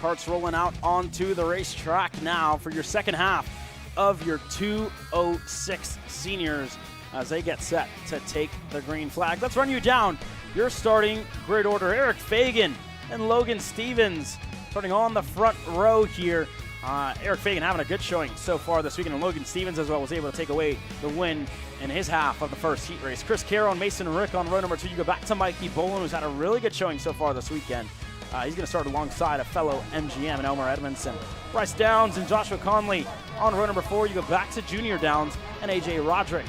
Karts rolling out onto the racetrack now for your second half of your 206 seniors as they get set to take the green flag. Let's run you down your starting grid order. Eric Fagan and Logan Stevens starting on the front row here. Eric Fagan having a good showing so far this weekend, and Logan Stevens as well was able to take away the win in his half of the first heat race. Chris Carroll and Mason Rick on row number 2. You go back to Mikey Boland, who's had a really good showing so far this weekend. He's going to start alongside a fellow MGM and Elmer Edmondson. Bryce Downs and Joshua Conley on row number 4. You go back to Junior Downs and AJ Roderick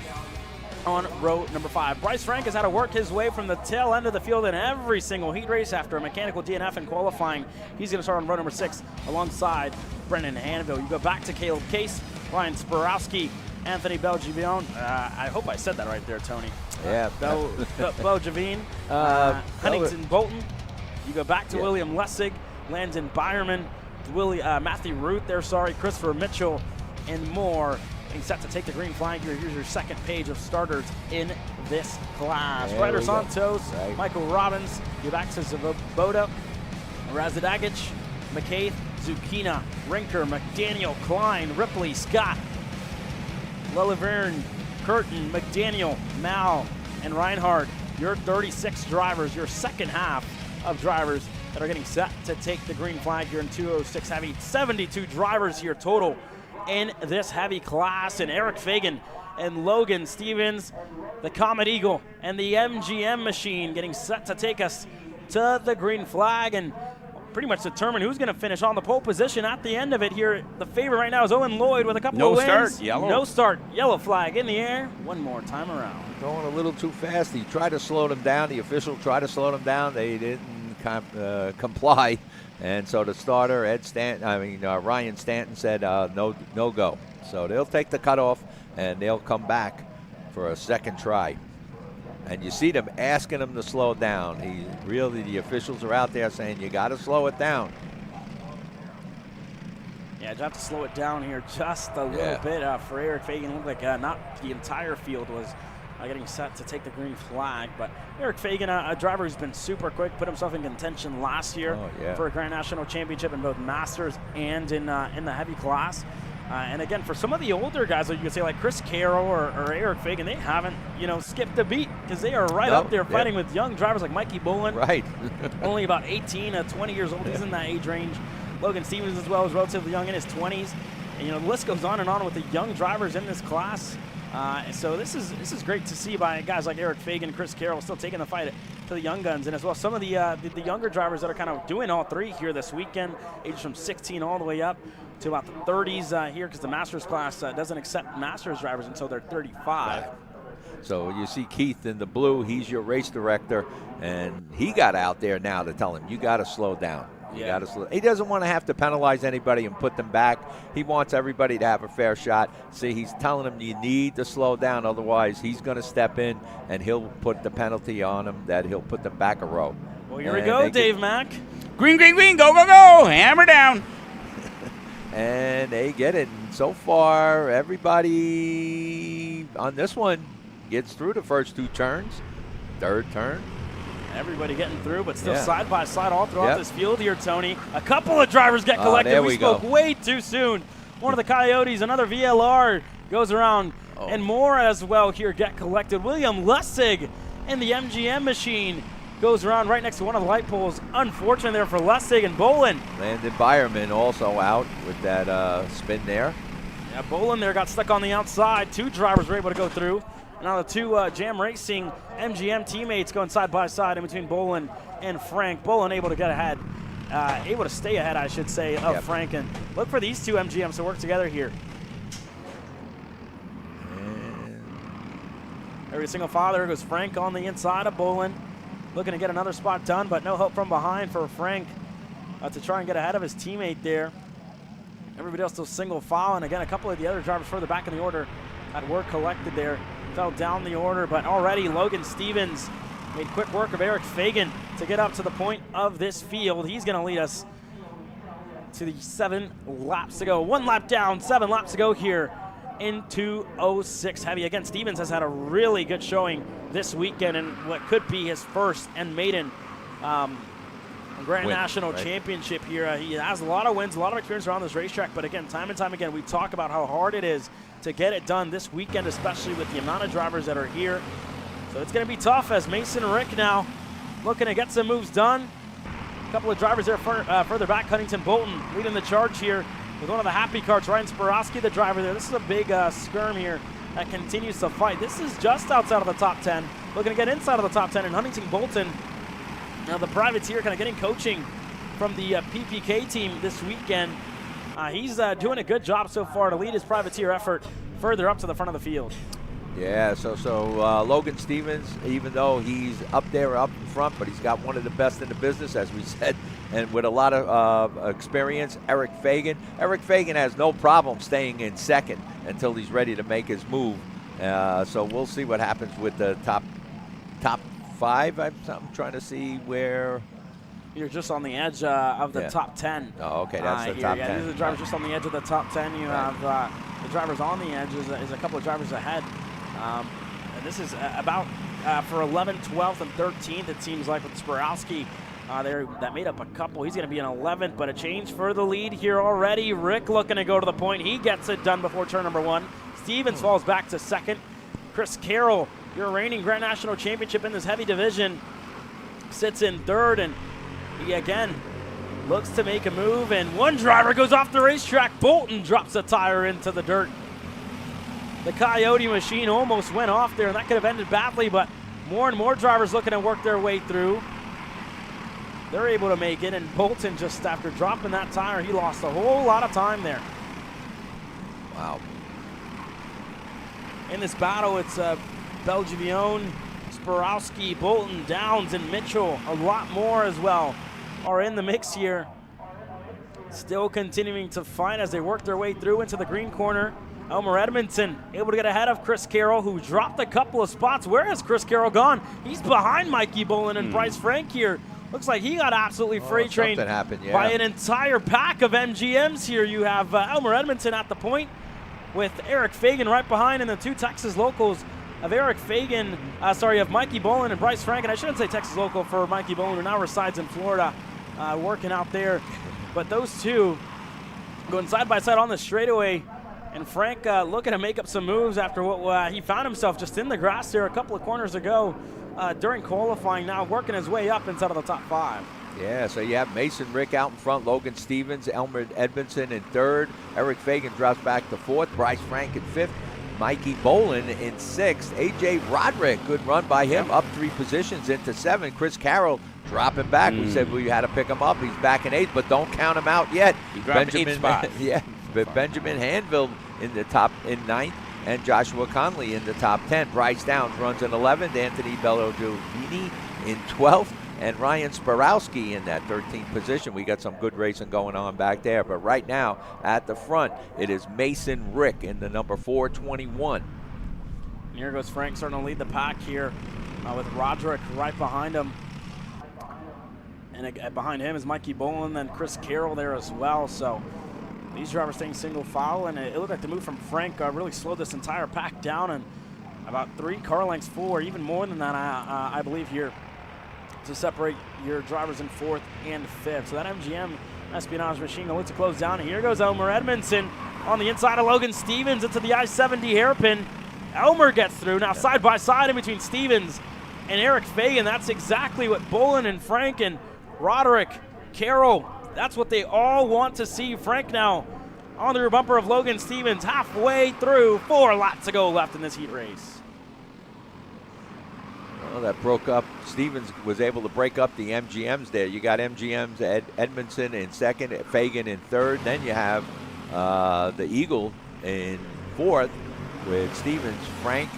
on row number 5. Bryce Frank has had to work his way from the tail end of the field in every single heat race after a mechanical DNF in qualifying. He's going to start on row number 6 alongside Brendan Hanville. You go back to Caleb Case, Ryan Sporowski, Anthony Belgivion. I hope I said that right there, Tony. Yeah. Belgivine, Huntington Bolton. You go back to William Lessig, Landon Byerman, Matthew Root there, Christopher Mitchell, and more. Getting set to take the green flag here. Here's your second page of starters in this class. Ryder Santos, Michael Robbins. You back to Zavoda, Razadagic, McCaith, Zucchina, Rinker, McDaniel, Klein, Ripley, Scott, Leliverne, Curtin, McDaniel, Mal, and Reinhardt. Your 36 drivers, your second half of drivers that are getting set to take the green flag here in 206 heavy. 72 drivers here total in this heavy class, and Eric Fagan and Logan Stevens, the Comet Eagle and the MGM machine getting set to take us to the green flag and pretty much determine who's going to finish on the pole position at the end of it here. The favorite right now is Owen Lloyd with a couple of wins. No start, yellow. No start, yellow flag in the air. One more time around. Going a little too fast. He tried to slow them down. The official tried to slow them down. They didn't comply. And so the starter, Ryan Stanton said no go. So they'll take the cutoff and they'll come back for a second try. And you see them asking him to slow down. The officials are out there saying you got to slow it down. Yeah, you have to slow it down here just a little bit for Eric Fagan. It looked like not the entire field was getting set to take the green flag. But Eric Fagan, a driver who's been super quick, put himself in contention last year for a Grand National Championship in both Masters and in the heavy class. And again, for some of the older guys, like you could say like Chris Carroll or Eric Fagan, they haven't, skipped a beat because they are right up there fighting with young drivers like Mikey Bolin. Right. Only about 18, 20 years old. He's in that age range. Logan Stevens as well is relatively young in his 20s. And, the list goes on and on with the young drivers in this class. So this is great to see by guys like Eric Fagan, Chris Carroll still taking the fight to the young guns, and as well some of the younger drivers that are kind of doing all three here this weekend, ages from 16 all the way up to about the 30s here, because the Masters class doesn't accept Masters drivers until they're 35. So you see Keith in the blue. He's your race director, and he got out there now to tell him, you got to slow down. You got to slow. He doesn't want to have to penalize anybody and put them back. He wants everybody to have a fair shot. See, he's telling them you need to slow down, otherwise he's going to step in and he'll put the penalty on them that he'll put them back a row. Well, here we go, Dave Mack. Green, green, green, go, go, go, hammer down. And they get it. And so far, everybody on this one gets through the first two turns. Third turn. Everybody getting through, but still side by side all throughout this field here, Tony. A couple of drivers get collected. We spoke way too soon. One of the Coyotes, another VLR goes around, and more as well here get collected. William Lessig in the MGM machine goes around right next to one of the light poles. Unfortunate there for Lessig and Bolin. Landon Byerman also out with that spin there. Yeah, Bolin there got stuck on the outside. Two drivers were able to go through. Now the two Jam Racing MGM teammates going side by side in between Bolin and Frank. Bolin able to get ahead, able to stay ahead, I should say, of Frank. And look for these two MGMs to work together here. Every single father goes Frank on the inside of Bolin, looking to get another spot done, but no help from behind for Frank to try and get ahead of his teammate there. Everybody else still single file, and again, a couple of the other drivers further back in the order had work collected there. Fell down the order, but already Logan Stevens made quick work of Eric Fagan to get up to the point of this field. He's going to lead us to the 7 laps to go. 1 lap down, 7 laps to go here in 206 heavy. Again, Stevens has had a really good showing this weekend in what could be his first and maiden Grand National Championship here. He has a lot of wins, a lot of experience around this racetrack, but again, time and time again, we talk about how hard it is to get it done this weekend, especially with the amount of drivers that are here. So it's going to be tough as Mason Rick now looking to get some moves done. A couple of drivers there further back. Huntington Bolton leading the charge here with one of the happy carts. Ryan Sporowski, the driver there. This is a big skirm here that continues to fight. This is just outside of the top 10. Looking to get inside of the top 10. And Huntington Bolton, now the privateer, kind of getting coaching from the PPK team this weekend. He's doing a good job so far to lead his privateer effort further up to the front of the field. Yeah, so Logan Stevens, even though he's up there, up in front, but he's got one of the best in the business, as we said, and with a lot of experience, Eric Fagan. Eric Fagan has no problem staying in second until he's ready to make his move. So we'll see what happens with the top 5. I'm trying to see where. You're just on the edge of the top 10. Oh, okay, that's the top 10. Yeah, these are the drivers just on the edge of the top 10. You have the drivers on the edge is a couple of drivers ahead. And this is about for 11th, 12th, and 13th, it seems like, with Sporowski. That made up a couple. He's going to be in 11th, but a change for the lead here already. Rick looking to go to the point. He gets it done before turn number 1. Stevens falls back to second. Chris Carroll, your reigning Grand National Championship in this heavy division, sits in third, and He again looks to make a move, and one driver goes off the racetrack. Bolton drops a tire into the dirt. The Coyote machine almost went off there, and that could have ended badly, but more and more drivers looking to work their way through. They're able to make it, and Bolton, just after dropping that tire, he lost a whole lot of time there. Wow. In this battle, it's Belgivione, Sporowski, Bolton, Downs, and Mitchell. A lot more as well are in the mix here. Still continuing to fight as they work their way through into the green corner. Elmer Edmondson able to get ahead of Chris Carroll, who dropped a couple of spots. Where has Chris Carroll gone? He's behind Mikey Bolin and Bryce Frank here. Looks like he got absolutely freight trained by an entire pack of MGMs here. You have Elmer Edmondson at the point with Eric Fagan right behind, and the two Texas locals of of Mikey Bolin and Bryce Frank. And I shouldn't say Texas local for Mikey Bolin, who now resides in Florida, working out there. But those two going side by side on the straightaway. And Frank looking to make up some moves after what he found himself just in the grass there a couple of corners ago during qualifying, now working his way up inside of the top 5. Yeah, so you have Mason Rick out in front, Logan Stevens, Elmer Edmondson in 3rd, Eric Fagan drops back to 4th, Bryce Frank in 5th, Mikey Bolin in 6th, A.J. Roderick, good run by him, up 3 positions into 7th, Chris Carroll dropping back. We said we had to pick him up. He's back in 8th, but don't count him out yet. He dropped 8 spots. Yeah, but Benjamin Hanville in the top in 9th, and Joshua Conley in the top 10. Bryce Downs runs in 11th, Anthony Bello-Giovini in 12th, and Ryan Sporowski in that 13th position. We got some good racing going on back there, but right now at the front, it is Mason Rick in the number 421. And here goes Frank starting to lead the pack here with Roderick right behind him. And behind him is Mikey Bolin and Chris Carroll there as well. So these drivers staying single file, and it looked like the move from Frank really slowed this entire pack down, and about 3 car lengths forward, even more than that, I believe, here to separate your drivers in 4th and 5th. So that MGM Espionage machine going to look to close down. And here goes Elmer Edmondson on the inside of Logan Stevens into the I-70 hairpin. Elmer gets through. Now side by side in between Stevens and Eric Fagan. That's exactly what Bolin and Frank and Roderick, Carroll, that's what they all want to see. Frank now on the rear bumper of Logan Stevens, halfway through, 4 laps to go left in this heat race. Well, that broke up. Stevens was able to break up the MGMs there. You got MGMs, Edmondson in 2nd, Fagan in 3rd. Then you have the Eagle in 4th with Stevens, Frank,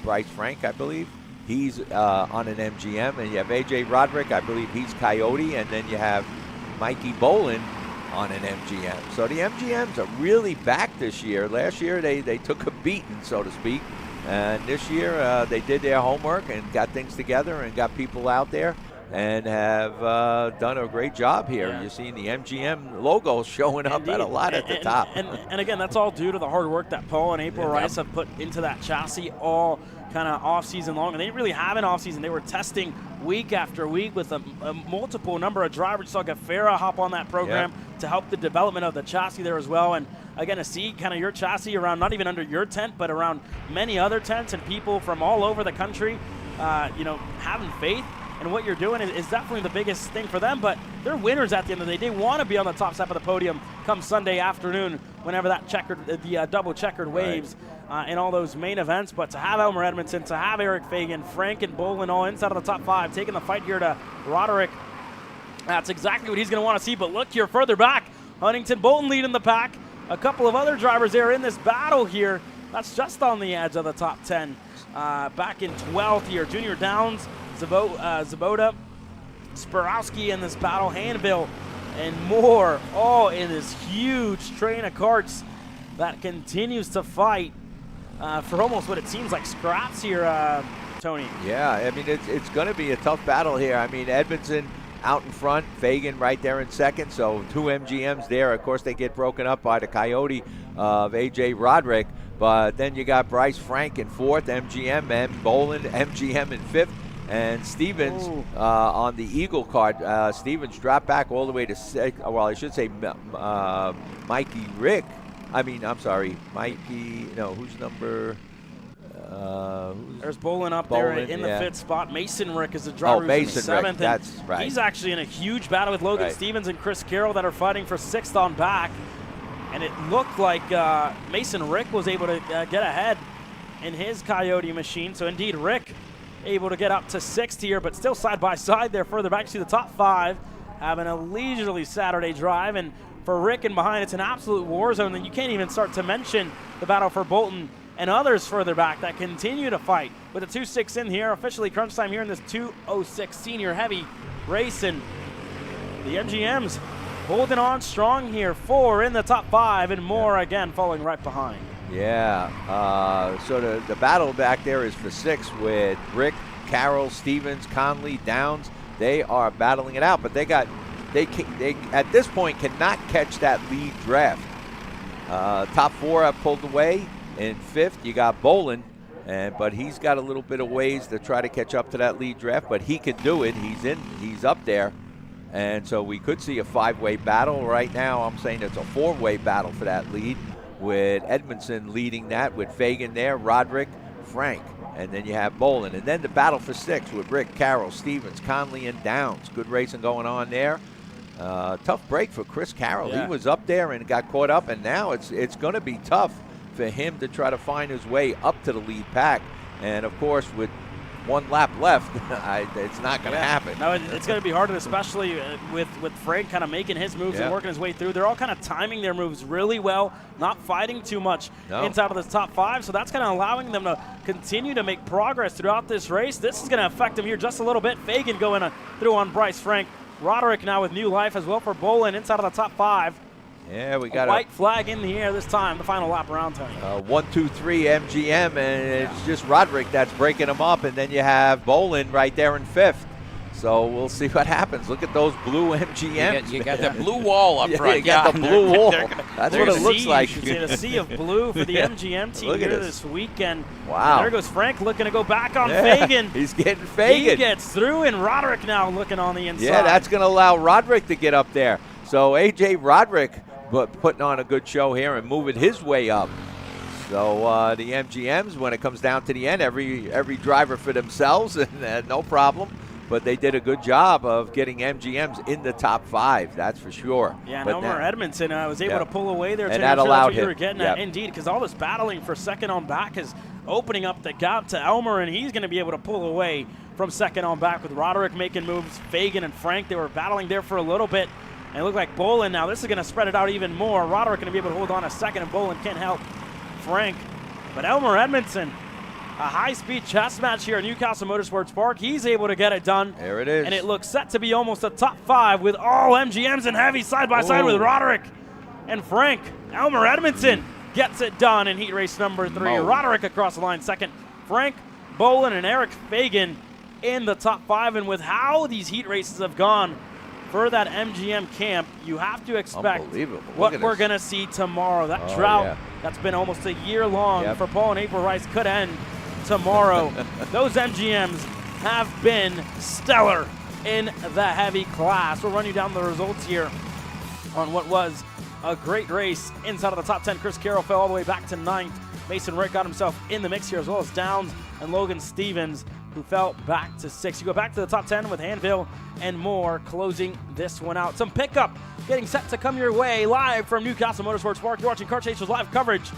Bryce Frank, I believe. He's on an MGM, and you have A.J. Roderick, I believe he's Coyote, and then you have Mikey Bolin on an MGM. So the MGMs are really back this year. Last year they took a beating, so to speak, and this year they did their homework and got things together and got people out there and have done a great job here. You're seeing the MGM logo showing up at a lot at the top. And again, that's all due to the hard work that Paul and April Rice have put into that chassis all kind of off-season long. And they didn't really have an off-season. They were testing week after week with a multiple number of drivers. You saw Gafera hop on that program to help the development of the chassis there as well. And again, to see kind of your chassis around, not even under your tent, but around many other tents and people from all over the country, having faith and what you're doing is definitely the biggest thing for them. But they're winners at the end of the day. They want to be on the top step of the podium come Sunday afternoon, whenever that double checkered waves in all those main events. But to have Elmer Edmondson, to have Eric Fagan, Frank and Bolin all inside of the top 5, taking the fight here to Roderick, that's exactly what he's going to want to see. But look here further back, Huntington Bolton leading the pack. A couple of other drivers there in this battle here. That's just on the edge of the top 10. Back in 12th here, Junior Downs, Zaboda, Sporowski in this battle, Hanville, and more, all in this huge train of karts that continues to fight for almost what it seems like scraps here, Tony. Yeah, I mean, it's going to be a tough battle here. I mean, Edmondson out in front, Fagan right there in 2nd, so 2 MGMs there. Of course, they get broken up by the Coyote of A.J. Roderick, but then you got Bryce Frank in 4th, MGM, and Bolin, MGM in 5th. And Stevens on the Eagle card. Stevens dropped back all the way to 6th. Well, I should say Mikey Rick. I'm sorry, Mikey. No, who's number? There's Bolin up there in the fifth spot. Mason Rick is the driver who's in seventh. That's right. He's actually in a huge battle with Logan Stevens and Chris Carroll that are fighting for sixth on back. And it looked like Mason Rick was able to get ahead in his Coyote machine. So indeed, Rick able to get up to sixth here, but still side by side there further back. You see the top five having a leisurely Saturday drive. And for Rick and behind, it's an absolute war zone. And you can't even start to mention the battle for Bolton and others further back that continue to fight. With a 2.6 in here, officially crunch time here in this 2.06 senior heavy race. And the MGMs holding on strong here. 4 in the top 5 and more again following right behind. Yeah, so the battle back there is for 6 with Rick, Carroll, Stevens, Conley, Downs. They are battling it out, but they at this point cannot catch that lead draft. Top 4 have pulled away. In 5th, you got Bolin, but he's got a little bit of ways to try to catch up to that lead draft, but he can do it. He's up there, and so we could see a 5-way battle. Right now, I'm saying it's a 4-way battle for that lead, with Edmondson leading that, with Fagan there, Roderick, Frank, and then you have Bolin. And then the battle for 6 with Rick, Carroll, Stevens, Conley, and Downs. Good racing going on there. Tough break for Chris Carroll. Yeah. He was up there and got caught up, and now it's going to be tough for him to try to find his way up to the lead pack. And of course, with 1 lap left, it's not going to happen. No, it's going to be hard, especially with Frank kind of making his moves and working his way through. They're all kind of timing their moves really well, not fighting too much inside of this top 5. So that's kind of allowing them to continue to make progress throughout this race. This is going to affect them here just a little bit. Fagan going through on Bryce Frank. Roderick now with new life as well for Bolin inside of the top 5. Yeah, we got a white flag in the air this time, the final lap around, Tony. 1, 2, 3 MGM, and it's just Roderick that's breaking them up, and then you have Bolin right there in 5th. So we'll see what happens. Look at those blue MGMs. You got the blue wall up front. You got the blue wall. That's what it looks like. You can see a sea of blue for the MGM team here this weekend. Wow. And there goes Frank looking to go back on Fagan. He's getting Fagan. He gets through, and Roderick now looking on the inside. Yeah, that's going to allow Roderick to get up there. So A.J. Roderick putting on a good show here and moving his way up. So the MGMs, when it comes down to the end, every driver for themselves, and no problem. But they did a good job of getting MGMs in the top 5, that's for sure. Yeah, and Elmer Edmondson was able to pull away there. And that allowed him. You were getting at, indeed, because all this battling for second on back is opening up the gap to Elmer, and he's going to be able to pull away from second on back with Roderick making moves. Fagan and Frank, they were battling there for a little bit. And it looked like Bolin now, this is going to spread it out even more. Roderick going to be able to hold on a second, and Bolin can't help Frank. But Elmer Edmondson, a high-speed chess match here at Newcastle Motorsports Park. He's able to get it done. There it is. And it looks set to be almost a top 5 with all MGMs and heavy side by side with Roderick and Frank. Elmer Edmondson gets it done in heat race number 3. Roderick across the line second. Frank, Bolin, and Eric Fagan in the top 5. And with how these heat races have gone for that MGM camp, you have to expect what we're going to see tomorrow. That drought that's been almost a year long for Paul and April Rice could end tomorrow. Those MGMs have been stellar in the heavy class. We'll run you down the results here on what was a great race inside of the top 10. Chris Carroll fell all the way back to 9th. Mason Rick got himself in the mix here, as well as Downs and Logan Stevens, who fell back to 6th. You go back to the top 10 with Hanville and more closing this one out. Some pickup getting set to come your way live from Newcastle Motorsports Park. You're watching Kart Chasers live coverage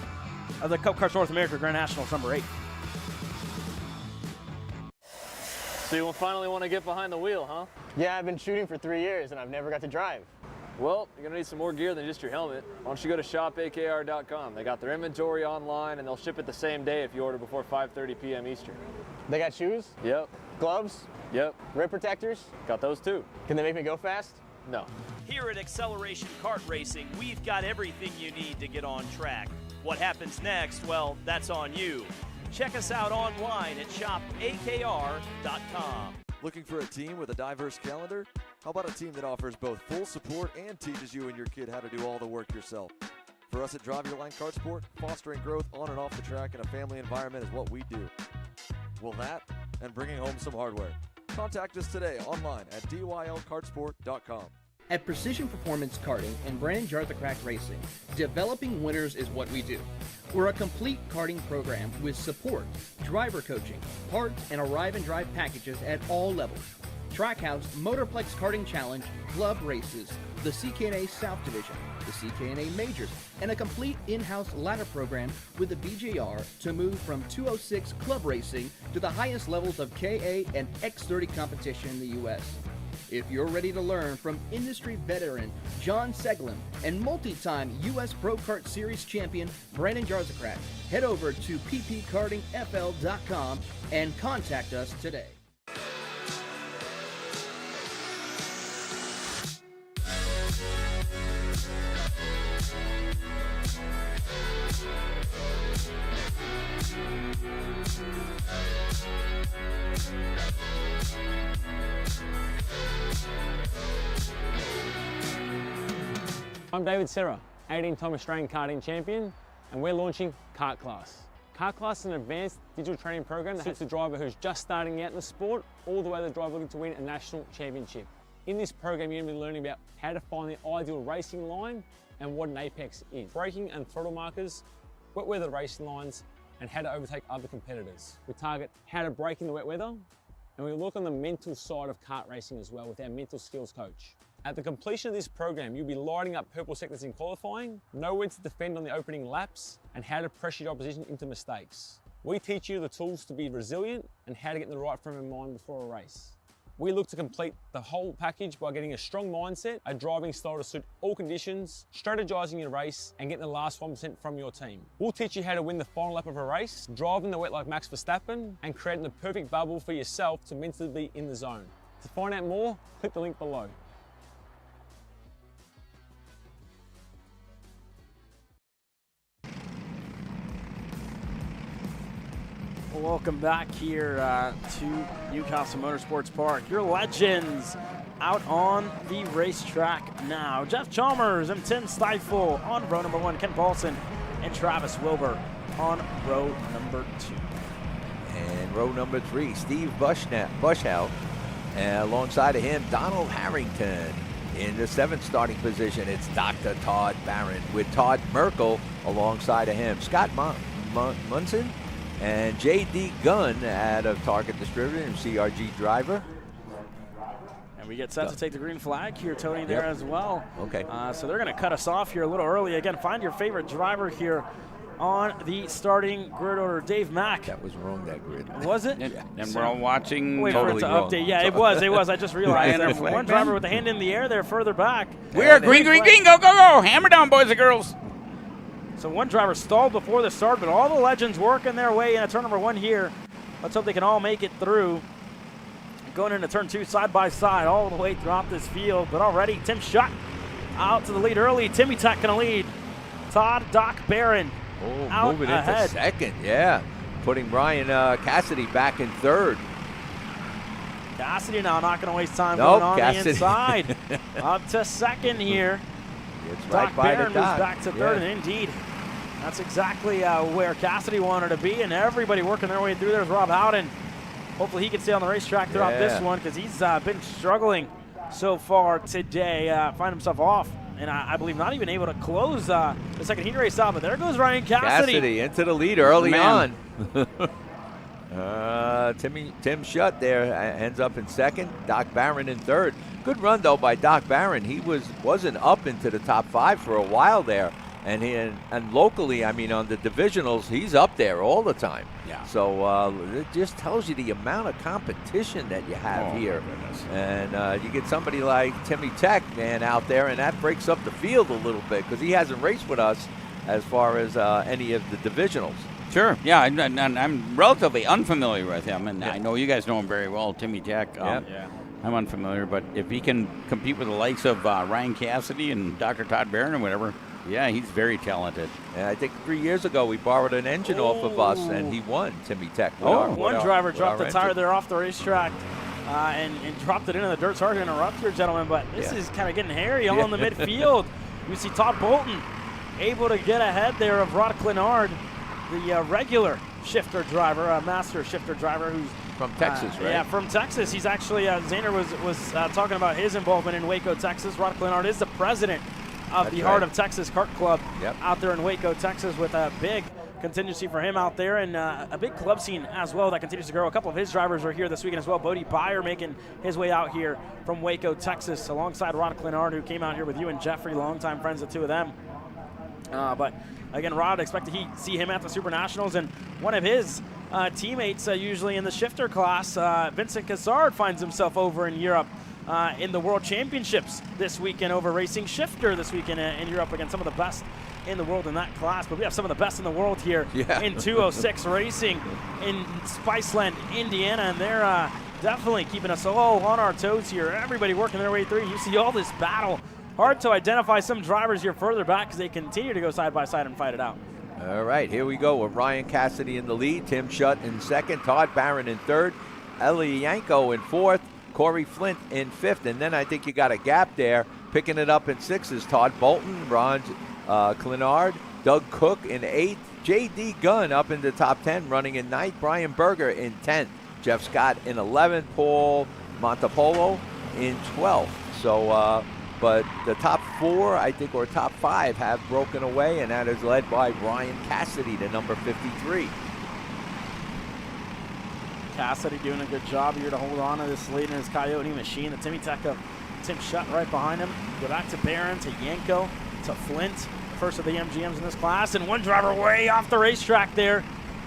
of the Cup Cars North America Grand Nationals number 8. So you finally want to get behind the wheel, huh? Yeah, I've been shooting for 3 years and I've never got to drive. Well, you're going to need some more gear than just your helmet. Why don't you go to shopakr.com. They got their inventory online, and they'll ship it the same day if you order before 5:30 p.m. Eastern. They got shoes? Yep. Gloves? Yep. Rip protectors? Got those too. Can they make me go fast? No. Here at Acceleration Kart Racing, we've got everything you need to get on track. What happens next? Well, that's on you. Check us out online at shopakr.com. Looking for a team with a diverse calendar? How about a team that offers both full support and teaches you and your kid how to do all the work yourself? For us at Drive Your Line Kart Sport, fostering growth on and off the track in a family environment is what we do. Well, that and bringing home some hardware. Contact us today online at dylkartsport.com. At Precision Performance Karting and Brandon Jartha Racing, developing winners is what we do. We're a complete karting program with support, driver coaching, parts, and arrive and drive packages at all levels. Trackhouse, Motorplex Karting Challenge, club races, the CKNA South Division, the CKNA Majors, and a complete in-house ladder program with the BJR to move from 206 club racing to the highest levels of KA and X30 competition in the U.S. If you're ready to learn from industry veteran John Seglin and multi-time U.S. Pro Kart Series champion Brandon Jartha, head over to ppkartingfl.com and contact us today. I'm David Serra, 18-time Australian karting champion, and we're launching Kart Class. Kart Class is an advanced digital training program that helps a driver who's just starting out in the sport all the way to the driver looking to win a national championship. In this program, you're going to be learning about how to find the ideal racing line and what an apex is, braking and throttle markers, wet weather racing lines, and how to overtake other competitors. We target how to brake in the wet weather, and we look on the mental side of kart racing as well with our mental skills coach. At the completion of this program, you'll be lighting up purple sectors in qualifying, know when to defend on the opening laps, and how to pressure your opposition into mistakes. We teach you the tools to be resilient and how to get in the right frame of mind before a race. We look to complete the whole package by getting a strong mindset, a driving style to suit all conditions, strategizing your race, and getting the last 1% from your team. We'll teach you how to win the final lap of a race, drive in the wet like Max Verstappen, and creating the perfect bubble for yourself to mentally be in the zone. To find out more, click the link below. Welcome back here to Newcastle Motorsports Park. Your legends out on the racetrack now. Jeff Chalmers and Tim Stiefel on row number 1. Ken Paulson and Travis Wilbur on row number 2. And row number 3, Steve Bushhout. And alongside of him, Donald Harrington. In the 7th starting position, it's Dr. Todd Barron with Todd Merkel alongside of him. Scott Munson and J.D. Gunn out of Target Distributor and CRG driver. And we get set to take the green flag here, Tony, there as well. Okay. So they're going to cut us off here a little early. Again, find your favorite driver here on the starting grid order. Dave Mack. That was wrong, that grid. Was it? And we're all watching. Wait for it to update. Yeah, it was. I just realized there. One driver with the hand in the air there further back. We are green. Go, go, go. Hammer down, boys and girls. So one driver stalled before the start, but all the legends working their way into turn number 1 here. Let's hope they can all make it through. Going into turn 2 side by side all the way throughout this field. But already Tim Schutt out to the lead early. Timmy Tech going to lead. Todd Doc Barron out moving ahead. into 2nd, yeah. Putting Brian Cassidy back in 3rd. Cassidy now not going to waste time going on the inside. Up to 2nd here. It's Doc right by Barron the moves dot. back to 3rd, and indeed, that's exactly where Cassidy wanted to be, and everybody working their way through. There's Rob Howden. Hopefully he can stay on the racetrack throughout this one, because he's been struggling so far today. Find himself off, and I believe not even able to close the second heat race out, but there goes Ryan Cassidy. Cassidy into the lead early on. Tim Schutt there ends up in 2nd. Doc Barron in 3rd. Good run though by Doc Barron. He wasn't up into the top 5 for a while there, and locally, I mean, on the divisionals, he's up there all the time. Yeah. So it just tells you the amount of competition that you have here, and you get somebody like Timmy Tech, man, out there, and that breaks up the field a little bit because he hasn't raced with us as far as any of the divisionals. Sure, yeah, and I'm relatively unfamiliar with him, and I know you guys know him very well, Timmy Tech. I'm unfamiliar, but if he can compete with the likes of Ryan Cassidy and Dr. Todd Barron or whatever, yeah, he's very talented. And I think 3 years ago we borrowed an engine off of us, and he won, Timmy Tech. One driver dropped the tire there off the racetrack and dropped it into the dirt. Sorry to interrupt here, gentlemen, but this is kind of getting hairy all in the midfield. You see Todd Bolton able to get ahead there of Rod Clinard, the regular shifter driver, a master shifter driver who's from Texas, right? Yeah, from Texas. He's actually, Zander was talking about his involvement in Waco, Texas. Rod Clinard is the president of the Heart of Texas Kart Club out there in Waco, Texas, with a big contingency for him out there, and a big club scene as well that continues to grow. A couple of his drivers are here this weekend as well. Bodie Byer making his way out here from Waco, Texas, alongside Rod Clinard, who came out here with you and Jeffrey, longtime friends, the two of them. But again, Rod, expect to see him at the Super Nationals, and one of his teammates, usually in the shifter class, Vincent Cassard, finds himself over in Europe in the World Championships this weekend, over racing shifter this weekend in Europe against some of the best in the world in that class. But we have some of the best in the world here in 206 racing in Spiceland, Indiana, and they're definitely keeping us all on our toes here. Everybody working their way through. You see all this battle. Hard to identify some drivers here further back because they continue to go side by side and fight it out. All right, here we go with Ryan Cassidy in the lead, Tim Schutt in second, Todd Barron in third, Eli Yanko in fourth, Corey Flint in fifth, and then I think you got a gap there. Picking it up in sixth is Todd Bolton, Ron Clinard, Doug Cook in eighth, J.D. Gunn up in the top 10, running in ninth, Brian Berger in 10th, Jeff Scott in 11th, Paul Montepolo in 12th. So, but the top four, I think, or top five have broken away, and that is led by Ryan Cassidy, the number 53. Cassidy doing a good job here to hold on to this lead in his Coyote machine. The Timmy Tech of Tim Schutt right behind him. Go back to Barron, to Yanko, to Flint, first of the MGMs in this class, and one driver way off the racetrack there.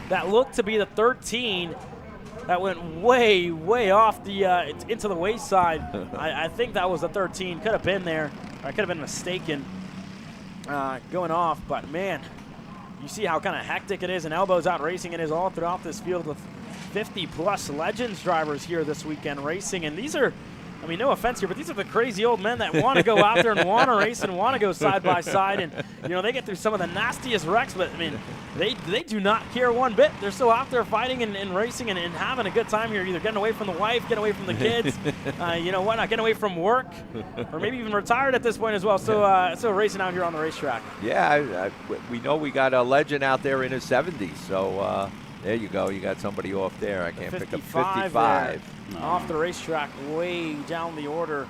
That looked to be the 13. That went way, way off the into the wayside. I think that was the 13. Could have been there. I could have been mistaken going off, but man, you see how kind of hectic it is, and Elbows Out Racing it is all throughout this field with 50-plus Legends drivers here this weekend racing, and these are, I mean, no offense here, but these are the crazy old men that want to go out there and want to race and want to go side by side, and you know, they get through some of the nastiest wrecks, but I mean, they do not care one bit. They're still out there fighting and racing and having a good time here, either getting away from the wife, getting away from the kids, you know what, not getting away from work, or maybe even retired at this point as well. So racing out here on the racetrack. Yeah, we know we got a legend out there in his 70s, so there you go. You got somebody off there. I can't pick up 55. Off the racetrack, way down the order.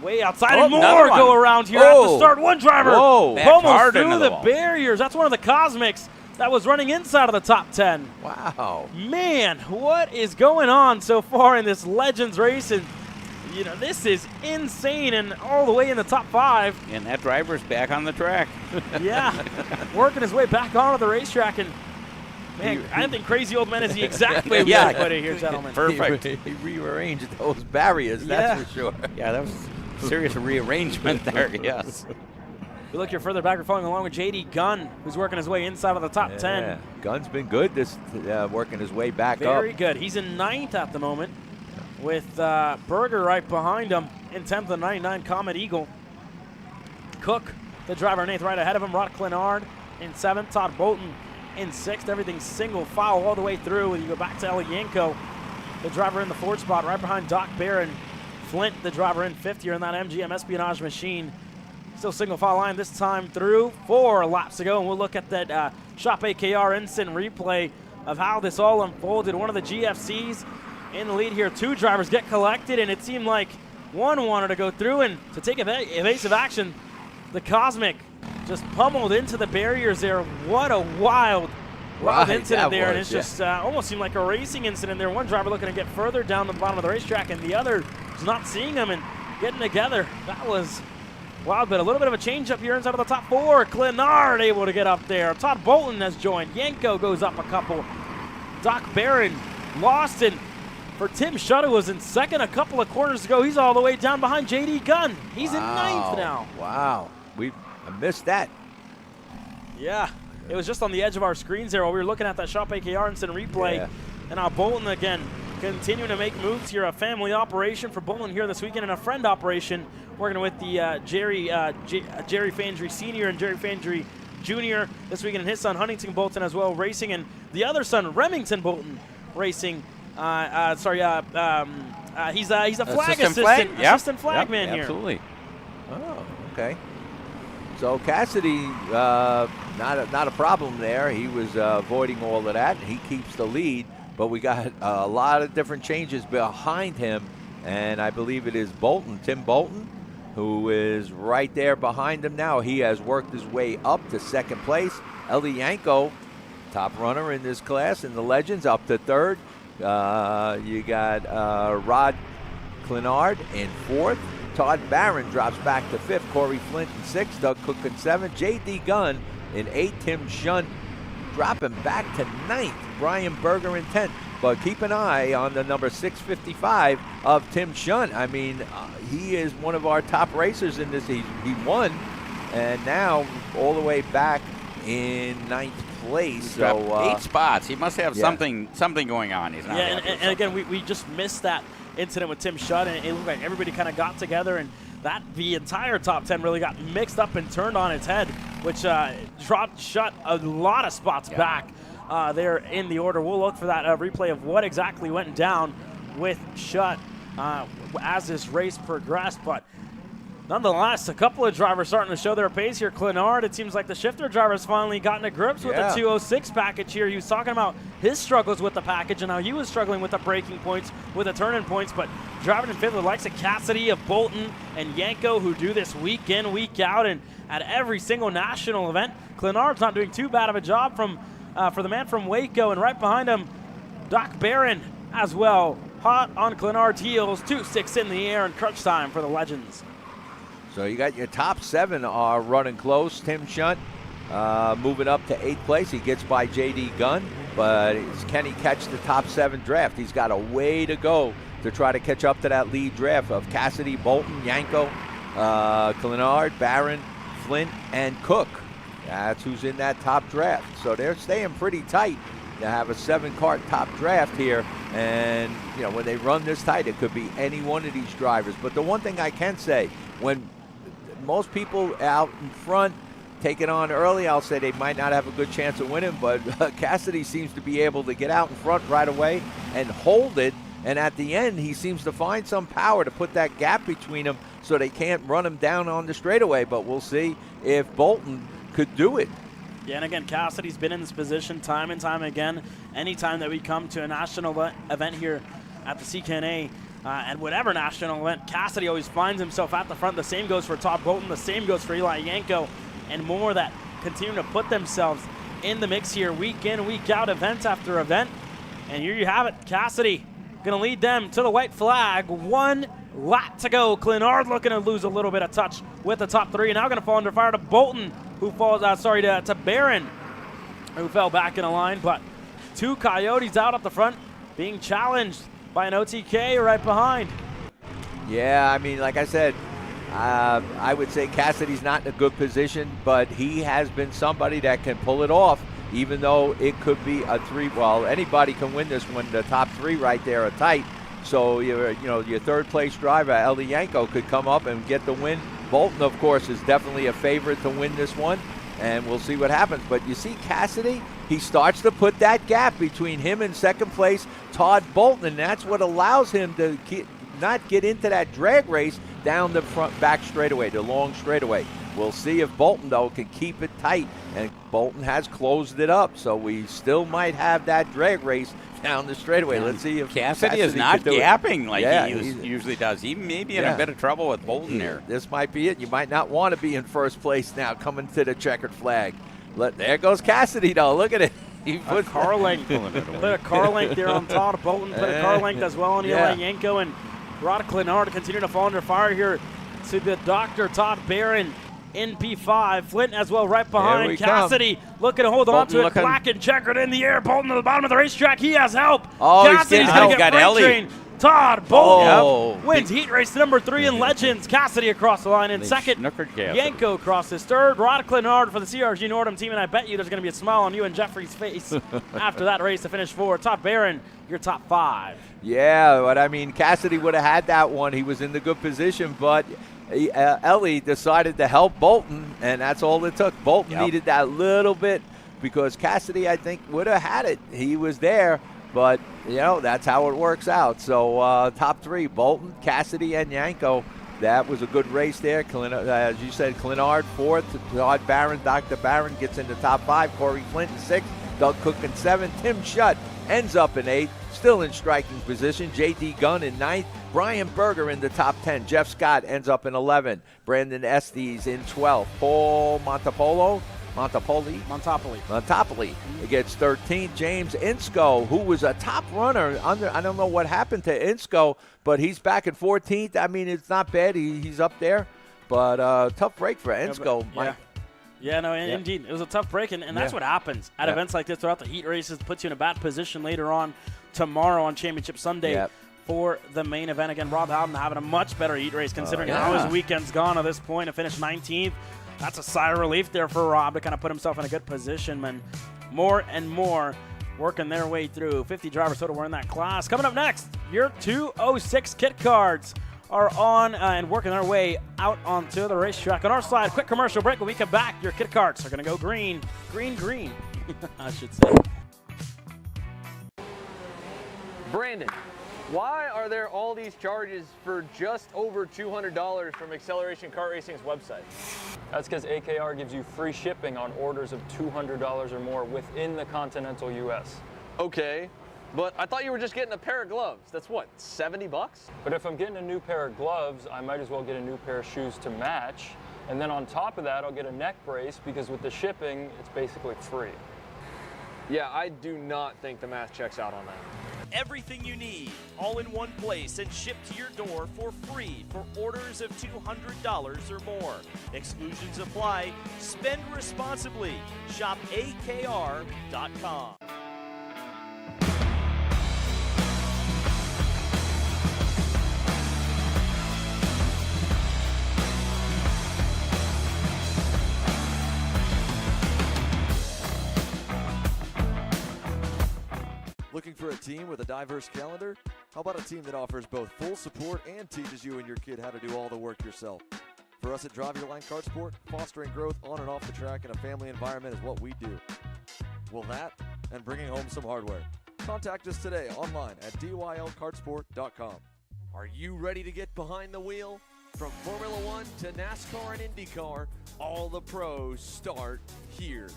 Way outside, and more go around here at the start. One driver almost through the barriers. That's one of the Cosmics that was running inside of the top 10. Wow. Man, what is going on so far in this Legends race? And, you know, this is insane, and all the way in the top 5. And that driver's back on the track. Yeah, working his way back onto the racetrack. And man, I think crazy old men is the exact way we put it here, gentlemen. Perfect. He rearranged those barriers, that's for sure. Yeah, that was serious rearrangement there, yes. We look here further back, we're following along with J.D. Gunn, who's working his way inside of the top 10. Gunn's been good, this working his way back up. Very good. He's in 9th at the moment, with Berger right behind him in 10th, the 99 Comet Eagle. Cook, the driver in 8th, right ahead of him. Rod Clinard in 7th. Todd Bolton in 6th. Everything's single file all the way through. When you go back to Eli Yanko, the driver in the 4th spot, right behind Doc Barron. Flint, the driver in 5th here in that MGM Espionage machine. Still single file line this time through. 4 laps to go, and we'll look at that Shop AKR instant replay of how this all unfolded. One of the GFCs in the lead here. 2 drivers get collected, and it seemed like one wanted to go through, and to take evasive action, the Cosmic just pummeled into the barriers there. What a wild incident there. And it's just almost seemed like a racing incident there. One driver looking to get further down the bottom of the racetrack, and the other is not seeing them and getting together. That was wild, but a little bit of a change up here inside of the top 4. Clinard able to get up there. Todd Bolton has joined. Yanko goes up a couple. Doc Barron lost, and for Tim Schutt, was in 2nd a couple of corners ago. He's all the way down behind J.D. Gunn. He's in 9th now. Wow. I missed that. Yeah. It was just on the edge of our screens there while we were looking at that Shop AKR instant replay. Yeah. And now Bolton again continuing to make moves here. A family operation for Bolton here this weekend, and a friend operation working with the Jerry Fandry Sr. and Jerry Fandry Jr. this weekend, and his son Huntington Bolton as well racing, and the other son Remington Bolton racing. He's a flag assistant flagman here. Absolutely. Oh, okay. So Cassidy not a problem there. He was avoiding all of that. He keeps the lead, but we got a lot of different changes behind him, and I believe it is Tim Bolton, who is right there behind him now. He has worked his way up to second place. Eli Yanko, top runner in this class in the Legends, up to third. You got Rod Clinard in fourth. Todd Barron drops back to fifth. Corey Flint in sixth. Doug Cook in seventh. J.D. Gunn in eighth. Tim Shunt dropping back to ninth. Brian Berger in 10th. But keep an eye on the number 655 of Tim Shunt. I mean, he is one of our top racers in this. He won, and now all the way back in ninth place. So 8 spots. He must have something going on. He's not. Yeah, and again, we just missed that incident with Tim Shunt, and it looked like everybody kind of got together, and that the entire top 10 really got mixed up and turned on its head, which dropped Shunt a lot of spots back there in the order. We'll look for that replay of what exactly went down with Shunt as this race progressed, but nonetheless, a couple of drivers starting to show their pace here. Clinard, it seems like the shifter driver's finally gotten to grips with the 206 package here. He was talking about his struggles with the package and how he was struggling with the braking points, with the turn-in points, but driving in fifth with the likes of Cassidy, of Bolton, and Yanko, who do this week in, week out, and at every single national event. Clinard's not doing too bad of a job for the man from Waco, and right behind him, Doc Barron as well. Hot on Clinard's heels, 2-6 in the air, and crunch time for the Legends. So you got your top 7 are running close. Tim Shunt moving up to 8th place. He gets by J.D. Gunn, but can he catch the top 7 draft? He's got a way to go to try to catch up to that lead draft of Cassidy, Bolton, Yanko, Clinard, Barron, Flint, and Cook. That's who's in that top draft. So they're staying pretty tight to have a 7-car top draft here. And, you know, when they run this tight, it could be any one of these drivers. But the one thing I can say, when most people out in front take it on early, I'll say they might not have a good chance of winning, but Cassidy seems to be able to get out in front right away and hold it, and at the end he seems to find some power to put that gap between them so they can't run him down on the straightaway. But we'll see if Bolton could do it. Yeah, and again, Cassidy's been in this position time and time again. Anytime that we come to a national event here at the CKNA, and whatever national event, Cassidy always finds himself at the front. The same goes for Todd Bolton. The same goes for Eli Yanko, and more that continue to put themselves in the mix here week in, week out, event after event. And here you have it. Cassidy going to lead them to the white flag. 1 lap to go. Clinard looking to lose a little bit of touch with the top 3. Now going to fall under fire to Bolton, who falls out, to Barron, who fell back in a line. But 2 Coyotes out up the front being challenged by an OTK right behind. Yeah, I mean, like I said, I would say Cassidy's not in a good position, but he has been somebody that can pull it off, even though it could be a 3. Well, anybody can win this when the top 3 right there are tight. So, your 3rd place driver, Eli Yanko, could come up and get the win. Bolton, of course, is definitely a favorite to win this one, and we'll see what happens. But you see Cassidy, he starts to put that gap between him and 2nd place Todd Bolton, and that's what allows him to not get into that drag race down the back straightaway, the long straightaway. We'll see if Bolton, though, can keep it tight, and Bolton has closed it up, so we still might have that drag race down the straightaway. Let's see if Cassidy is not gapping like he usually does. He may be in a bit of trouble with Bolton here. This might be it. You might not want to be in 1st place now coming to the checkered flag. There goes Cassidy, though. Look at it. He put a car length. Put a car length there on Todd Bolton. Put a car length as well on Eli Yanko, and Rod Clinard continue to fall under fire here to the Dr. Todd Barron in P5. Flint as well right behind. Cassidy looking to hold on to it. Black and checkered in the air. Bolton to the bottom of the racetrack. He has help. Cassidy's going to get freight train. Todd Bolton wins heat race number 3 in Legends. Cassidy across the line in 2nd. Yanko crosses 3rd. Rod Clinard for the CRG Nordum team, and I bet you there's going to be a smile on you and Jeffrey's face after that race to finish 4. Todd Barron, your top 5. Yeah, but I mean, Cassidy would have had that one. He was in the good position, but Ellie decided to help Bolton, and that's all it took. Bolton needed that little bit because Cassidy, I think, would have had it. He was there, but, that's how it works out. So top 3, Bolton, Cassidy, and Yanko that was a good race there. As you said, Clinard 4th. Todd Barron, Dr. Barron gets in the top 5. Corey Flint in 6th. Doug Cook in 7th. Tim Shutt ends up in 8th. Still in striking position. J.D. Gunn in 9th. Brian Berger in the top 10. Jeff Scott ends up in 11th. Brandon Estes in 12th. Paul Montopoli gets 13th. James Insko, who was a top runner I don't know what happened to Insko, but he's back at 14th. I mean, it's not bad. He's up there, but tough break for Insko. Indeed. It was a tough break, and that's what happens at events like this throughout the heat races. Puts you in a bad position later on tomorrow on Championship Sunday for the main event. Again, Rob Howden having a much better heat race considering how his weekend's gone at this point and finished 19th. That's a sigh of relief there for Rob to kind of put himself in a good position, man. More and more working their way through. 50 drivers total were in that class. Coming up next, your 206 kit cards are on and working their way out onto the racetrack. On our side, quick commercial break. When we come back, your kit cards are going to go green, I should say. Brandon, why are there all these charges for just over $200 from Acceleration Kart Racing's website? That's because AKR gives you free shipping on orders of $200 or more within the continental U.S. Okay, but I thought you were just getting a pair of gloves. That's what, 70 bucks? But if I'm getting a new pair of gloves, I might as well get a new pair of shoes to match. And then on top of that, I'll get a neck brace because with the shipping, it's basically free. Yeah, I do not think the math checks out on that. Everything you need, all in one place and shipped to your door for free for orders of $200 or more. Exclusions apply. Spend responsibly. Shop AKR.com. Looking for a team with a diverse calendar? How about a team that offers both full support and teaches you and your kid how to do all the work yourself? For us at Drive Your Line Kart Sport, fostering growth on and off the track in a family environment is what we do. Well, that and bringing home some hardware. Contact us today online at dylkartsport.com. Are you ready to get behind the wheel? From Formula One to NASCAR and IndyCar, all the pros start here.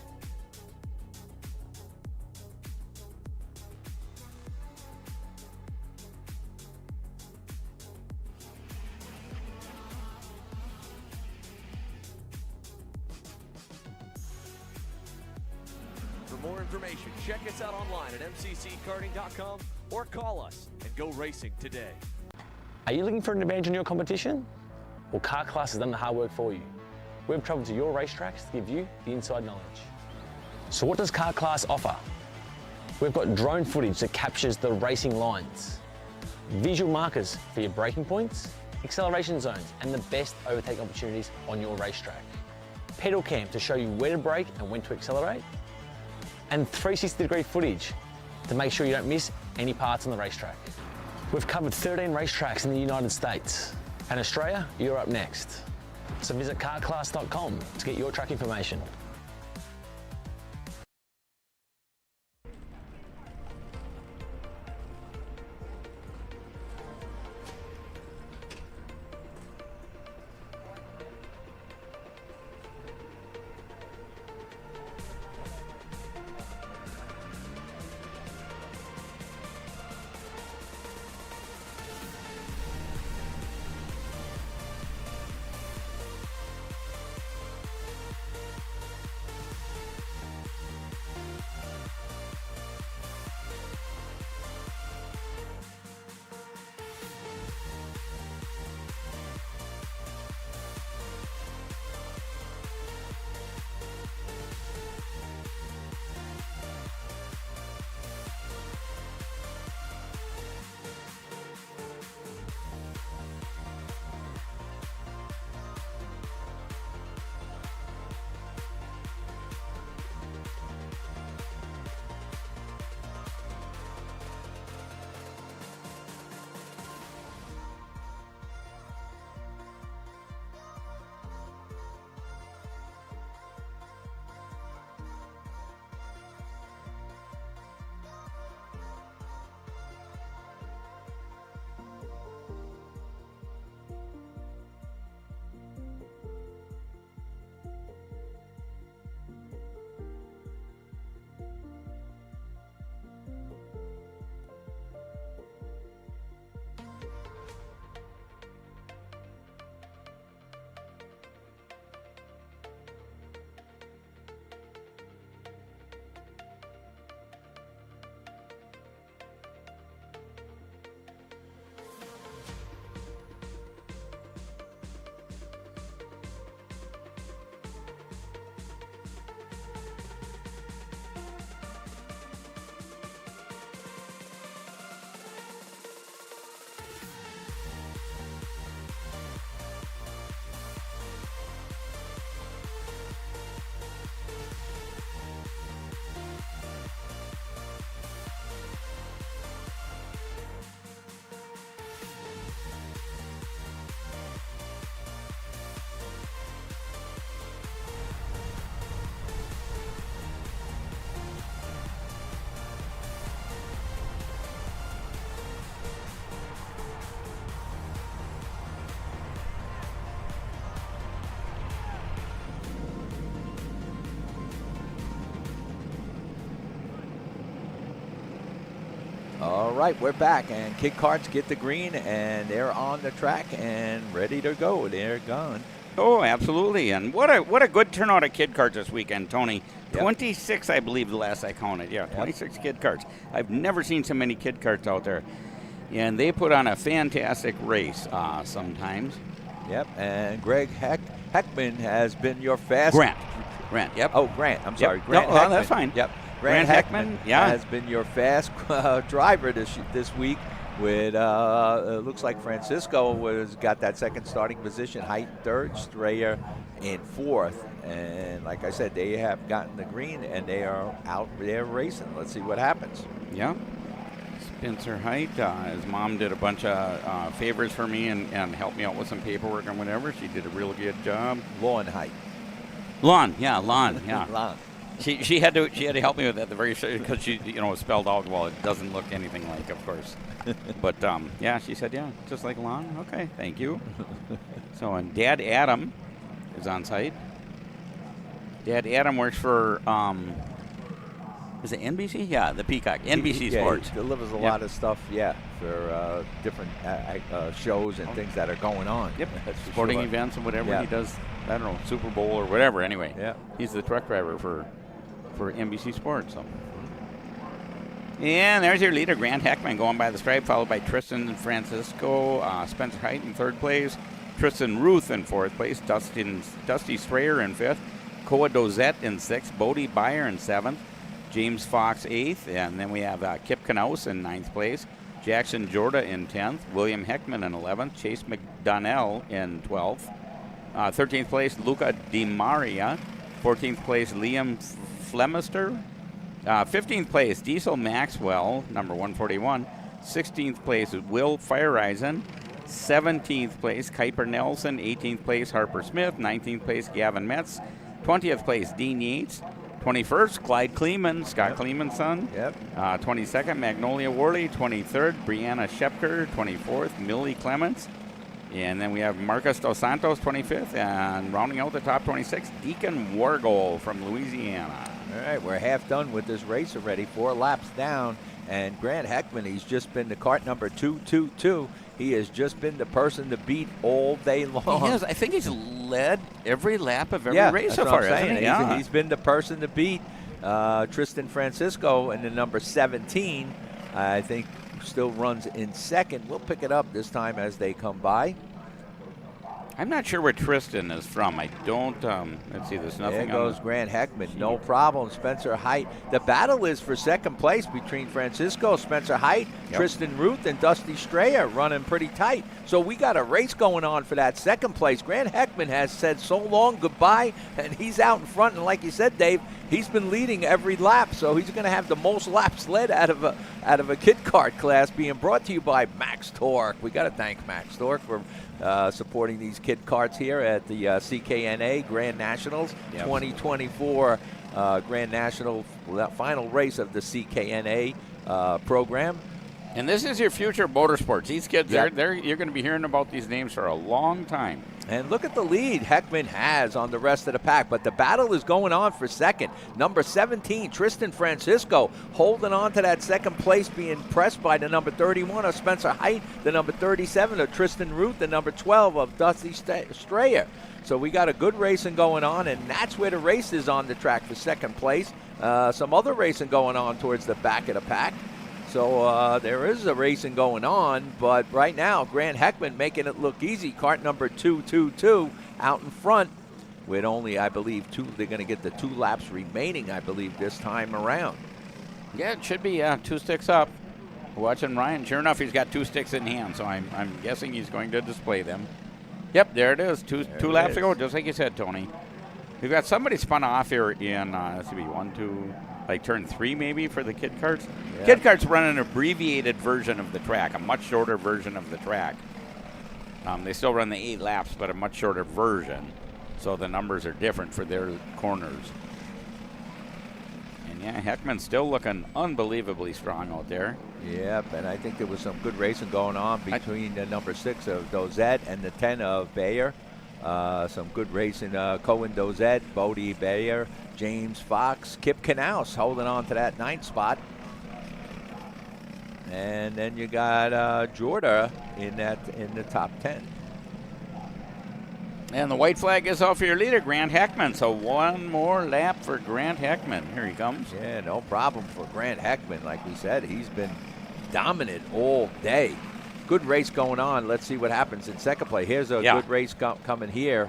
For more information, check us out online at mcckarting.com or call us and go racing today. Are you looking for an advantage in your competition? Well, Car Class has done the hard work for you. We've traveled to your racetracks to give you the inside knowledge. So what does Car Class offer? We've got drone footage that captures the racing lines, visual markers for your braking points, acceleration zones, and the best overtake opportunities on your racetrack. Pedal cam to show you where to brake and when to accelerate, and 360-degree footage to make sure you don't miss any parts on the racetrack. We've covered 13 racetracks in the United States, and Australia, you're up next. So visit carclass.com to get your track information. right, we're back, and Kid Karts get the green, and they're on the track and ready to go. They're gone. Oh, absolutely. And what a good turnout of Kid Karts this weekend, Tony. Yep. 26, I believe, the last I counted. Yeah, 26 Kid Karts. I've never seen so many Kid Karts out there. And they put on a fantastic race sometimes. Yep, and Greg Heckman has been your fast... Grant, yep. Oh, Grant, I'm sorry. Yep. Grant No, Heckman. that's fine. Yep. Grant Heckman, yeah. has been your fast driver this week. With looks like Francisco got that second starting position, Height third, Strayer in fourth, and like I said, they have gotten the green and they are out there racing. Let's see what happens. Yeah. Spencer Height, his mom did a bunch of favors for me and helped me out with some paperwork and whatever. She did a real good job. Lawn Height. Lawn, yeah. Lawn. She had to help me with that the very because she spelled out well. It doesn't look anything like, of course. But yeah, she said just like Lon. Okay, thank you. So and Dad Adam is on site. Dad Adam works for is it NBC? Yeah, the Peacock. NBC Sports. He delivers a lot of stuff. Yeah, for different shows and things that are going on. Yep. That's for Sporting sure. events and whatever Yeah. he does. I don't know, Super Bowl or whatever. Anyway, yeah, he's the truck driver for NBC Sports. So. And there's your leader, Grant Heckman, going by the stripe, followed by Tristan Francisco, Spencer Height in third place, Tristan Ruth in fourth place, Dusty Strayer in fifth, Koa Dozette in sixth, Bodie Beyer in seventh, James Fox eighth, and then we have Kip Knaus in ninth place, Jackson Jorda in 10th, William Heckman in 11th, Chase McDonnell in 12th, 13th place, Luca Di Maria, 14th place, Liam Flemister, 15th place, Diesel Maxwell, number 141. 16th place, Will Fireisen. 17th place, Kuiper Nelson. 18th place, Harper Smith. 19th place, Gavin Metz. 20th place, Dean Yates. 21st, Clyde Kleeman, Scott Kleeman's son. Yep. 22nd, Magnolia Worley. 23rd, Brianna Shepker. 24th, Millie Clements. And then we have Marcus Dos Santos, 25th. And rounding out the top 26, Deacon Wargol from Louisiana. All right, we're half done with this race already. 4 laps down, and Grant Heckman, he's just been the cart number 222. He has just been the person to beat all day long. He has. I think he's led every lap of every race that's so what far, I'm saying. hasn't he? Yeah. He's been the person to beat. Tristan Francisco in the number 17, I think, still runs in second. We'll pick it up this time as they come by. I'm not sure where Tristan is from. I don't. Let's see. There's nothing. There goes Grant Heckman. No problem. Spencer Height. The battle is for second place between Francisco, Spencer Height, Tristan Ruth, and Dusty Strayer running pretty tight. So we got a race going on for that second place. Grant Heckman has said so long goodbye, and he's out in front. And like you said, Dave, he's been leading every lap, so he's going to have the most laps led out of a kit kart class. Being brought to you by Max Torque. We got to thank Max Torque for supporting these kid karts here at the CKNA Grand Nationals 2024 Grand National final race of the CKNA program. And this is your future motorsports. These kids, you're going to be hearing about these names for a long time. And look at the lead Heckman has on the rest of the pack. But the battle is going on for second. Number 17, Tristan Francisco, holding on to that second place, being pressed by the number 31 of Spencer Height, the number 37 of Tristan Ruth, the number 12 of Dusty Strayer. So we got a good racing going on, and that's where the race is on the track for second place. Some other racing going on towards the back of the pack. So there is a racing going on, but right now, Grant Heckman making it look easy. Cart number 222 out in front with only, I believe, they're going to get the 2 laps remaining, I believe, this time around. Yeah, it should be 2 sticks up. Watching Ryan. Sure enough, he's got 2 sticks in hand, so I'm guessing he's going to display them. Yep, there it is. Two laps to go, just like you said, Tony. We've got somebody spun off here in, let's see, 1, 2... like turn 3 maybe for the kid karts. Yeah. Kid karts run an abbreviated version of the track, a much shorter version of the track. They still run the 8 laps, but a much shorter version. So the numbers are different for their corners. And yeah, Heckman's still looking unbelievably strong out there. Yep, and I think there was some good racing going on between the number 6 of Dozette and the 10 of Bayer. Some good racing. Cohen Dozette, Bodie Bayer, James Fox, Kip Knaus holding on to that 9th spot. And then you got Jorda in the top 10. And the white flag is off for your leader, Grant Heckman. So one more lap for Grant Heckman. Here he comes. Yeah, no problem for Grant Heckman. Like we said, he's been dominant all day. Good race going on. Let's see what happens in second place. Here's a good race coming here.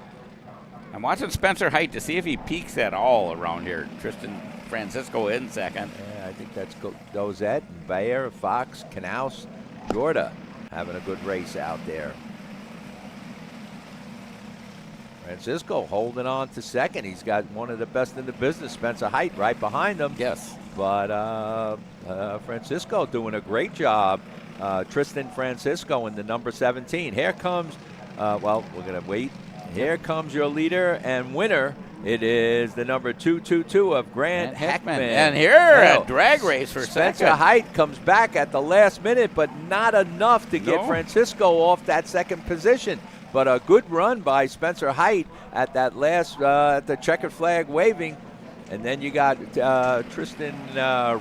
I'm watching Spencer Height to see if he peaks at all around here. Tristan Francisco in second. Yeah, I think that's Dozette, Bayer, Fox, Knaus, Jorda having a good race out there. Francisco holding on to second. He's got one of the best in the business, Spencer Height, right behind him. Yes. But Francisco doing a great job. Tristan Francisco in the number 17. Here comes, well, we're going to wait. Here comes your leader and winner. It is the number 222 of Grant Heckman. And here, a drag race for Spencer second. Height comes back at the last minute, but not enough to get Francisco off that second position. But a good run by Spencer Height at that last, at the checkered flag waving. And then you got Tristan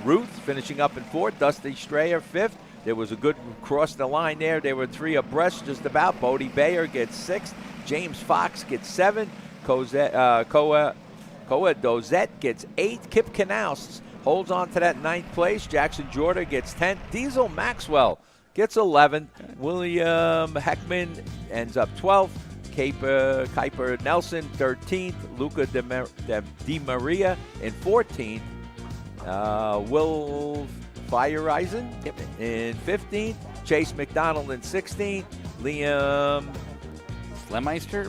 Ruth finishing up in fourth, Dusty Strayer fifth. There was a good cross the line there. They were three abreast just about. Bodie Bayer gets sixth. James Fox gets seventh. Koa Dozette gets eighth. Kip Knaus holds on to that ninth place. Jackson Jorda gets 10th. Diesel Maxwell gets 11th. William Heckman ends up 12th. Kuiper Nelson 13th. Luca Di Maria in 14th. Will Feyereisen in 15th. Chase McDonald in 16th. Liam Flemeister,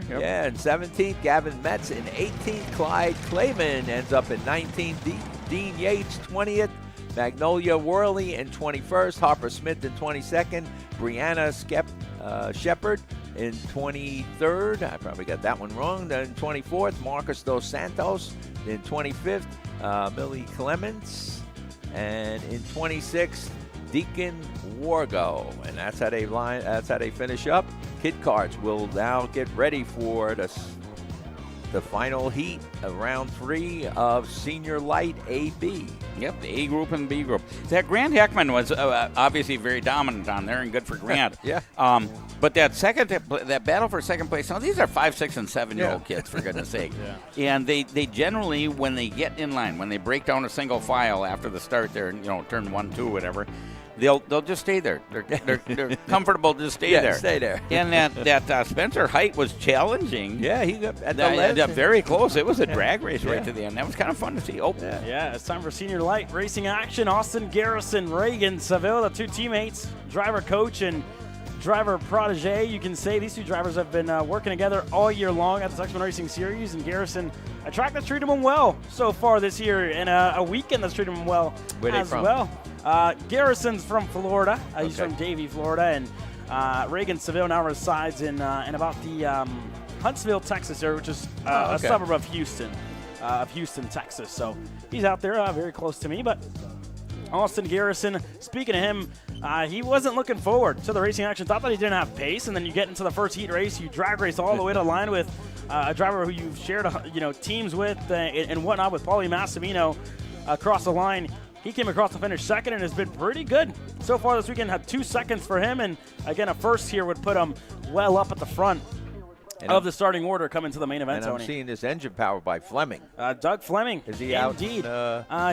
yep. Yeah, in 17th. Gavin Metz in 18th. Clyde Clayman ends up in 19th. Dean Yates 20th. Magnolia Worley in 21st. Harper Smith in 22nd. Brianna Shepard in 23rd. I probably got that one wrong. Then 24th. Marcus Dos Santos in 25th. Millie Clements. And in 26th, Deacon Wargo. And that's how they finish up. Kid Karts will now get ready for the final heat of round 3 of Senior Light AB. Yep, the A group and B group. That Grant Heckman was obviously very dominant on there and good for Grant. Yeah. But that battle for second place, now these are 5, 6, and 7-year-old kids, for goodness sake. Yeah. And they generally, when they get in line, when they break down a single file after the start there, turn 1, 2, whatever, they'll just stay there. They're comfortable to stay there. Stay there. And that Spencer Height was challenging. Yeah, he got at the last. Very close. It was a drag race right to the end. That was kind of fun to see. Oh, yeah. It's time for Senior Light racing action. Austin Garrison, Reagan Seville, the two teammates, driver coach and driver protege. You can say these two drivers have been working together all year long at the Sportsman Racing Series. And Garrison, a track that's treated him well so far this year, and a weekend that's treated him well Where as they from? well. Garrison's from Florida. He's from Davie, Florida, and Reagan Seville now resides in about the Huntsville, Texas area, which is a suburb of Houston, Texas. So he's out there very close to me. But Austin Garrison, speaking of him, he wasn't looking forward to the racing action. Thought that he didn't have pace, and then you get into the first heat race, you drag race all the way to the line with a driver who you've shared teams with and whatnot with Paulie Massimino across the line. He came across the finish second and has been pretty good so far this weekend. Had 2 seconds for him, and again, a first here would put him well up at the front of the starting order coming to the main event, And Tony. I'm seeing this engine powered by Fleming. Doug Fleming. Is he out? Indeed.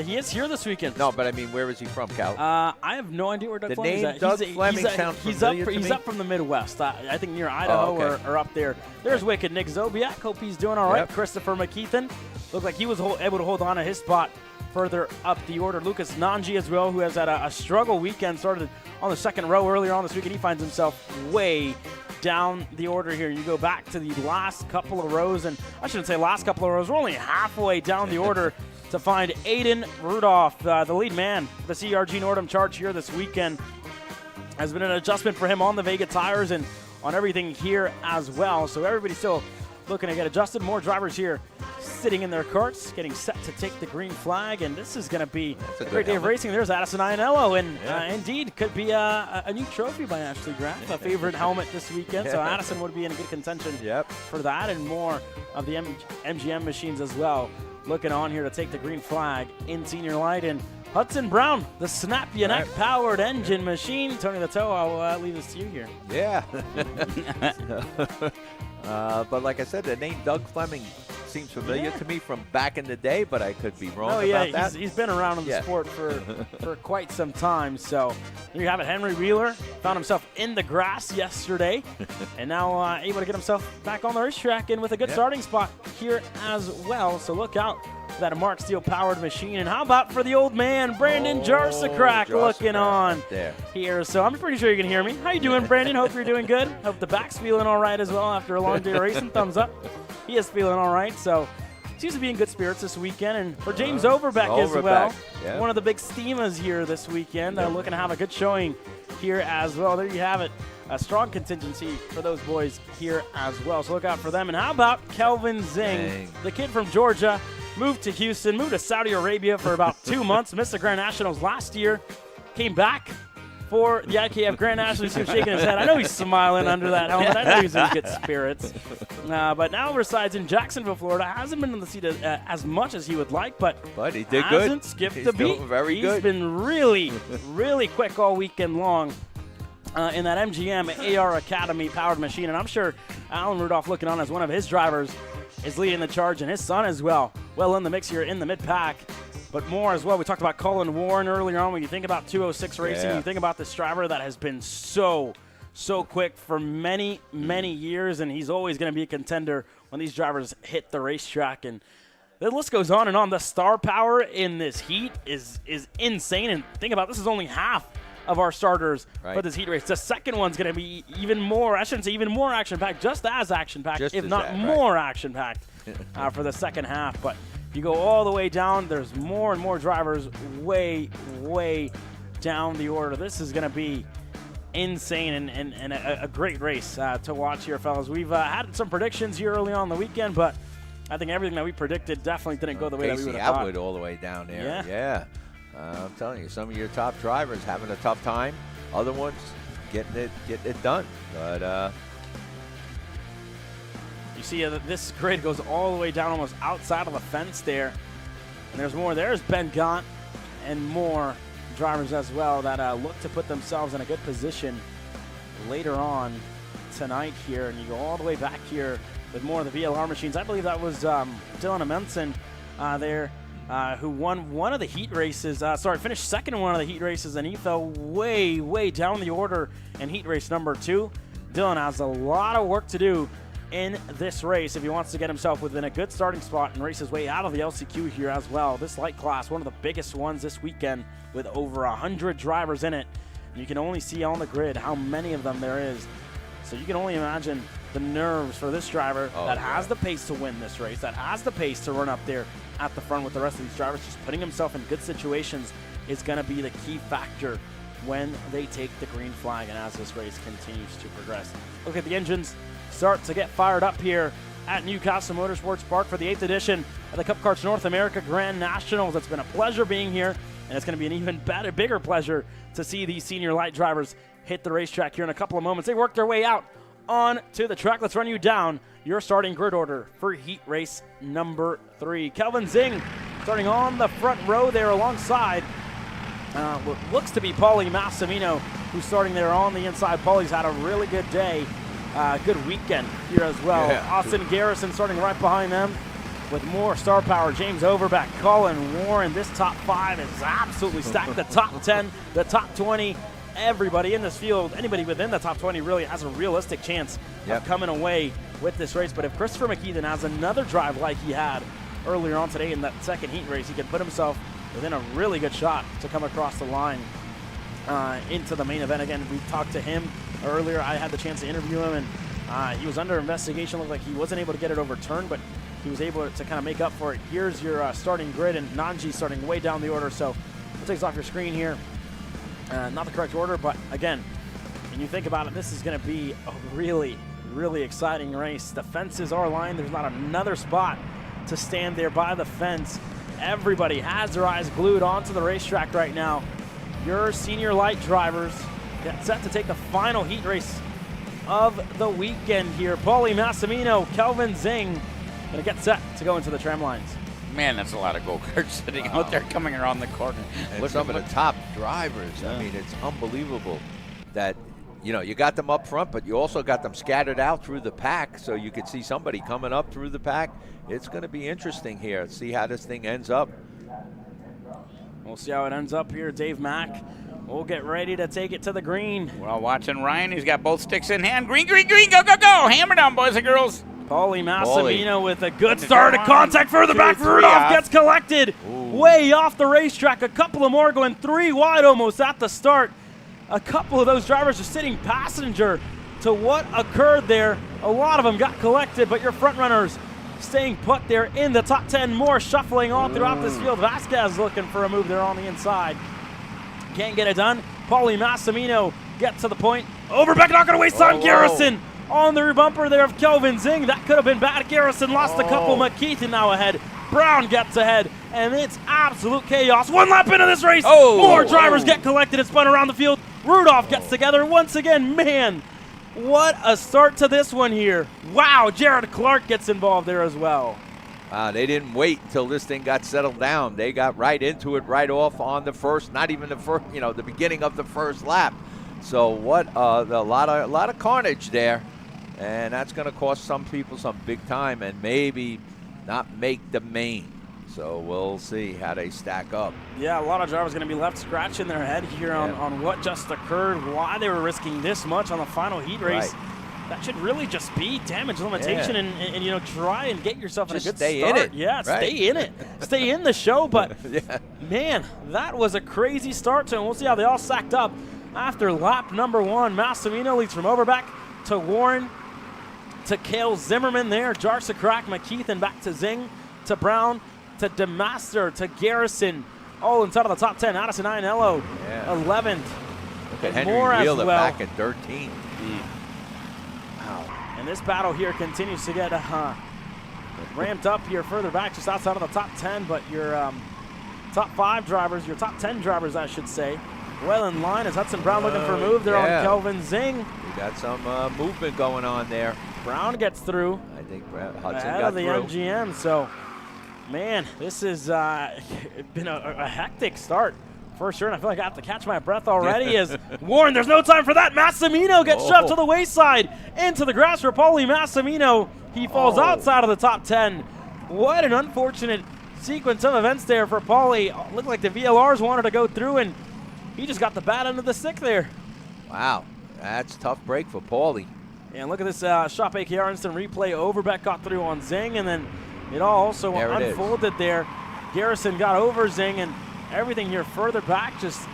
He is here this weekend. No, but I mean, where is he from, Cal? I have no idea where Doug The Fleming's name at. Doug Fleming sounds familiar to He's me. up from the Midwest. I think near Idaho or up there. There's Wicked Nick Zobiak. Hope he's doing all right. Yep. Christopher McKeithen. Looked like he was able to hold on to his spot further up the order. Lucas Nanji as well, who has had a struggle weekend, started on the second row earlier on this week, and he finds himself way down the order here. You go back to the last couple of rows, and I shouldn't say last couple of rows, we're only halfway down the order to find Aiden Rudolph, the lead man, the CRG Nordum charge here this weekend. Has been an adjustment for him on the Vega tires and on everything here as well. So everybody's still looking to get adjusted. More drivers here sitting in their carts, getting set to take the green flag, and this is going to be a great day of racing. There's Addison Ionello, and indeed could be a new trophy by Ashley Graff, a favorite helmet this weekend. So Addison would be in a good contention for that, and more of the MGM machines as well looking on here to take the green flag in Senior Light. And Hudson Brown, the Snap-Ya-Neck powered engine machine. Tony Lato, I'll leave this to you here. Yeah. But like I said, the name Doug Fleming seems familiar to me from back in the day, but I could be wrong about that. He's been around in the sport for quite some time. So there you have it. Henry Wheeler found himself in the grass yesterday and now able to get himself back on the racetrack and with a good starting spot here as well. So look out for that Mark Steele powered machine. And how about for the old man, Brandon Jarsacrack, looking on here. So I'm pretty sure you can hear me. How you doing, Brandon? Hope you're doing good. Hope the back's feeling all right as well after a long day of racing. Thumbs up. He is feeling all right, so seems to be in good spirits this weekend. And for James Overbeck as well, one of the big steamers here this weekend, looking to have a good showing here as well. There you have it, a strong contingency for those boys here as well, so look out for them. And how about Kelvin Zing, the kid from Georgia, moved to Houston, moved to Saudi Arabia for about 2 months, missed the Grand Nationals last year, came back for the IKF Grand Nationals. He's shaking his head. I know he's smiling under that helmet. I know he's in good spirits. But now resides in Jacksonville, Florida. Hasn't been in the seat as much as he would like, but he did good. Hasn't skipped a beat. He's been really, really quick all weekend long in that MGM AR Academy powered machine. And I'm sure Alan Rudolph, looking on as one of his drivers, is leading the charge, and his son as well in the mix here in the mid-pack. But more as well. We talked about Colin Warren earlier on. When you think about 206 racing, you think about this driver that has been so quick for many, many years, and he's always going to be a contender when these drivers hit the racetrack. And the list goes on and on. The star power in this heat is insane. And think about this is only half of our starters for this heat race. The second one's going to be even more, I shouldn't say even more action-packed, just as action-packed, if not more action-packed for the second half. But you go all the way down, there's more and more drivers way down the order. This is going to be insane and a great race to watch here, fellas. We've had some predictions here early on the weekend, but I think everything that we predicted definitely didn't go the way that we would have thought. Atwood all the way down there. Yeah. I'm telling you, some of your top drivers having a tough time. Other ones getting it done. But you see this grid goes all the way down almost outside of the fence there. And there's more. There's Ben Gaunt and more drivers as well that look to put themselves in a good position later on tonight here. And you go all the way back here with more of the VLR machines. I believe that was Dylan Amundsen there who won one of the heat races. Finished second in one of the heat races, and he fell way down the order in heat race number 2. Dylan has a lot of work to do in this race if he wants to get himself within a good starting spot and race his way out of the LCQ here as well. This light class, one of the biggest ones this weekend with over 100 drivers in it. You can only see on the grid how many of them there is. So you can only imagine the nerves for this driver that has the pace to win this race, that has the pace to run up there at the front with the rest of these drivers. Just putting himself in good situations is going to be the key factor when they take the green flag and as this race continues to progress. Look at the engines start to get fired up here at New Castle Motorsports Park for the 8th edition of the Cup Karts North America Grand Nationals. It's been a pleasure being here, and it's going to be an even bigger pleasure to see these senior light drivers hit the racetrack here in a couple of moments. They work their way out onto the track. Let's run you down your starting grid order for heat race number 3. Kelvin Zing starting on the front row there alongside what looks to be Paulie Massimino, who's starting there on the inside. Paulie's had a really good day. Good weekend here as well. Austin Garrison starting right behind them with more star power. James Overbeck, Colin Warren. This top 5 is absolutely stacked. The top 10, the top 20, everybody in this field, anybody within the top 20 really has a realistic chance of coming away with this race. But if Christopher McKeithen has another drive like he had earlier on today in that second heat race, he can put himself within a really good shot to come across the line into the main event. Again, we talked to him earlier. I had the chance to interview him, and he was under investigation. Looked like he wasn't able to get it overturned, but he was able to kind of make up for it. Here's your starting grid, and Nanji starting way down the order. So we'll take this off your screen here. Not the correct order, but again, when you think about it, this is going to be a really, really exciting race. The fences are lined. There's not another spot to stand there by the fence. Everybody has their eyes glued onto the racetrack right now. Your senior light drivers get set to take the final heat race of the weekend here. Paulie Massimino, Kelvin Zing going to get set to go into the tram lines. Man, that's a lot of go-karts sitting out there coming around the corner. And some of the top drivers, I mean, it's unbelievable that, you know, you got them up front, but you also got them scattered out through the pack, so you could see somebody coming up through the pack. It's going to be interesting here. See how this thing ends up. We'll see how it ends up here. Dave Mack will get ready to take it to the green. We're all watching Ryan. He's got both sticks in hand. Green, green, green. Go, go, go. Hammer down, boys and girls. Paulie Massimino with a good start. A contact further back. Rudolph gets collected. Way off the racetrack. A couple of more going 3 wide almost at the start. A couple of those drivers are sitting passenger to what occurred there. A lot of them got collected, but your front runners staying put there in the top 10. More shuffling all throughout this field. Vasquez looking for a move there on the inside. Can't get it done. Paulie Massimino gets to the point. Overbeck not going to waste time. Garrison on the rear bumper there of Kelvin Zing. That could have been bad. Garrison lost a couple. McKeithen now ahead. Brown gets ahead, and it's absolute chaos. 1 lap into this race. More drivers get collected and spun around the field. Rudolph gets together once again. Man, what a start to this one here. Wow, Jared Clark gets involved there as well. They didn't wait until this thing got settled down. They got right into it right off on the first, not even the first, you know, the beginning of the first lap. So what a lot of carnage there. And that's going to cost some people some big time and maybe not make the main. So we'll see how they stack up. Yeah, a lot of drivers going to be left scratching their head here on what just occurred, why they were risking this much on the final heat race. Right. That should really just be damage limitation and you know, try and get yourself in a good stay start. in it. Yeah, right. Stay in it. Stay in the show. But, man, that was a crazy start to it. We'll see how they all stacked up after lap number 1. Massimino leads from Overbeck to Warren to Cale Zimmerman there. Jarsakrak, McKeithen back to Zing, to Brown, to DeMaster, to Garrison. All inside of the top 10. Addison Ianello, 11th. Look at Henry more Wheeler as well. back at 13. Wow. And this battle here continues to get ramped up here further back, just outside of the top 10. But your top 5 drivers, your top 10 drivers, I should say, well in line as Hudson Brown looking for a move there on Kelvin Zing. We got some movement going on there. Brown gets through. I think Hudson ahead got of the through. MGM. So, man, this has been a hectic start for sure. And I feel like I have to catch my breath already as Warren, there's no time for that. Massimino gets shoved to the wayside into the grass for Paulie Massimino. He falls outside of the top 10. What an unfortunate sequence of events there for Paulie. Looked like the VLRs wanted to go through, and he just got the bad end of the stick there. Wow, that's a tough break for Paulie. And look at this Shop AKR instant replay. Overbeck got through on Zing, and then it all also unfolded there. Garrison got over Zing, and everything here further back just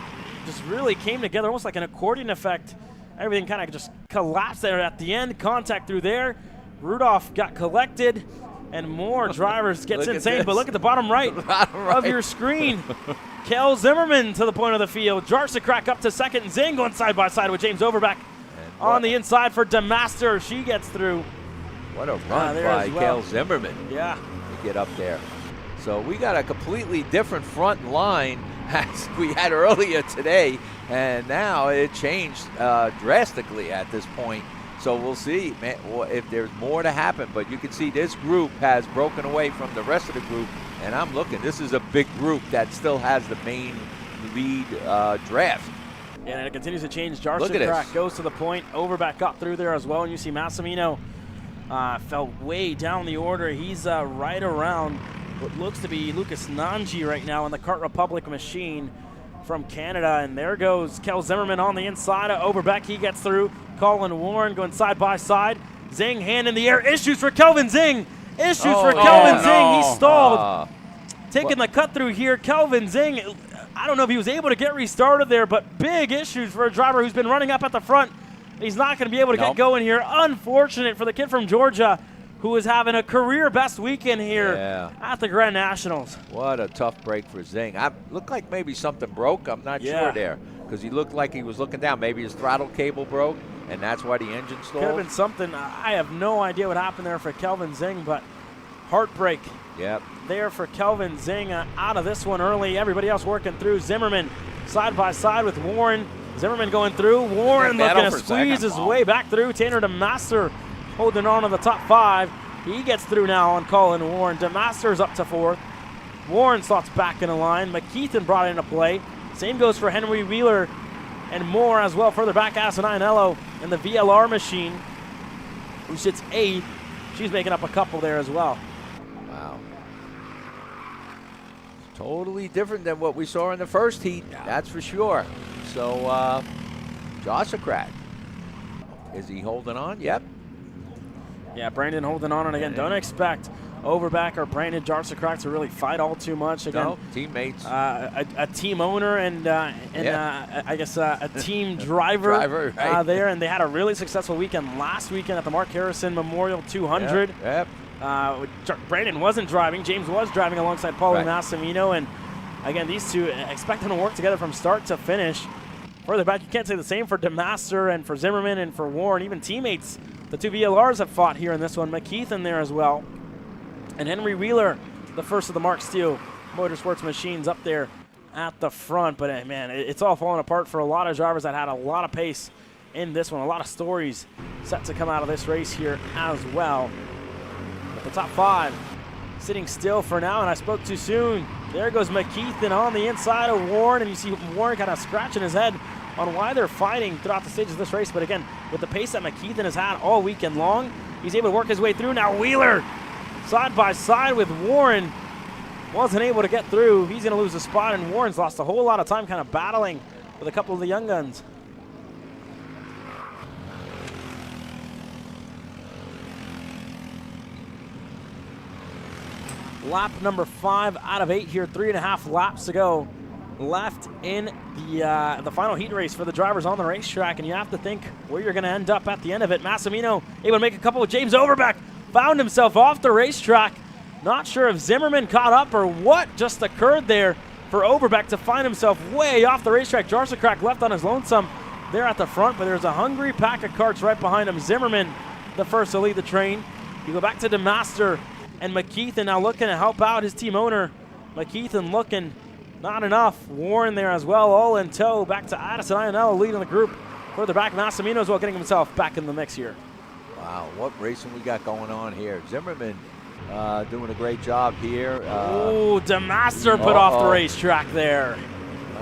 really came together, almost like an accordion effect. Everything kind of just collapsed there at the end. Contact through there. Rudolph got collected, and more drivers gets insane. But look at the bottom right of your screen. Cale Zimmerman to the point of the field. Jarsakrak up to second. Zing going side by side with James Overbeck. On the inside for DeMaster. She gets through. What a run by Cale Zimmerman. Yeah. To get up there. So we got a completely different front line as we had earlier today, and now it changed drastically at this point. So we'll see if there's more to happen, but you can see this group has broken away from the rest of the group, and I'm looking. This is a big group that still has the main lead draft. And it continues to change. Look at Jarsakrak this. goes to the point. Overbeck got through there as well. And you see Massimino fell way down the order. He's right around what looks to be Lucas Nanji right now in the Kart Republic machine from Canada. And there goes Cale Zimmerman on the inside of Overbeck. He gets through. Colin Warren going side by side. Zing hand in the air. Issues for Kelvin Zing. Issues for Kelvin Zing. He stalled. Taking the cut through here. Kelvin Zing, I don't know if he was able to get restarted there, but big issues for a driver who's been running up at the front. He's not going to be able to get going here. Unfortunate for the kid from Georgia who is having a career best weekend here at the Grand Nationals. What a tough break for Zing. Looked like maybe something broke. I'm not sure there because he looked like he was looking down. Maybe his throttle cable broke, and that's why the engine stalled. Could have been something. I have no idea what happened there for Kelvin Zing, but heartbreak. Yep. There for Kelvin Zing out of this one early. Everybody else working through. Zimmerman side by side with Warren. Zimmerman going through. Warren looking to squeeze his way back through. Tanner DeMaster holding on to the top 5. He gets through now on Colin Warren. DeMaster's up to 4th. Warren slots back in the line. McKeithen brought into play. Same goes for Henry Wheeler and Moore as well. Further back, Asinello in the VLR machine, who sits 8th. She's making up a couple there as well. Wow. Totally different than what we saw in the first heat, that's for sure. So, Joshua Crack. Is he holding on? Yep. Yeah, Brandon holding on, and again, don't expect Overback or Brandon Jarsacrack to really fight all too much. Again, No, teammates. A team owner and I guess a team driver, right. there, and they had a really successful weekend last weekend at the Mark Harrison Memorial 200. Yep. Brandon wasn't driving. James was driving alongside Paulie Right. Massimino, and again, these two expect them to work together from start to finish. Further back, you can't say the same for DeMaster and for Zimmerman and for Warren, even teammates. The two VLRs have fought here in this one. McKeithen there as well. And Henry Wheeler, the first of the Mark Steele Motorsports machines up there at the front. But, man, it's all falling apart for a lot of drivers that had a lot of pace in this one. A lot of stories set to come out of this race here as well. But the top 5 sitting still for now, and I spoke too soon. There goes McKeithen on the inside of Warren, and you see Warren kind of scratching his head on why they're fighting throughout the stages of this race. But again, with the pace that McKeithen has had all weekend long, he's able to work his way through. Now Wheeler side by side with Warren, wasn't able to get through. He's going to lose a spot, and Warren's lost a whole lot of time kind of battling with a couple of the young guns. Lap number 5 out of 8 here, 3.5 laps to go left in the final heat race for the drivers on the racetrack, and you have to think where you're going to end up at the end of it. Massimino able to make a couple of James Overback, found himself off the racetrack. Not sure if Zimmerman caught up or what just occurred there for Overback to find himself way off the racetrack. Jarsacrack left on his lonesome there at the front, but there's a hungry pack of karts right behind him. Zimmerman, the first to lead the train. You go back to DeMaster and McKeithen now looking to help out his team owner. McKeithen looking not enough. Warren there as well, all in tow. Back to Addison Ionello leading the group. Further back, Massimino as well, getting himself back in the mix here. Wow, what racing we got going on here. Zimmerman doing a great job here. DeMaster put off the racetrack there.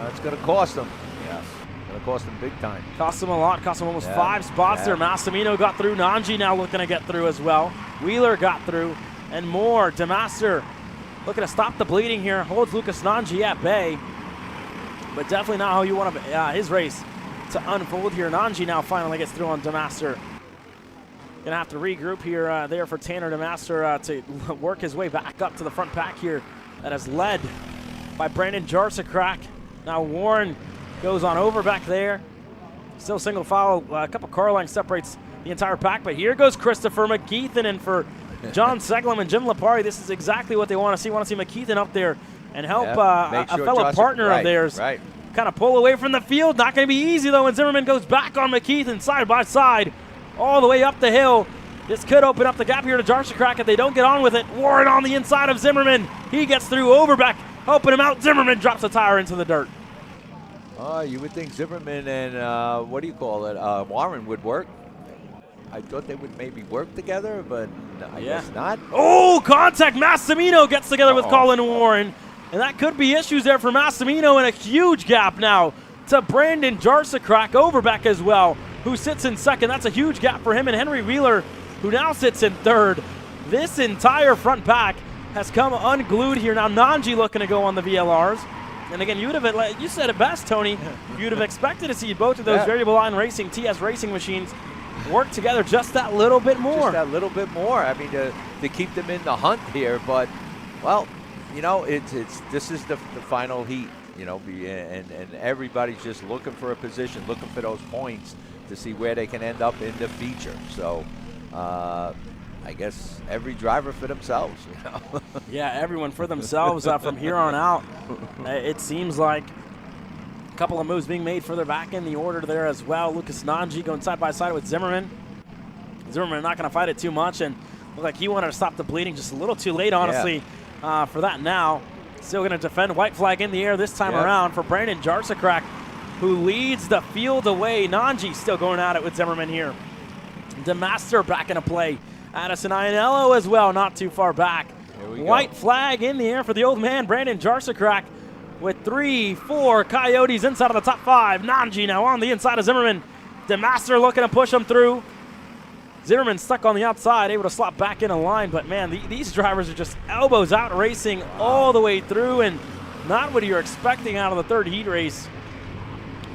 It's going to cost him. Yes, going to cost him big time. Cost him a lot, cost him almost 5 spots there. Massimino got through. Nanji now looking to get through as well. Wheeler got through, and more. DeMaster looking to stop the bleeding here. Holds Lucas Nanji at bay, but definitely not how you want his race to unfold here. Nanji now finally gets through on DeMaster. Gonna have to regroup here there for Tanner DeMaster to work his way back up to the front pack here that is led by Brandon Jarsacrack. Now Warren goes on over back there. Still single file, a couple car lengths separates the entire pack, but here goes Christopher McKeithen, and for John Seglem and Jim Lapari, this is exactly what they want to see. Want to see McKeithen up there and help a fellow partner of theirs kind of pull away from the field. Not going to be easy, though, and Zimmerman goes back on McKeithen side by side all the way up the hill. This could open up the gap here to Jarsacrack if they don't get on with it. Warren on the inside of Zimmerman. He gets through. Overback helping him out. Zimmerman drops a tire into the dirt. You would think Zimmerman and, Warren would work. I thought they would maybe work together, but I guess not. Oh, contact. Massimino gets together with Colin Warren, and that could be issues there for Massimino, and a huge gap now to Brandon Jarsacrack. Overback as well, who sits in second. That's a huge gap for him, and Henry Wheeler, who now sits in third. This entire front pack has come unglued here. Now Nanji looking to go on the VLRs. And again, you said it best, Tony. You'd have expected to see both of those variable line racing, TS racing machines work together just that little bit more. Just that little bit more. I mean, to keep them in the hunt here. But, well, you know, this is the final heat, you know, and everybody's just looking for a position, looking for those points to see where they can end up in the feature. So, I guess every driver for themselves, you know. Yeah, everyone for themselves from here on out. It seems like a couple of moves being made further back in the order there as well. Lucas Nanji going side by side with Zimmerman. Zimmerman not going to fight it too much, and looked like he wanted to stop the bleeding just a little too late, honestly, for that now. Still going to defend. White flag in the air this time around for Brandon Jarsacrack, who leads the field away. Nanji still going at it with Zimmerman here. DeMaster back into play. Addison Ionello as well, not too far back. White flag in the air for the old man, Brandon Jarsakrak, with 3-4 Coyotes inside of the top 5. Nanji now on the inside of Zimmerman. DeMaster looking to push him through. Zimmerman stuck on the outside, able to slot back in a line, but man, these drivers are just elbows out racing all the way through, and not what you're expecting out of the third heat race.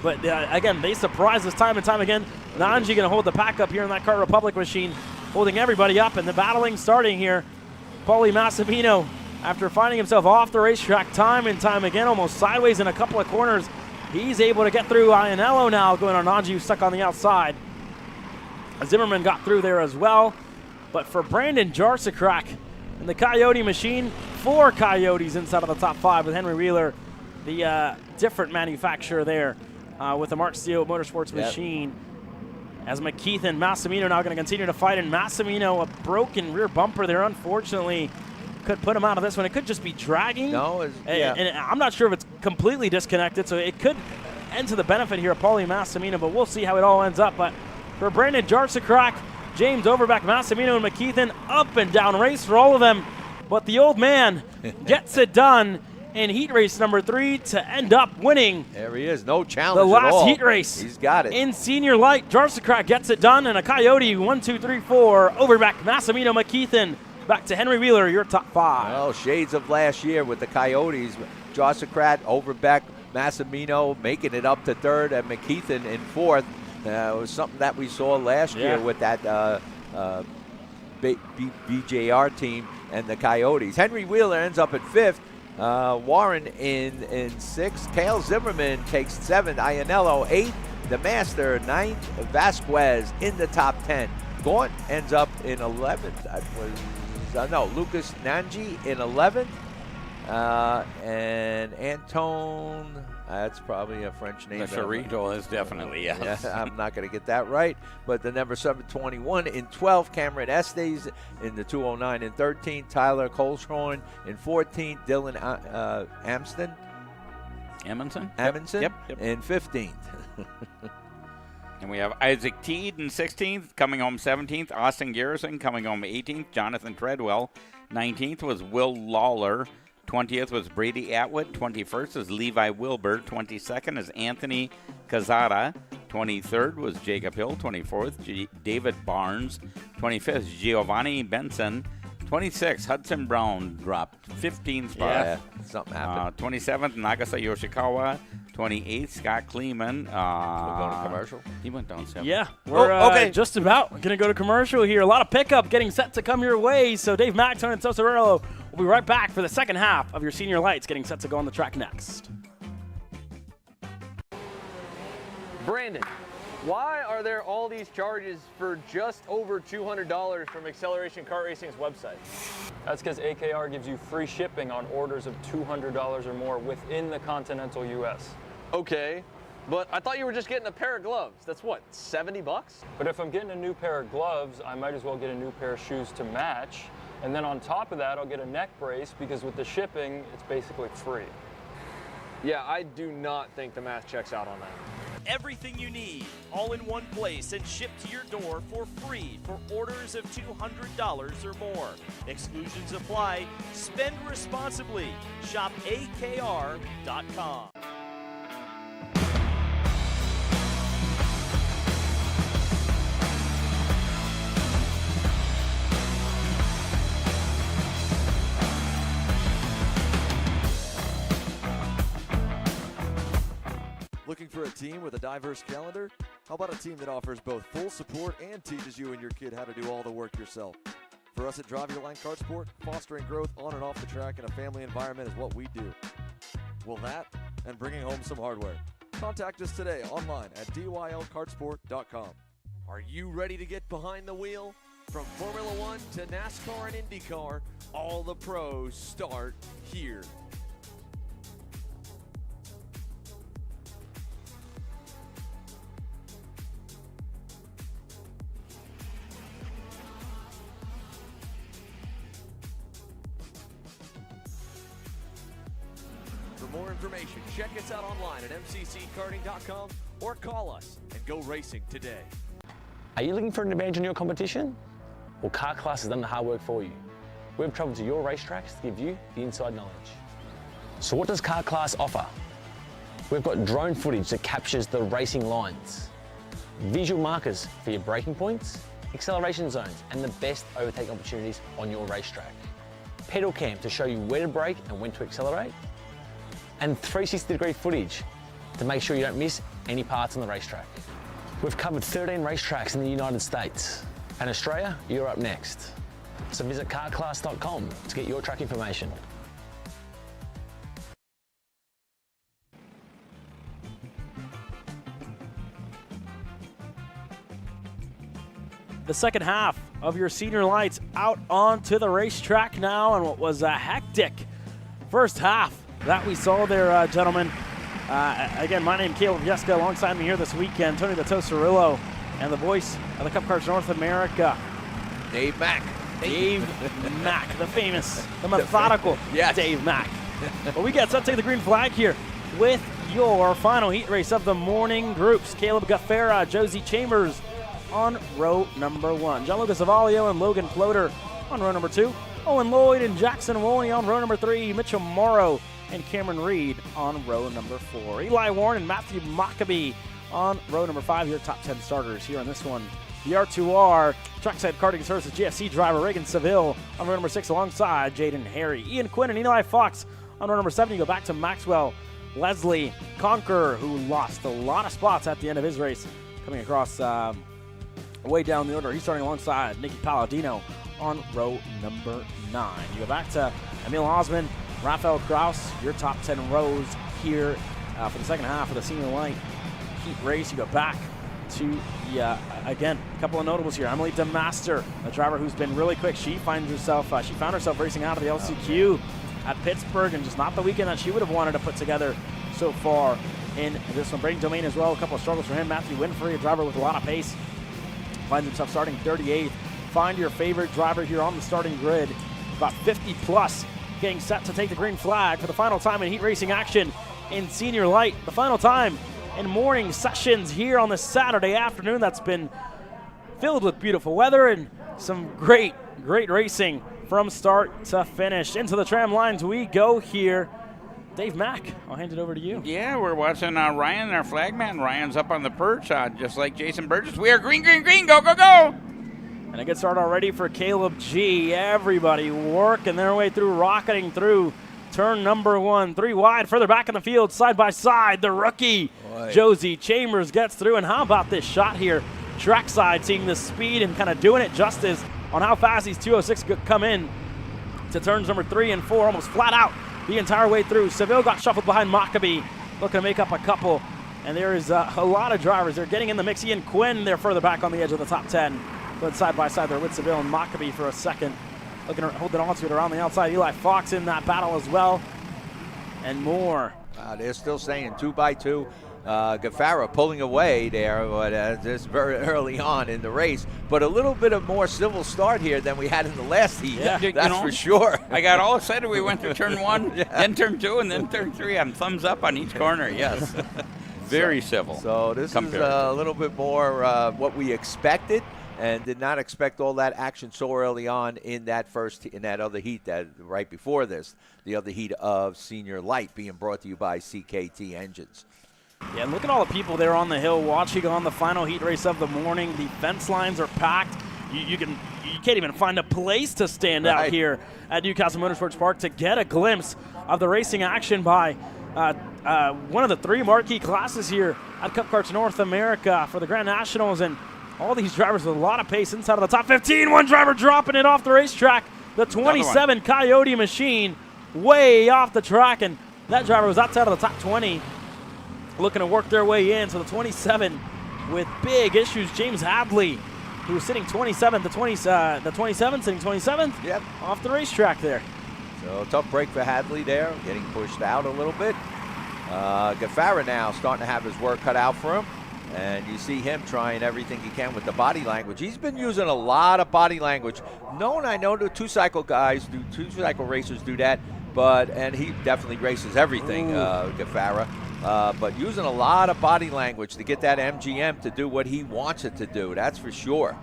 But again, they surprise us time and time again. Nanji going to hold the pack up here in that Kart Republic machine, holding everybody up, and the battling starting here. Paulie Massimino, after finding himself off the racetrack time and time again, almost sideways in a couple of corners, he's able to get through Iannello now, going on Nanji, who's stuck on the outside. Zimmerman got through there as well. But for Brandon Jarsakrak and the Coyote machine, 4 Coyotes inside of the top 5 with Henry Wheeler, the different manufacturer there with the Mark Steele Motorsports machine. As McKeith and Massimino now going to continue to fight, and Massimino, a broken rear bumper there, unfortunately, could put him out of this one. It could just be dragging. No, and I'm not sure if it's completely disconnected, so it could end to the benefit here of Paulie Massimino, but we'll see how it all ends up. But for Brandon Jarsakrak, James Overbeck, Massimino, and McKeithen, up and down race for all of them. But the old man gets it done in heat race number 3 to end up winning. There he is, no challenge the at all. last heat race. He's got it. In senior light, Jarsakrak gets it done, and a Coyote 1, 2, 3, 4. Overbeck, Massimino, McKeithen. Back to Henry Wheeler, your top 5. Well, shades of last year with the Coyotes. Jarsakrak, Overbeck, Massimino making it up to 3rd, and McKeithen in 4th. It was something that we saw last year with that BJR team and the Coyotes. Henry Wheeler ends up at 5th. Warren in 6th. Cale Zimmerman takes 7th. Iannello 8th. The Master 9th. Vasquez in the top 10. Gaunt ends up in 11th. That was Lucas Nanji in 11th. And Antone, that's probably a French name. The Charito is definitely, yes. Yeah, I'm not going to get that right. But the number 721 in 12th, Cameron Estes in the 209 in 13th, Tyler Coleshorn in 14th, Dylan Amundsen Yep. in 15th. And we have Isaac Teed in 16th, coming home 17th. Austin Garrison coming home 18th. Jonathan Treadwell. 19th was Will Lawler. 20th was Brady Atwood. 21st is Levi Wilbur. 22nd is Anthony Cazada. 23rd was Jacob Hill. 24th, David Barnes. 25th is Giovanni Benson. 26th, Hudson Brown dropped 15 spots. Yeah, something happened. 27th, Nagasa Yoshikawa. 28th, Scott Kleeman. We're going to commercial. He went down 7. Yeah, we're just about going to go to commercial here. A lot of pickup getting set to come your way. So Dave Macton and Sosorello will be right back for the second half of your senior lights getting set to go on the track next. Brandon, why are there all these charges for just over $200 from Acceleration Kart Racing's website? That's because AKR gives you free shipping on orders of $200 or more within the continental U.S. Okay, but I thought you were just getting a pair of gloves. That's what, 70 bucks? But if I'm getting a new pair of gloves, I might as well get a new pair of shoes to match. And then on top of that, I'll get a neck brace because with the shipping, it's basically free. Yeah, I do not think the math checks out on that. Everything you need, all in one place and shipped to your door for free for orders of $200 or more. Exclusions apply. Spend responsibly. Shop AKR.com. Looking for a team with a diverse calendar? How about a team that offers both full support and teaches you and your kid how to do all the work yourself? For us at Drive Your Line Kart Sport, fostering growth on and off the track in a family environment is what we do. Well, that and bringing home some hardware. Contact us today online at dylkartsport.com. Are you ready to get behind the wheel? From Formula One to NASCAR and IndyCar, all the pros start here. For more information, check us out online at mcckarting.com or call us and go racing today. Are you looking for an advantage in your competition? Well, Car Class has done the hard work for you. We've traveled to your racetracks to give you the inside knowledge. So what does Kart Class offer? We've got drone footage that captures the racing lines, visual markers for your braking points, acceleration zones, and the best overtake opportunities on your racetrack, pedal cam to show you where to brake and when to accelerate, and 360-degree footage to make sure you don't miss any parts on the racetrack. We've covered 13 racetracks in the United States, and Australia, you're up next. So visit kartclass.com to get your track information. The second half of your senior lights out onto the racetrack now, and what was a hectic first half that we saw there, gentlemen. Again, my name is Caleb Jeska. Alongside me here this weekend, Tony the Tosarillo, and the voice of the Cup Cars North America, Dave Mack. Dave Mack, the famous, the methodical Dave Mack. Well, we get set to take the green flag here with your final heat race of the morning groups. Caleb Gaffera, Josie Chambers on row number 1. John Lucas Avalio and Logan Floater on row number 2. Owen Lloyd and Jackson Wolney on row number 3. Mitchell Morrow and Cameron Reed on row number 4. Eli Warren and Matthew Maccabee on row number 5. Your top 10 starters here on this one. The R2R Trackside Karting Services GSC driver Reagan Seville on row number 6 alongside Jaden Harry. Ian Quinn and Eli Fox on row number 7. You go back to Maxwell Leslie Conqueror, who lost a lot of spots at the end of his race, coming across way down the order. He's starting alongside Nicky Palladino on row number 9. You go back to Emil Osman, Rafael Kraus, your top 10 rows here for the second half of the senior light heat race. You go back to, again, a couple of notables here. Emily DeMaster, a driver who's been really quick. She found herself racing out of the LCQ at Pittsburgh, and just not the weekend that she would have wanted to put together so far in this one. Braden Domain as well, a couple of struggles for him. Matthew Winfrey, a driver with a lot of pace, finds himself starting 38th. Find your favorite driver here on the starting grid. About 50 plus getting set to take the green flag for the final time in heat racing action in senior light. The final time in morning sessions here on this Saturday afternoon that's been filled with beautiful weather and some great racing from start to finish. Into the tram lines we go here. Dave Mack, I'll hand it over to you. Yeah, we're watching Ryan, our flagman. Ryan's up on the perch, just like Jason Burgess. We are green, green, green, go, go, go! And a good start already for Caleb G. Everybody working their way through, rocketing through turn number 1. 3 wide, further back in the field, side by side. The rookie, Josie Chambers, gets through. And how about this shot here? Trackside, seeing the speed and kind of doing it justice on how fast these 206 come in to turns number 3 and 4, almost flat out the entire way through. Seville got shuffled behind Maccabee, looking to make up a couple. And there is a lot of drivers. They're getting in the mix. Ian Quinn, they're further back on the edge of the top 10. But side by side there with Seville and Maccabee for a second. Holding on to it around the outside. Eli Fox in that battle as well. And more. They're still staying 2 by 2. Gaffara pulling away there, but just very early on in the race. But a little bit of more civil start here than we had in the last heat. Yeah, that's for sure. I got all excited. We went to turn 1, then turn 2, and then turn 3. I'm thumbs up on each corner, yes. Very civil. So this is a little bit more what we expected, and did not expect all that action so early on in that other heat that right before this, the other heat of senior light, being brought to you by CKT Engines. Yeah, and look at all the people there on the hill watching on the final heat race of the morning. The fence lines are packed. You can't even find a place to stand out here at Castle Motorsports Park to get a glimpse of the racing action by one of the 3 marquee classes here at Cup Karts North America for the Grand Nationals, and all these drivers with a lot of pace inside of the top 15. One driver dropping it off the racetrack. The 27 Coyote Machine way off the track, and that driver was outside of the top 20 looking to work their way in. So the 27 with big issues. James Hadley, who was sitting 27th, the 27 sitting 27th. Yep. Off the racetrack there. So tough break for Hadley there, getting pushed out a little bit. Gaffara now starting to have his work cut out for him. And you see him trying everything he can with the body language. He's been using a lot of body language. I know the two-cycle racers do that, and he definitely races everything, Gaffara. But using a lot of body language to get that MGM to do what he wants it to do, that's for sure.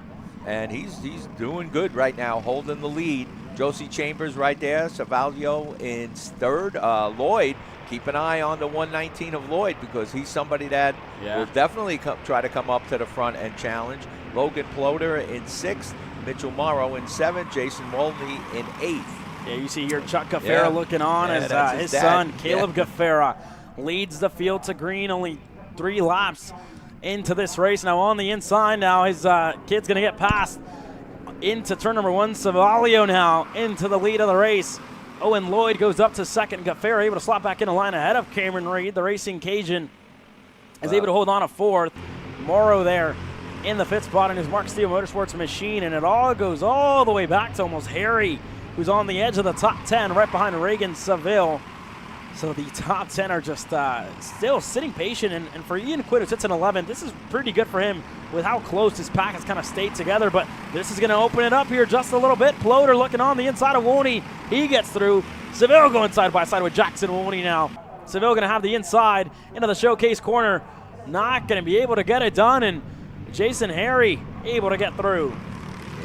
And he's doing good right now, holding the lead Josie Chambers right there. Savalio in third. Lloyd, keep an eye on the 119 of Lloyd because he's somebody that will definitely try to come up to the front and challenge. Logan Ploder in sixth. Mitchell Morrow in seventh. Jason Molney in eighth. Yeah, you see here Chuck Gaffera looking on as his son, Caleb Gaffera, leads the field to green. Only 3 laps into this race. Now on the inside now, his kid's going to get past into turn number 1. Savalio now into the lead of the race. Owen Lloyd goes up to second. Gaffera able to slot back in the line ahead of Cameron Reed. The Racing Cajun is able to hold on to fourth. Morrow there in the fifth spot in his Mark Steele Motorsports machine, and it all goes all the way back to almost Harry, who's on the edge of the top 10 right behind Reagan Seville. So the top 10 are just still sitting patient, and for Ian Quinn, who sits in 11th, this is pretty good for him with how close his pack has kind of stayed together, but this is going to open it up here just a little bit. Ploder looking on the inside of Woney. He gets through. Seville going side by side with Jackson Woney now. Seville going to have the inside into the showcase corner. Not going to be able to get it done, and Jason Harry able to get through.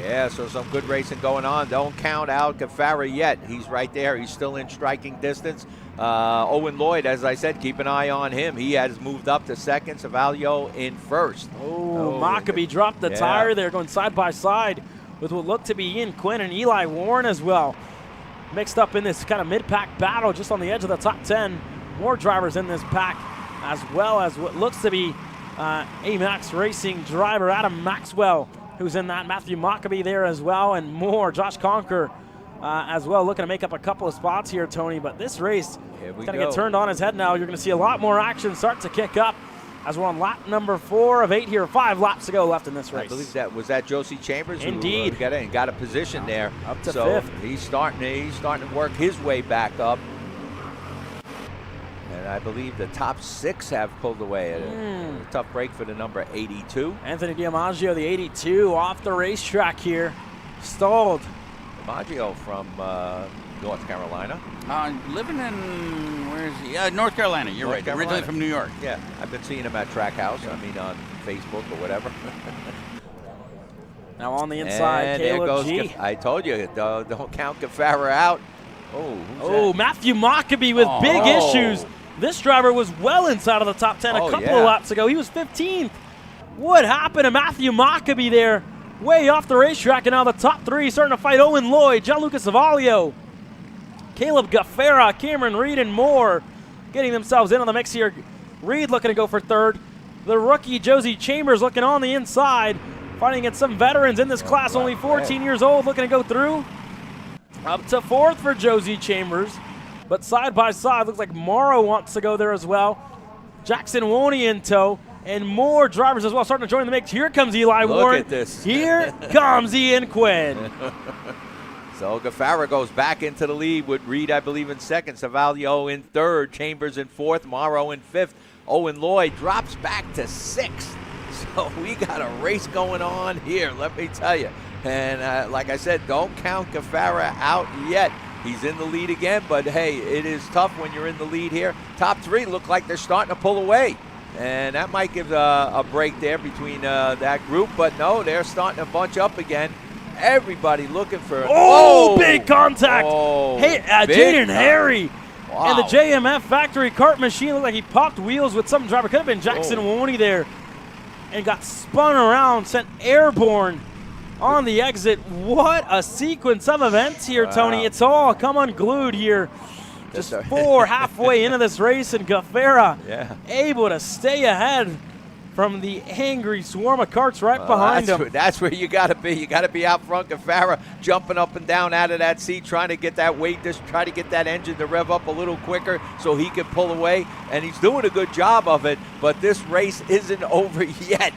Yeah, so some good racing going on. Don't count out Gaffara yet. He's right there. He's still in striking distance. Owen Lloyd, as I said, keep an eye on him. He has moved up to second. Savalio in first. Maccabee dropped the tire there, going side by side with what looked to be Ian Quinn and Eli Warren as well. Mixed up in this kind of mid-pack battle just on the edge of the top 10. More drivers in this pack, as well as what looks to be AMAX Racing driver Adam Maxwell, who's in that. Matthew Maccabee there as well, and more. Josh Conker as well, looking to make up a couple of spots here, Tony. But this race is going to get turned on its head now. You're going to see a lot more action start to kick up as we're on lap number 4 of 8 here. 5 laps to go left in this race. I believe that was Josie Chambers. Indeed. Who got a position there. Up to so 5th. He's starting to work his way back up. And I believe the top 6 have pulled away. A tough break for the number 82. Anthony DiMaggio, the 82, off the racetrack here. Stalled. DiMaggio from North Carolina. Living in, where is he? North Carolina, you're right. Carolina. Originally from New York. Yeah, I've been seeing him at Trackhouse. I mean, on Facebook or whatever. Now on the inside, and Caleb there goes G. I told you, don't count Gaffara out. Oh, Matthew Maccabee with big issues. This driver was well inside of the top 10 a couple of laps ago. He was 15th. What happened to Matthew Maccabee there? Way off the racetrack, and now the top 3 starting to fight Owen Lloyd, Gianluca Savalio, Caleb Gaffera, Cameron Reed, and more getting themselves into the mix here. Reed looking to go for third. The rookie Josie Chambers looking on the inside, fighting against some veterans in this class, only 14 years old, looking to go through. Up to 4th for Josie Chambers. But side by side, looks like Morrow wants to go there as well. Jackson Woney in tow, and more drivers as well starting to join the mix. Here comes Eli Warren. Look at this. Here comes Ian Quinn. So Gaffara goes back into the lead with Reed, I believe, in second. Savalio in third. Chambers in fourth. Morrow in fifth. Owen Lloyd drops back to sixth. So we got a race going on here, let me tell you. And like I said, don't count Gaffara out yet. He's in the lead again, but hey, it is tough when you're in the lead here. Top 3 look like they're starting to pull away. And that might give a break there between that group, but no, they're starting to bunch up again. Everybody looking for big contact. Hey, Jaden Harry. Wow. And the JMF factory kart machine looked like he popped wheels with some driver. Could have been Jackson Woney there. And got spun around, sent airborne on the exit. What a sequence of events here, Tony. It's all come unglued here. Just 4 halfway into this race, and Gaffera able to stay ahead from the angry swarm of karts right behind him. That's where you got to be. You got to be out front. Gaffara jumping up and down out of that seat, trying to get that weight, just try to get that engine to rev up a little quicker so he can pull away. And he's doing a good job of it, but this race isn't over yet.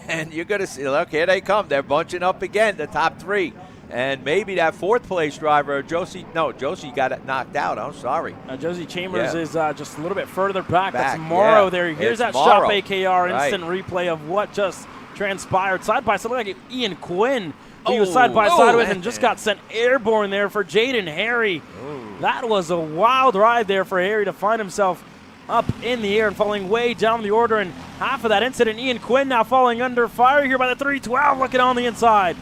And you're going to see, look, here they come. They're bunching up again, the top 3. And maybe that 4th place driver, Josie got it knocked out. I'm sorry. Josie Chambers is just a little bit further back. That's Morrow there. Here's that Shop AKR instant replay of what just transpired. Side by side, look like Ian Quinn. He was side by side with and just got sent airborne there for Jaden Harry. That was a wild ride there for Harry to find himself up in the air and falling way down the order. And half of that incident, Ian Quinn now falling under fire here by the 312, looking on the inside.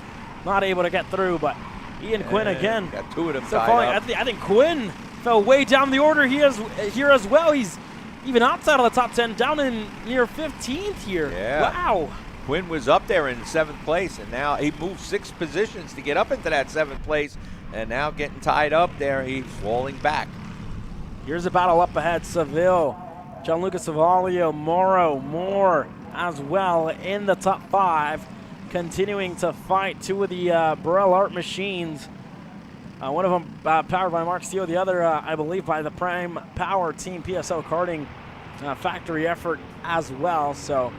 Not able to get through, but Ian Quinn again. Got two of them So tied falling, up. I think Quinn fell way down the order here as well. He's even outside of the top 10, down in near 15th here. Yeah. Wow. Quinn was up there in 7th place, and now he moved 6 positions to get up into that 7th place, and now getting tied up there, he's falling back. Here's a battle up ahead. Seville, Gianluca Savalio, Morrow, Moore as well in the top 5, continuing to fight two of the Burrell Art machines. One of them powered by Mark Steele, the other, I believe, by the Prime Power Team PSO karting factory effort as well. So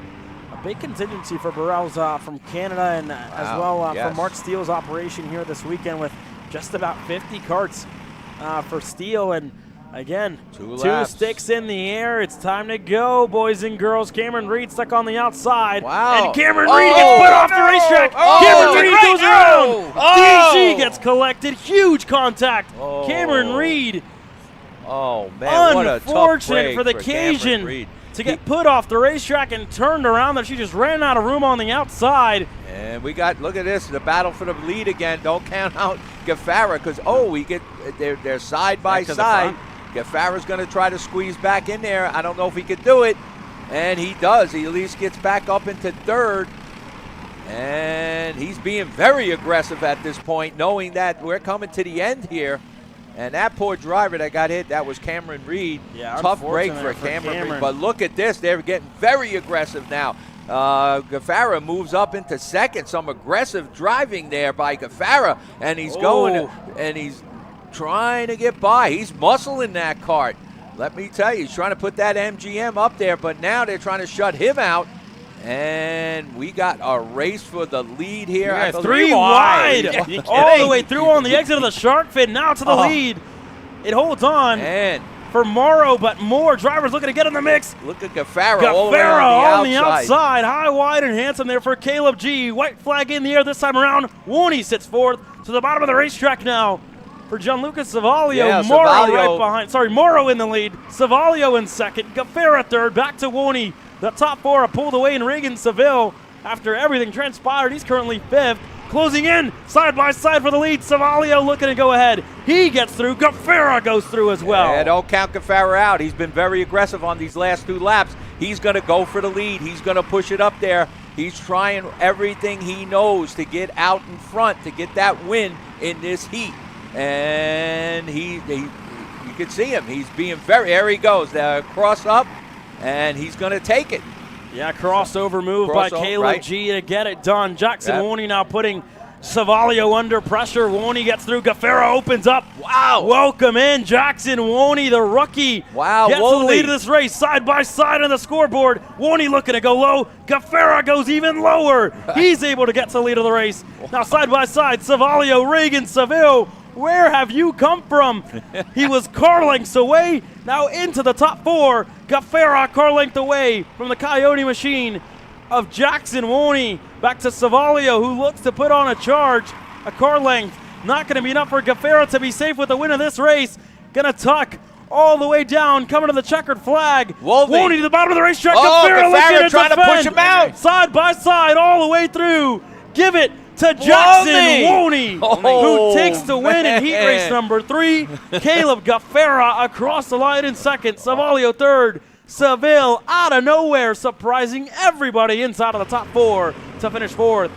a big contingency for Burrell's from Canada, and as well for Mark Steele's operation here this weekend with just about 50 carts for Steele. And again, two sticks in the air. It's time to go, boys and girls. Cameron Reed stuck on the outside. Wow. And Cameron Reed gets put off the racetrack. Cameron Reed goes around. DG gets collected. Huge contact. Cameron Reed. Oh, man, what a tough Unfortunate break for the Cameron Cajun Reed. to get put off the racetrack and turned around. That she just ran out of room on the outside. And we got, look at this, the battle for the lead again. Don't count out Gaffara because, they're side by side. Gaffara's going to try to squeeze back in there. I don't know if he could do it. And he does. He at least gets back up into 3rd. And he's being very aggressive at this point, knowing that we're coming to the end here. And that poor driver that got hit, that was Cameron Reed. Yeah, tough break for Cameron Reed. But look at this. They're getting very aggressive now. Gaffara moves up into 2nd. Some aggressive driving there by Gaffara. And he's going, and he's trying to get by. He's muscling that kart. Let me tell you, he's trying to put that MGM up there, but now they're trying to shut him out. And we got a race for the lead here. Yeah, 3 wide. All the way through on the exit of the shark fin. Now to the lead. It holds on for Morrow, but more drivers looking to get in the mix. Look at Gaffara all the way on the outside. High, wide, and handsome there for Caleb G. White flag in the air this time around. Warney sits 4th to the bottom of the racetrack now. For Gianluca Savalio, Morrow right behind. Morrow in the lead. Savalio in 2nd. Gaffara 3rd. Back to Warney. The top 4 are pulled away in Reagan Seville. After everything transpired, he's currently 5th. Closing in, side by side for the lead. Savalio looking to go ahead. He gets through. Gaffara goes through as well. Yeah, don't count Gaffara out. He's been very aggressive on these last 2 laps. He's going to go for the lead. He's going to push it up there. He's trying everything he knows to get out in front, to get that win in this heat. And you can see him. He's being there he goes. The cross up, and he's going to take it. Yeah, crossover move by Caleb G to get it done. Jackson Warney now putting Savalio under pressure. Warney gets through. Gaffara opens up. Wow. Welcome in, Jackson Warney, the rookie. Wow, gets the lead of this race side by side on the scoreboard. Warney looking to go low. Gaffara goes even lower. He's able to get to the lead of the race. Now side by side, Savalio, Reagan, Seville. Where have you come from? He was car lengths away, now into the top 4. Gaffara car length away from the Coyote machine of Jackson Warney. Back to Savalio, who looks to put on a charge. A car length, not going to be enough for Gaffara to be safe with the win of this race. Going to tuck all the way down, coming to the checkered flag. Warney to the bottom of the racetrack. Gaffara trying to push him out. Side by side, all the way through. Give it to Jackson Warney, who takes the win in heat race number 3. Caleb Gaffara across the line in 2nd. Savalio 3rd. Seville out of nowhere, surprising everybody inside of the top 4 to finish 4th.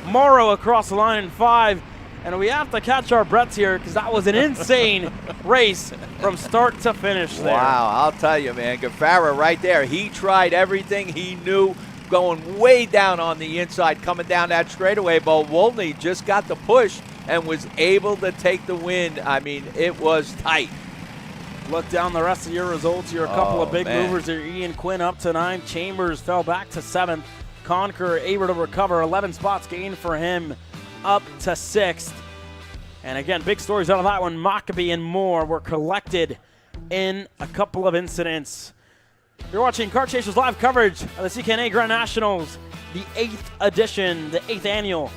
Morrow across the line in 5. And we have to catch our breaths here because that was an insane race from start to finish there. Wow, I'll tell you, man. Gaffara right there. He tried everything he knew, going way down on the inside, coming down that straightaway, but Wolney just got the push and was able to take the win. I mean, it was tight. Look down the rest of your results. You're a couple of big movers there. Ian Quinn up to 9th. Chambers fell back to 7th. Conquer able to recover. 11 spots gained for him up to 6th. And again, big stories out of that one. Maccabee and more were collected in a couple of incidents. You're watching Kart Chasers live coverage of the CKNA Grand Nationals, the 8th edition, the 8th annual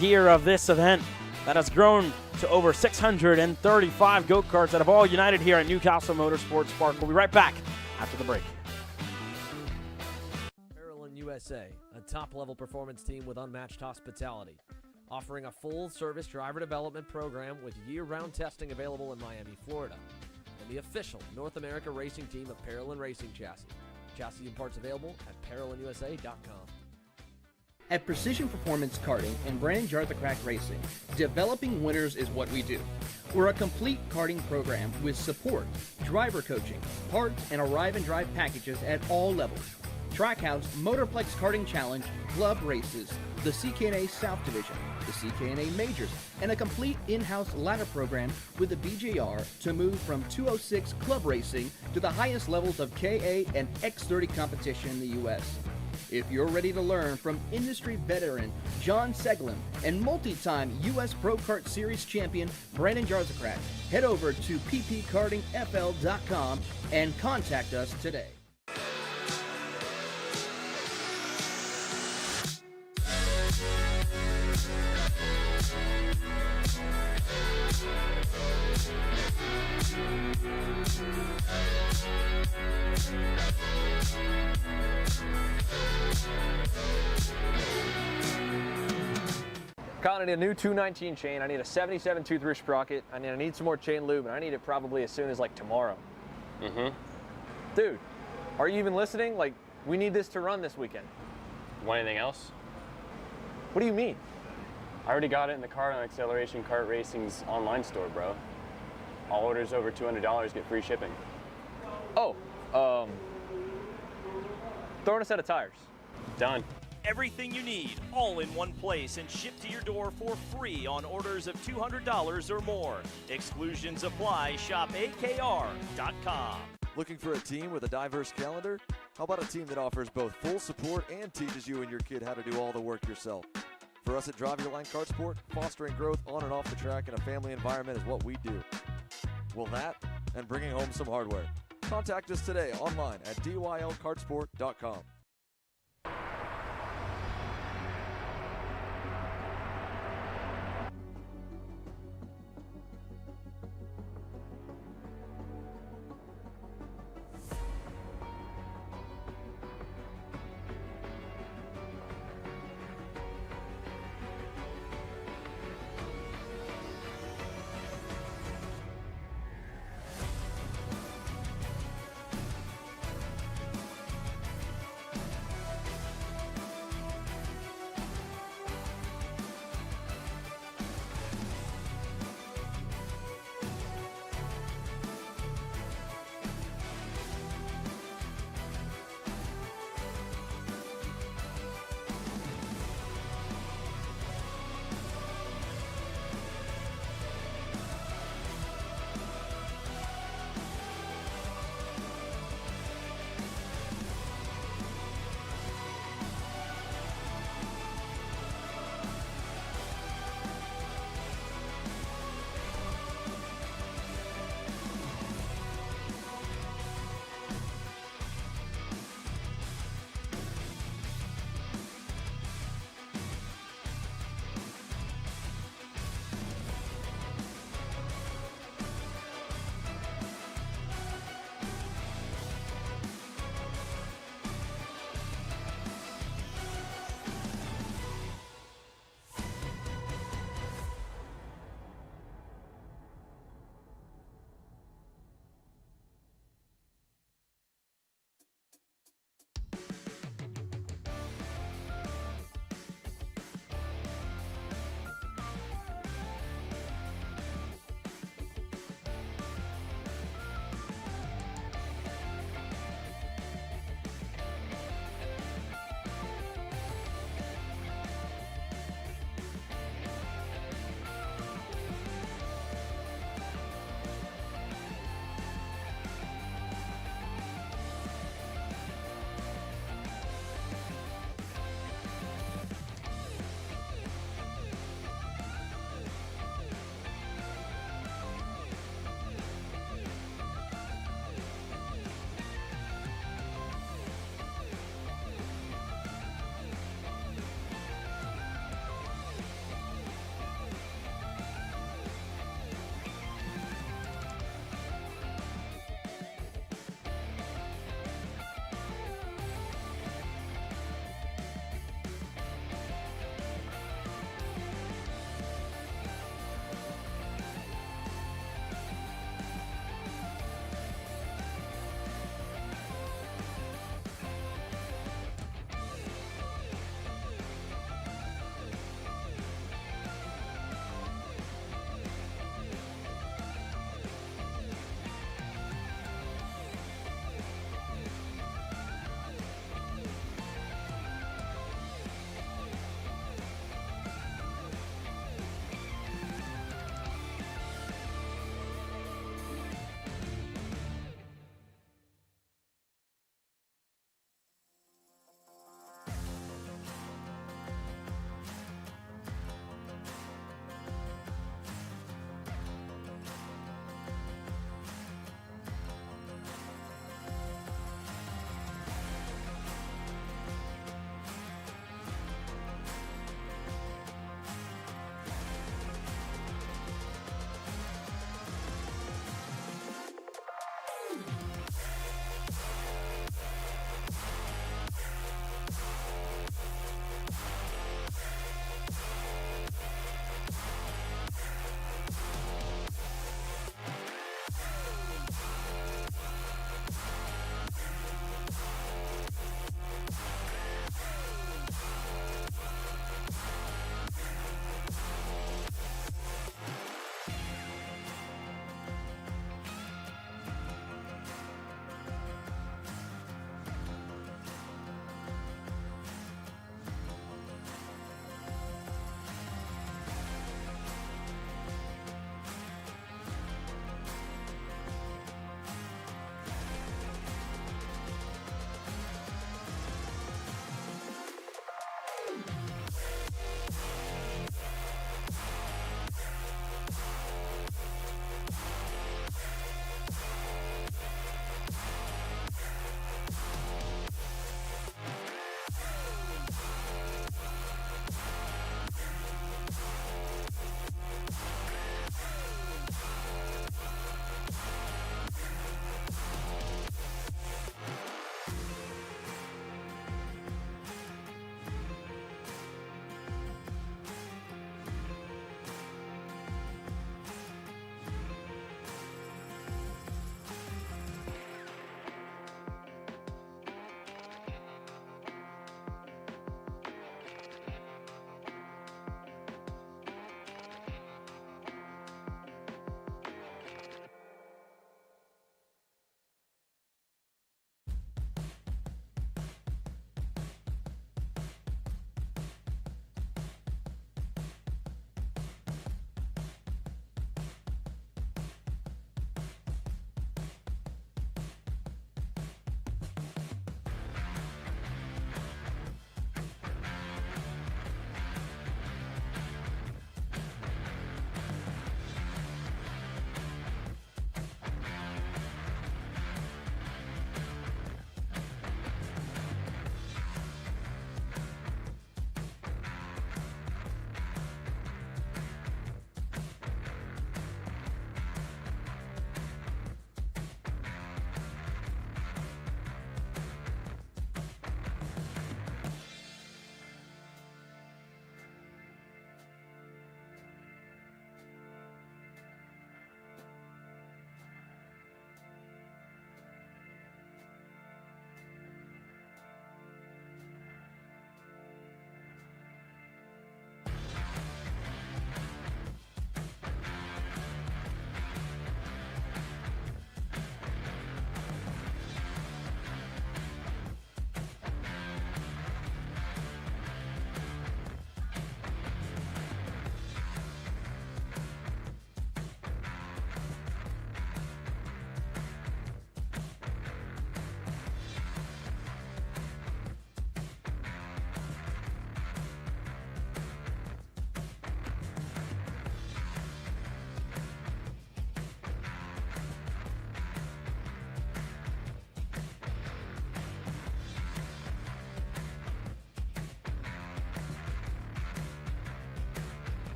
year of this event that has grown to over 635 go-karts that have all united here at Newcastle Motorsports Park. We'll be right back after the break. Maryland USA, a top-level performance team with unmatched hospitality, offering a full-service driver development program with year-round testing available in Miami, Florida, and the official North America racing team of Parolin Racing Chassis. Chassis and parts available at ParolinUSA.com. At Precision Performance Karting and Brandon Jar the Crack Racing, developing winners is what we do. We're a complete karting program with support, driver coaching, parts, and arrive and drive packages at all levels. Trackhouse, Motorplex Karting Challenge, club races, the CKNA South Division, the CKNA Majors, and a complete in-house ladder program with the BJR to move from 206 club racing to the highest levels of KA and X30 competition in the U.S. If you're ready to learn from industry veteran John Seglin and multi-time U.S. Pro Kart Series champion Brandon Jarzakrak, head over to ppkartingfl.com and contact us today. Colin, I need a new 219 chain. I need a 77 tooth sprocket. I need some more chain lube, and I need it probably as soon as like tomorrow. Dude, are you even listening? Like, we need this to run this weekend. Want anything else? What do you mean? I already got it in the car on Acceleration Kart Racing's online store, bro. All orders over $200 get free shipping. Oh, throw in a set of tires. Done. Everything you need, all in one place and shipped to your door for free on orders of $200 or more. Exclusions apply. Shop AKR.com. Looking for a team with a diverse calendar? How about a team that offers both full support and teaches you and your kid how to do all the work yourself? For us at Drive Your Line Kart Sport, fostering growth on and off the track in a family environment is what we do. Well, that and bringing home some hardware. Contact us today online at dylkartsport.com.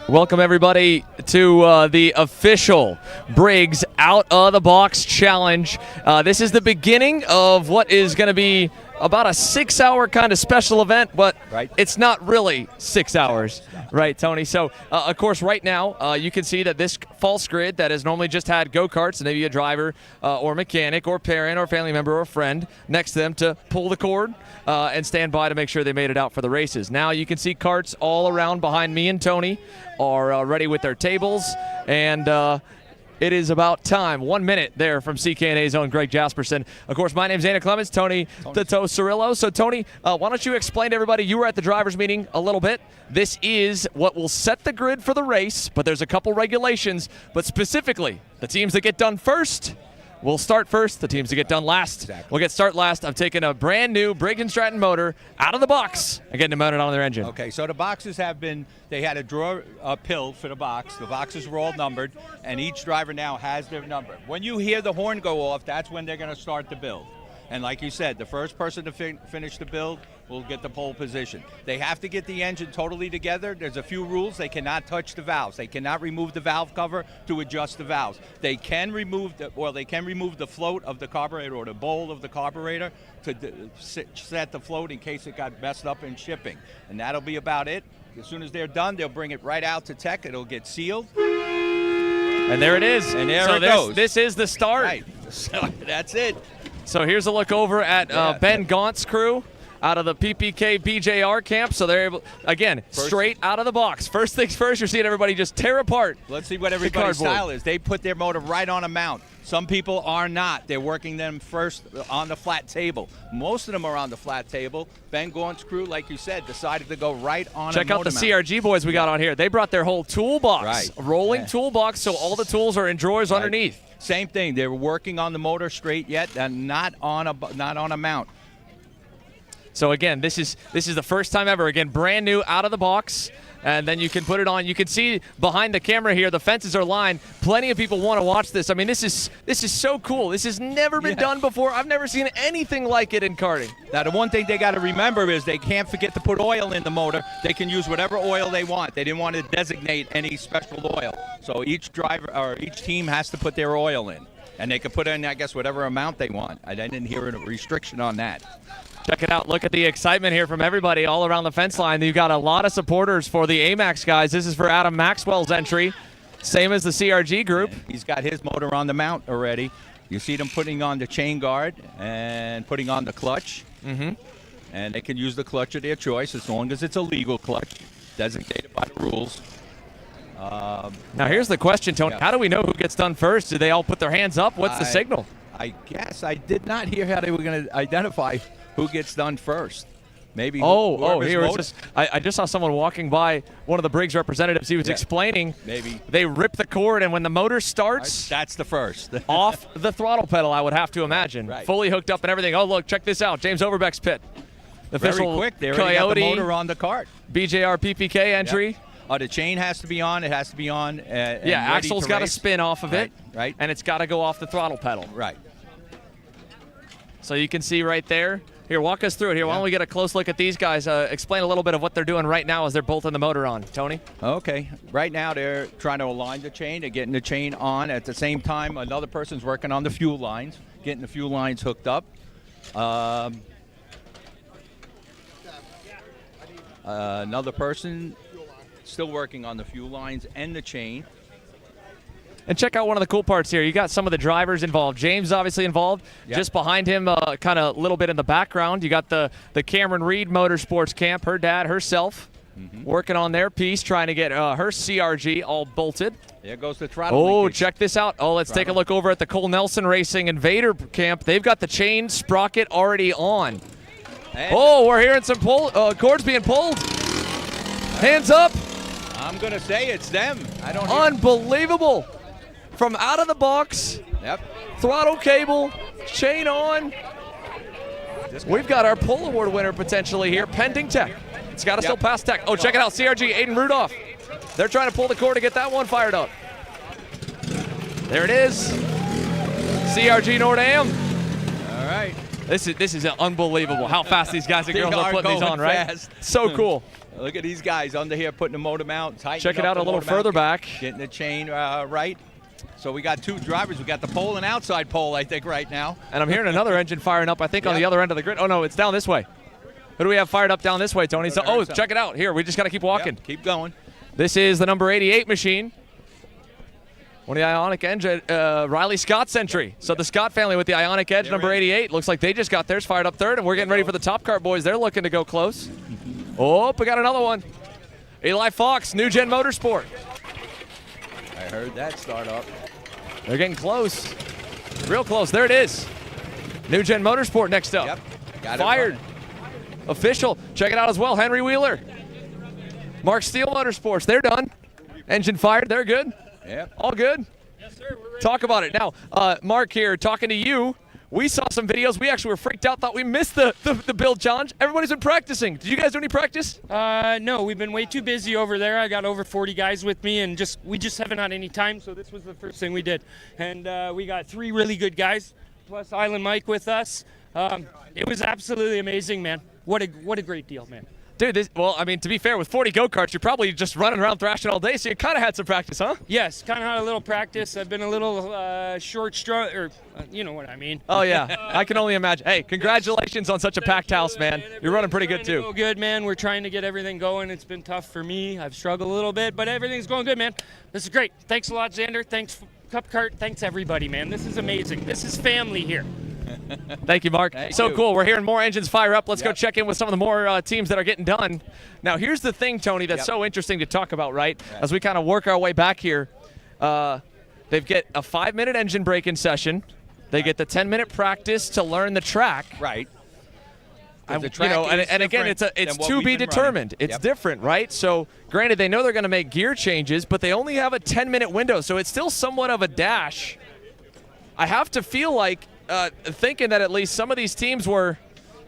Welcome, everybody, to the official Briggs Out of the Box Challenge. This is the beginning of what is going to be about a 6-hour kind of special event, but it's not really 6 hours. Right, Tony? So, of course, right now, you can see that this false grid that has normally just had go-karts, maybe a driver or mechanic or parent or family member or friend next to them to pull the cord and stand by to make sure they made it out for the races. Now you can see carts all around behind me and Tony are ready with their tables, and it is about time. 1 minute there from CKNA's own Greg Jasperson. Of course, my name's Anna Clements, Tony the Toe Cirillo. So, Tony, why don't you explain to everybody, you were at the drivers' meeting a little bit. This is what will set the grid for the race, but there's a couple regulations. But specifically, the teams that get done first will start first. The teams that get done last will get start last. I've taken a brand new Briggs & Stratton motor out of the box and getting it mounted on their engine. Okay, so the boxes have been, they had to draw a pill for the box. The boxes were all numbered, and each driver now has their number. When you hear the horn go off, that's when they're going to start the build. And like you said, the first person to finish the build will get the pole position. They have to get the engine totally together. There's a few rules. They cannot touch the valves. They cannot remove the valve cover to adjust the valves. They can remove the float of the carburetor or the bowl of the carburetor to set the float in case it got messed up in shipping. And that'll be about it. As soon as they're done, they'll bring it right out to tech. It'll get sealed. And there it is. And there it goes. This is the start. Right. So that's it. So here's a look over at Ben Gaunt's crew out of the PPK BJR camp. So they're able, again, straight out of the box. First things first, you're seeing everybody just tear apart. Let's see what everybody's style is. They put their motor right on a mount. Some people are not. They're working them first on the flat table. Most of them are on the flat table. Ben Gaunt's crew, like you said, decided to go right on a motor mount. Check out the CRG boys we got on here. They brought their whole toolbox, rolling toolbox, so all the tools are in drawers underneath. Same thing. They're working on the motor straight yet, and not on a mount. So again, this is the first time ever. Again, brand new, out of the box, and then you can put it on. You can see behind the camera here, the fences are lined. Plenty of people want to watch this. I mean, this is so cool. This has never been done before. I've never seen anything like it in karting. Now, the one thing they got to remember is they can't forget to put oil in the motor. They can use whatever oil they want. They didn't want to designate any special oil. So each driver or each team has to put their oil in. And they can put in, I guess, whatever amount they want. I didn't hear a restriction on that. Check it out. Look at the excitement here from everybody all around the fence line. You've got a lot of supporters for the AMAX guys. This is for Adam Maxwell's entry, same as the CRG group. And he's got his motor on the mount already. You see them putting on the chain guard and putting on the clutch. And they can use the clutch of their choice as long as it's a legal clutch, designated by the rules. Now here's the question, Tony. How do we know who gets done first? Do they all put their hands up? What's the signal? I guess I did not hear how they were going to identify who gets done first. Maybe. Here it's just. I just saw someone walking by, one of the Briggs representatives. He was explaining. Maybe they rip the cord, and when the motor starts, that's the first. off the throttle pedal, I would have to imagine, fully hooked up and everything. Oh, look, check this out, James Overbeck's pit. The Very official quick. They already got the motor on the cart. BJR PPK entry. The chain has to be on. It has to be on. Axle's got to spin off of it. Right. And it's got to go off the throttle pedal. Right. So you can see right there. Here, walk us through it. Here, why don't we get a close look at these guys? Explain a little bit of what they're doing right now as they're bolting the motor on. Tony? Okay. Right now they're trying to align the chain. They're getting the chain on. At the same time, another person's working on the fuel lines, getting the fuel lines hooked up. Another person still working on the fuel lines and the chain. And check out one of the cool parts here. You got some of the drivers involved. James obviously involved. Just behind him, kind of a little bit in the background, you got the Cameron Reed Motorsports Camp, her dad, herself, working on their piece, trying to get her CRG all bolted. There goes the throttle. linkage. Check this out. Let's take a look over at the Cole Nelson Racing Invader Camp. They've got the chain sprocket already on. And we're hearing some cords being pulled. Hands up. I'm going to say it's them. I don't hear. Unbelievable. From out of the box. Yep. Throttle cable, chain on. We've got our pole award winner potentially here, pending tech. It's got to still pass tech. Oh, check it out, CRG, Aiden Rudolph. They're trying to pull the cord to get that one fired up. There it is. CRG Nordam. All right. This is unbelievable how fast these guys and They girls are putting these going on, right? fast. So cool. Look at these guys under here putting the motor mount. Check it out a little further back. Getting the chain right. So we got two drivers. We got the pole and outside pole, I think, right now. And I'm hearing another engine firing up, I think, on the other end of the grid. Oh, no, it's down this way. Who do we have fired up down this way, Tony? So, check it out. Here, we just got to keep walking. Yep, keep going. This is the number 88 machine. One of the Ionic engine, Riley Scott's entry. So the Scott family with the Ionic Edge, number 88. Looks like they just got theirs fired up third, and we're getting ready for the Top Kart boys. They're looking to go close. Oh, we got another one. Eli Fox, New Gen Motorsport. I heard that start up. They're getting close. Real close. There it is. New Gen Motorsport next up. Yep. Got Fired. it. Official. Check it out as well. Henry Wheeler. Mark Steele Motorsports. They're done. Engine fired. They're good. Yep. All good? Yes, sir. Talk about it. Now, Mark here, talking to you. We saw some videos. We actually were freaked out, thought we missed the build challenge. Everybody's been practicing. Did you guys do any practice? No, we've been way too busy over there. I got over 40 guys with me, and we just haven't had any time, so this was the first thing we did. And we got 3 really good guys, plus Island Mike with us. It was absolutely amazing, man. What a great deal, man. Dude, to be fair, with 40 go-karts, you're probably just running around thrashing all day, so you kind of had some practice, huh? Yes, kind of had a little practice. I've been a little short, or you know what I mean. Oh, yeah. I can only imagine. Hey, congratulations on such a packed house, man. You're running pretty good, too. Good, man. We're trying to get everything going. It's been tough for me. I've struggled a little bit, but everything's going good, man. This is great. Thanks a lot, Xander. Thanks, Cup Kart. Thanks, everybody, man. This is amazing. This is family here. Thank you, Mark. Thank so you. cool. We're hearing more engines fire up. Let's go check in with some of the more teams that are getting done. Now, here's the thing, Tony, that's so interesting to talk about, right? As we kind of work our way back here, they get a 5-minute engine break-in session. They get the 10-minute practice to learn the track. Right. And again, it's to be determined. It's different, right? So, granted, they know they're going to make gear changes, but they only have a 10-minute window, so it's still somewhat of a dash. I have to feel like thinking that at least some of these teams were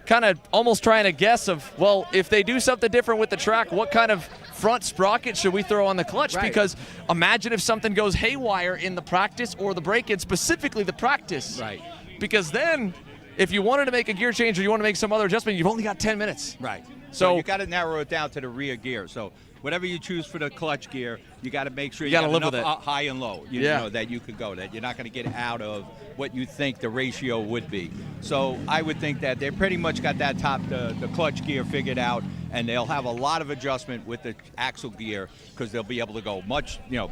kind of almost trying to guess of, well, if they do something different with the track, what kind of front sprocket should we throw on the clutch? Right. Because imagine if something goes haywire in the practice or the break-in, specifically the practice. Right. Because then if you wanted to make a gear change or you want to make some other adjustment, you've only got 10 minutes. Right. So you got to narrow it down to the rear gear. So whatever you choose for the clutch gear, you got to make sure you gotta got live enough with it. high and low. You know that you could go. That you're not going to get out of what you think the ratio would be. So I would think that they pretty much got that the clutch gear figured out, and they'll have a lot of adjustment with the axle gear because they'll be able to go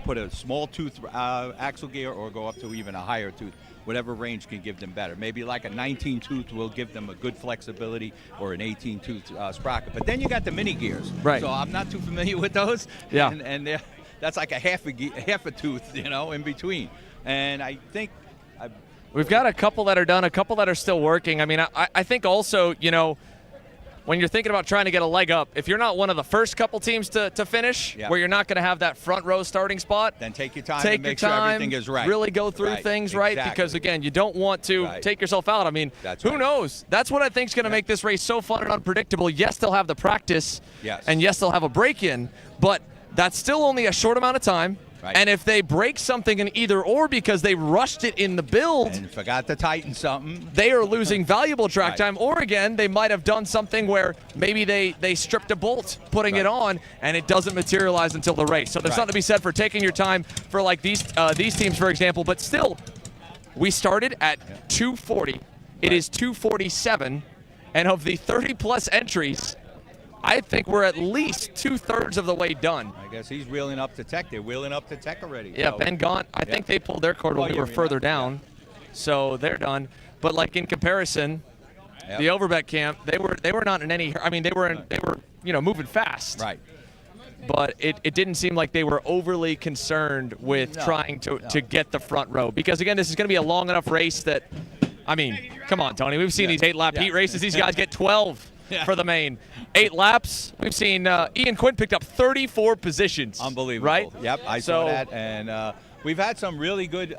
put a small tooth axle gear or go up to even a higher tooth. Whatever range can give them better. Maybe like a 19-tooth will give them a good flexibility, or an 18-tooth sprocket. But then you got the mini gears. Right. So I'm not too familiar with those. Yeah. And that's like a half a tooth, in between. And I think we've got a couple that are done, a couple that are still working. I mean, I think also, when you're thinking about trying to get a leg up, if you're not one of the first couple teams to finish, where you're not going to have that front row starting spot, then take your time and make sure everything is right. Really go through things right, because again, you don't want to take yourself out. I mean, who knows? That's what I think is going to make this race so fun and unpredictable. Yes, they'll have the practice, and yes, they'll have a break-in, but that's still only a short amount of time. Right. And if they break something in either or because they rushed it in the build and forgot to tighten something, they are losing valuable track time. Or again, they might have done something where maybe they stripped a bolt putting it on and it doesn't materialize until the race. So there's something to be said for taking your time for like these teams, for example. But still, we started at 240. It is 247, and of the 30-plus entries, I think we're at least 2/3 of the way done. I guess he's wheeling up to Tech. They're wheeling up to Tech already. Yeah, so. Ben Gaunt. I think they pulled their cord when we were further down, so they're done. But like in comparison, the Overbeck camp, they were not in any. I mean, they were moving fast. Right. But it didn't seem like they were overly concerned with trying to get the front row, because again, this is going to be a long enough race that, I mean, come on, Tony. We've seen these 8-lap heat races. These guys get 12. For the main 8 laps. We've seen Ian Quinn picked up 34 positions. Unbelievable. Right? Yep, I saw that. And we've had some really good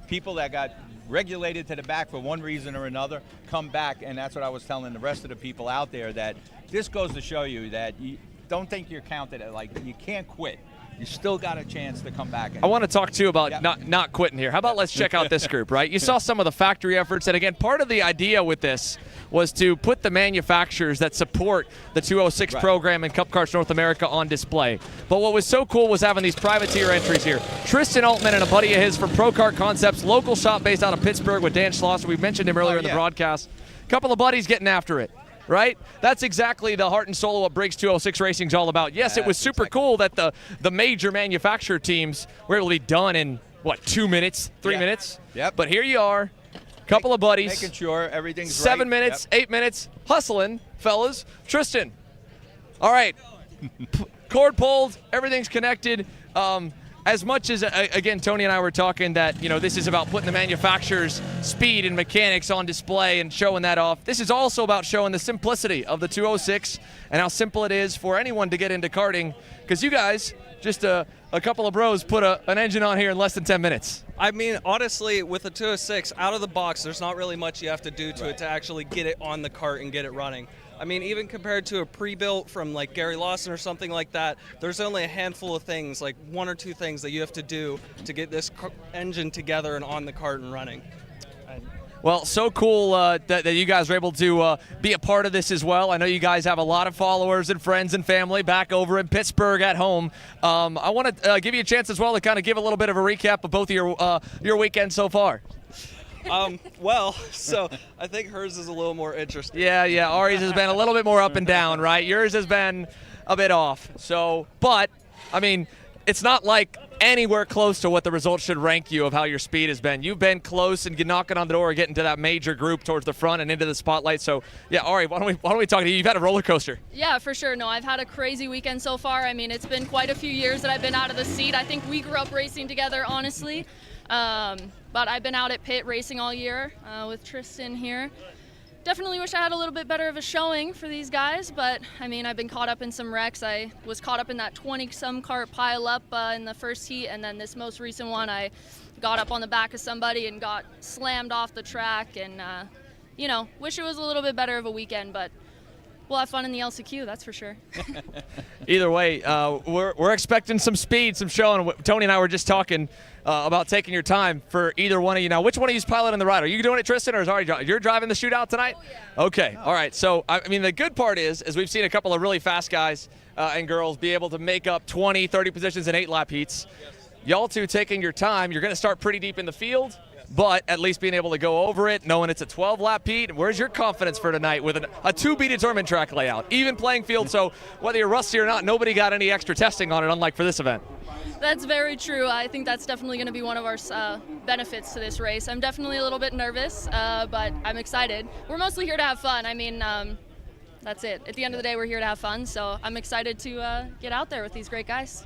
people that got regulated to the back for one reason or another come back. And that's what I was telling the rest of the people out there, that this goes to show you that you don't think you're counted. Like, you can't quit. You still got a chance to come back. I want to talk too about not quitting here. How about let's check out this group, right? You saw some of the factory efforts, and again, part of the idea with this was to put the manufacturers that support the 206 program and Cup Karts North America on display. But what was so cool was having these privateer entries here. Tristan Altman and a buddy of his from Pro Kart Concepts, local shop based out of Pittsburgh with Dan Schlosser. We mentioned him earlier in the broadcast. Couple of buddies getting after it. Right? That's exactly the heart and soul of what Briggs 206 Racing is all about. Yes, it was super cool that the major manufacturer teams were able to be done in, 2 minutes, 3 minutes? Yep. But here you are, couple of buddies. Making sure everything's 7 right. minutes, 8 minutes, hustling, fellas. Tristan, all right, cord pulled, everything's connected. As much as, again, Tony and I were talking that, this is about putting the manufacturer's speed and mechanics on display and showing that off. This is also about showing the simplicity of the 206 and how simple it is for anyone to get into karting. Because you guys, just a couple of bros, put an engine on here in less than 10 minutes. I mean, honestly, with the 206, out of the box, there's not really much you have to do to it to actually get it on the kart and get it running. I mean, even compared to a pre-built from like Gary Lawson or something like that, there's only a handful of things, like 1 or 2 things that you have to do to get this engine together and on the kart and running. Well, so cool that you guys are able to be a part of this as well. I know you guys have a lot of followers and friends and family back over in Pittsburgh at home. I want to give you a chance as well to kind of give a little bit of a recap of both of your weekend so far. So I think hers is a little more interesting. Yeah, Ari's has been a little bit more up and down, right? Yours has been a bit off. So, but, I mean, it's not like anywhere close to what the results should rank you of how your speed has been. You've been close and knocking on the door, getting to that major group towards the front and into the spotlight. So, yeah, Ari, why don't we talk to you? You've had a roller coaster. Yeah, for sure. No, I've had a crazy weekend so far. I mean, it's been quite a few years that I've been out of the seat. I think we grew up racing together, honestly. But I've been out at pit racing all year with Tristan here. Definitely wish I had a little bit better of a showing for these guys, but I mean, I've been caught up in some wrecks. I was caught up in that 20-some kart pile up in the first heat, and then this most recent one, I got up on the back of somebody and got slammed off the track, and wish it was a little bit better of a weekend, but we'll have fun in the LCQ, that's for sure. Either way, we're expecting some speed, some showing. Tony and I were just talking about taking your time for either one of you. Now, which one of you is piloting the ride? Are you doing it, Tristan, or is Ari? You're driving the shootout tonight? Oh, yeah. Okay, all right. So, I mean, the good part is we've seen a couple of really fast guys and girls be able to make up 20, 30 positions in 8-lap heats. Yes. Y'all two taking your time. You're going to start pretty deep in the field. But at least being able to go over it, knowing it's a 12-lap heat. Where's your confidence for tonight with a to-be-determined track layout? Even playing field, so whether you're rusty or not, nobody got any extra testing on it, unlike for this event. That's very true. I think that's definitely going to be one of our benefits to this race. I'm definitely a little bit nervous, but I'm excited. We're mostly here to have fun. I mean, that's it. At the end of the day, we're here to have fun, so I'm excited to get out there with these great guys.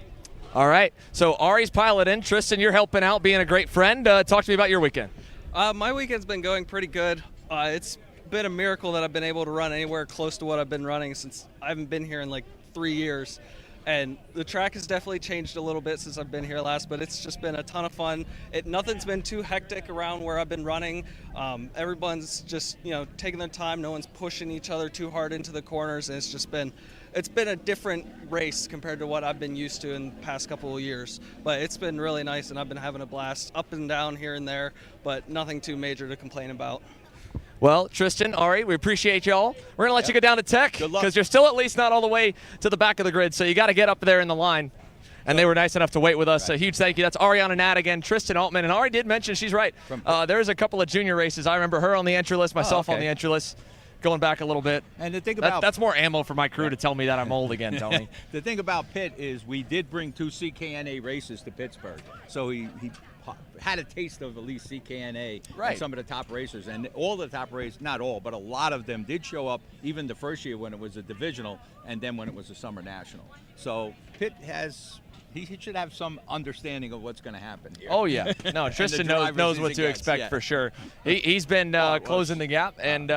All right, so Ari's piloting. Tristan, you're helping out, being a great friend. Talk to me about your weekend. My weekend's been going pretty good. It's been a miracle that I've been able to run anywhere close to what I've been running since I haven't been here in like 3 years. And the track has definitely changed a little bit since I've been here last, but it's just been a ton of fun. Nothing's been too hectic around where I've been running. Everyone's just, taking their time. No one's pushing each other too hard into the corners, and it's been a different race compared to what I've been used to in the past couple of years. But it's been really nice, and I've been having a blast up and down here and there, but nothing too major to complain about. Well, Tristan, Ari, we appreciate y'all. We're going to let you go down to tech because you're still at least not all the way to the back of the grid, so you got to get up there in the line. And they were nice enough to wait with us. A huge thank you. That's Ariana Nat again, Tristan Altman. And Ari did mention, she's right, there's a couple of junior races. I remember her on the entry list, myself on the entry list. Going back a little bit. And the thing about that's more ammo for my crew to tell me that I'm old again, Tony. The thing about Pitt is we did bring 2 CKNA races to Pittsburgh. So he had a taste of at least CKNA and some of the top racers. And all the top racers, not all, but a lot of them did show up even the first year when it was a divisional and then when it was a summer national. So Pitt he should have some understanding of what's going to happen here. Oh, yeah. No, Tristan knows what to expect for sure. He's been closing the gap. And,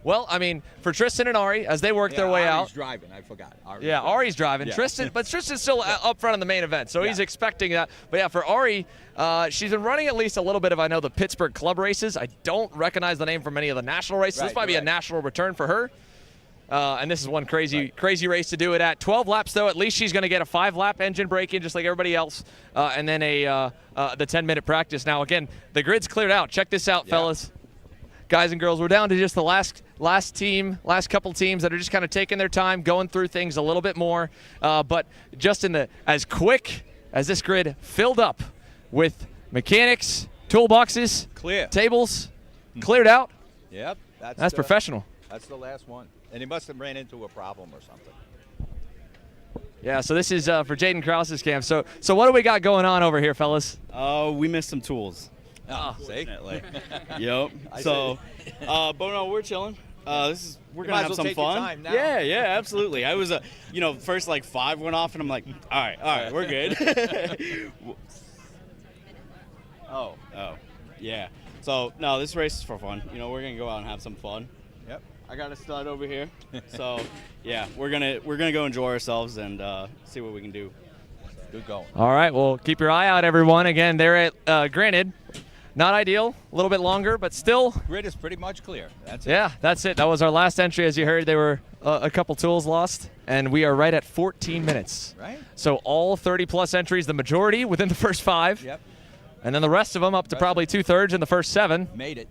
well, I mean, for Tristan and Ari, as they work their way out. Ari's driving. I forgot. Ari's driving. Yeah. But Tristan's still up front in the main event, so he's expecting that. But, yeah, for Ari, she's been running at least a little bit of, I know, the Pittsburgh club races. I don't recognize the name from any of the national races. This might be a national return for her. And this is one crazy race to do it at. 12 laps, though. At least she's going to get a 5-lap engine break in just like everybody else. And then the 10-minute practice. Now, again, the grid's cleared out. Check this out, fellas. Guys and girls, we're down to just the last couple teams that are just kind of taking their time, going through things a little bit more. But just as quick as this grid filled up with mechanics, toolboxes, tables, cleared out. Yep. That's professional. That's the last one. And he must have ran into a problem or something. Yeah, so this is for Jaden Krause's camp. So what do we got going on over here, fellas? We missed some tools. Fortunately. Yep. So, but no, we're chilling. We're gonna have some fun. Yeah, absolutely. I was first like 5 went off, and I'm like, all right, we're good. oh, yeah. So no, this race is for fun. We're gonna go out and have some fun. Yep. I got a stud over here. So yeah, we're gonna go enjoy ourselves and see what we can do. Good going. All right, well, keep your eye out, everyone. Again, they're at granted. Not ideal, a little bit longer, but still. Grid is pretty much clear. That's it. Yeah, that's it. That was our last entry. As you heard, there were a couple tools lost, and we are right at 14 minutes. Right. So all 30-plus entries, the majority within the first 5. Yep. And then the rest of them up to probably 2/3 in the first 7. Made it.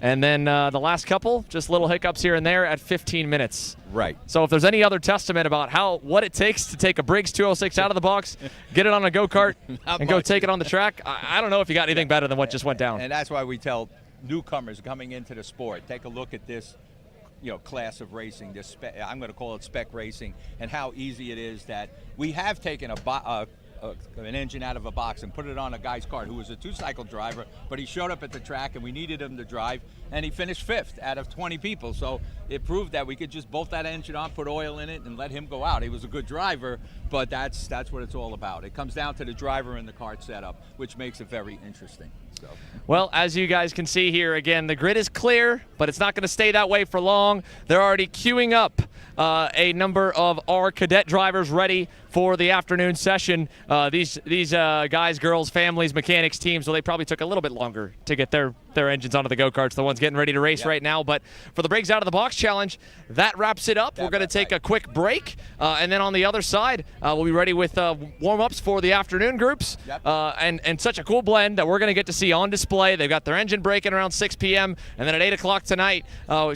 And then the last couple, just little hiccups here and there at 15 minutes. Right. So if there's any other testament about what it takes to take a Briggs 206 out of the box, get it on a go-kart, and go take it on the track, I don't know if you got anything better than what just went down. And that's why we tell newcomers coming into the sport, take a look at this class of racing, this I'm going to call it spec racing, and how easy it is that we have taken an engine out of a box and put it on a guy's kart who was a 2-cycle driver, but he showed up at the track and we needed him to drive, and he finished 5th out of 20 people. So it proved that we could just bolt that engine on, put oil in it, and let him go out. He was a good driver, but that's what it's all about. It comes down to the driver and the kart setup, which makes it very interesting. So. Well, as you guys can see here, again, the grid is clear, but it's not going to stay that way for long. They're already queuing up a number of our cadet drivers ready for the afternoon session. These guys, girls, families, mechanics, teams, well, they probably took a little bit longer to get their engines onto the go-karts, the ones getting ready to race right now. But for the Briggs Out of the Box Challenge, that wraps it up. We're going to take a quick break, and then on the other side, we'll be ready with warm-ups for the afternoon groups. And such a cool blend that we're going to get to see on display. They've got their engine breaking around 6 p.m., and then at 8 o'clock tonight,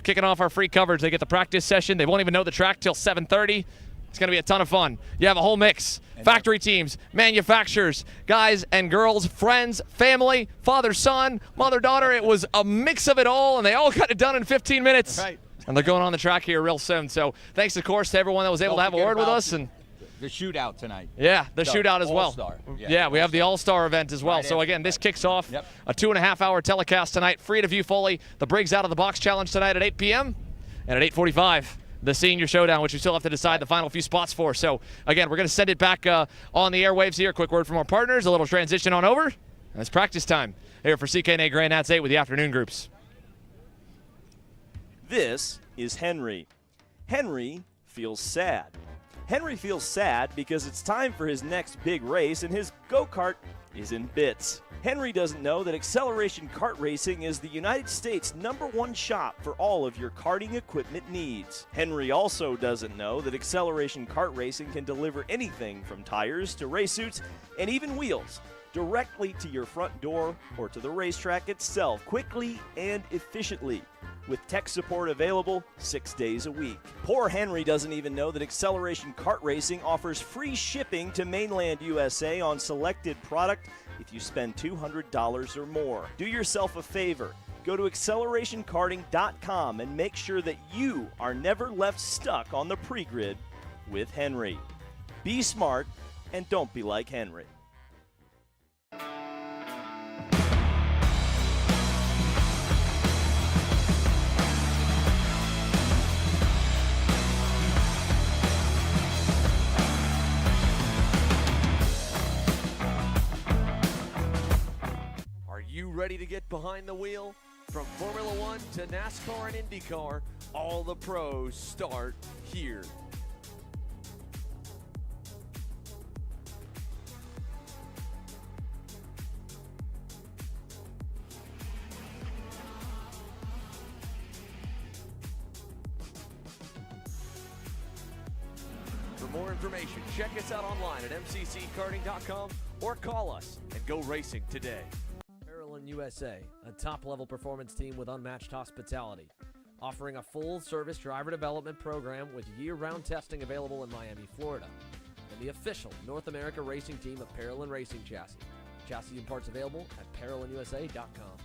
kicking off our free coverage, they get the practice session. They won't even know the track till 7:30. It's going to be a ton of fun. You have a whole mix. Factory teams, manufacturers, guys and girls, friends, family, father, son, mother, daughter. It was a mix of it all, and they all got it done in 15 minutes. Right. And they're going on the track here real soon. So thanks, of course, to everyone that was able to have a word with us. And the shootout tonight. Yeah, the shootout as well. All-Star. Yeah, we have the All-Star event as well. So again, this kicks off a 2.5-hour telecast tonight, free to view fully. The Briggs Out of the Box Challenge tonight at 8 p.m. and at 8:45. The Senior Showdown, which we still have to decide the final few spots for. So, again, we're going to send it back on the airwaves here. Quick word from our partners, a little transition on over. And it's practice time here for CKNA Grand Nats 8 with the afternoon groups. This is Henry. Henry feels sad. Henry feels sad because it's time for his next big race, and his go-kart is in bits. Henry doesn't know that Acceleration Kart Racing is the United States' #1 shop for all of your karting equipment needs. Henry also doesn't know that Acceleration Kart Racing can deliver anything from tires to race suits and even wheels directly to your front door or to the racetrack itself, quickly and efficiently, with tech support available 6 days a week. Poor Henry doesn't even know that Acceleration Kart Racing offers free shipping to mainland USA on selected product if you spend $200 or more. Do yourself a favor. Go to accelerationkarting.com and make sure that you are never left stuck on the pre-grid with Henry. Be smart and don't be like Henry. Ready to get behind the wheel? From Formula One to NASCAR and IndyCar, all the pros start here. more information, check us out online at mcckarting.com or call us and go racing today. Parallel USA, a top-level performance team with unmatched hospitality, offering a full-service driver development program with year-round testing available in Miami, Florida, and the official North America racing team of Parallel Racing Chassis. Chassis and parts available at ParalleLUSA.com.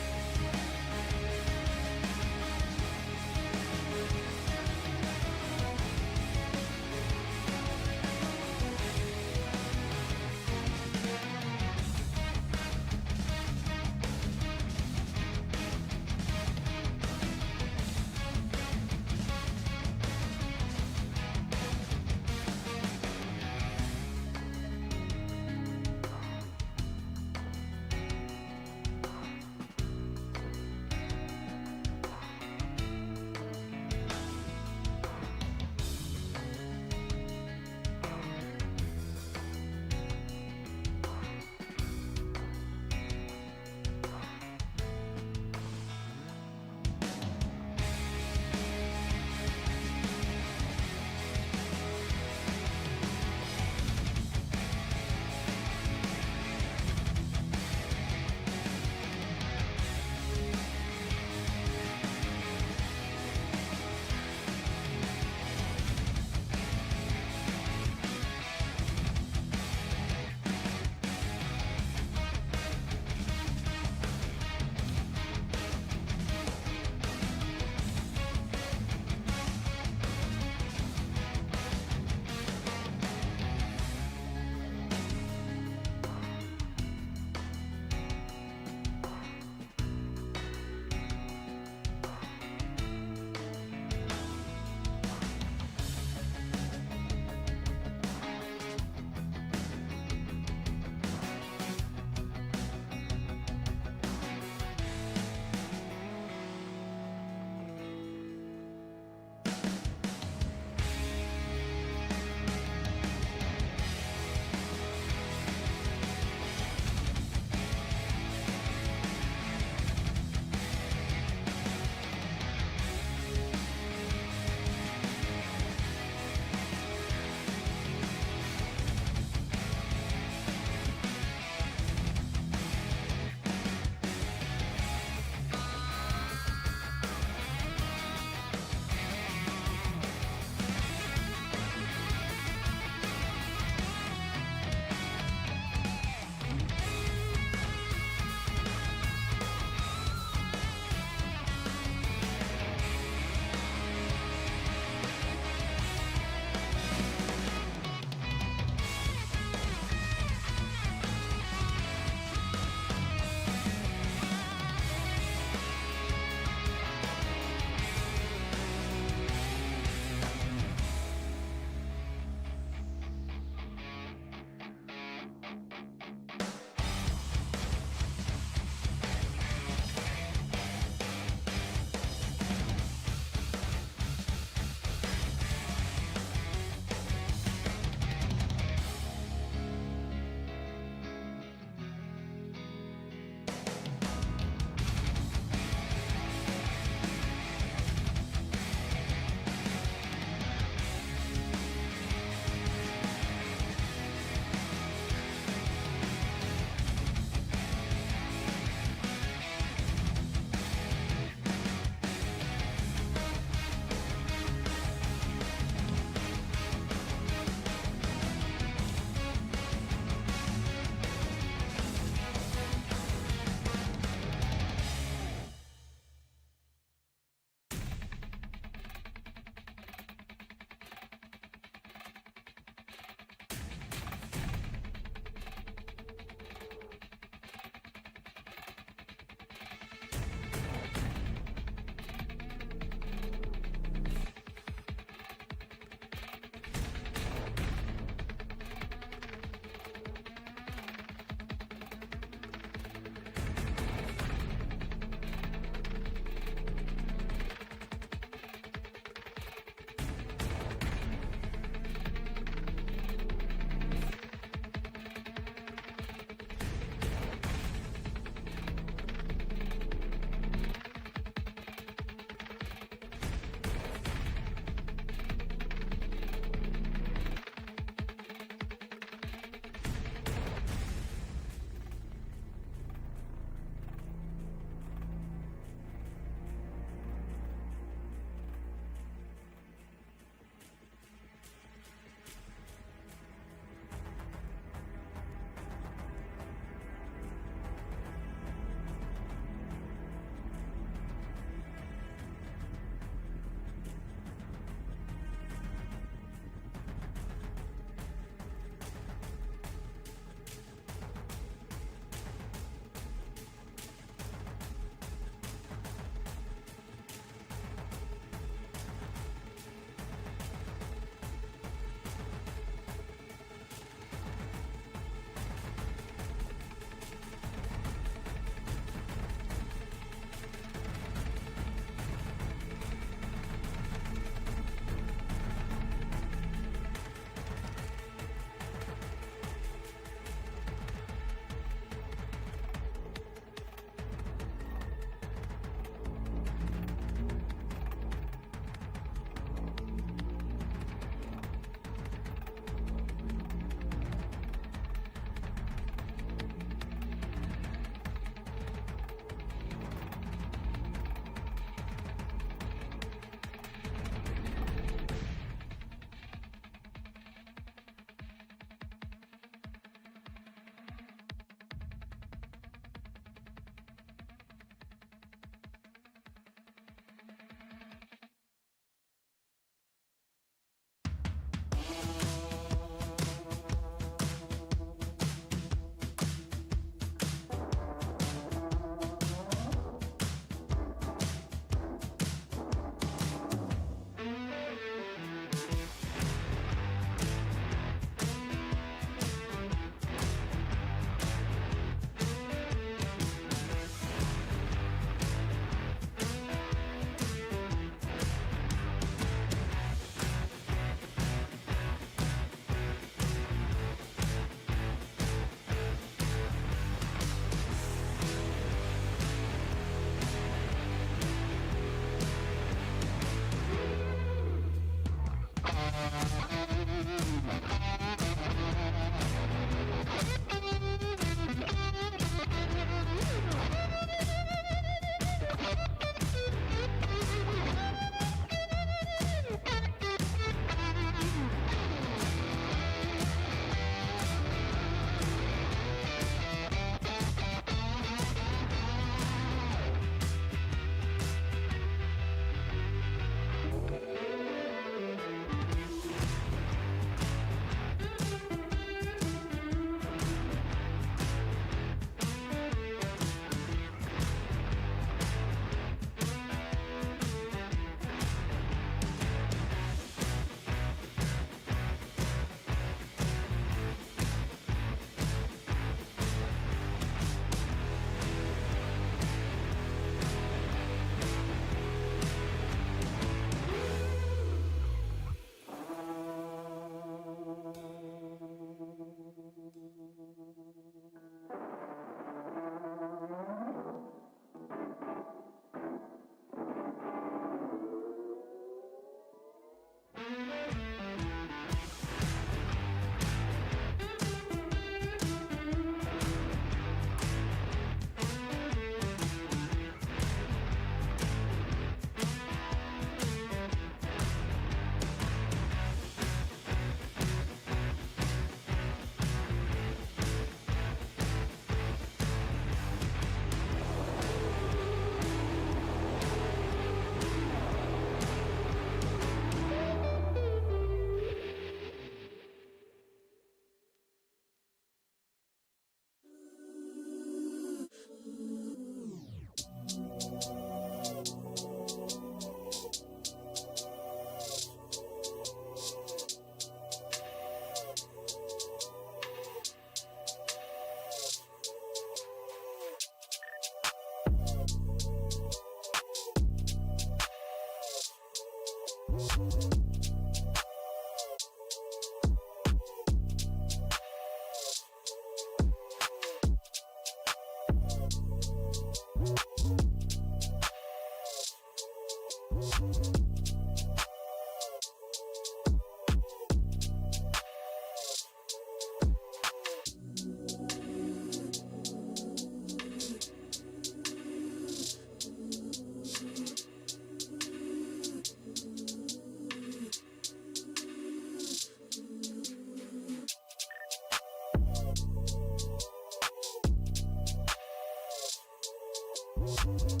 Bye.